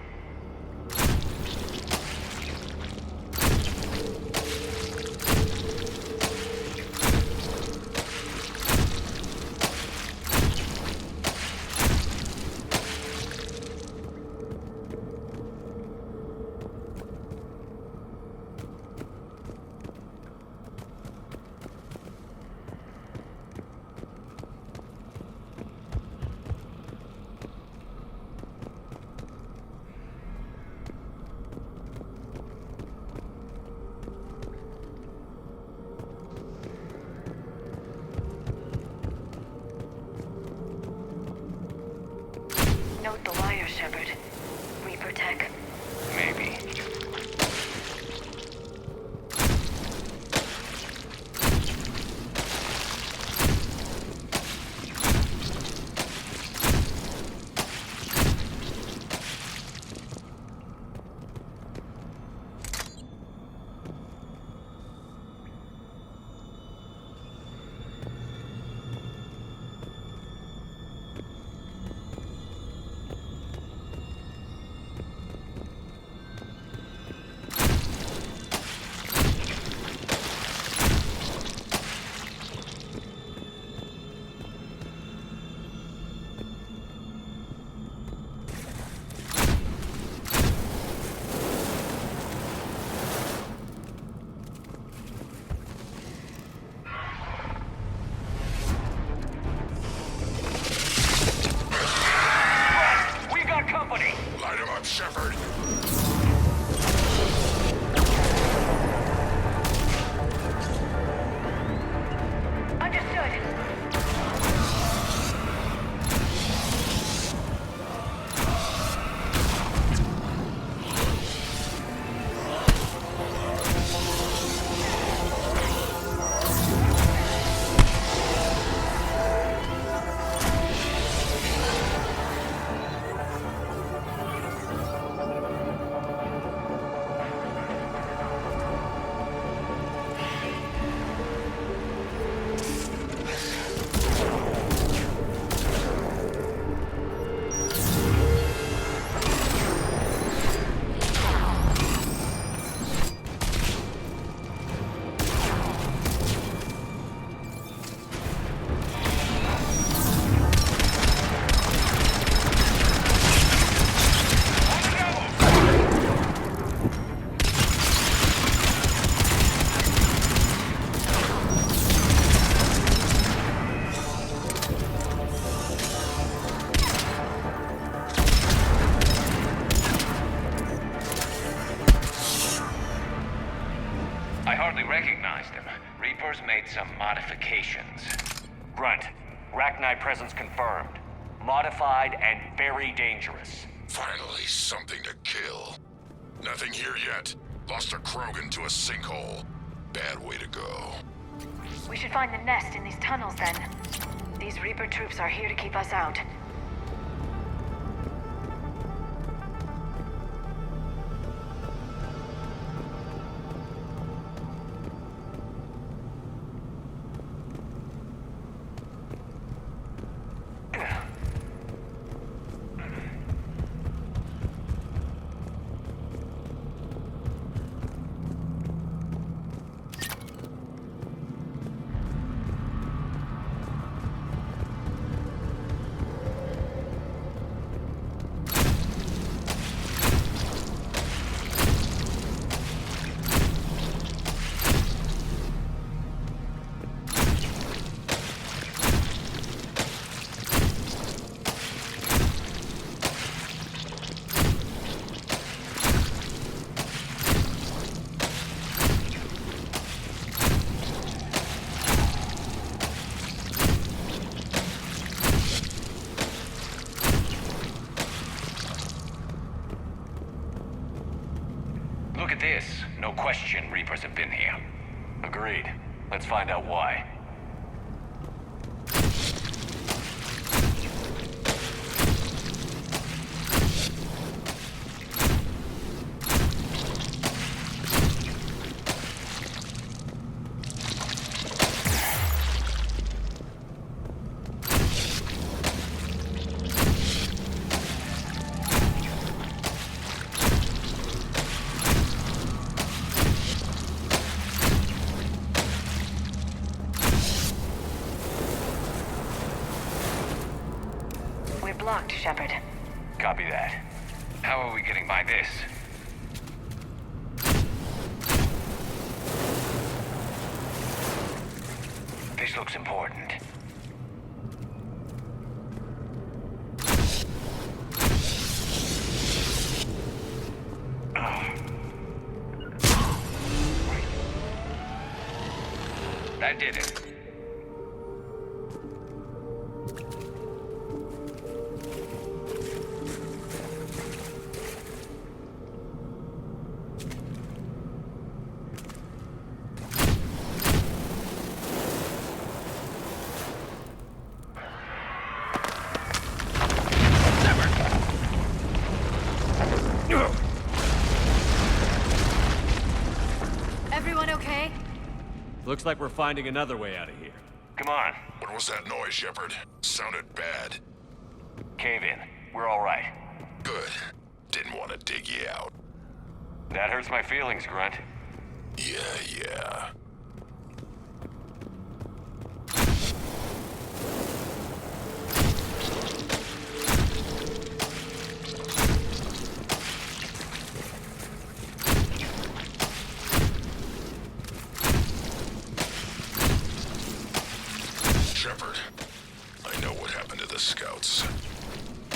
[SPEAKER 2] Note the wire, Shepard. Reaper tech.
[SPEAKER 17] Maybe. made some modifications.
[SPEAKER 3] Grunt, Rachni presence confirmed. Modified and very dangerous.
[SPEAKER 7] Finally, something to kill. Nothing here yet. Lost a Krogan to a sinkhole. Bad way to go.
[SPEAKER 8] We should find the nest in these tunnels then. These Reaper troops are here to keep us out.
[SPEAKER 17] Look at this. No question Reapers have been here.
[SPEAKER 3] Agreed. Let's find out why.
[SPEAKER 8] Blocked, Shepard.
[SPEAKER 17] Copy that. How are we getting by this? This looks important. That did it.
[SPEAKER 8] Everyone okay?
[SPEAKER 3] Looks like we're finding another way out of here.
[SPEAKER 17] Come on.
[SPEAKER 7] What was that noise, Shepard? Sounded bad.
[SPEAKER 17] Cave in. We're all right.
[SPEAKER 7] Good. Didn't want to dig you out.
[SPEAKER 17] That hurts my feelings, Grunt.
[SPEAKER 7] Yeah. Shepard, I know what happened to the scouts.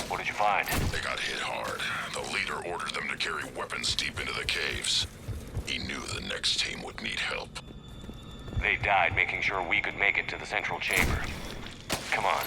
[SPEAKER 17] What did you find?
[SPEAKER 7] They got hit hard. The leader ordered them to carry weapons deep into the caves. He knew the next team would need help.
[SPEAKER 17] They died making sure we could make it to the central chamber. Come on.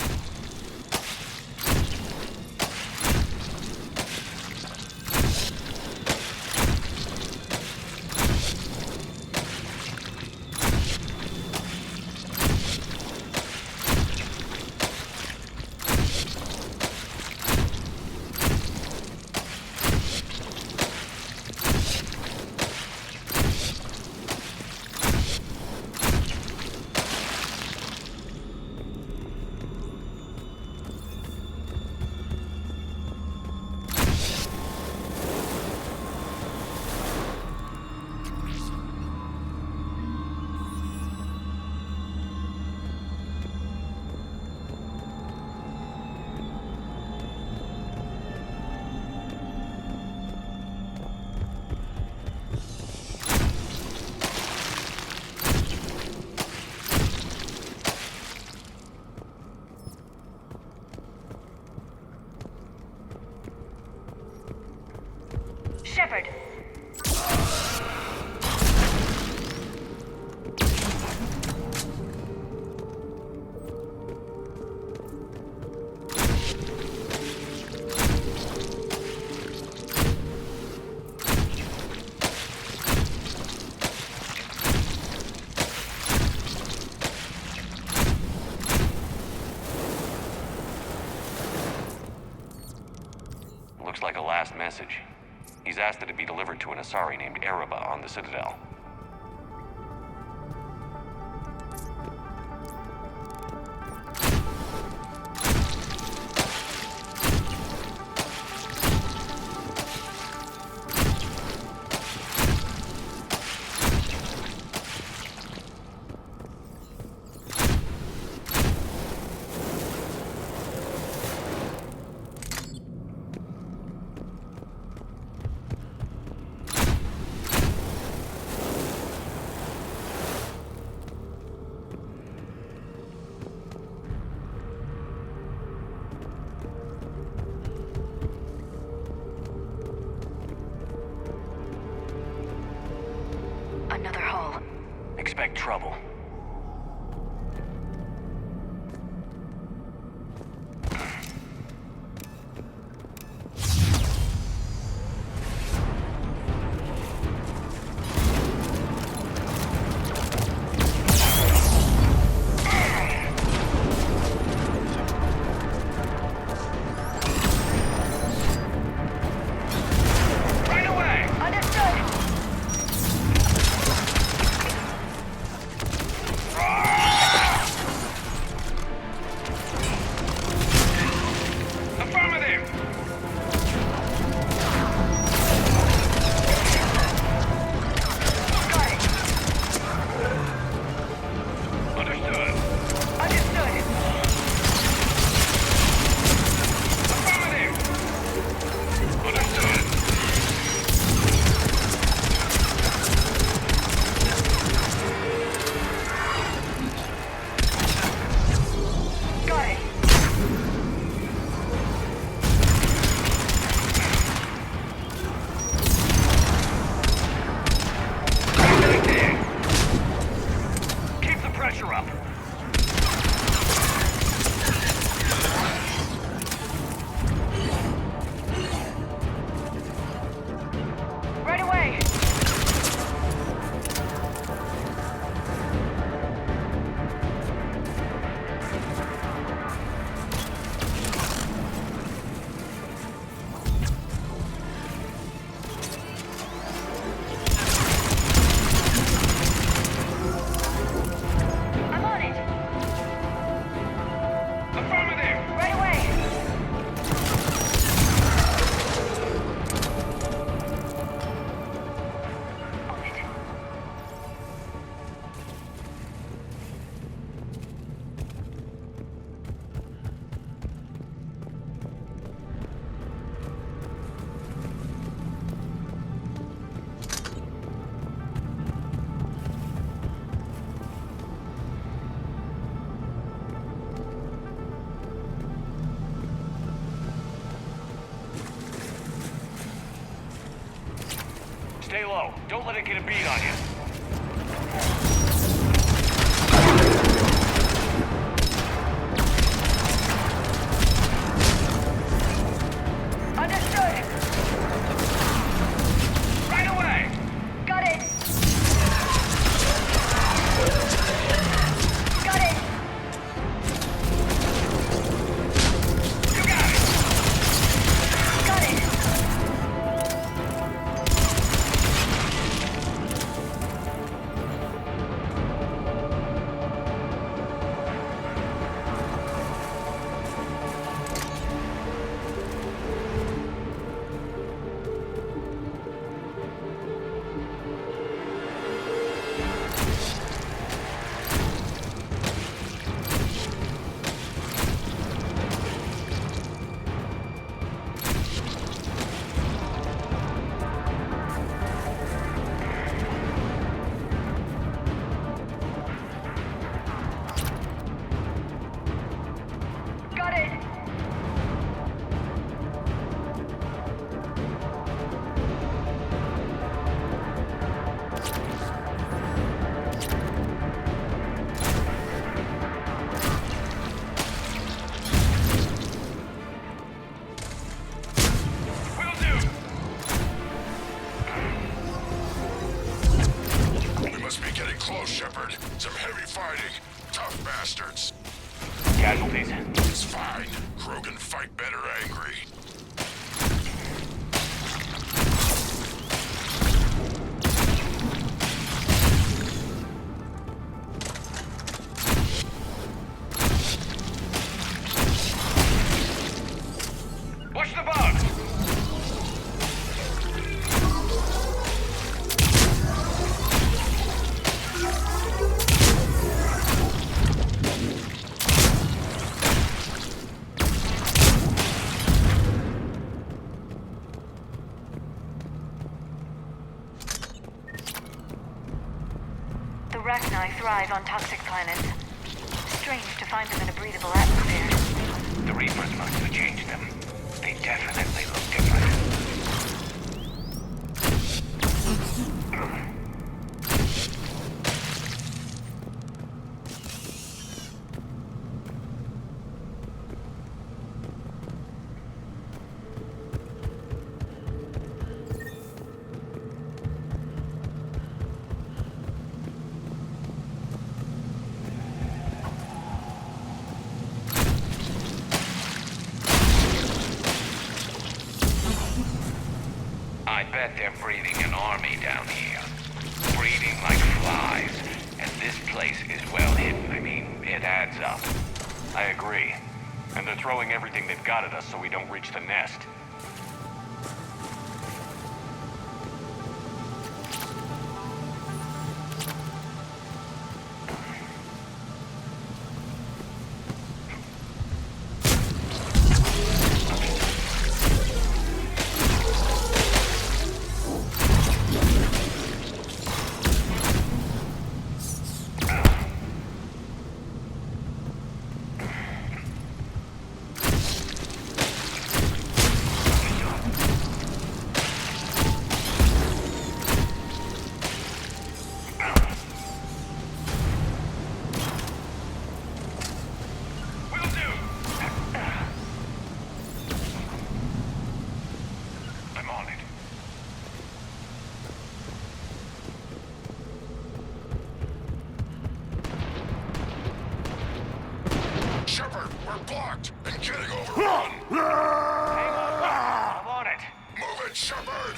[SPEAKER 3] last message. He's asked that it be delivered to an Asari named Ereba on the Citadel.
[SPEAKER 8] Another hole.
[SPEAKER 17] Expect trouble. Stay low. Don't let it get a bead on you.
[SPEAKER 7] Some heavy fighting. Tough bastards.
[SPEAKER 17] Casualties?
[SPEAKER 7] It's fine. Krogan fight better angry.
[SPEAKER 8] thrive on toxic planets. Strange to find them in a breathable atmosphere.
[SPEAKER 17] The Reapers must have changed them. They definitely look different. I bet they're breeding an army down here. Breeding like flies. And this place is well hidden. I mean, it adds up.
[SPEAKER 3] I agree. And they're throwing everything they've got at us so we don't reach the nest.
[SPEAKER 7] Shepard, we're blocked and getting overrun.
[SPEAKER 17] Hang on. I'm on it.
[SPEAKER 7] Move it, Shepard.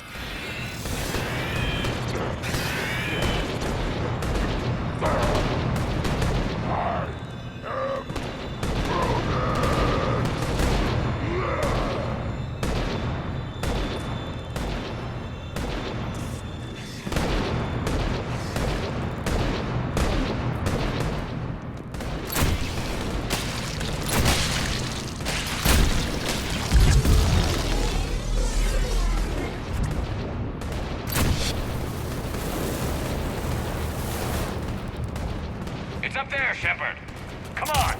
[SPEAKER 17] It's up there, Shepard. Come on.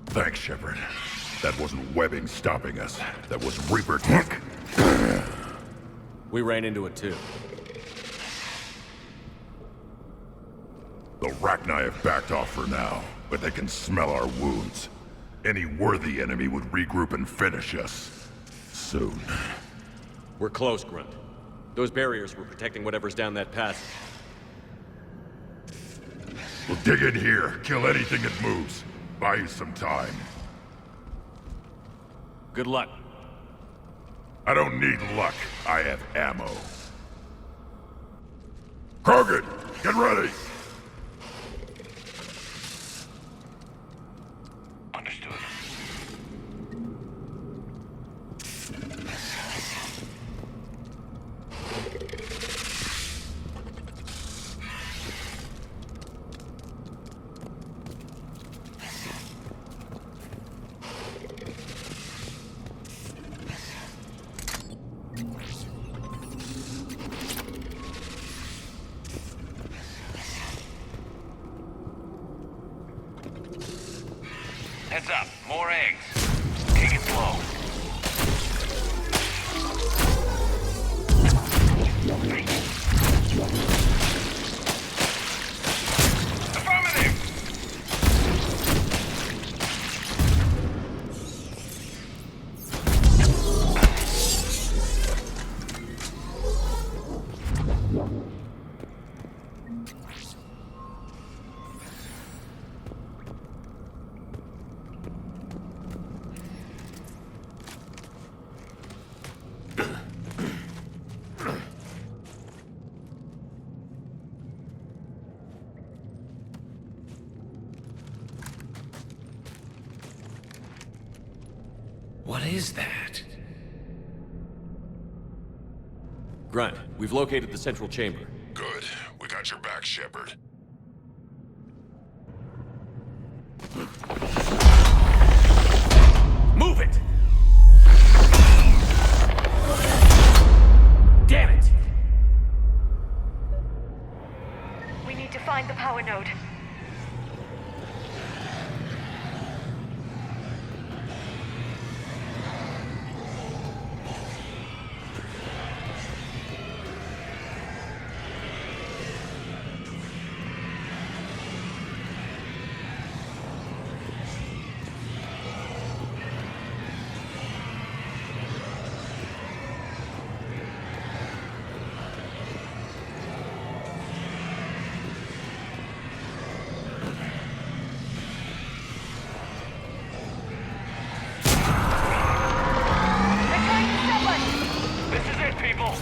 [SPEAKER 7] Thanks, Shepard. That wasn't webbing stopping us. That was Reaper tech.
[SPEAKER 3] We ran into it too.
[SPEAKER 7] The Rachni have backed off for now, but they can smell our wounds. Any worthy enemy would regroup and finish us. Soon.
[SPEAKER 3] We're close, Grunt. Those barriers were protecting whatever's down that passage.
[SPEAKER 7] We'll dig in here, kill anything that moves. Buy you some time.
[SPEAKER 3] Good luck.
[SPEAKER 7] I don't need luck. I have ammo. Krogan, get ready!
[SPEAKER 17] Understood. Heads up, more eggs. Take it slow. Affirmative!
[SPEAKER 5] What is that?
[SPEAKER 3] Grunt, we've located the central chamber.
[SPEAKER 7] Good. We got your back, Shepard.
[SPEAKER 17] people!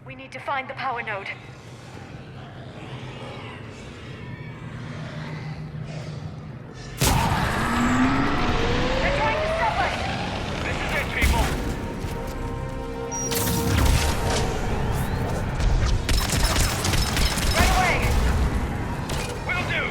[SPEAKER 8] We need to find the power node. They're trying to stop us!
[SPEAKER 17] This is it, people!
[SPEAKER 8] Right away!
[SPEAKER 17] Will do!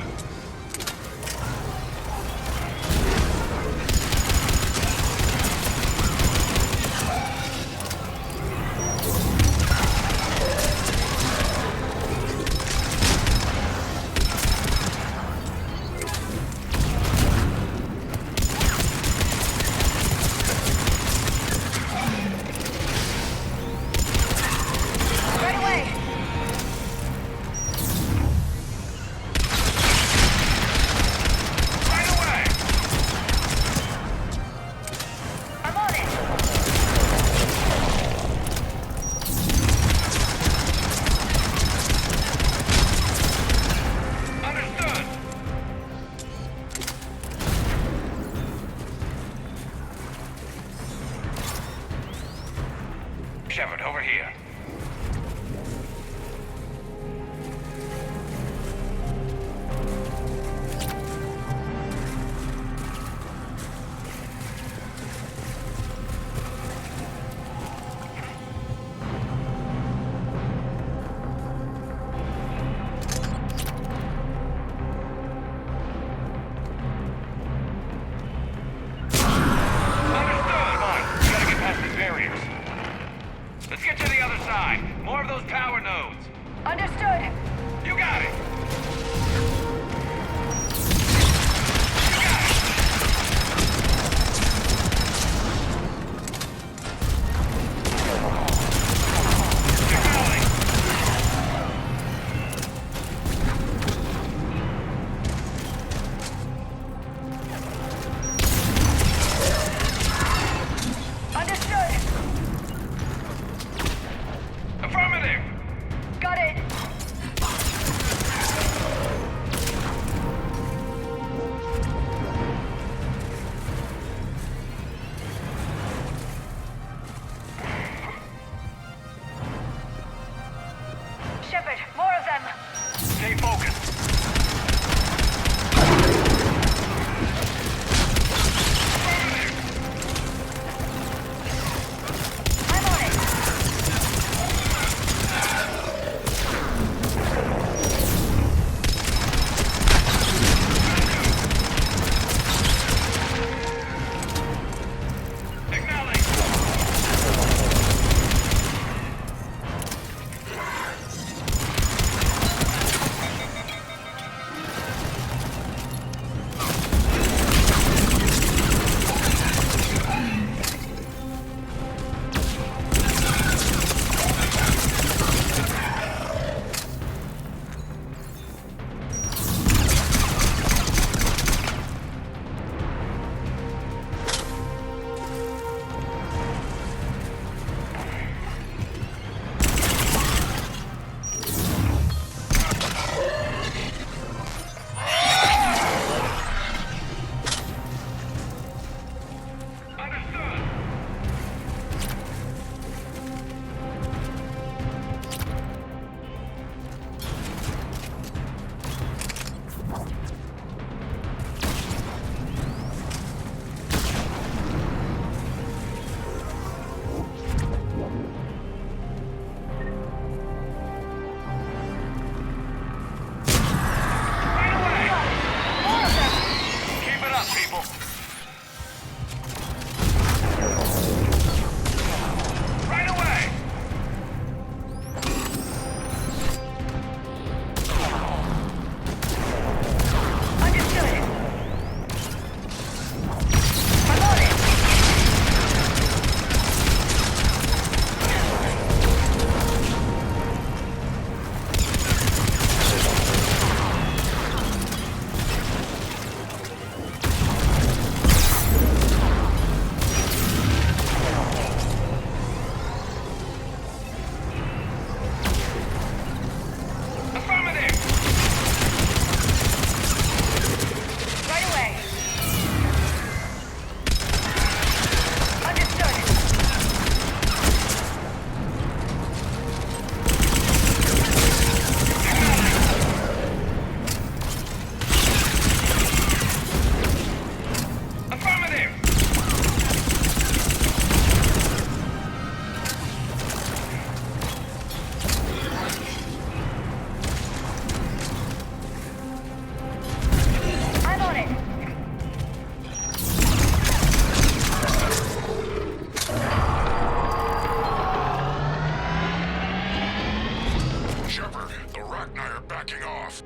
[SPEAKER 7] Rachni are backing off.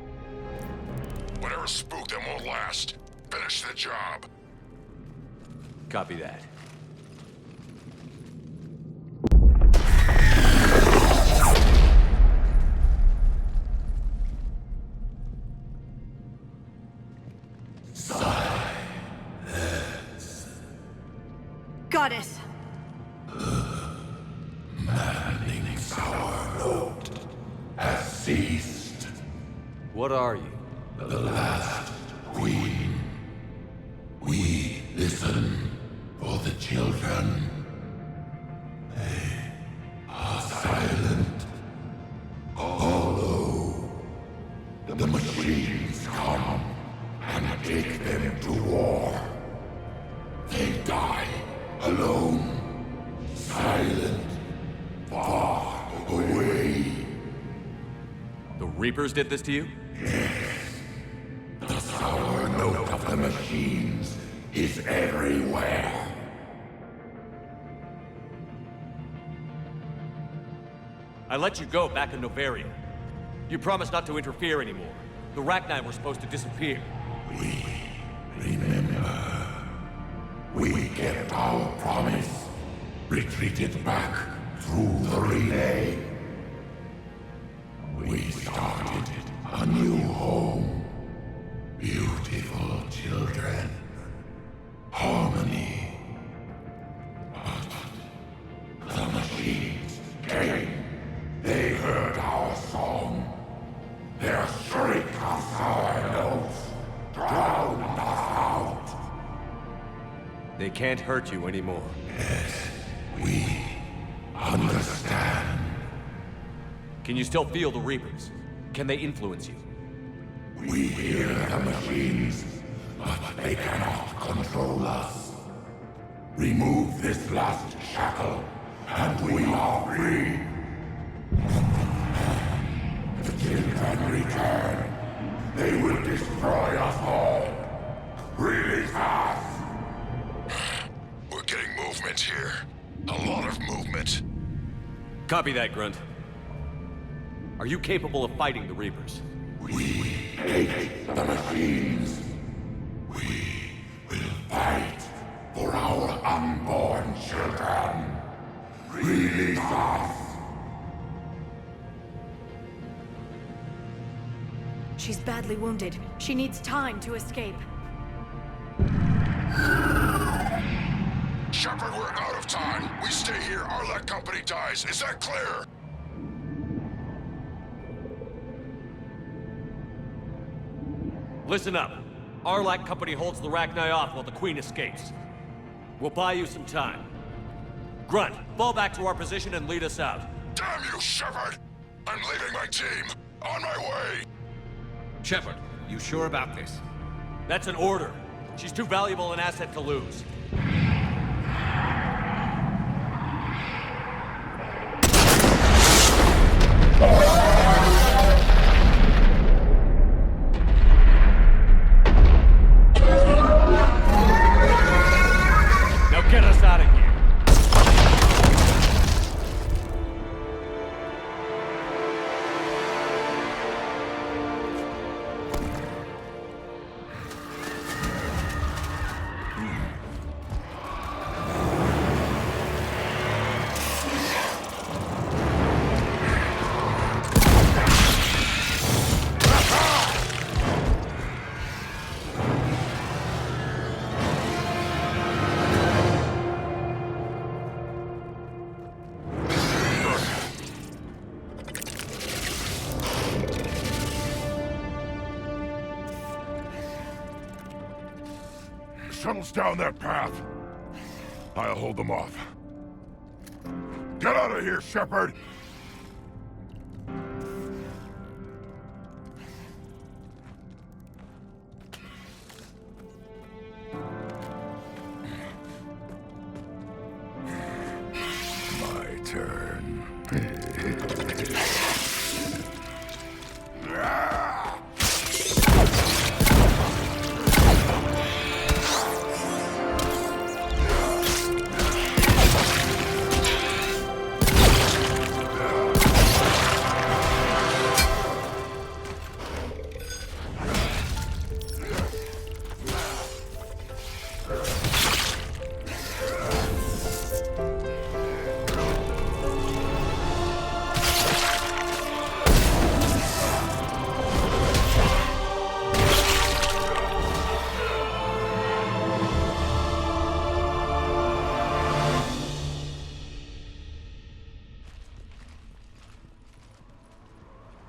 [SPEAKER 7] Whatever spooked them won't last. Finish the job.
[SPEAKER 3] Copy that.
[SPEAKER 8] Goddess!
[SPEAKER 7] Manning's our note has ceased.
[SPEAKER 3] What are you?
[SPEAKER 7] The last queen. We listen for the children. They are silent. Although the machines come and take them to war, they die alone, silent, far away.
[SPEAKER 3] The Reapers did this to you?
[SPEAKER 7] Yes. The sour note of the machines is everywhere.
[SPEAKER 3] I let you go back in Novaria. You promised not to interfere anymore. The Rachni were supposed to disappear.
[SPEAKER 7] Remember, we kept our promise. Retreated back through the relay. We started a new home. Beautiful children. Harmony. But the machines came. They heard our song. Their shriek of sour notes drowned us out.
[SPEAKER 3] They can't hurt you anymore.
[SPEAKER 7] Yes, we understand.
[SPEAKER 3] Can you still feel the Reapers? Can they influence you?
[SPEAKER 7] We hear the machines, but they cannot control us. Remove this last shackle, and we are free. The children return. They will destroy us all. Release us! We're getting movement here. A lot of movement.
[SPEAKER 3] Copy that, Grunt. Are you capable of fighting the Reapers?
[SPEAKER 7] We hate the machines. We will fight for our unborn children. Release us!
[SPEAKER 8] She's badly wounded. She needs time to escape.
[SPEAKER 7] Shepard, we're out of time. We stay here, Arlec Company dies. Is that clear?
[SPEAKER 3] Listen up. Arlec Company holds the Rachni off while the Queen escapes. We'll buy you some time. Grunt, fall back to our position and lead us out.
[SPEAKER 7] Damn you, Shepard! I'm leaving my team. On my way!
[SPEAKER 5] Shepard, you sure about this?
[SPEAKER 3] That's an order. She's too valuable an asset to lose. Now get us out of here.
[SPEAKER 7] Shuttle's down that path. I'll hold them off. Get out of here, Shepard! My turn.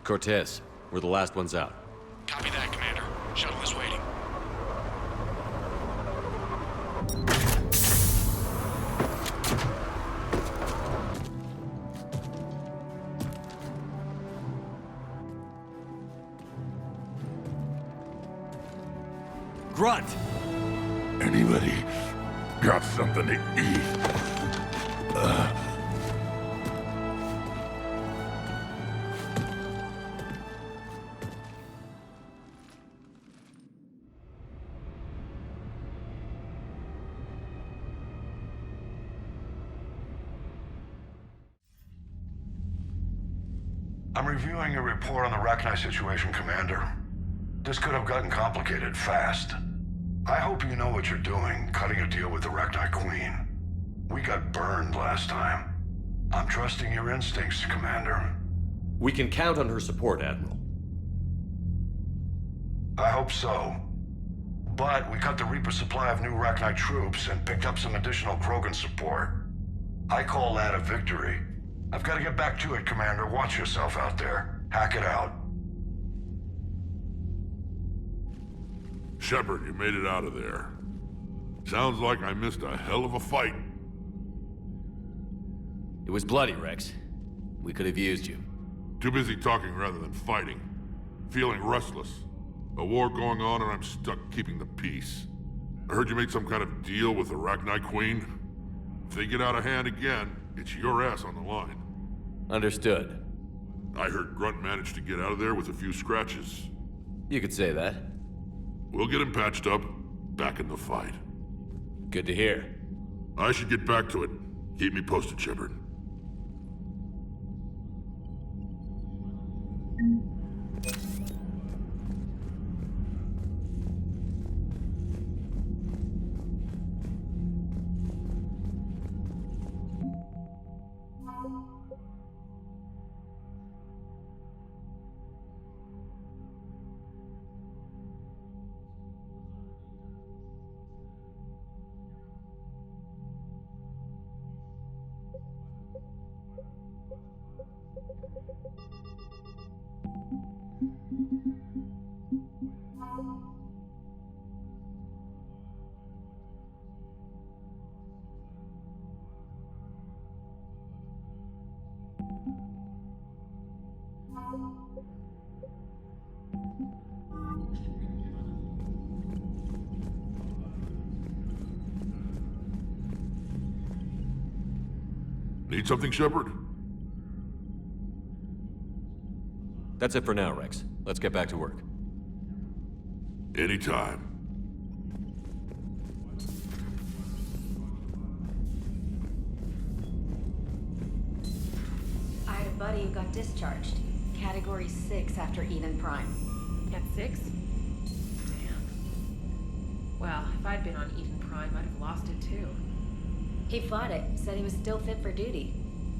[SPEAKER 3] Cortez, we're the last ones out.
[SPEAKER 1] Copy that, Commander. Shuttle is waiting.
[SPEAKER 3] Grunt!
[SPEAKER 7] Anybody got something to eat?
[SPEAKER 11] I'm reviewing your report on the Rachni situation, Commander. This could have gotten complicated fast. I hope you know what you're doing, cutting a deal with the Rachni Queen. We got burned last time. I'm trusting your instincts, Commander.
[SPEAKER 3] We can count on her support, Admiral.
[SPEAKER 11] I hope so. But we cut the Reaper supply of new Rachni troops and picked up some additional Krogan support. I call that a victory. I've got to get back to it, Commander. Watch yourself out there. Hack it out.
[SPEAKER 12] Shepard, you made it out of there. Sounds like I missed a hell of a fight.
[SPEAKER 3] It was bloody, Rex. We could have used you.
[SPEAKER 12] Too busy talking rather than fighting. Feeling restless. A war going on and I'm stuck keeping the peace. I heard you made some kind of deal with the Rachni Queen. If they get out of hand again, it's your ass on the line.
[SPEAKER 3] Understood.
[SPEAKER 12] I heard Grunt managed to get out of there with a few scratches.
[SPEAKER 3] You could say that.
[SPEAKER 12] We'll get him patched up, back in the fight.
[SPEAKER 3] Good to hear.
[SPEAKER 12] I should get back to it. Keep me posted, Shepard. Need something, Shepard?
[SPEAKER 3] That's it for now, Rex. Let's get back to work.
[SPEAKER 12] Anytime.
[SPEAKER 4] I had a buddy who got discharged. Category 6 after Eden Prime.
[SPEAKER 6] At 6? Damn. Well, if I'd been on Eden Prime, I'd have lost it too.
[SPEAKER 4] He fought it, said he was still fit for duty.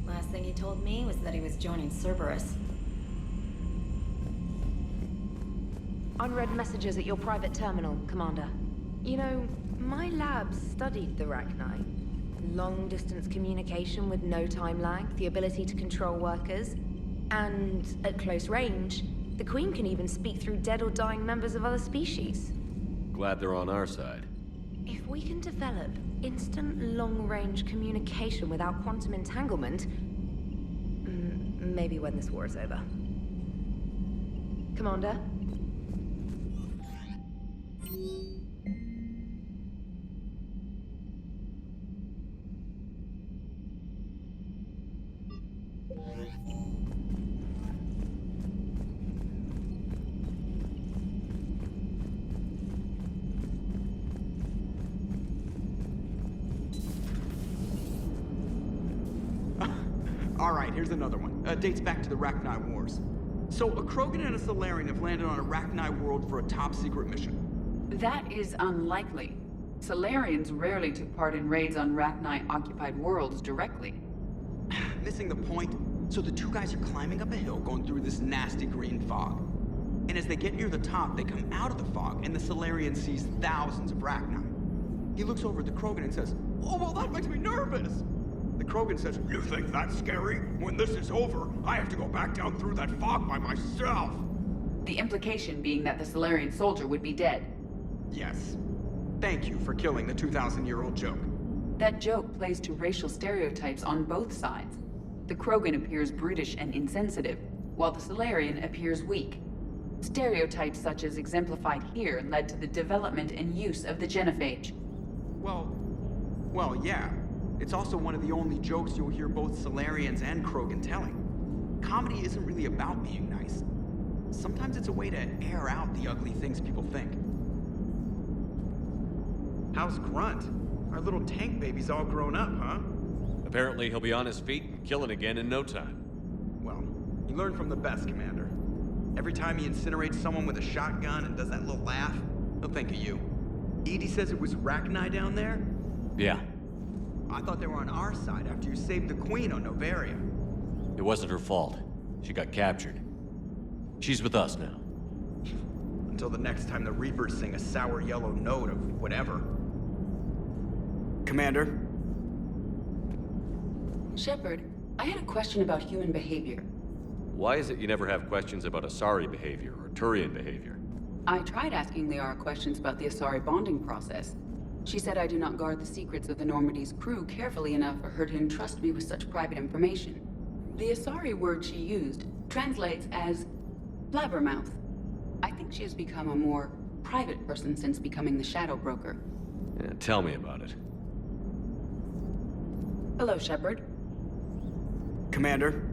[SPEAKER 4] Last thing he told me was that he was joining Cerberus.
[SPEAKER 19] Unread messages at your private terminal, Commander. You know, my lab studied the Rachni. Long-distance communication with no time lag, the ability to control workers, and at close range, the Queen can even speak through dead or dying members of other species.
[SPEAKER 3] Glad they're on our side.
[SPEAKER 19] If we can develop instant long-range communication without quantum entanglement, maybe when this war is over. Commander?
[SPEAKER 22] Alright, here's another one. Dates back to the Rachni Wars. So, a Krogan and a Salarian have landed on a Rachni world for a top-secret mission.
[SPEAKER 13] That is unlikely. Salarians rarely took part in raids on Rachni-occupied worlds directly.
[SPEAKER 22] Missing the point? So the two guys are climbing up a hill going through this nasty green fog. And as they get near the top, they come out of the fog, and the Salarian sees thousands of Rachni. He looks over at the Krogan and says, "Oh, well, that makes me nervous!"
[SPEAKER 16] The Krogan says, "You think that's scary? When this is over, I have to go back down through that fog by myself."
[SPEAKER 13] The implication being that the Solarian soldier would be dead.
[SPEAKER 22] Yes. Thank you for killing the 2,000-year-old joke.
[SPEAKER 13] That joke plays to racial stereotypes on both sides. The Krogan appears brutish and insensitive, while the Solarian appears weak. Stereotypes such as exemplified here led to the development and use of the genophage.
[SPEAKER 22] Well, yeah. It's also one of the only jokes you'll hear both Solarians and Krogan telling. Comedy isn't really about being nice. Sometimes it's a way to air out the ugly things people think. How's Grunt? Our little tank baby's all grown up, huh?
[SPEAKER 3] Apparently he'll be on his feet and killing again in no time.
[SPEAKER 22] Well, you learn from the best, Commander. Every time he incinerates someone with a shotgun and does that little laugh, he'll think of you. Edie says it was Rachni down there?
[SPEAKER 3] Yeah.
[SPEAKER 22] I thought they were on our side after you saved the Queen on Noveria.
[SPEAKER 3] It wasn't her fault. She got captured. She's with us now.
[SPEAKER 22] Until the next time the Reapers sing a sour yellow note of whatever. Commander?
[SPEAKER 13] Shepard, I had a question about human behavior.
[SPEAKER 3] Why is it you never have questions about Asari behavior or Turian behavior?
[SPEAKER 13] I tried asking Liara questions about the Asari bonding process. She said I do not guard the secrets of the Normandy's crew carefully enough for her to entrust me with such private information. The Asari word she used translates as blabbermouth. I think she has become a more private person since becoming the Shadow Broker.
[SPEAKER 3] Yeah, tell me about it.
[SPEAKER 13] Hello, Shepard.
[SPEAKER 22] Commander?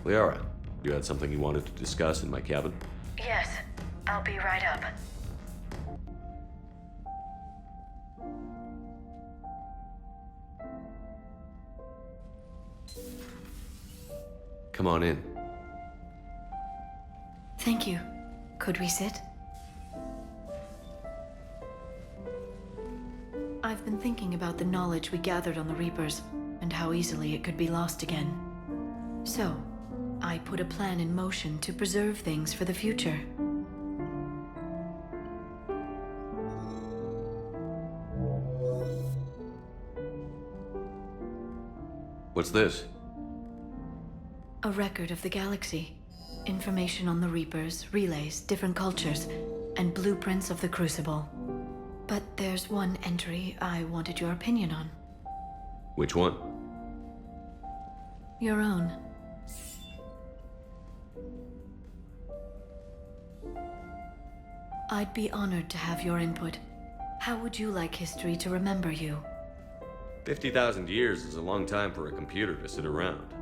[SPEAKER 3] Liara, you had something you wanted to discuss in my cabin?
[SPEAKER 8] Yes, I'll be right up.
[SPEAKER 3] Come on in.
[SPEAKER 8] Thank you. Could we sit? I've been thinking about the knowledge we gathered on the Reapers, and how easily it could be lost again. So, I put a plan in motion to preserve things for the future.
[SPEAKER 3] What's this?
[SPEAKER 8] A record of the galaxy. Information on the Reapers, relays, different cultures, and blueprints of the Crucible. But there's one entry I wanted your opinion on.
[SPEAKER 3] Which one?
[SPEAKER 8] Your own. I'd be honored to have your input. How would you like history to remember you?
[SPEAKER 3] 50,000 years is a long time for a computer to sit around.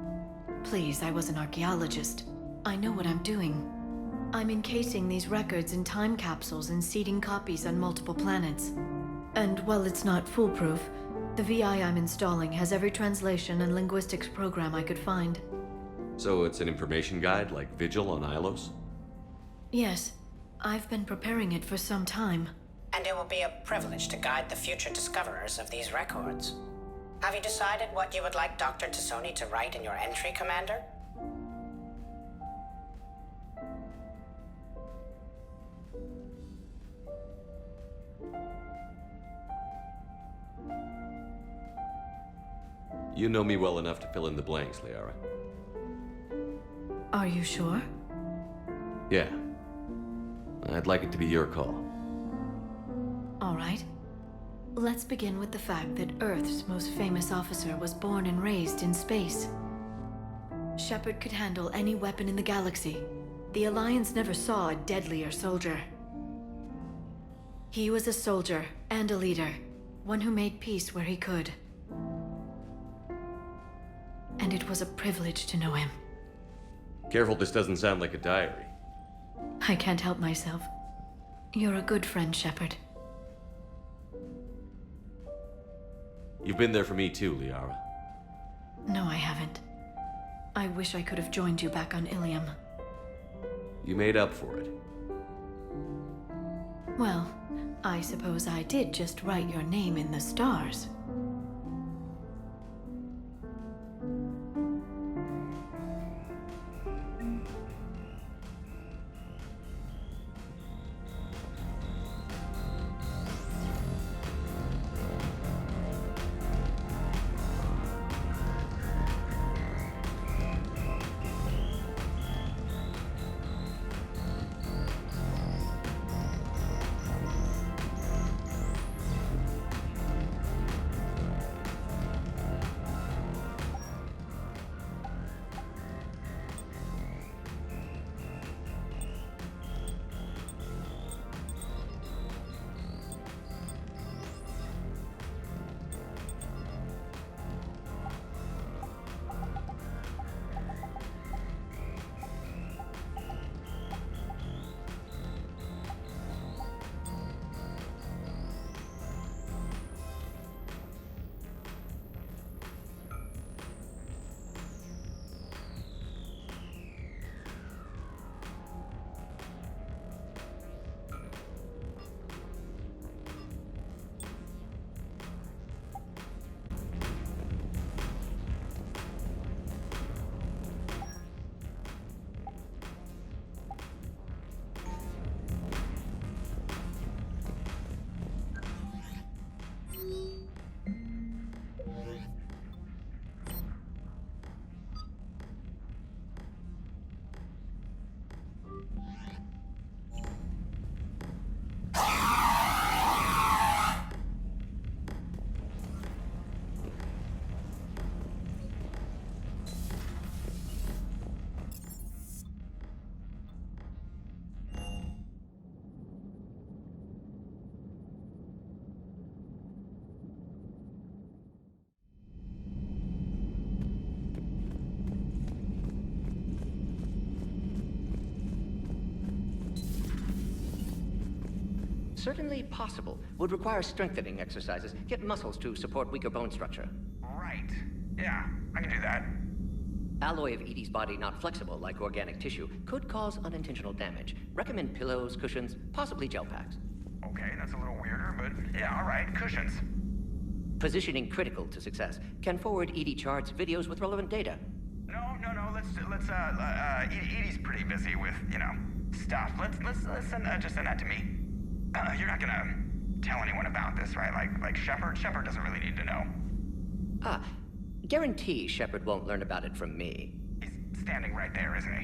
[SPEAKER 8] Please, I was an archaeologist. I know what I'm doing. I'm encasing these records in time capsules and seeding copies on multiple planets. And while it's not foolproof, the VI I'm installing has every translation and linguistics program I could find.
[SPEAKER 3] So it's an information guide like Vigil on Ilos?
[SPEAKER 8] Yes, I've been preparing it for some time.
[SPEAKER 2] And it will be a privilege to guide the future discoverers of these records. Have you decided what you would like Dr. Tassoni to write in your entry, Commander?
[SPEAKER 3] You know me well enough to fill in the blanks, Liara.
[SPEAKER 8] Are you sure?
[SPEAKER 3] Yeah. I'd like it to be your call.
[SPEAKER 8] All right. Let's begin with the fact that Earth's most famous officer was born and raised in space. Shepard could handle any weapon in the galaxy. The Alliance never saw a deadlier soldier. He was a soldier and a leader, one who made peace where he could. And it was a privilege to know him.
[SPEAKER 3] Careful, this doesn't sound like a diary.
[SPEAKER 8] I can't help myself. You're a good friend, Shepard.
[SPEAKER 3] You've been there for me too, Liara.
[SPEAKER 8] No, I haven't. I wish I could have joined you back on Ilium.
[SPEAKER 3] You made up for it.
[SPEAKER 8] Well, I suppose I did just write your name in the stars.
[SPEAKER 10] Certainly possible. Would require strengthening exercises. Get muscles to support weaker bone structure.
[SPEAKER 11] Right. Yeah, I can do that.
[SPEAKER 10] Alloy of Edie's body not flexible like organic tissue could cause unintentional damage. Recommend pillows, cushions, possibly gel packs.
[SPEAKER 11] Okay, that's a little weirder, but yeah, all right. Cushions.
[SPEAKER 10] Positioning critical to success. Can forward Edie charts, videos with relevant data.
[SPEAKER 11] No. Let's Edie's pretty busy with, stuff. Let's just send that to me. You're not gonna tell anyone about this, right? Like Shepard? Shepard doesn't really need to know.
[SPEAKER 10] Guarantee Shepard won't learn about it from me.
[SPEAKER 11] He's standing right there, isn't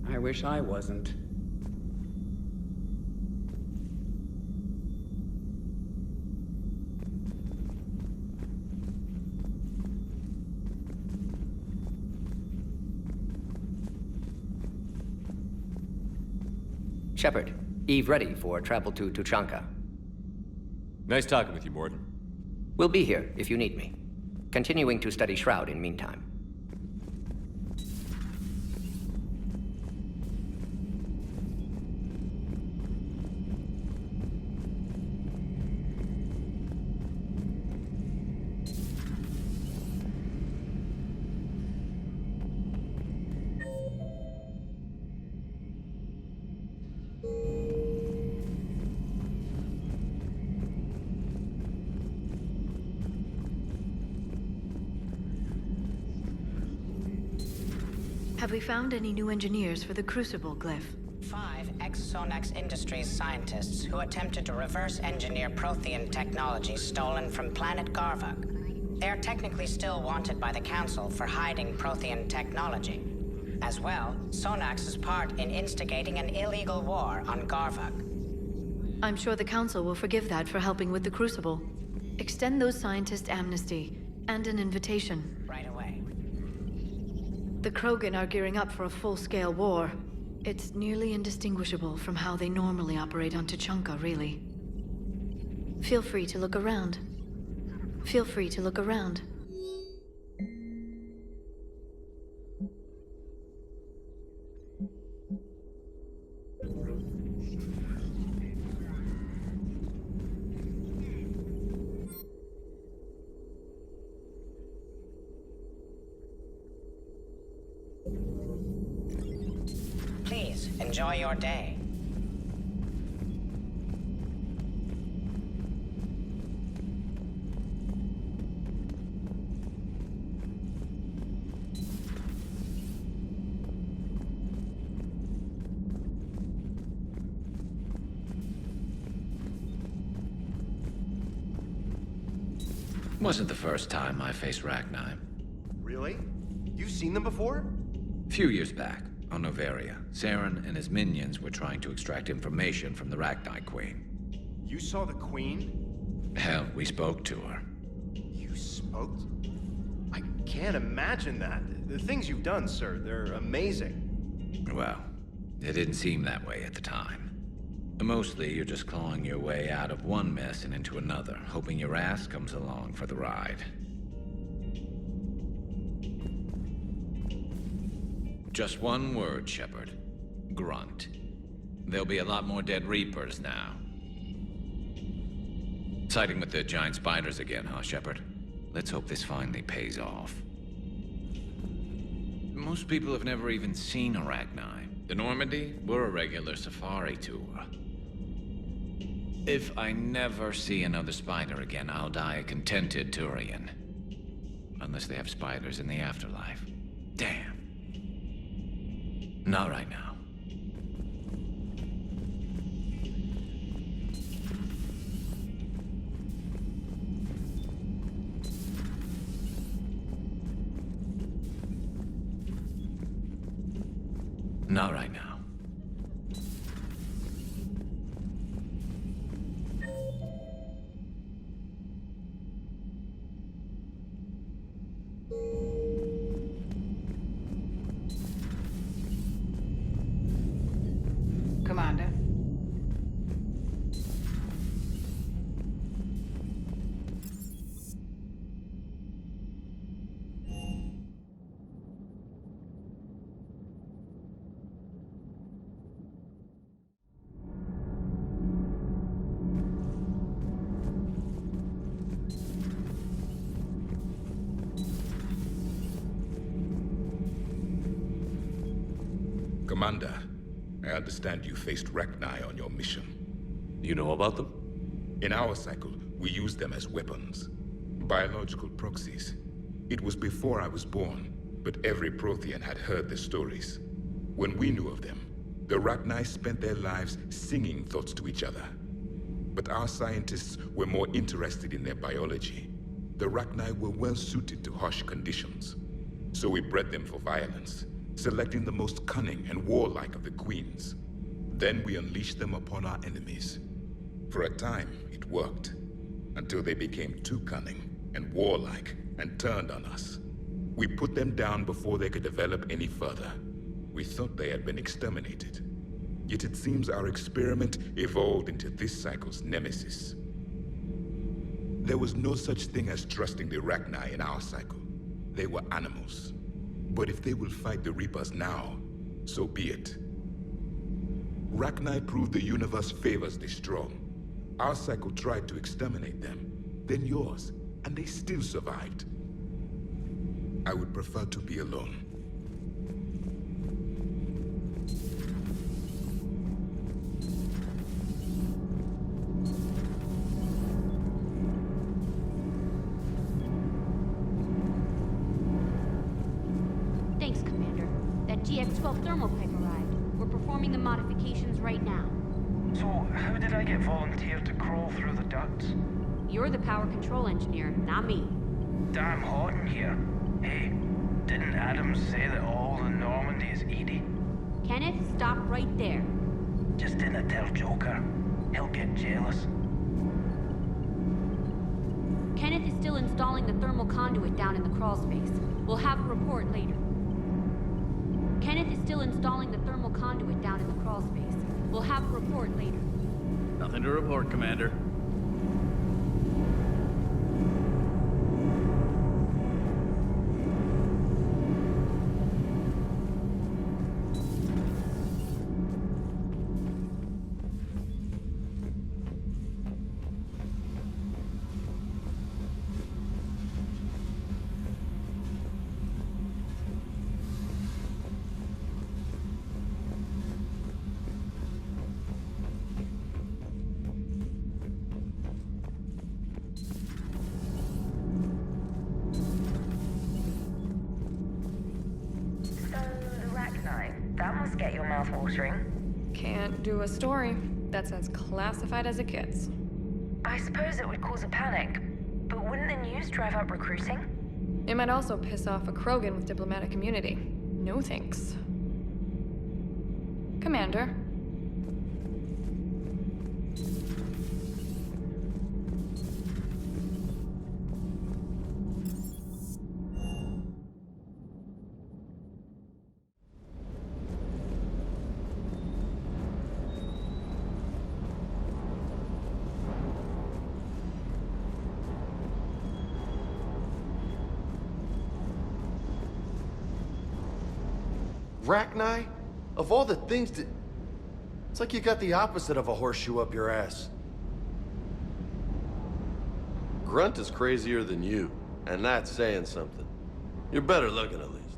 [SPEAKER 11] he?
[SPEAKER 10] I wish I wasn't. Shepard, Eve ready for travel to Tuchanka.
[SPEAKER 3] Nice talking with you, Mordin.
[SPEAKER 10] We'll be here if you need me. Continuing to study Shroud in meantime.
[SPEAKER 8] Have we found any new engineers for the Crucible glyph?
[SPEAKER 2] 5 ex-Sonax Industries scientists who attempted to reverse engineer Prothean technology stolen from planet Garvug. They are technically still wanted by the Council for hiding Prothean technology. As well, Sonax's part in instigating an illegal war on Garvug.
[SPEAKER 8] I'm sure the Council will forgive that for helping with the Crucible. Extend those scientists amnesty and an invitation.
[SPEAKER 2] Right away.
[SPEAKER 8] The Krogan are gearing up for a full-scale war. It's nearly indistinguishable from how they normally operate on Tuchanka, really. Feel free to look around. Feel free to look around.
[SPEAKER 2] Please, enjoy your day.
[SPEAKER 5] Wasn't the first time I faced Rachni.
[SPEAKER 9] Really? You've seen them before?
[SPEAKER 5] Few years back, on Noveria, Saren and his minions were trying to extract information from the Rachni Queen.
[SPEAKER 9] You saw the Queen?
[SPEAKER 5] Hell, we spoke to her.
[SPEAKER 9] You spoke? I can't imagine that. The things you've done, sir, they're amazing.
[SPEAKER 5] Well, it didn't seem that way at the time. Mostly, you're just clawing your way out of one mess and into another, hoping your ass comes along for the ride. Just one word, Shepard. Grunt. There'll be a lot more dead Reapers now. Siding with the giant spiders again, huh, Shepard? Let's hope this finally pays off. Most people have never even seen Arachni. The Normandy, we're a regular safari tour. If I never see another spider again, I'll die a contented Turian. Unless they have spiders in the afterlife. Damn. Not right now. Not right now.
[SPEAKER 13] Commander.
[SPEAKER 24] Commander, I understand you faced Rachni on your mission.
[SPEAKER 3] You know about them?
[SPEAKER 24] In our cycle, we use them as weapons. Biological proxies. It was before I was born, but every Prothean had heard the stories. When we knew of them, the Rachni spent their lives singing thoughts to each other. But our scientists were more interested in their biology. The Rachni were well suited to harsh conditions. So we bred them for violence, selecting the most cunning and warlike of the queens. Then we unleashed them upon our enemies. For a time, it worked, until they became too cunning and warlike and turned on us. We put them down before they could develop any further. We thought they had been exterminated. Yet it seems our experiment evolved into this cycle's nemesis. There was no such thing as trusting the Rachni in our cycle. They were animals. But if they will fight the Reapers now, so be it. Rachni proved the universe favors the strong. Our cycle tried to exterminate them, then yours, and they still survived. I would prefer to be alone.
[SPEAKER 15] Thanks, Commander. That GX-12 thermal pipe arrived. We're performing the modifications right now.
[SPEAKER 14] So, how did I get volunteered to crawl through the ducts?
[SPEAKER 15] You're the power control engineer, not me.
[SPEAKER 14] Damn hot in here. Hey, didn't Adams say that all in Normandy is Edie?
[SPEAKER 15] Kenneth, stop right there.
[SPEAKER 14] Just didn't tell Joker. He'll get jealous.
[SPEAKER 15] Kenneth is still installing the thermal conduit down in the crawl space. We'll have a report later. Kenneth is still installing the thermal conduit down in the crawl space. We'll have a report later.
[SPEAKER 18] Nothing to report, Commander.
[SPEAKER 20] That must get your mouth watering.
[SPEAKER 21] Can't do a story. That's as classified as it gets.
[SPEAKER 20] I suppose it would cause a panic, but wouldn't the news drive up recruiting?
[SPEAKER 21] It might also piss off a Krogan with diplomatic immunity. No thanks. Commander.
[SPEAKER 25] Rachni? Of all the things that... It's like you got the opposite of a horseshoe up your ass. Grunt is crazier than you, and that's saying something. You're better looking, at least.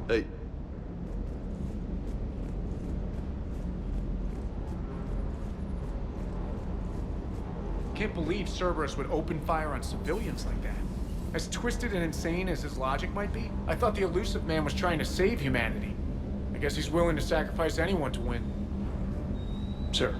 [SPEAKER 25] Hey.
[SPEAKER 1] Can't believe Cerberus would open fire on civilians like that. As twisted and insane as his logic might be, I thought the Illusive Man was trying to save humanity. I guess he's willing to sacrifice anyone to win.
[SPEAKER 9] Sir.